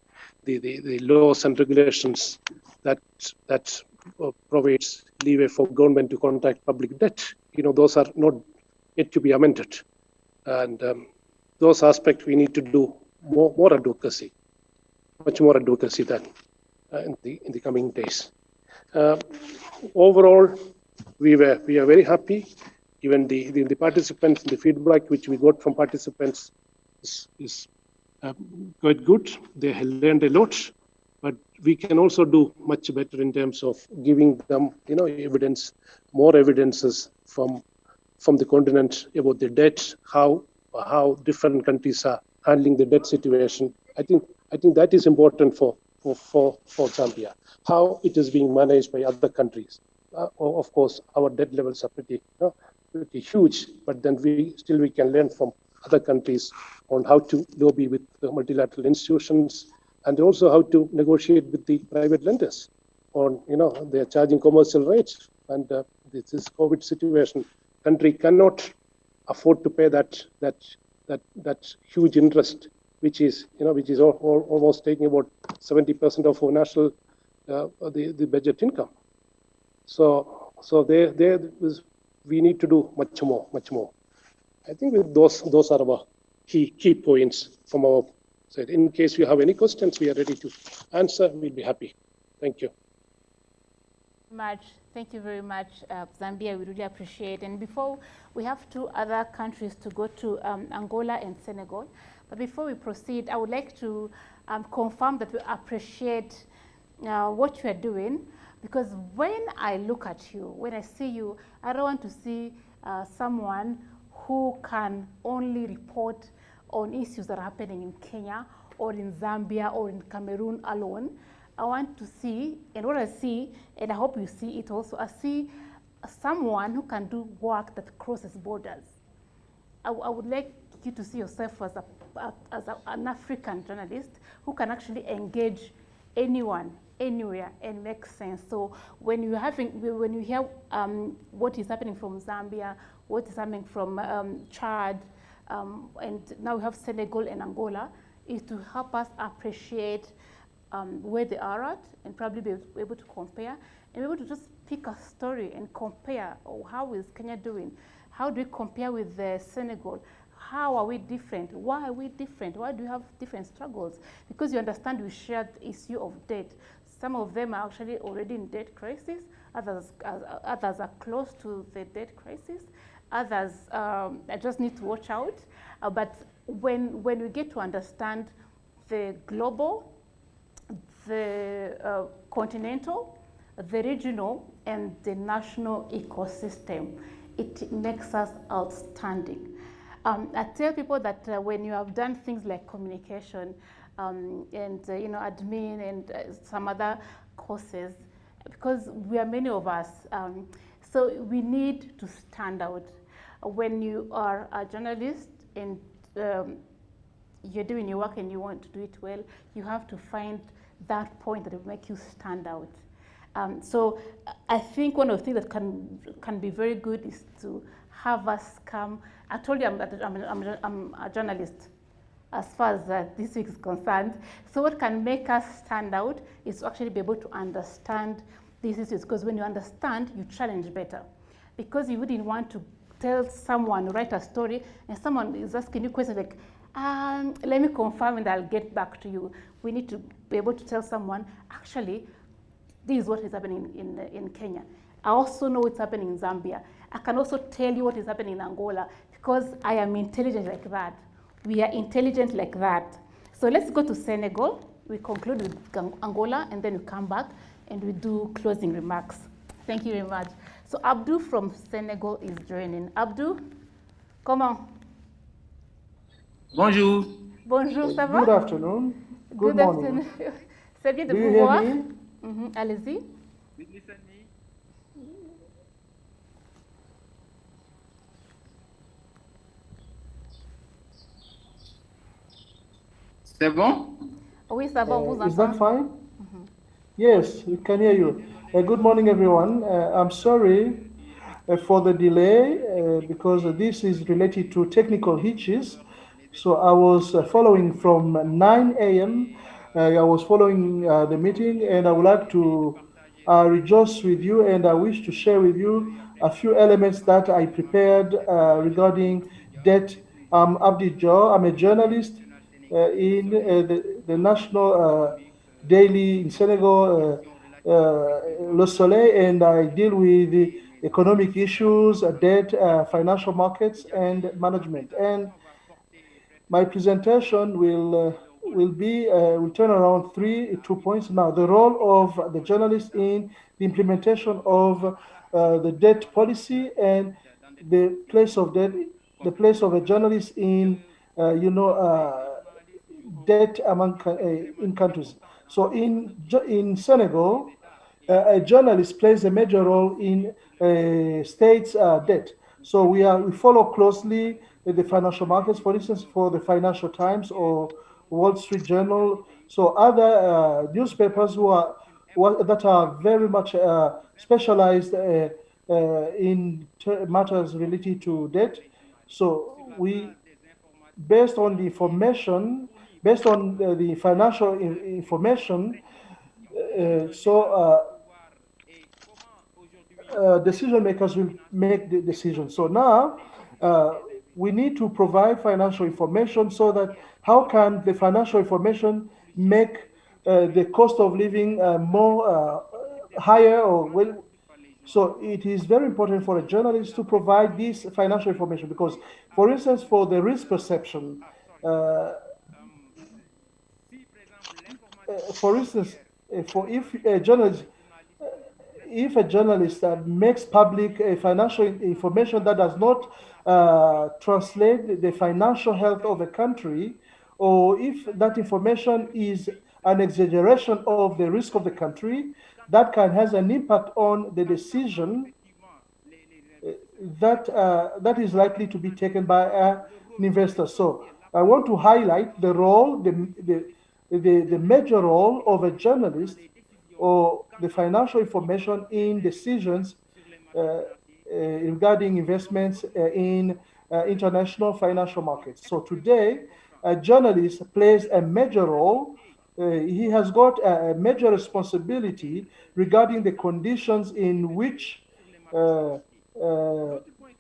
laws and regulations that provides leeway for government to contract public debt. Those are not yet to be amended, and those aspects we need to do more advocacy, much more advocacy than in the coming days. Overall, we are very happy. Even the participants, the feedback which we got from participants is quite good. They have learned a lot, but we can also do much better in terms of giving them evidence, more evidences from the continent about the debt, how different countries are handling the debt situation. I think that is important for Zambia, how it is being managed by other countries. Of course, our debt levels are pretty huge, but then we can learn from other countries on how to lobby with the multilateral institutions, and also how to negotiate with the private lenders on they are charging commercial rates, and this COVID situation, country cannot afford to pay that huge interest, which is almost taking about 70% of our national the budget income. So we need to do much more. I think with those are our key points from our side. In case you have any questions, we are ready to answer. We'll be happy. Thank you. Thank you very much, Zambia. We really appreciate. And before, we have 2 other countries to go to, Angola and Senegal. But before we proceed, I would like to confirm that we appreciate what you are doing, because when I look at you, when I see you, I don't want to see someone who can only report on issues that are happening in Kenya or in Zambia or in Cameroon alone. I want to see, and what I see, and I hope you see it also, I see someone who can do work that crosses borders. I would like you to see yourself as an African journalist who can actually engage anyone anywhere and make sense. So when you hear what is happening from Zambia, what is happening from Chad, and now we have Senegal and Angola, is to help us appreciate where they are at and probably be able to compare and be able to just pick a story and compare. Oh, how is Kenya doing? How do we compare with Senegal? How are we different? Why are we different? Why do we have different struggles? Because you understand we share the issue of debt. Some of them are actually already in debt crisis. Others are close to the debt crisis. Others just need to watch out. But when we get to understand the global, the continental, the regional, and the national ecosystem, it makes us outstanding. I tell people that when you have done things like communication and admin and some other courses, because we are many of us, so we need to stand out. When you are a journalist and you're doing your work and you want to do it well, you have to find that point that will make you stand out. So I think one of the things that can be very good is to have us come. I told you I'm a journalist as far as this week is concerned. So what can make us stand out is to actually be able to understand these issues, because when you understand, you challenge better. Because you wouldn't want to tell someone, write a story, and someone is asking you questions like, let me confirm and I'll get back to you. We need to be able to tell someone, actually, this is what is happening in Kenya. I also know what's happening in Zambia. I can also tell you what is happening in Angola, because I am intelligent like that. We are intelligent like that. So let's go to Senegal. We conclude with Angola, and then we come back and we do closing remarks. Thank you very much. So Abdou from Senegal is joining. Abdou, comment? Bonjour. Bonjour, ça va? Good afternoon. Good morning. Afternoon. C'est bien de Do vous you hear voir. me? Allez-y. C'est bon? Oui, ça va, on vous Is that entend. fine? Yes, we can hear you. Good morning, everyone. I'm sorry for the delay because this is related to technical hitches. So I was following from 9 a.m. I was following the meeting, and I would like to rejoice with you, and I wish to share with you a few elements that I prepared regarding debt. I'm Abdi Jo. I'm a journalist in the national daily in Senegal, Le Soleil, and I deal with the economic issues, debt, financial markets, and management. And my presentation will turn around 2 points. Now, the role of the journalist in the implementation of the debt policy and the place of the place of a journalist in debt among in countries. So in Senegal, a journalist plays a major role in states' debt. So we follow closely the financial markets, for instance, for the Financial Times or Wall Street Journal. So other newspapers that are very much specialized in matters related to debt. So we, based on the information, based on the financial information, decision makers will make the decision. So now we need to provide financial information so that how can the financial information make the cost of living more higher or well. So it is very important for a journalist to provide this financial information because, for instance, for the risk perception, for instance, if a journalist makes public financial information that does not translate the financial health of a country, or if that information is an exaggeration of the risk of the country, that can has an impact on the decision that is likely to be taken by an investor. So I want to highlight the role, the major role of a journalist or the financial information in decisions regarding investments in international financial markets. So today, a journalist plays a major role. He has got a major responsibility regarding the conditions in which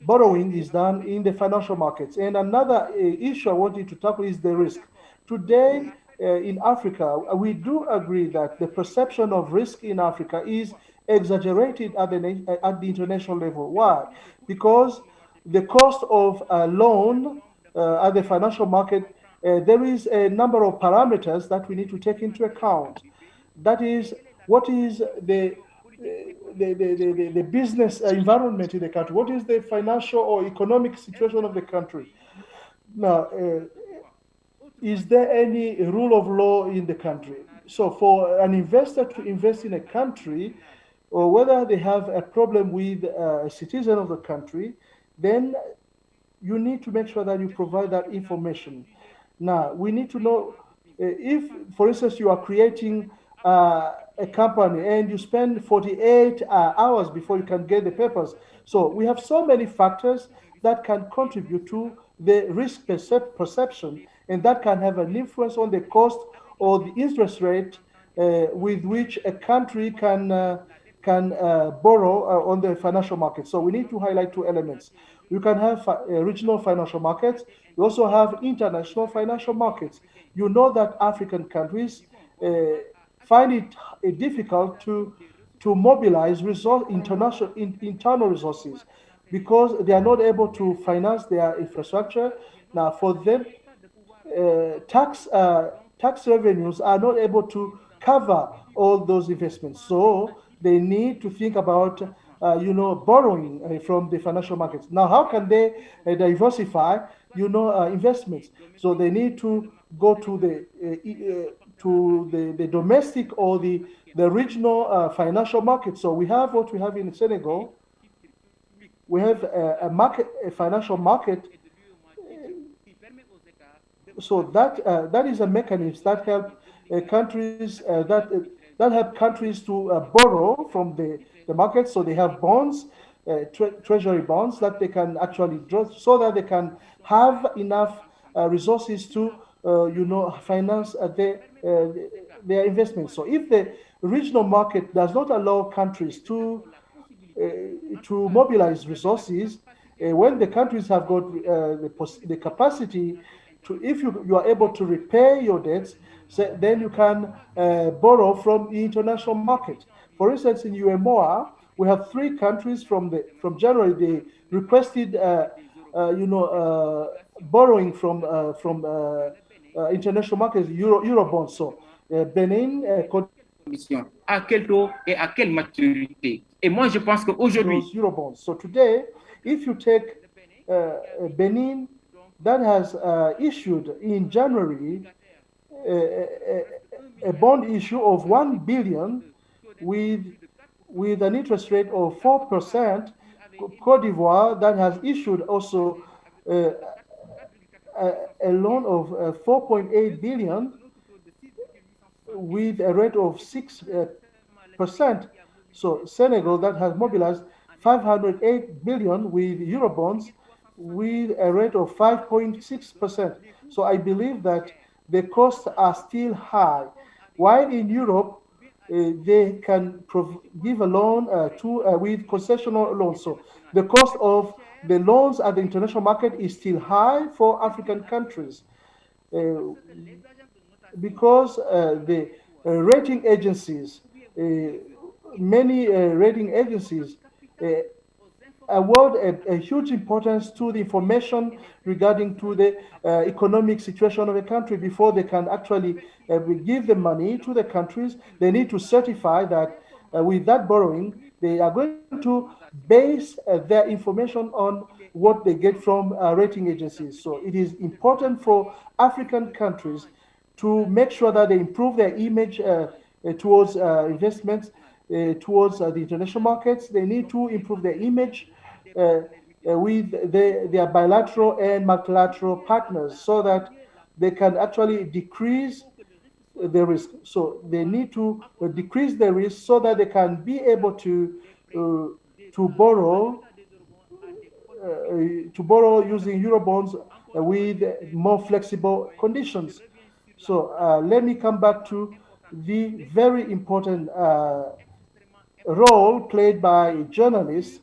borrowing is done in the financial markets. And another issue I wanted to tackle is the risk. Today, in Africa, we do agree that the perception of risk in Africa is exaggerated at the international level. Why? Because the cost of a loan at the financial market, there is a number of parameters that we need to take into account. That is, what is the business environment in the country? What is the financial or economic situation of the country? Now, is there any rule of law in the country? So for an investor to invest in a country, or whether they have a problem with a citizen of the country, then you need to make sure that you provide that information. Now, we need to know if, for instance, you are creating a company and you spend 48 hours before you can get the papers. So we have so many factors that can contribute to the risk perception, and that can have an influence on the cost or the interest rate with which a country can borrow on the financial market. So we need to highlight two elements. You can have regional financial markets. You also have international financial markets. You know that African countries find it difficult to mobilize internal resources because they are not able to finance their infrastructure. Now, for them, tax revenues are not able to cover all those investments. So they need to think about borrowing from the financial markets. Now, how can they diversify investments? So they need to go to the domestic or the regional financial market. So we have what we have in Senegal. We have a financial market. So that is a mechanism that help countries that help countries to borrow from the market. So they have bonds, treasury bonds that they can actually draw, so that they can have enough resources to finance their investments. So if the regional market does not allow countries to mobilize resources, when the countries have got the capacity to, if you are able to repay your debts, so then you can borrow from the international market. For instance, in UMOA, we have 3 countries from January. They requested borrowing from international markets, Eurobonds. So Benin, à quel taux et à quelle maturité. Et moi, je pense qu'aujourd'hui, Eurobonds. So today, if you take Benin, that has issued in January a bond issue of 1 billion with an interest rate of 4%. Cote d'Ivoire, that has issued also a loan of 4.8 billion with a rate of 6%. So Senegal, that has mobilized 508 billion with Eurobonds with a rate of 5.6%. So I believe that the costs are still high. While in Europe, they can give a loan with concessional loans. So the cost of the loans at the international market is still high for African countries because the rating agencies, many rating agencies award a huge importance to the information regarding to the economic situation of a country before they can actually give the money to the countries. They need to certify that with that borrowing, they are going to base their information on what they get from rating agencies. So it is important for African countries to make sure that they improve their image towards investments, towards the international markets. They need to improve their image with their bilateral and multilateral partners so that they can actually decrease the risk. So they need to decrease the risk so that they can be able borrow to borrow using Eurobonds with more flexible conditions. So let me come back to the very important role played by journalists.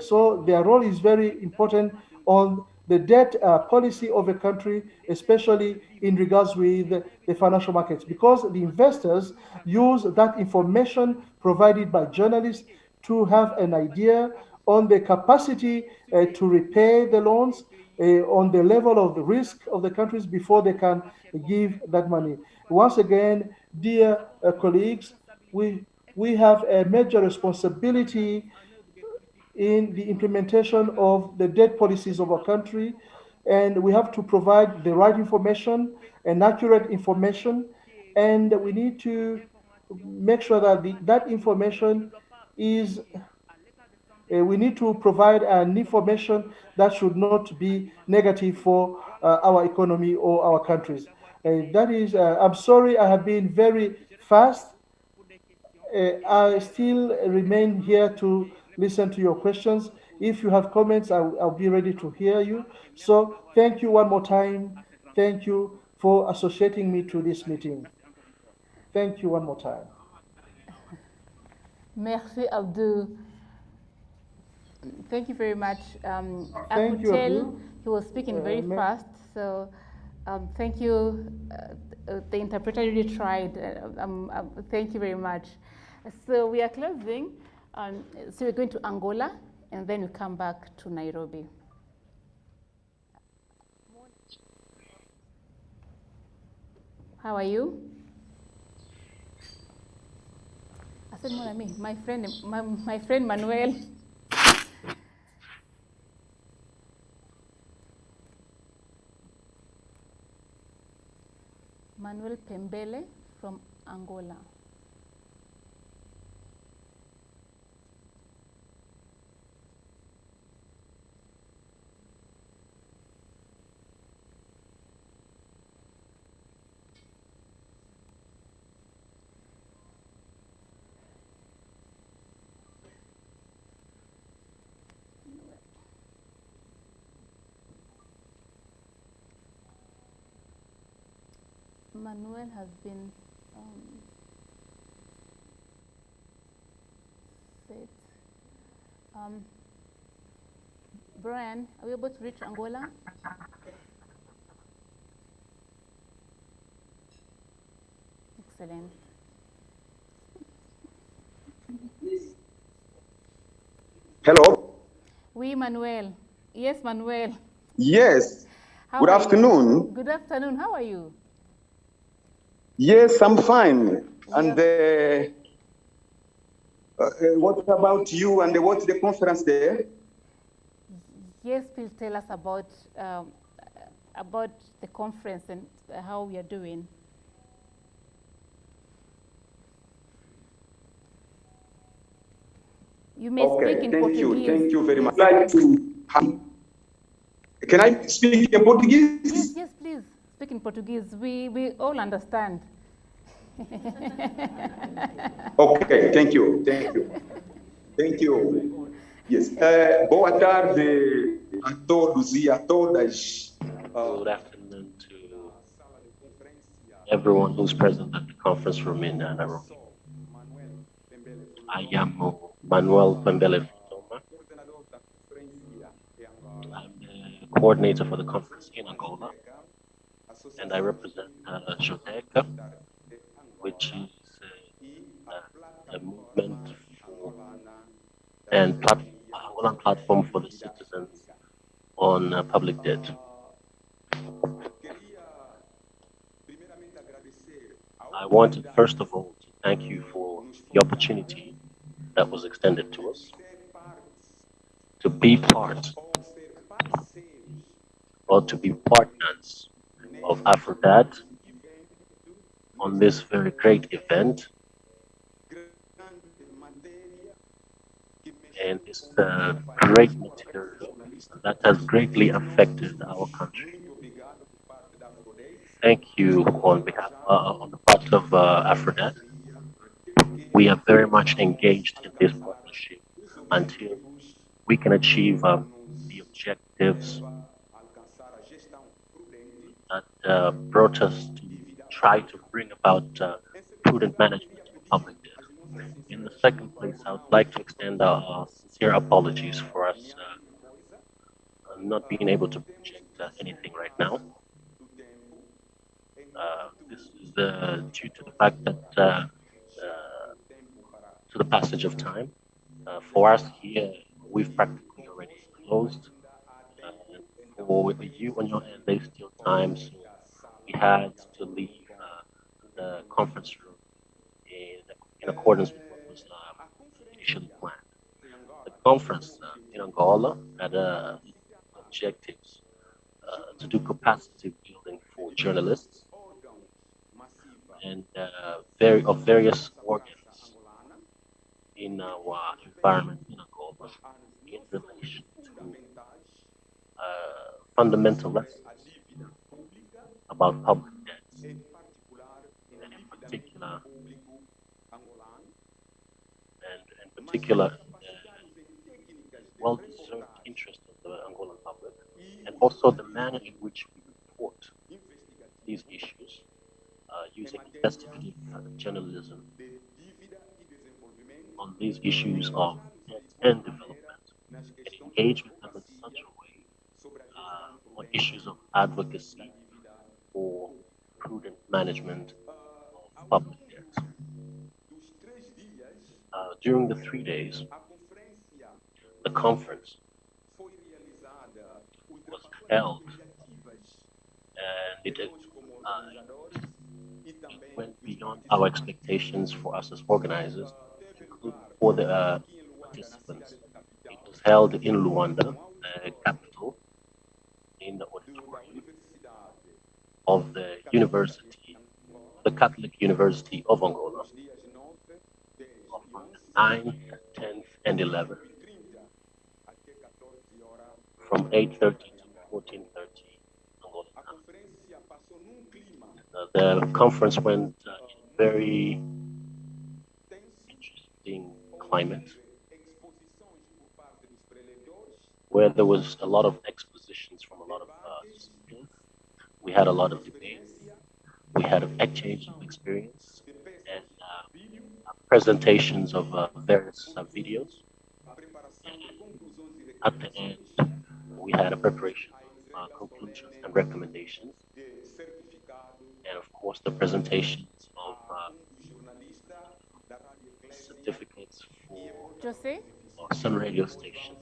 So their role is very important on the debt policy of a country, especially in regards with the financial markets, because the investors use that information provided by journalists to have an idea on the capacity to repay the loans, on the level of the risk of the countries before they can give that money. Once again, dear colleagues, we have a major responsibility in the implementation of the debt policies of our country, and we have to provide the right information and accurate information, and we need to make sure that that information is we need to provide an information that should not be negative for our economy or our countries. That is, I'm sorry I have been very fast. I still remain here to listen to your questions. If you have comments, I'll be ready to hear you. So thank you one more time. Thank you for associating me to this meeting. Thank you one more time. Merci, Abdul. Thank you very much. I Thank could you, tell Abdul. he was speaking very fast, so thank you. The interpreter really tried. Thank you very much. So we are closing. So we're going to Angola, and then we come back to Nairobi. How are you? I said, mon ami, my friend Manuel. Manuel Pembele from Angola. Manuel has been set. Brian, are we able to reach Angola? Excellent. Hello. Oui, Manuel. Yes, Manuel. Yes. How Good are you? afternoon. Good afternoon. How are you? Yes, I'm fine. And what about you and what's the conference there? Yes, please tell us about the conference and how we are doing. You may speak in Portuguese. Thank you very much. Like to can I speak in Portuguese? Yes, please speak in Portuguese. We all understand. Ok, thank you. Thank you. Yes. Boa tarde a todos e a todas. Good afternoon to everyone who's present at the conference room in Nairobi. I am Manuel Pembele. I'm the coordinator for the conference in Angola, and I represent Joteca, which is a movement and Angolan platform for the citizens on public debt. I wanted, first of all, to thank you for the opportunity that was extended to us to be part or to be partners of AFRODAD on this very great event and this great material that has greatly affected our country. thank you on behalf on the part of AFRODAD. We are very much engaged in this partnership until we can achieve the objectives that brought us to try to bring about prudent management of public debt. In the second place, I would like to extend our sincere apologies for us not being able to project anything right now. This is due to the fact that to the passage of time. For us here, we've practically already closed. For you on your end, there's still time, so we had to leave the conference room in accordance with what was initially planned. The conference in Angola had objectives to do capacity building for journalists and of various organs in our environment in Angola in relation to fundamental lessons about public debts, and in particular, well-deserved interest of the Angolan public, and also the manner in which we report these issues using investigative journalism on these issues of debt and development, and engage with them in such a way on issues of advocacy for prudent management of public debt. During the 3 days, the conference was held, and it went beyond our expectations for us as organizers, including for the participants. It was held in Luanda, the capital, in the auditorium of the university, the Catholic University of Angola, on the 9th, 10th, and 11th, from 8:30 to 14:30 Angola time. The conference went in a very interesting climate, where there was a lot of expositions from a lot of speakers. We had a lot of debates. We had an exchange of experience and presentations of various videos. And at the end, we had a preparation of conclusions and recommendations. And of course, the presentations of certificates for some radio stations.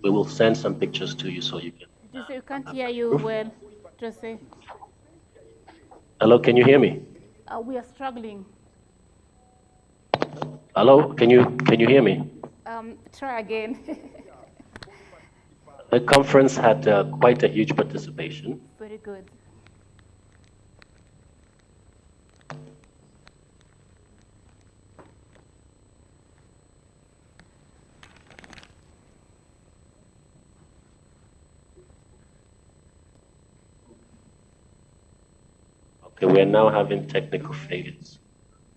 We will send some pictures to you so you can. Jose, we can't hear you well. Jose. Hello, can you hear me? We are struggling. Hello, can you hear me? Try again. The conference had quite a huge participation. Very good. Okay, we are now having technical failures.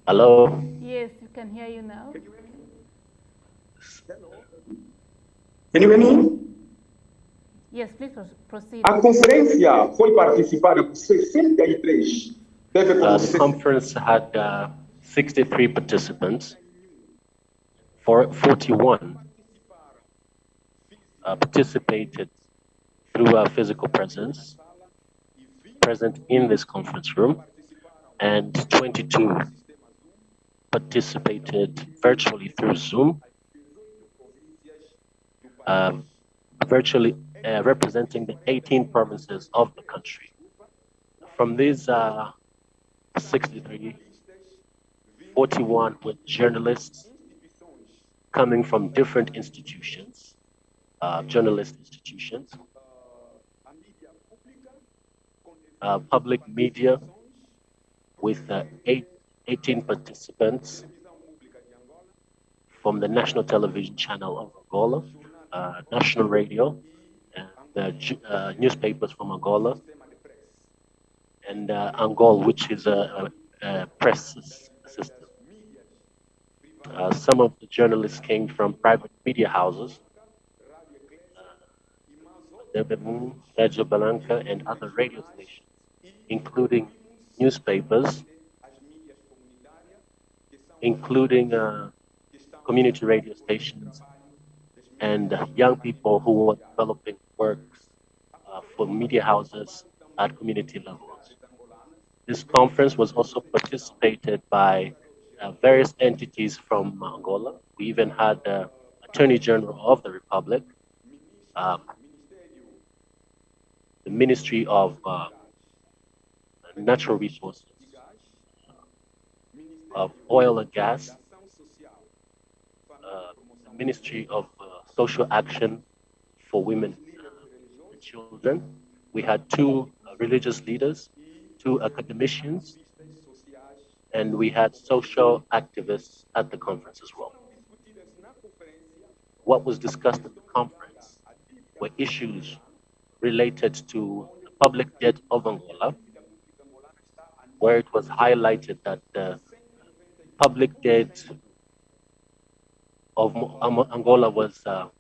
Hello? Yes, we can hear you now. Can you hear me? Yes, please proceed. A conferência foi participada por 63. The conference had 63 participants. 41 participated through a physical presence, present in this conference room, and 22 participated virtually through Zoom, virtually representing the 18 provinces of the country. From these 63, 41 were journalists coming from different institutions, journalist institutions, public media with 18 participants from the national television channel of Angola, national radio, and the newspapers from Angola, and Angol, which is a press system. Some of the journalists came from private media houses, Radio Balanca, and other radio stations, including newspapers, including community radio stations, and young people who were developing works for media houses at community levels. This conference was also participated by various entities from Angola. We even had the Attorney General of the Republic, uh, the Ministry of Natural Resources, of Oil and Gas, the Ministry of Social Action for Women and Children. We had two religious leaders, two academicians, and we had social activists at the conference as well. What was discussed at the conference were issues related to the public debt of Angola, where it was highlighted that the public debt of Angola was at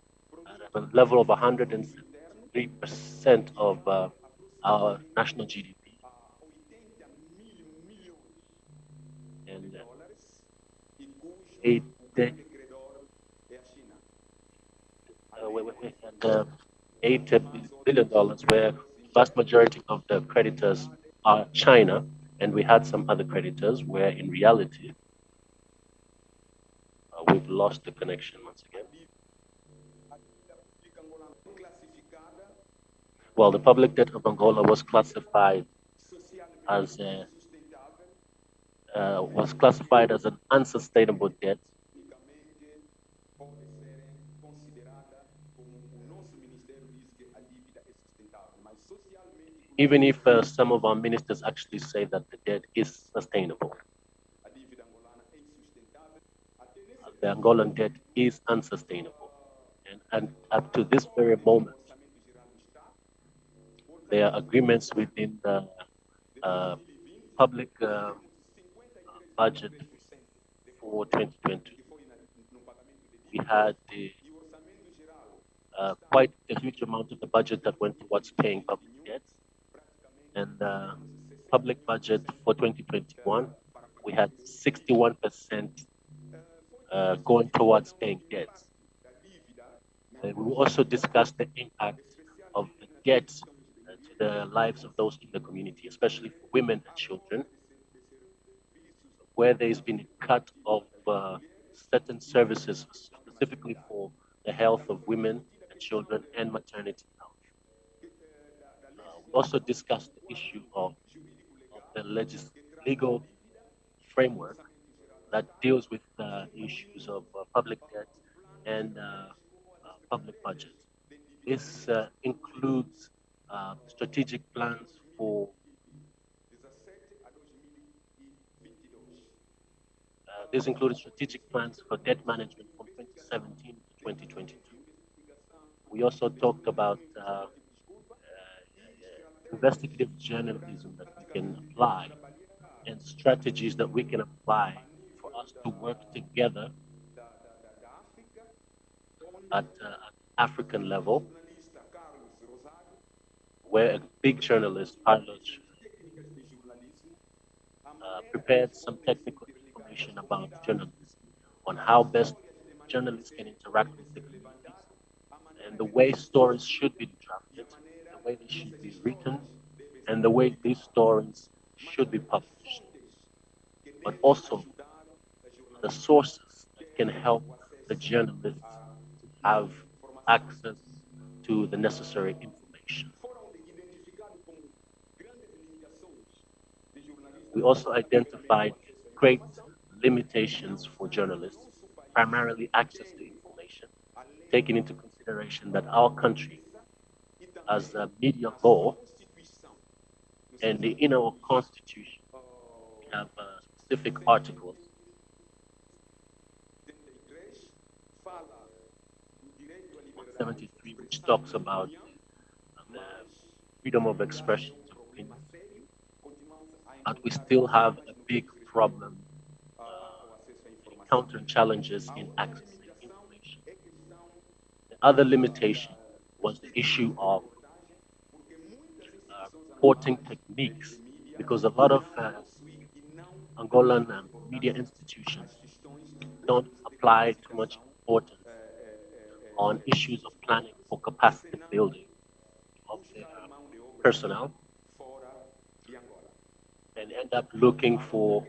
a level of 103% of our national GDP. And a debt, and $8 billion, where vast majority of the creditors are China, and we had some other creditors where in reality we've lost the connection once again. Well, the public debt of Angola was classified as an unsustainable debt. Even if some of our ministers actually say that the debt is sustainable, the Angolan debt is unsustainable. And up to this very moment, there are agreements within the public budget for 2020. We had quite a huge amount of the budget that went towards paying public debts. And public budget for 2021, we had 61% going towards paying debts. And we also discussed the impact of the debt to the lives of those in the community, especially for women and children, where there's been a cut of certain services specifically for the health of women and children and maternity health. We also discussed the issue of the legal framework that deals with issues of public debt and public budget. This includes strategic plans for this included strategic plans for debt management from 2017 to 2022. We also talked about investigative journalism that we can apply and strategies that we can apply for us to work together at African level, where a big journalist, Carlos, prepared some technical information about journalism, on how best journalists can interact with the communities, and the way stories should be drafted, the way they should be written, and the way these stories should be published. But also the sources that can help the journalists have access to the necessary information. We also identified great limitations for journalists, primarily access to information, taking into consideration that our country has a media law and in our constitution we have specific articles 173, which talks about the freedom of expression of opinion, but we still have a big problem encountering challenges in accessing information. The other limitation was the issue of reporting techniques, because a lot of Angolan media institutions don't apply too much importance on issues of planning for capacity building of their personnel, and end up looking for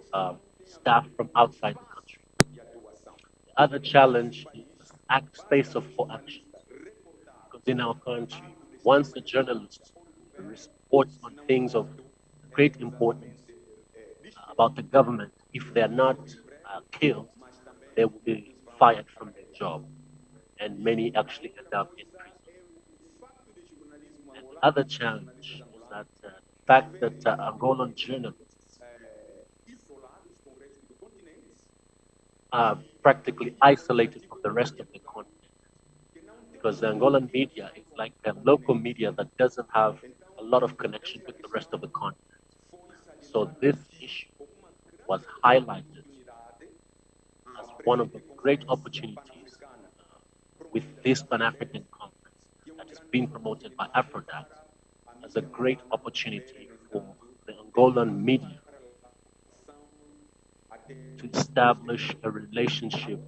staff from outside the country. The other challenge is space for action. Because in our country, once a journalist reports on things of great importance about the government, if they're not killed, they will be fired from their job. And many actually end up in prison. And the other challenge is that the fact that Angolan journalists are practically isolated from the rest of the continent, because the Angolan media is like a local media that doesn't have a lot of connection with the rest of the continent. So this issue was highlighted as one of the great opportunities with this Pan-African conference that is being promoted by AFRODAD as a great opportunity for the Angolan media to establish a relationship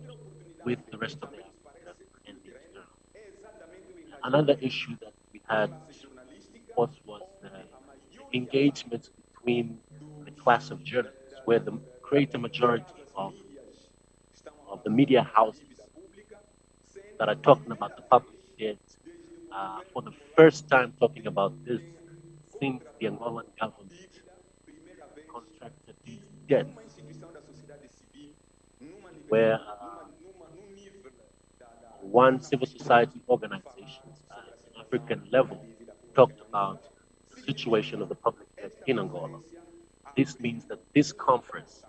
with the rest of Africa and the external. Another issue that we had, of course, was the engagement between the class of journalists, where the greater majority of the media houses that are talking about the public debt, for the first time talking about this since the Angolan government contracted these debts, where one civil society organization at an African level talked about the situation of the public debt in Angola. This means that this conference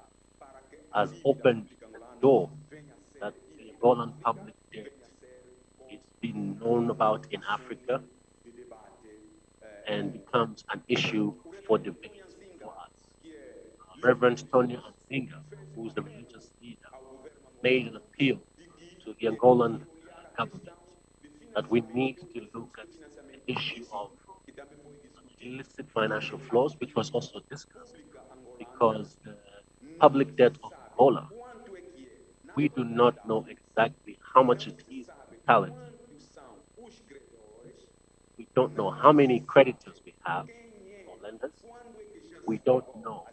has opened the door that the Angolan public debt is being known about in Africa and becomes an issue for debate for us. Reverend Tonya Anzinga, who is the religious leader, made an appeal to the Angolan government that we need to look at the issue of illicit financial flows, which was also discussed, because the public debt of Angola, we do not know exactly how much it is in totality. We don't know how many creditors we have or lenders. We don't know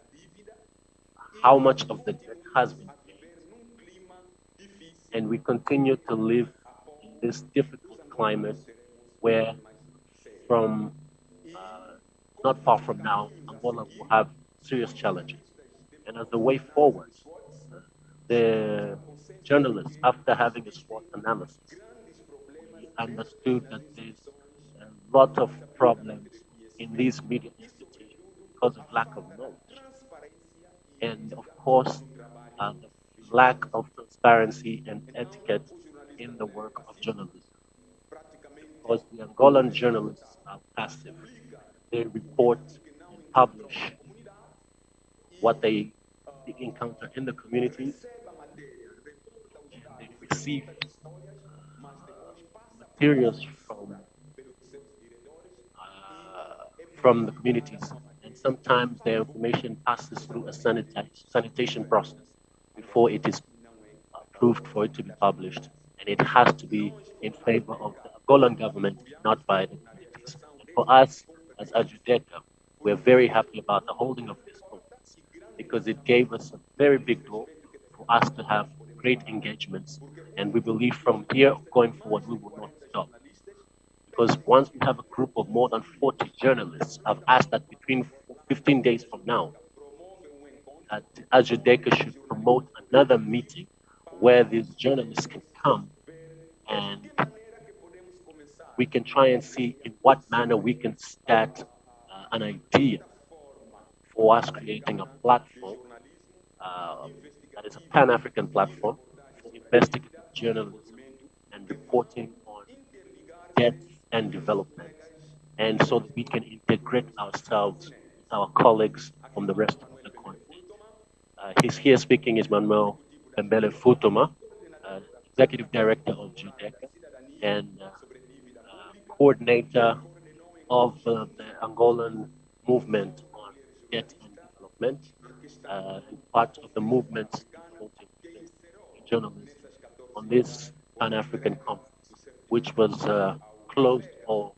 how much of the debt has been paid. And we continue to live in this difficult climate where from not far from now, Angola will have serious challenges. And as the way forward, the journalists, after having a SWOT analysis, we understood that there's a lot of problems in these media institutions because of lack of knowledge. And of course, the lack of transparency and etiquette in the work of journalism. Because the Angolan journalists are passive. They report and publish what they encounter in the communities, and they receive materials from the communities, and sometimes the information passes through a sanitation process before it is approved for it to be published, and it has to be in favor of the Angolan government, not by the communities. And for us as Ajudeca, we're very happy about the holding of this conference because it gave us a very big door for us to have great engagements, and we believe from here going forward we will not stop. Because once we have a group of more than 40 journalists, I've asked that between 15 days from now, that Ajudeca should promote another meeting where these journalists can come and we can try and see in what manner we can start an idea for us creating a platform that is a Pan-African platform for investigative journalism and reporting on death and development, and so that we can integrate ourselves with our colleagues from the rest of the He's here speaking is Manuel Mbele Futuma, Executive Director of JUDECA and coordinator of the Angolan movement on debt and development, and part of the movement promoting journalism on this Pan-African conference, which was closed or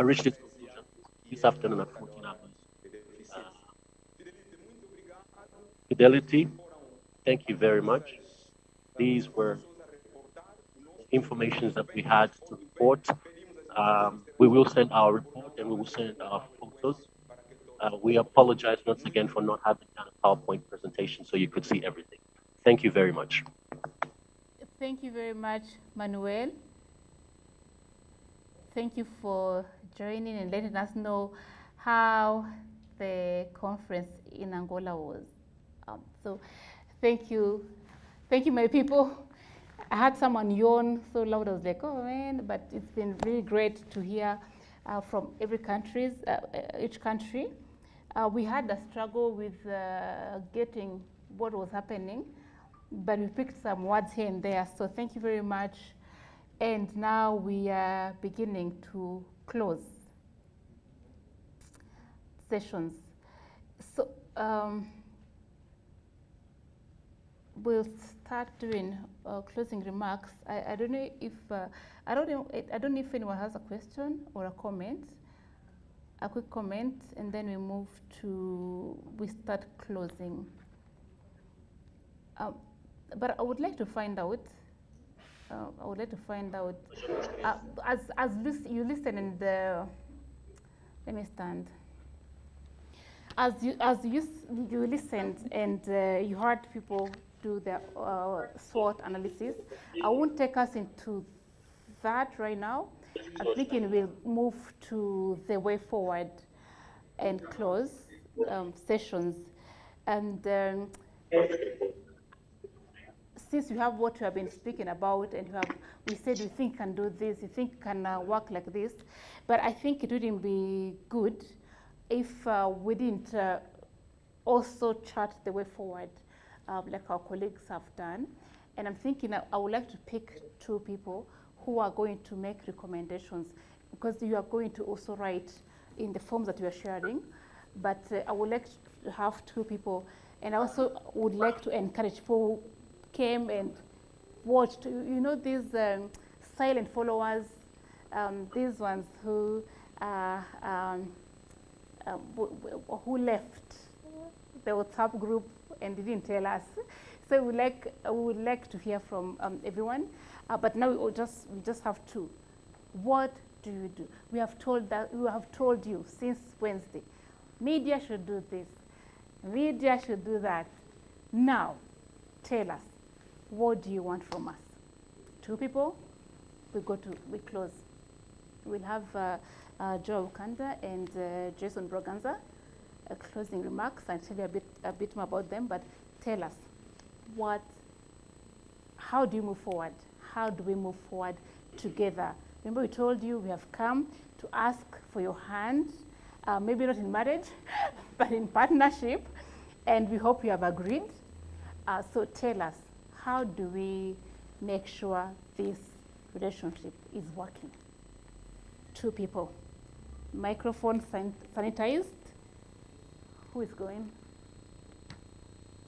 reached its conclusion this afternoon at 14 hours. Fidelity, thank you very much. These were the informations that we had to report. We will send our report and we will send our photos. We apologize once again for not having done a PowerPoint presentation so you could see everything. Thank you very much. Thank you very much, Manuel. Thank you for joining and letting us know how the conference in Angola was. So thank you, my people. I had someone yawn so loud, I was like, oh man, but it's been really great to hear from each country. We had a struggle with getting what was happening, but we picked some words here and there, so thank you very much. And now we are beginning to close sessions. So we'll start doing closing remarks. I don't know if I don't know if anyone has a question or a comment. A quick comment, and then we start closing. But I would like to find out. As you listen and let me stand. As you listened and you heard people do their SWOT analysis, I won't take us into that right now. I'm thinking we'll move to the way forward and close sessions. And since you have what you have been speaking about, and we said we think can do this, we think can work like this, but I think it wouldn't be good if we didn't also chart the way forward, like our colleagues have done. And I'm thinking I would like to pick two people who are going to make recommendations, because you are going to also write in the forms that you are sharing. But I would like to have two people, and I also would like to encourage people who came and watched. You know, these silent followers, these ones who left the WhatsApp group and didn't tell us. So we would like to hear from everyone. But now we just have two. What do you do? We have told you since Wednesday, media should do this, media should do that. Now, tell us, what do you want from us? Two people, we close. We'll have Joe Kanda and Jason Broganza closing remarks and tell you a bit more about them. But tell us, how do you move forward? How do we move forward together? Remember, we told you we have come to ask for your hand, maybe not in marriage, but in partnership, and we hope you have agreed. So tell us, how do we make sure this relationship is working? Two people. Microphone sanitized. Who is going?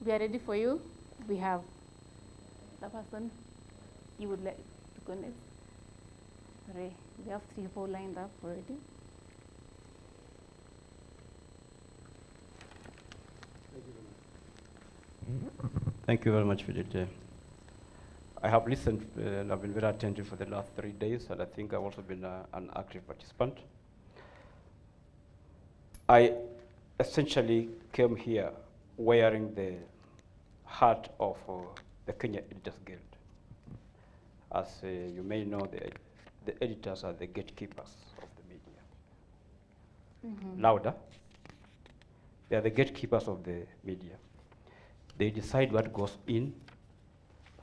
We are ready for you. We have the person you would like to go next. Sorry, we have three people lined up already. Thank you very much, Fidelity. I have listened and I've been very attentive for the last 3 days, and I think I've also been an active participant. I essentially came here wearing the hat of the Kenya Editors Guild. As you may know, the editors are the gatekeepers of the media. Mm-hmm. Louder. They are the gatekeepers of the media. They decide what goes in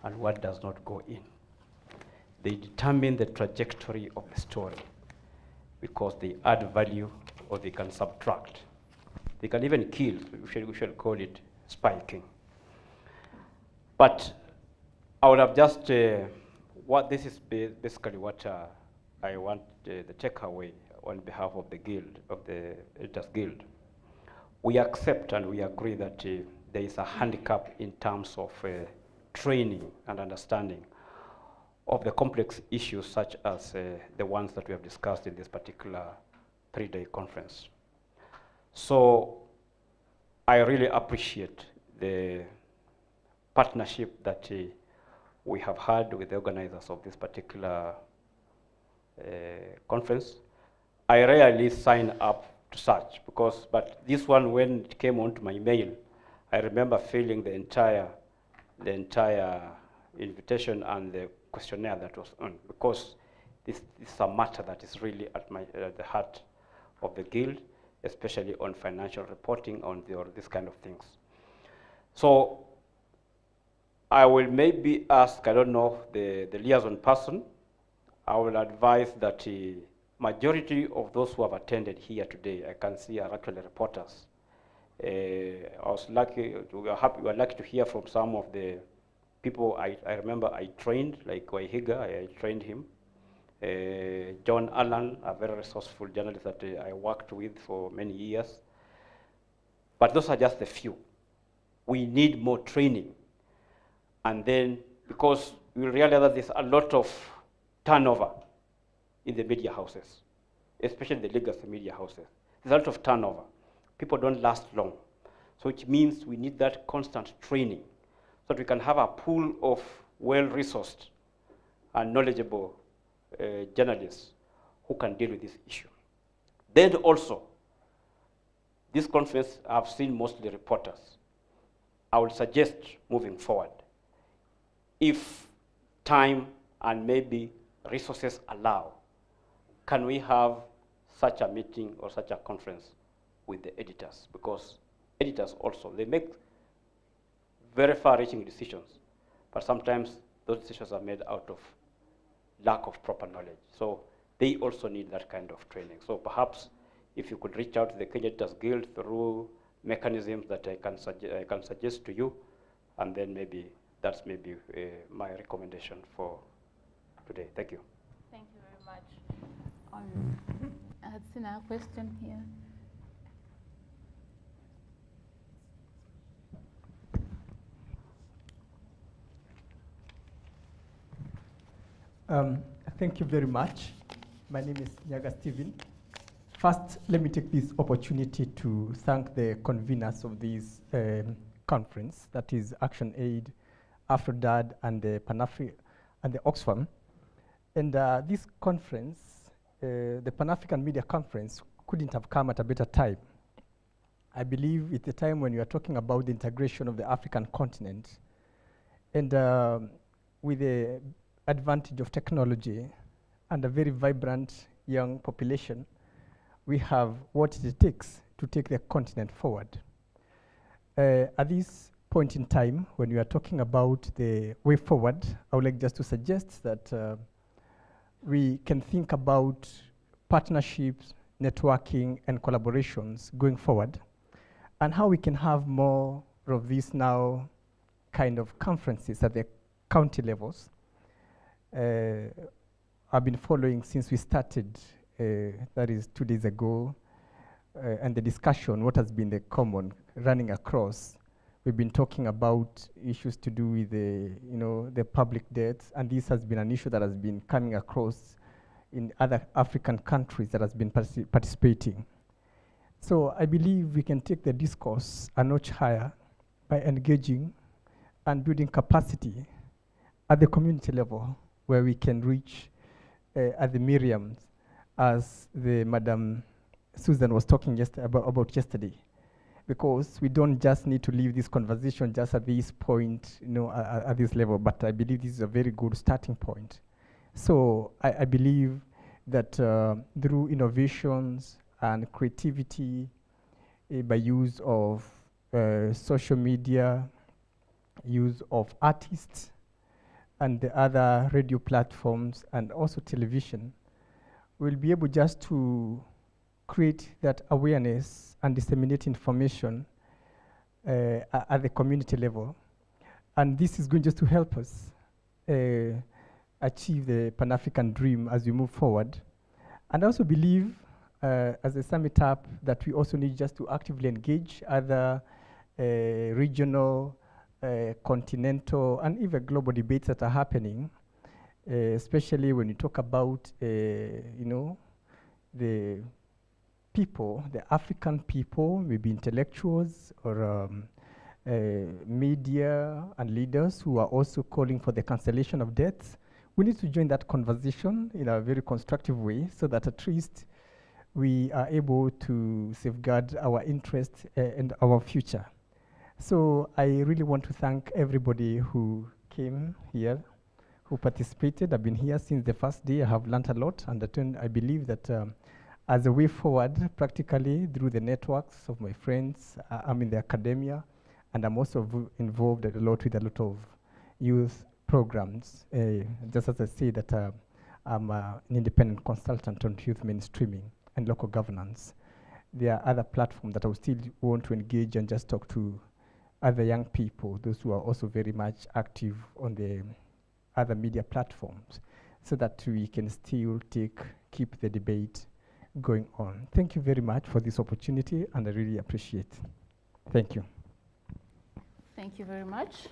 and what does not go in. They determine the trajectory of the story because they add value or they can subtract. They can even kill, we shall call it spiking. But I would have just, what this is basically what I want the takeaway on behalf of the guild, of the Editors Guild. We accept and we agree that there is a handicap in terms of training and understanding of the complex issues such as the ones that we have discussed in this particular 3-day conference. So I really appreciate the partnership that we have had with the organizers of this particular conference. I rarely sign up to such but this one, when it came onto my mail, I remember filling the entire invitation and the questionnaire that was on, because this is a matter that is really at the heart of the guild, especially on financial reporting, on this kind of things. So I will maybe ask, I don't know, the liaison person. I will advise that majority of those who have attended here today, I can see, are actually reporters. I was lucky, we were lucky to hear from some of the people I remember I trained, like Waihiga, I trained him. John Allen, a very resourceful journalist that I worked with for many years. But those are just a few. We need more training. And then, because we realize that there's a lot of turnover in the media houses, especially the legacy media houses. There's a lot of turnover. People don't last long. So which means we need that constant training so that we can have a pool of well-resourced and knowledgeable journalists who can deal with this issue. Then also, this conference, I've seen mostly reporters. I would suggest moving forward, if time and maybe resources allow, can we have such a meeting or such a conference with the editors? Because editors also, they make very far-reaching decisions, but sometimes those decisions are made out of lack of proper knowledge. So they also need that kind of training. So perhaps if you could reach out to the Kenya Editors Guild through mechanisms that I can suggest to you, and then maybe that's maybe my recommendation for today. Thank you. Thank you very much. I had seen a question here. Thank you very much. My name is Nyaga Stephen. First, let me take this opportunity to thank the conveners of this conference, that is ActionAid, AFRODAD, and the and the Oxfam. And this conference, the Pan-African Media Conference, couldn't have come at a better time. I believe it's a time when you are talking about the integration of the African continent, and with the advantage of technology and a very vibrant young population, we have what it takes to take the continent forward. At this point in time, when we are talking about the way forward, I would like just to suggest that we can think about partnerships, networking, and collaborations going forward, and how we can have more of these now kind of conferences at the county levels. I've been following since we started, that is 2 days ago, and the discussion, what has been the common running across. We've been talking about issues to do with the public debts, and this has been an issue that has been coming across in other African countries that has been participating. So I believe we can take the discourse a notch higher by engaging and building capacity at the community level, where we can reach at the Miriams, as the Madam Susan was talking about yesterday. Because we don't just need to leave this conversation just at this point, at this level, but I believe this is a very good starting point. So I believe that through innovations and creativity, by use of social media, use of artists, and the other radio platforms, and also television, we'll be able just to create that awareness and disseminate information at the community level. And this is going just to help us achieve the Pan-African dream as we move forward. And I also believe, as a summit up, that we also need just to actively engage other regional, continental, and even global debates that are happening, especially when you talk about, you know, the people, the African people, maybe intellectuals or media and leaders who are also calling for the cancellation of debts. We need to join that conversation in a very constructive way so that at least we are able to safeguard our interests and our future. So I really want to thank everybody who came here, who participated. I've been here since the first day. I have learned a lot, and I believe that as a way forward, practically through the networks of my friends, I'm in the academia, and I'm also involved a lot with a lot of youth programs. Just as I say that I'm an independent consultant on youth mainstreaming and local governance. There are other platforms that I would still want to engage and just talk to other young people, those who are also very much active on the other media platforms, so that we can still keep the debate going on. Thank you very much for this opportunity, and I really appreciate it. Thank you. Thank you very much.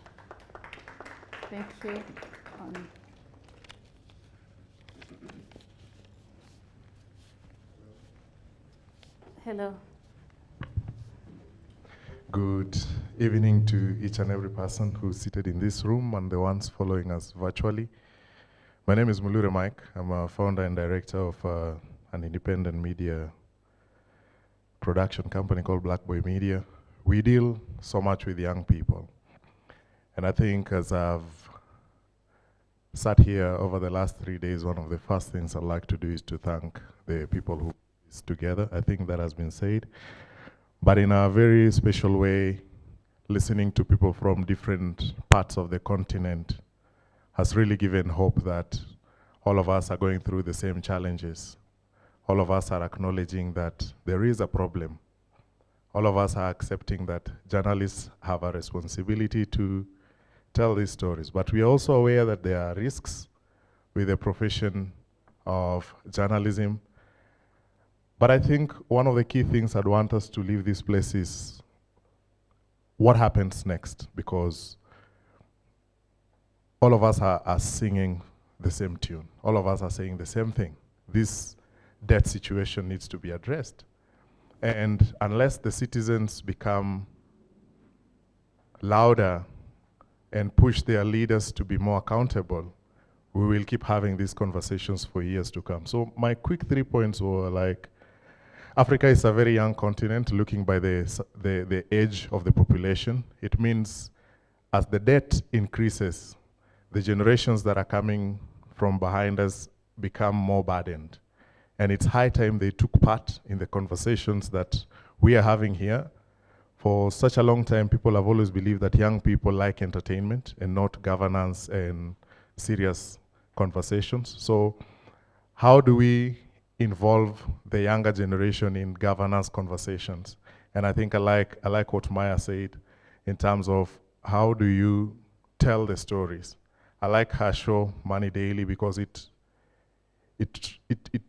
Thank you. Hello. Good evening to each and every person who's seated in this room and the ones following us virtually. My name is Mulure Mike. I'm a founder and director of an independent media production company called Black Boy Media. We deal so much with young people. And I think as I've sat here over the last 3 days, one of the first things I'd like to do is to thank the people who is together. I think that has been said. But in a very special way, listening to people from different parts of the continent has really given hope that all of us are going through the same challenges. All of us are acknowledging that there is a problem. All of us are accepting that journalists have a responsibility to tell these stories. But we are also aware that there are risks with the profession of journalism. But I think one of the key things I'd want us to leave this place is what happens next, because all of us are singing the same tune. All of us are saying the same thing. This debt situation needs to be addressed. And unless the citizens become louder and push their leaders to be more accountable, we will keep having these conversations for years to come. So my quick 3 points were like, Africa is a very young continent looking by the age of the population. It means as the debt increases, the generations that are coming from behind us become more burdened. And it's high time they took part in the conversations that we are having here. For such a long time, people have always believed that young people like entertainment and not governance and serious conversations. So how do we involve the younger generation in governance conversations? And I think I like what Maya said in terms of how do you tell the stories. I like her show, Money Daily, because it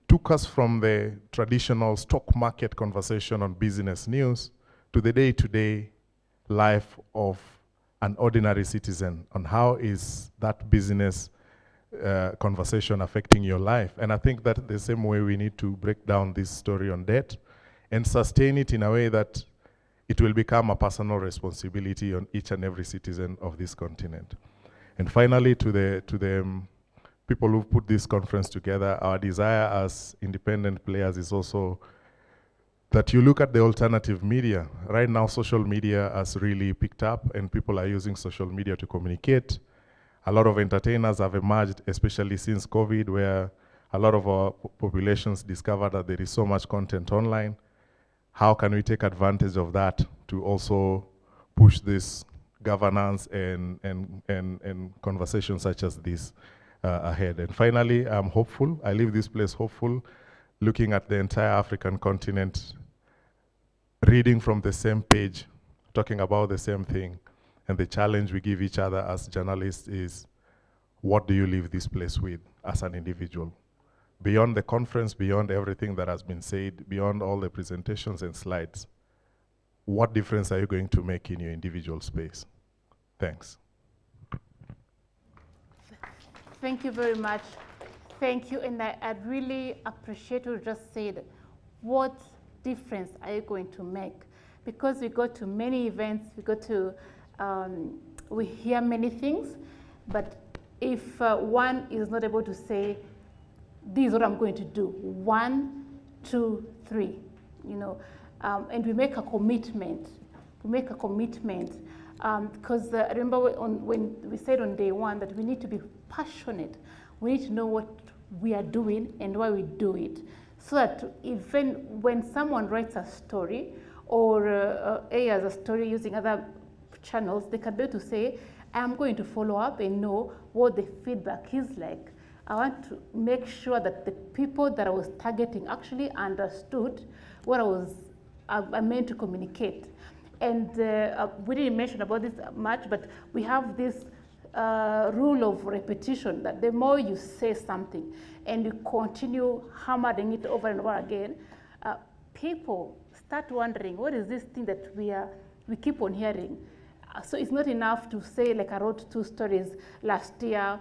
took us from the traditional stock market conversation on business news to the day-to-day life of an ordinary citizen, on how is that business conversation affecting your life. And I think that the same way we need to break down this story on debt and sustain it in a way that it will become a personal responsibility on each and every citizen of this continent. And finally, to the people who put this conference together, our desire as independent players is also that you look at the alternative media. Right now, social media has really picked up and people are using social media to communicate. A lot of entertainers have emerged, especially since COVID, where a lot of our populations discovered that there is so much content online. How can we take advantage of that to also push this governance and conversations such as this ahead? And finally, I'm hopeful. I leave this place hopeful, looking at the entire African continent, reading from the same page, talking about the same thing. And the challenge we give each other as journalists is, what do you leave this place with as an individual? Beyond the conference, beyond everything that has been said, beyond all the presentations and slides, what difference are you going to make in your individual space? Thanks. Thank you very much. Thank you, and I really appreciate what you just said. What difference are you going to make? Because we go to many events, we go to, we hear many things, but if one is not able to say, this is what I'm going to do, 1, 2, 3, you know, and we make a commitment. We make a commitment because I remember when we said on day one that we need to be passionate. We need to know what we are doing and why we do it, so that even when someone writes a story or airs a story using other channels, they can be able to say, I'm going to follow up and know what the feedback is like. I want to make sure that the people that I was targeting actually understood what I meant to communicate. And we didn't mention about this much, but we have this rule of repetition, that the more you say something and you continue hammering it over and over again, people start wondering, what is this thing that we keep on hearing? So it's not enough to say, like I wrote 2 stories last year.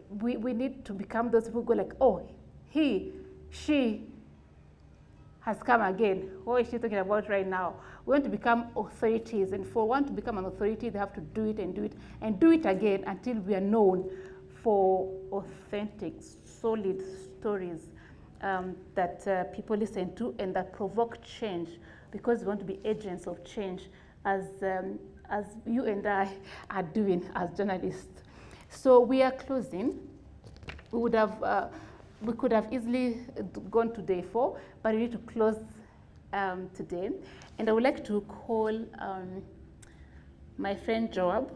We need to become those people who go like, oh, he, she has come again. What is she talking about right now? We want to become authorities, and for one to become an authority, they have to do it and do it and do it again until we are known for authentic, solid stories that people listen to and that provoke change, because we want to be agents of change as you and I are doing as journalists. So we are closing. We could have easily gone to day 4, but we need to close today. And I would like to call my friend Joab,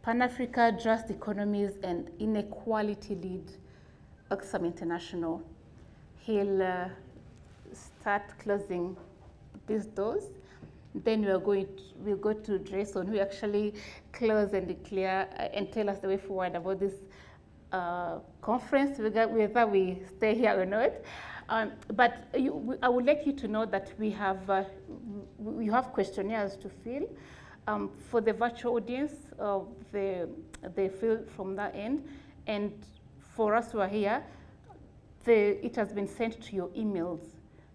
Pan-Africa Just Economies and Inequality Lead, Oxfam International. He'll start closing these doors. Then we'll go to Drayson, who actually close and declare and tell us the way forward about this conference, whether we stay here or not. But I would like you to know that we have questionnaires to fill for the virtual audience. They fill from that end, and for us who are here, it has been sent to your emails.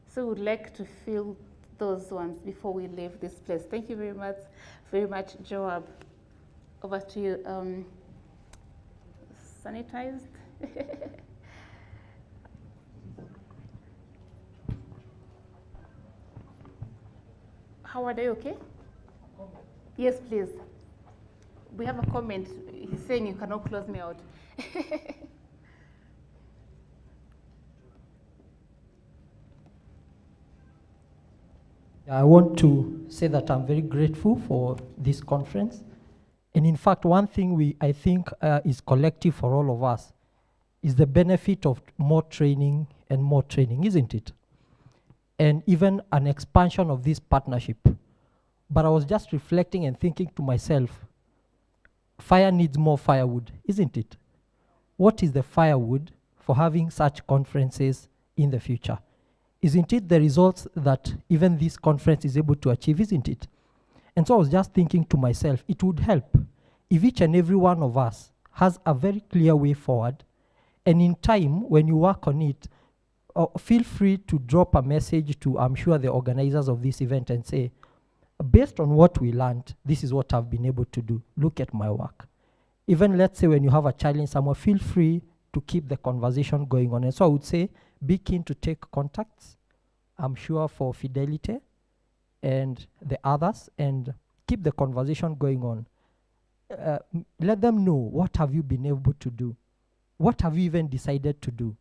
So we'd like to fill those ones before we leave this place. Thank you very much, Joab. Over to you. Sanitized. Howard, are you okay? Yes, please. We have a comment. He's saying you cannot close me out. I want to say that I'm very grateful for this conference. And in fact, one thing I think is collective for all of us is the benefit of more training and more training, isn't it? And even an expansion of this partnership. But I was just reflecting and thinking to myself, fire needs more firewood, isn't it? What is the firewood for having such conferences in the future? Isn't it the results that even this conference is able to achieve, isn't it? And so I was just thinking to myself, it would help if each and every one of us has a very clear way forward, and in time, when you work on it, feel free to drop a message to, I'm sure, the organizers of this event and say, based on what we learned, this is what I've been able to do. Look at my work. Even let's say when you have a challenge somewhere, feel free to keep the conversation going on. And so I would say, be keen to take contacts, I'm sure, for Fidelity and the others, and keep the conversation going on. Let them know, what have you been able to do? What have you even decided to do?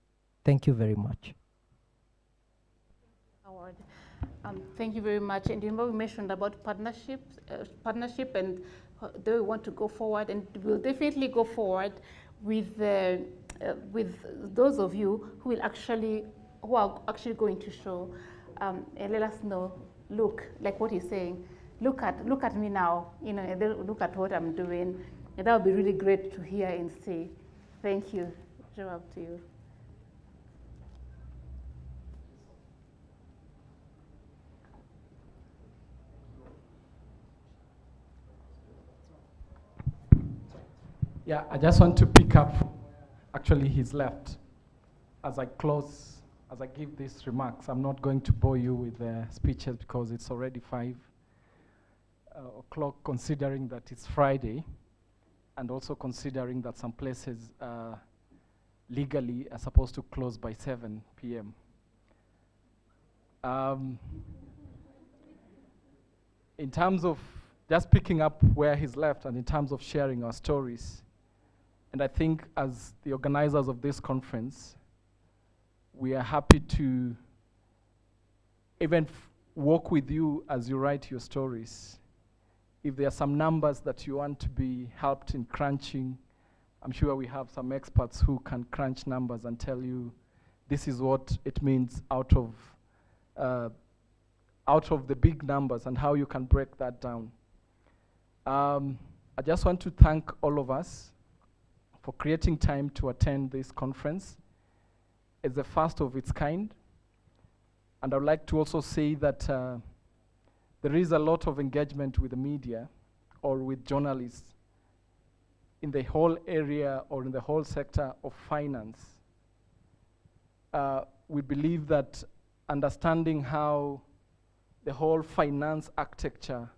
Thank you very much. Howard, thank you very much. And remember, we mentioned about partnership, and they want to go forward, and we'll definitely go forward with those of you who are actually going to show and let us know look, like what he's saying, look at me now, you know, and then look at what I'm doing. And that would be really great to hear and see. Thank you. Joe, up to you. Yeah, I just want to pick up, actually he's left. As I close, as I give these remarks, I'm not going to bore you with the speeches because it's already 5 o'clock, considering that it's Friday, and also considering that some places legally are supposed to close by 7 p.m. In terms of just picking up where he's left and in terms of sharing our stories, and I think as the organizers of this conference, we are happy to even walk with you as you write your stories. If there are some numbers that you want to be helped in crunching, I'm sure we have some experts who can crunch numbers and tell you this is what it means out of the big numbers and how you can break that down. I just want to thank all of us for creating time to attend this conference. It's the first of its kind. And I would like to also say that there is a lot of engagement with the media or with journalists in the whole area or in the whole sector of finance. We believe that understanding how the whole finance architecture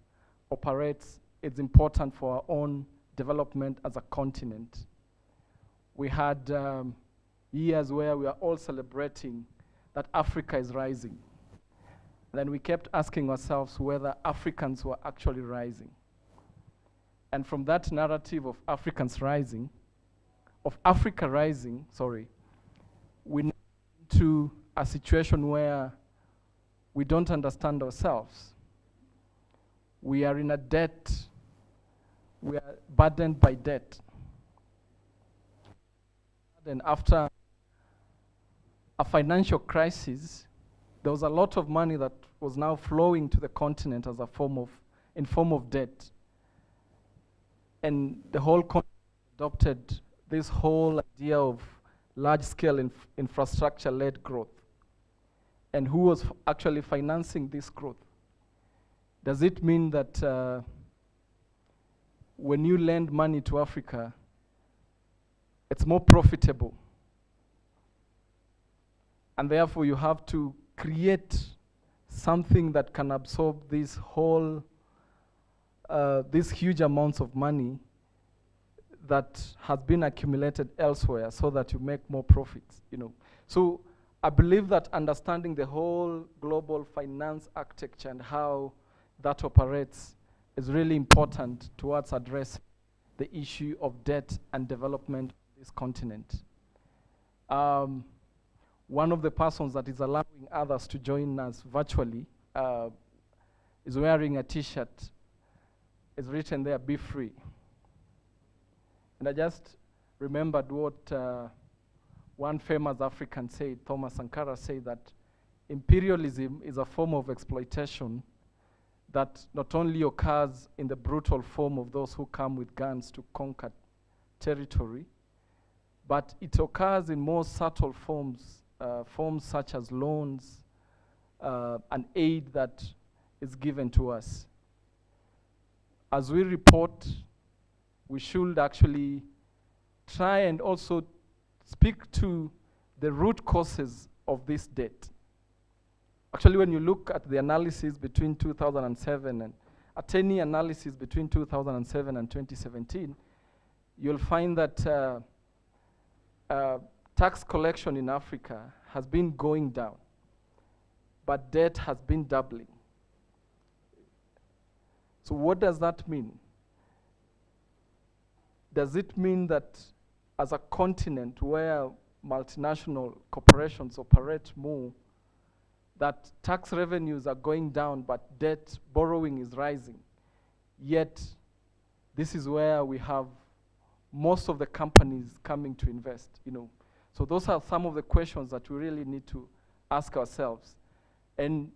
operates is important for our own development as a continent. We had years where we are all celebrating that Africa is rising. Then we kept asking ourselves whether Africans were actually rising. And from that narrative of Africans rising, of Africa rising, we now into a situation where we don't understand ourselves. We are in a debt. We are burdened by debt. Then after a financial crisis, there was a lot of money that was now flowing to the continent as a form of debt. And the whole continent adopted this whole idea of large-scale infrastructure-led growth. And who was actually financing this growth? Does it mean that when you lend money to Africa, it's more profitable? And therefore you have to create something that can absorb this whole, these huge amounts of money that has been accumulated elsewhere so that you make more profits, you know. So I believe that understanding the whole global finance architecture and how that operates is really important towards addressing the issue of debt and development of this continent. One of the persons that is allowing others to join us virtually is wearing a t-shirt. It's written there, "Be free." And I just remembered what one famous African said, Thomas Sankara said, that imperialism is a form of exploitation that not only occurs in the brutal form of those who come with guns to conquer territory, but it occurs in more subtle forms, forms such as loans and aid that is given to us. As we report, we should actually try and also speak to the root causes of this debt. Actually, when you look at the analysis between 2007 and a 10-year analysis between 2007 and 2017, you'll find that tax collection in Africa has been going down, but debt has been doubling. So what does that mean? Does it mean that as a continent where multinational corporations operate more, that tax revenues are going down, but debt borrowing is rising? Yet, this is where we have most of the companies coming to invest, you know. So those are some of the questions that we really need to ask ourselves. And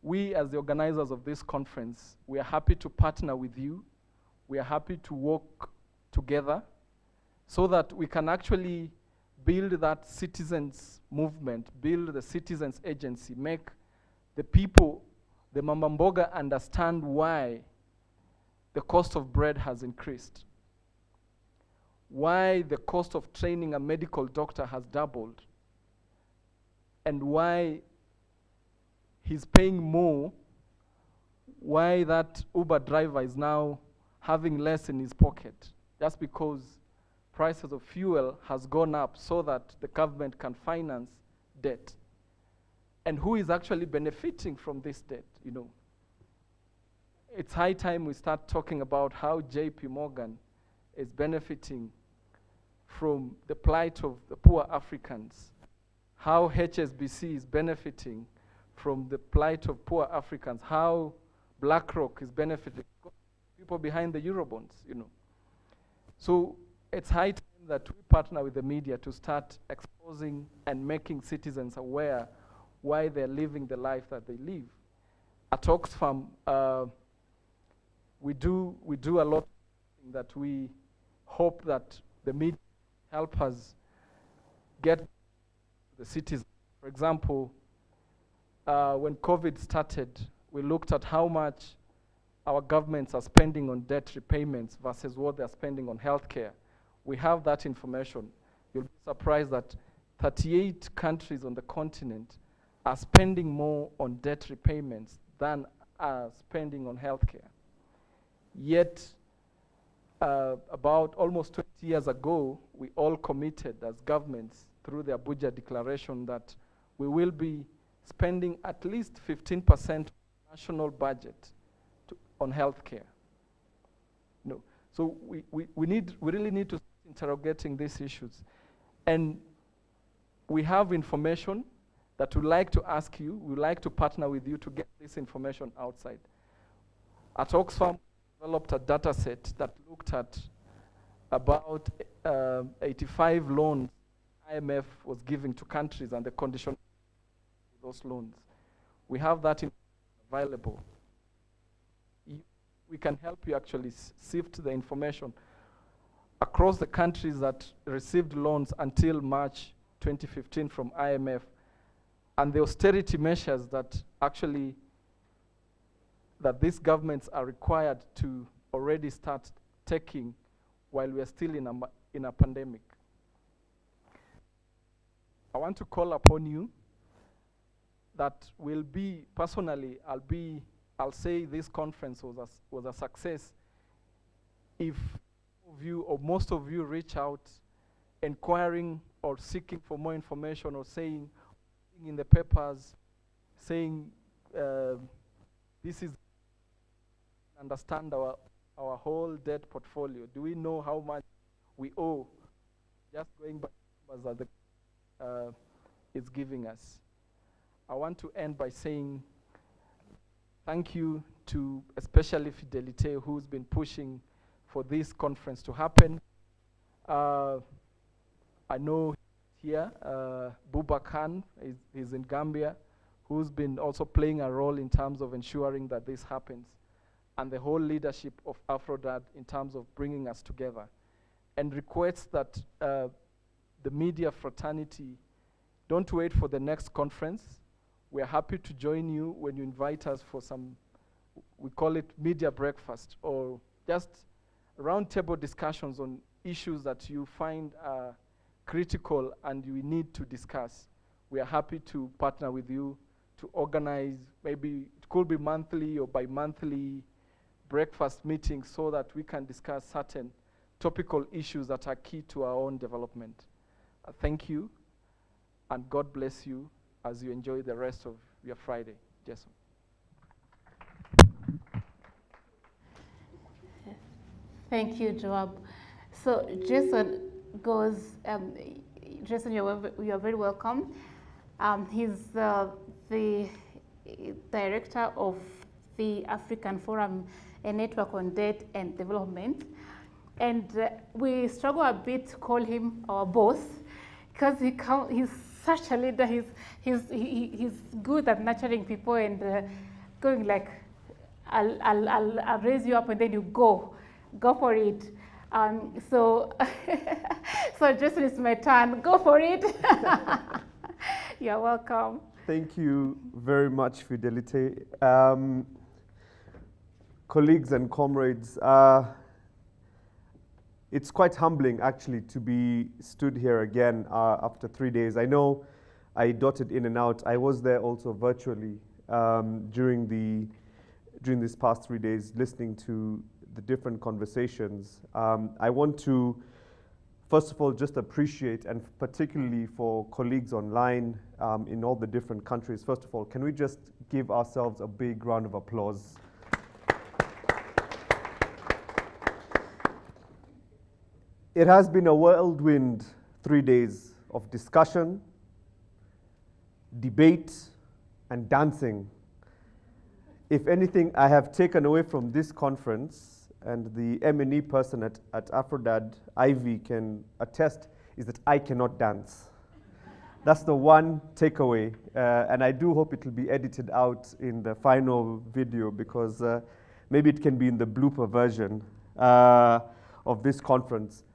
we as the organizers of this conference, we are happy to partner with you. We are happy to work together so that we can actually build that citizens movement, build the citizens agency, make the people, the Mama Mboga, understand why the cost of bread has increased, why the cost of training a medical doctor has doubled, and why he's paying more, why that Uber driver is now having less in his pocket, just because prices of fuel has gone up so that the government can finance debt. And who is actually benefiting from this debt, you know? It's high time we start talking about how JP Morgan is benefiting from the plight of the poor Africans, how HSBC is benefiting from the plight of poor Africans, how BlackRock is benefiting, people behind the Eurobonds, you know. So it's high time that we partner with the media to start exposing and making citizens aware why they're living the life that they live. At Oxfam, we do a lot that we hope that the media help us get the citizens. For example, when COVID started, we looked at how much our governments are spending on debt repayments versus what they're spending on healthcare. We have that information. You'll be surprised that 38 countries on the continent are spending more on debt repayments than are spending on healthcare. Yet, about almost 20 years ago, we all committed as governments through the Abuja Declaration that we will be spending at least 15% of national budget on healthcare. No. So we really need to start interrogating these issues. And we have information that we'd like to ask you, we'd like to partner with you to get this information outside. At Oxfam, we developed a data set that looked at about 85 loans IMF was giving to countries and the condition of those loans. We have that available. We can help you actually sift the information across the countries that received loans until March 2015 from IMF, and the austerity measures that actually that these governments are required to already start taking while we are still in a pandemic. I want to call upon you that will be, personally, I'll say this conference was a success if of you or most of you reach out inquiring or seeking for more information or saying in the papers, saying this is understand our whole debt portfolio. Do we know how much we owe? Just going by numbers that the is giving us. I want to end by saying thank you to especially Fidelite, who's been pushing for this conference to happen. I know here, Buba Khan is in Gambia, who's been also playing a role in terms of ensuring that this happens, and the whole leadership of AFRODAD in terms of bringing us together, and requests that the media fraternity don't wait for the next conference. We're happy to join you when you invite us for some, we call it media breakfast, or just roundtable discussions on issues that you find critical and we need to discuss. We are happy to partner with you to organize, maybe it could be monthly or bi-monthly breakfast meetings so that we can discuss certain topical issues that are key to our own development. Thank you, and God bless you as you enjoy the rest of your Friday. Jason. Thank you, Joab. So Jason goes, Jason, you are very welcome. He's the director of the African Forum, a network on debt and development. And we struggle a bit to call him our boss because he's such a leader. He's good at nurturing people and going like, I'll raise you up and then you go for it. So Jason, it's my turn. Go for it. You're welcome. Thank you very much, Fidelite. Colleagues and comrades, it's quite humbling actually to be stood here again after 3 days. I know I dotted in and out. I was there also virtually during these past 3 days, listening to the different conversations. I want to, first of all, just appreciate, and particularly for colleagues online in all the different countries, first of all, can we just give ourselves a big round of applause? It has been a whirlwind 3 days of discussion, debate, and dancing. If anything I have taken away from this conference, and the M&E person at AFRODAD, Ivy, can attest, is that I cannot dance. That's the one takeaway, and I do hope it will be edited out in the final video, because maybe it can be in the blooper version of this conference.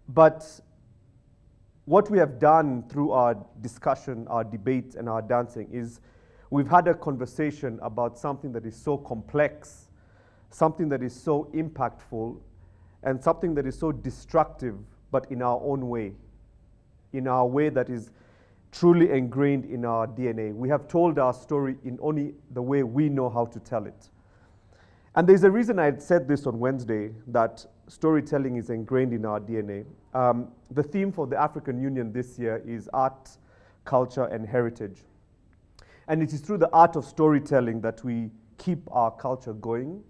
But what we have done through our discussion, our debate, and our dancing is we've had a conversation about something that is so complex, something that is so impactful, and something that is so destructive, but in our own way, in our way that is truly ingrained in our DNA. We have told our story in only the way we know how to tell it. And there's a reason I had said this on Wednesday, that storytelling is ingrained in our DNA. The theme for the African Union this year is art, culture, and heritage. And it is through the art of storytelling that we keep our culture going.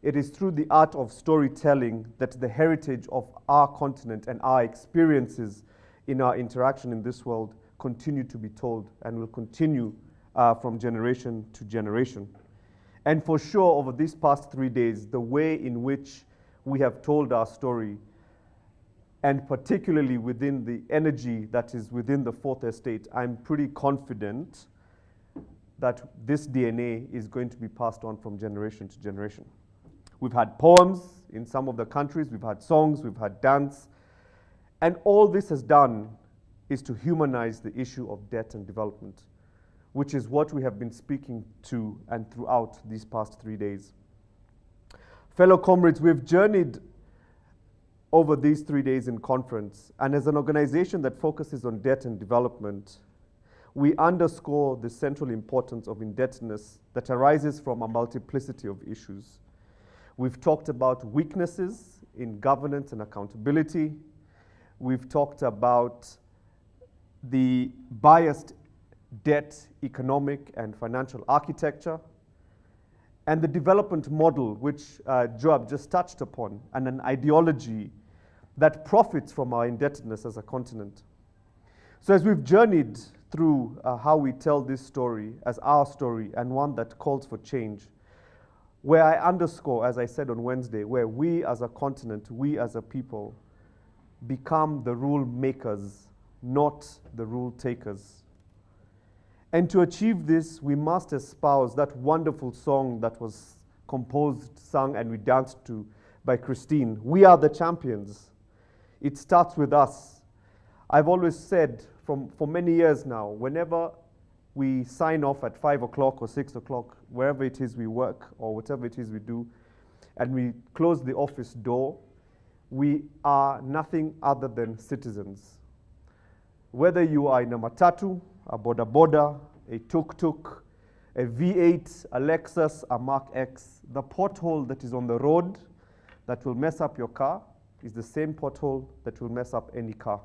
It is through the art of storytelling that the heritage of our continent and our experiences in our interaction in this world continue to be told and will continue from generation to generation. And for sure, over these past 3 days, the way in which we have told our story, and particularly within the energy that is within the Fourth Estate, I'm pretty confident that this DNA is going to be passed on from generation to generation. We've had poems in some of the countries, we've had songs, we've had dance, and all this has done is to humanize the issue of debt and development, which is what we have been speaking to and throughout these past 3 days. Fellow comrades, we've journeyed over these 3 days in conference, and as an organization that focuses on debt and development, we underscore the central importance of indebtedness that arises from a multiplicity of issues. We've talked about weaknesses in governance and accountability. We've talked about the biased debt, economic, and financial architecture, and the development model, which Joab just touched upon, and an ideology that profits from our indebtedness as a continent. So as we've journeyed through how we tell this story as our story, and one that calls for change, where I underscore, as I said on Wednesday, where we as a continent, we as a people, become the rule makers, not the rule takers. And to achieve this, we must espouse that wonderful song that was composed, sung, and we danced to by Christine. We are the champions. It starts with us. I've always said for many years now, whenever we sign off at 5 o'clock or 6 o'clock, wherever it is we work or whatever it is we do, and we close the office door, we are nothing other than citizens. Whether you are in a matatu, a boda boda, a tuk-tuk, a V8, a Lexus, a Mark X, the pothole that is on the road that will mess up your car is the same pothole that will mess up any car.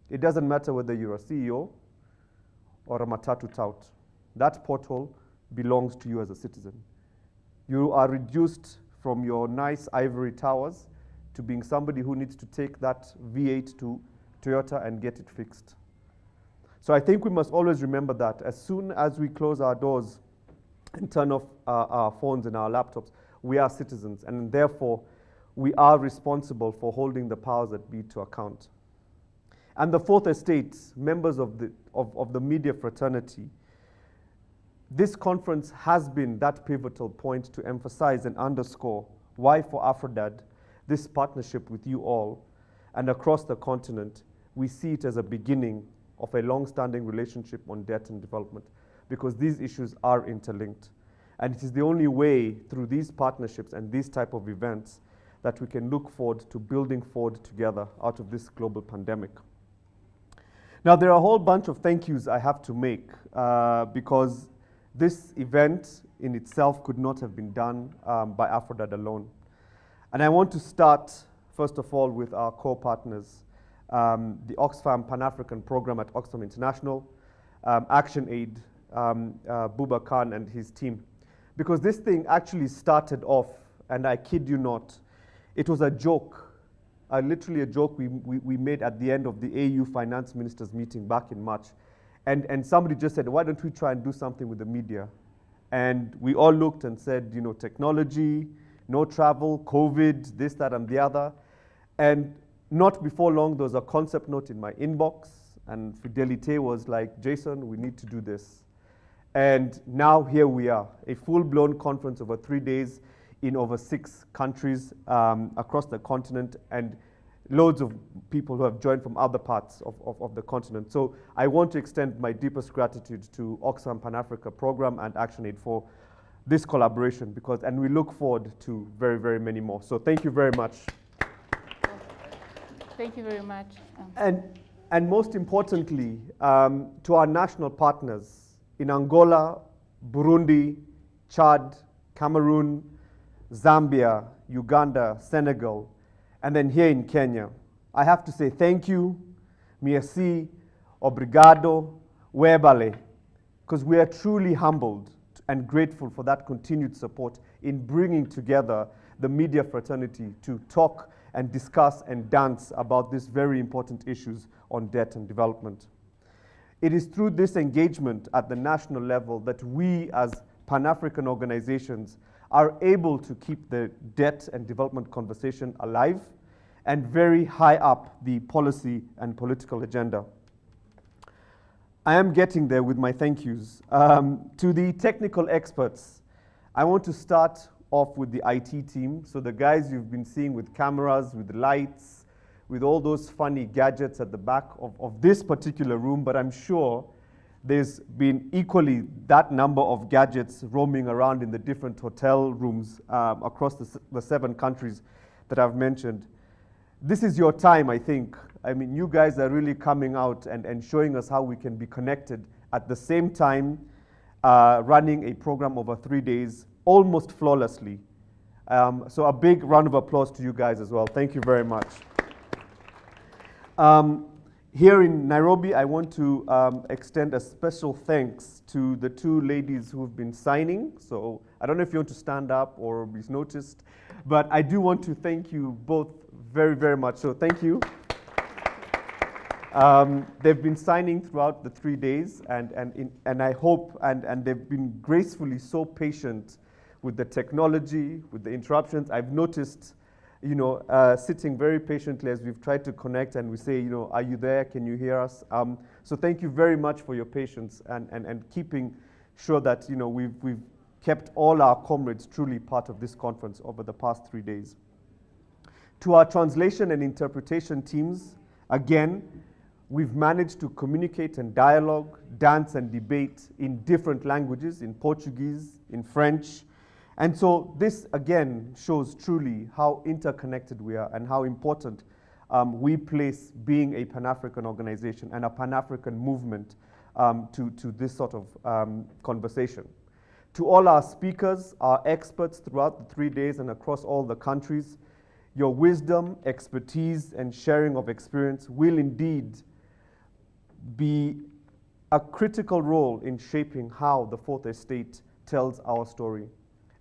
It doesn't matter whether you're a CEO or a matatu tout. That pothole belongs to you as a citizen. You are reduced from your nice ivory towers to being somebody who needs to take that V8 to Toyota and get it fixed. So I think we must always remember that as soon as we close our doors and turn off our phones and our laptops, we are citizens, and therefore we are responsible for holding the powers that be to account. And the Fourth Estate, members of the media fraternity, this conference has been that pivotal point to emphasize and underscore why for AFRODAD, this partnership with you all and across the continent, we see it as a beginning of a long-standing relationship on debt and development, because these issues are interlinked. And it is the only way through these partnerships and these type of events that we can look forward to building forward together out of this global pandemic. Now, there are a whole bunch of thank yous I have to make because this event in itself could not have been done by AFRODAD alone. And I want to start, first of all, with our core partners, the Oxfam Pan-African Program at Oxfam International, ActionAid, Buba Khan and his team. Because this thing actually started off, and I kid you not, it was a joke, literally a joke we made at the end of the AU finance ministers meeting back in March. And somebody just said, why don't we try and do something with the media? And we all looked and said, you know, technology, no travel, COVID, this, that, and the other. And not before long, there was a concept note in my inbox, and Fidelite was like, Jason, we need to do this. And now here we are, a full-blown conference over 3 days in over 6 countries across the continent, and loads of people who have joined from other parts of the continent. So I want to extend my deepest gratitude to Oxfam Pan-Africa Program and ActionAid for this collaboration, and we look forward to very, very many more. So thank you very much. Thank you very much. And most importantly, to our national partners in Angola, Burundi, Chad, Cameroon, Zambia, Uganda, Senegal, and then here in Kenya, I have to say thank you, merci, obrigado, webale, because we are truly humbled and grateful for that continued support in bringing together the media fraternity to talk and discuss and dance about these very important issues on debt and development. It is through this engagement at the national level that we as Pan-African organizations are able to keep the debt and development conversation alive and very high up the policy and political agenda. I am getting there with my thank yous. To the technical experts, I want to start off with the IT team. So the guys you've been seeing with cameras, with lights, with all those funny gadgets at the back of this particular room, but I'm sure there's been equally that number of gadgets roaming around in the different hotel rooms across the 7 countries that I've mentioned. This is your time, I think. I mean, you guys are really coming out and showing us how we can be connected at the same time, running a program over 3 days, almost flawlessly. So a big round of applause to you guys as well. Thank you very much. Here in Nairobi, I want to extend a special thanks to the 2 ladies who've been signing. So I don't know if you want to stand up or be noticed, but I do want to thank you both very, very much. So thank you. They've been signing throughout the 3 days, and I hope, and they've been gracefully so patient with the technology, with the interruptions. I've noticed, you know, sitting very patiently as we've tried to connect and we say, you know, are you there? Can you hear us? So thank you very much for your patience and keeping sure that, you know, we've kept all our comrades truly part of this conference over the past 3 days. To our translation and interpretation teams, again, we've managed to communicate and dialogue, dance and debate in different languages, in Portuguese, in French. And so this, again, shows truly how interconnected we are and how important we place being a Pan-African organization and a Pan-African movement to this sort of conversation. To all our speakers, our experts throughout the 3 days and across all the countries, your wisdom, expertise, and sharing of experience will indeed be a critical role in shaping how the Fourth Estate tells our story.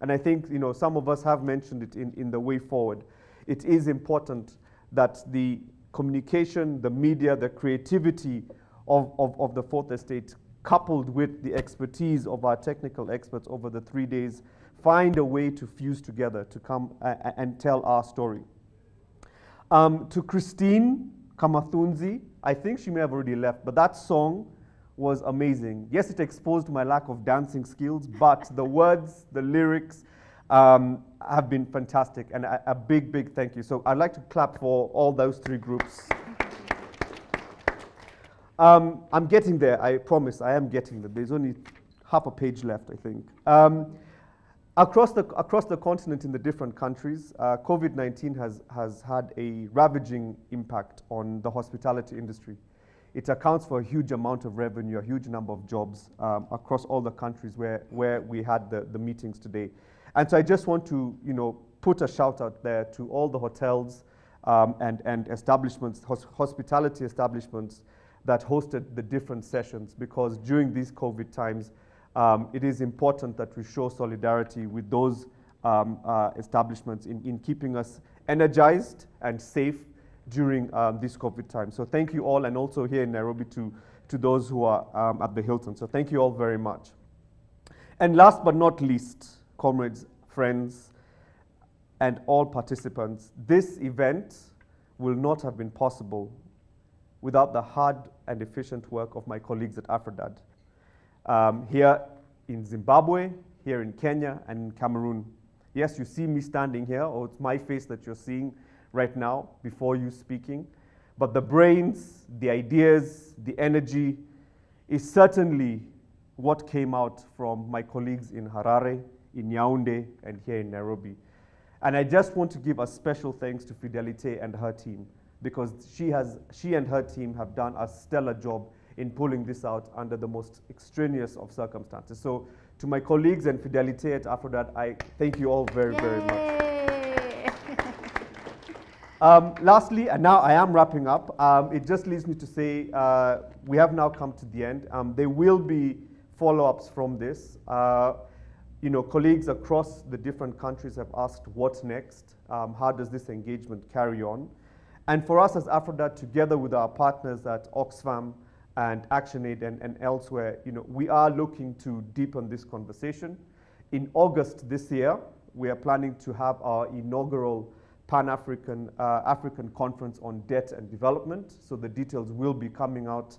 And I think, you know, some of us have mentioned it in the way forward. It is important that the communication, the media, the creativity of the Fourth Estate, coupled with the expertise of our technical experts over the 3 days, find a way to fuse together to come and tell our story. To Christine Kamathunzi, I think she may have already left, but that song was amazing. Yes, it exposed my lack of dancing skills, but the words, the lyrics have been fantastic, and a big, big thank you. So I'd like to clap for all those three groups. I'm getting there, I promise, I am getting there. There's only half a page left, I think. Across the continent in the different countries, COVID-19 has had a ravaging impact on the hospitality industry. It accounts for a huge amount of revenue, a huge number of jobs across all the countries where we had the meetings today. And so I just want to, put a shout out there to all the hotels and establishments, hospitality establishments that hosted the different sessions, because during these COVID times, it is important that we show solidarity with those establishments in keeping us energized and safe during this COVID time. So thank you all, and also here in Nairobi to those who are at the Hilton. So thank you all very much. And last but not least, comrades, friends, and all participants, this event will not have been possible without the hard and efficient work of my colleagues at AFRODAD. Here in Zimbabwe, here in Kenya, and in Cameroon. Yes, you see me standing here, or it's my face that you're seeing right now before you speaking, but the brains, the ideas, the energy is certainly what came out from my colleagues in Harare, in Yaoundé, and here in Nairobi. And I just want to give a special thanks to Fidelite and her team, because she and her team have done a stellar job in pulling this out under the most extraneous of circumstances. So to my colleagues and Fidelite at AFRODAD, I thank you all very, very much. Lastly, and now I am wrapping up, it just leaves me to say we have now come to the end. There will be follow-ups from this. Colleagues across the different countries have asked what's next, how does this engagement carry on? And for us as AFRODAD, together with our partners at Oxfam and ActionAid and elsewhere, we are looking to deepen this conversation. In August this year, we are planning to have our inaugural Pan-African African Conference on Debt and Development. So the details will be coming out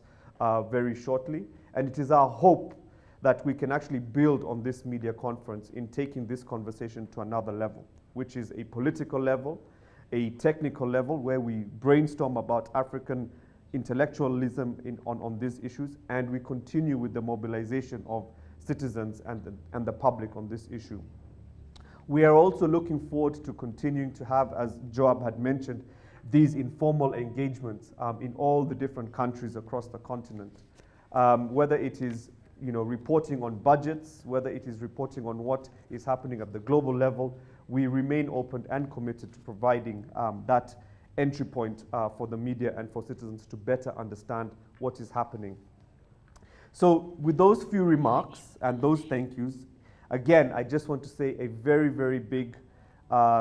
very shortly. And it is our hope that we can actually build on this media conference in taking this conversation to another level, which is a political level, a technical level, where we brainstorm about African intellectualism on these issues, and we continue with the mobilization of citizens and the public on this issue. We are also looking forward to continuing to have, as Joab had mentioned, these informal engagements in all the different countries across the continent. Whether it is reporting on budgets, whether it is reporting on what is happening at the global level, we remain open and committed to providing that entry point for the media and for citizens to better understand what is happening. So with those few remarks and those thank yous, again, I just want to say a very, very big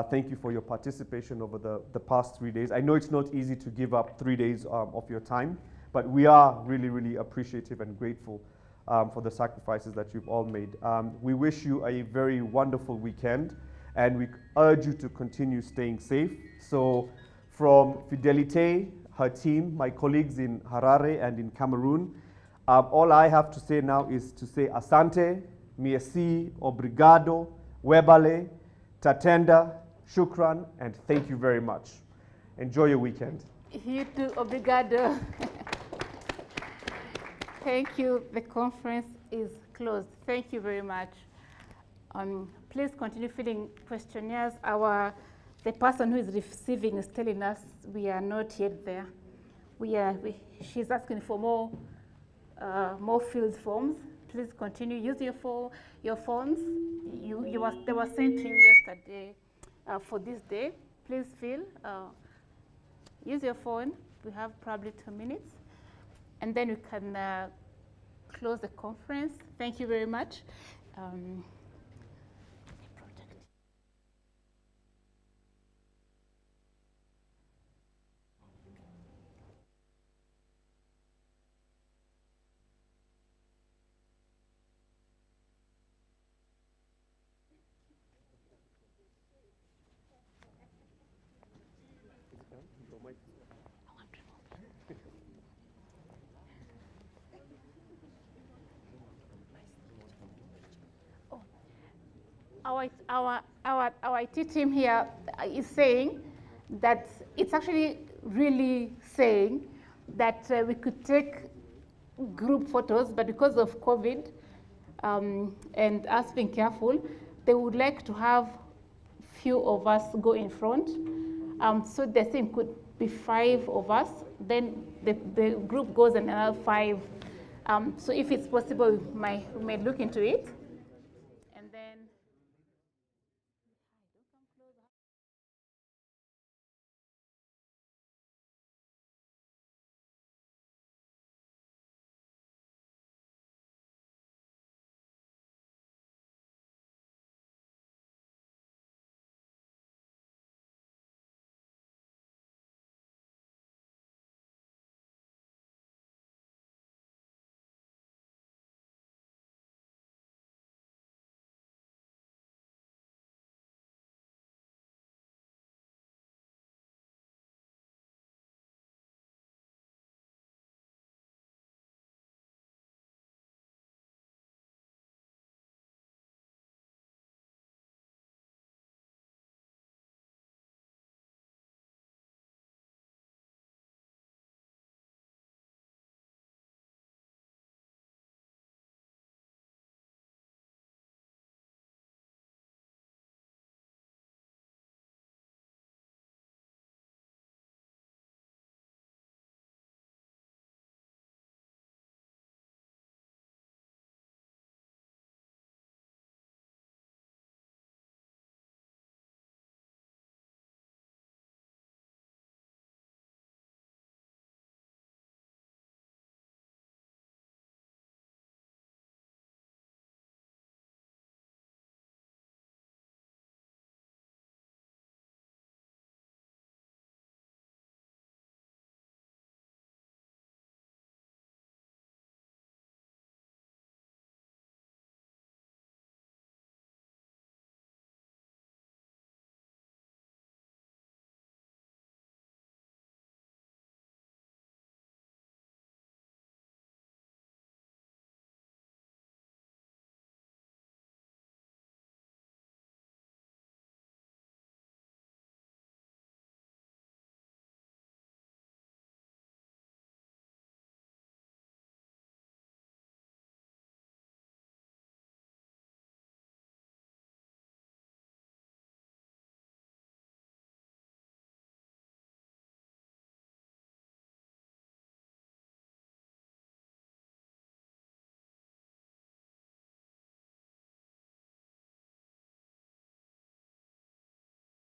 thank you for your participation over the past 3 days. I know it's not easy to give up 3 days of your time, but we are really, really appreciative and grateful for the sacrifices that you've all made. We wish you a very wonderful weekend, and we urge you to continue staying safe. So from Fidelite, her team, my colleagues in Harare and in Cameroon, all I have to say now is to say asante, merci, obrigado, webale, tatenda, shukran, and thank you very much. Enjoy your weekend. You too, obrigado. Thank you. The conference is closed. Thank you very much. Please continue filling questionnaires. The person who is receiving is telling us we are not yet there. She's asking for more filled forms. Please continue. Use your phones. They were sent to you yesterday for this day. Please fill. Use your phone. We have probably 2 minutes. And then we can close the conference. Thank you very much. our IT team here is saying that it's actually really saying that we could take group photos, but because of COVID and us being careful, they would like to have few of us go in front. So the thing could be 5 of us, then the group goes another 5. So if it's possible, we may look into it.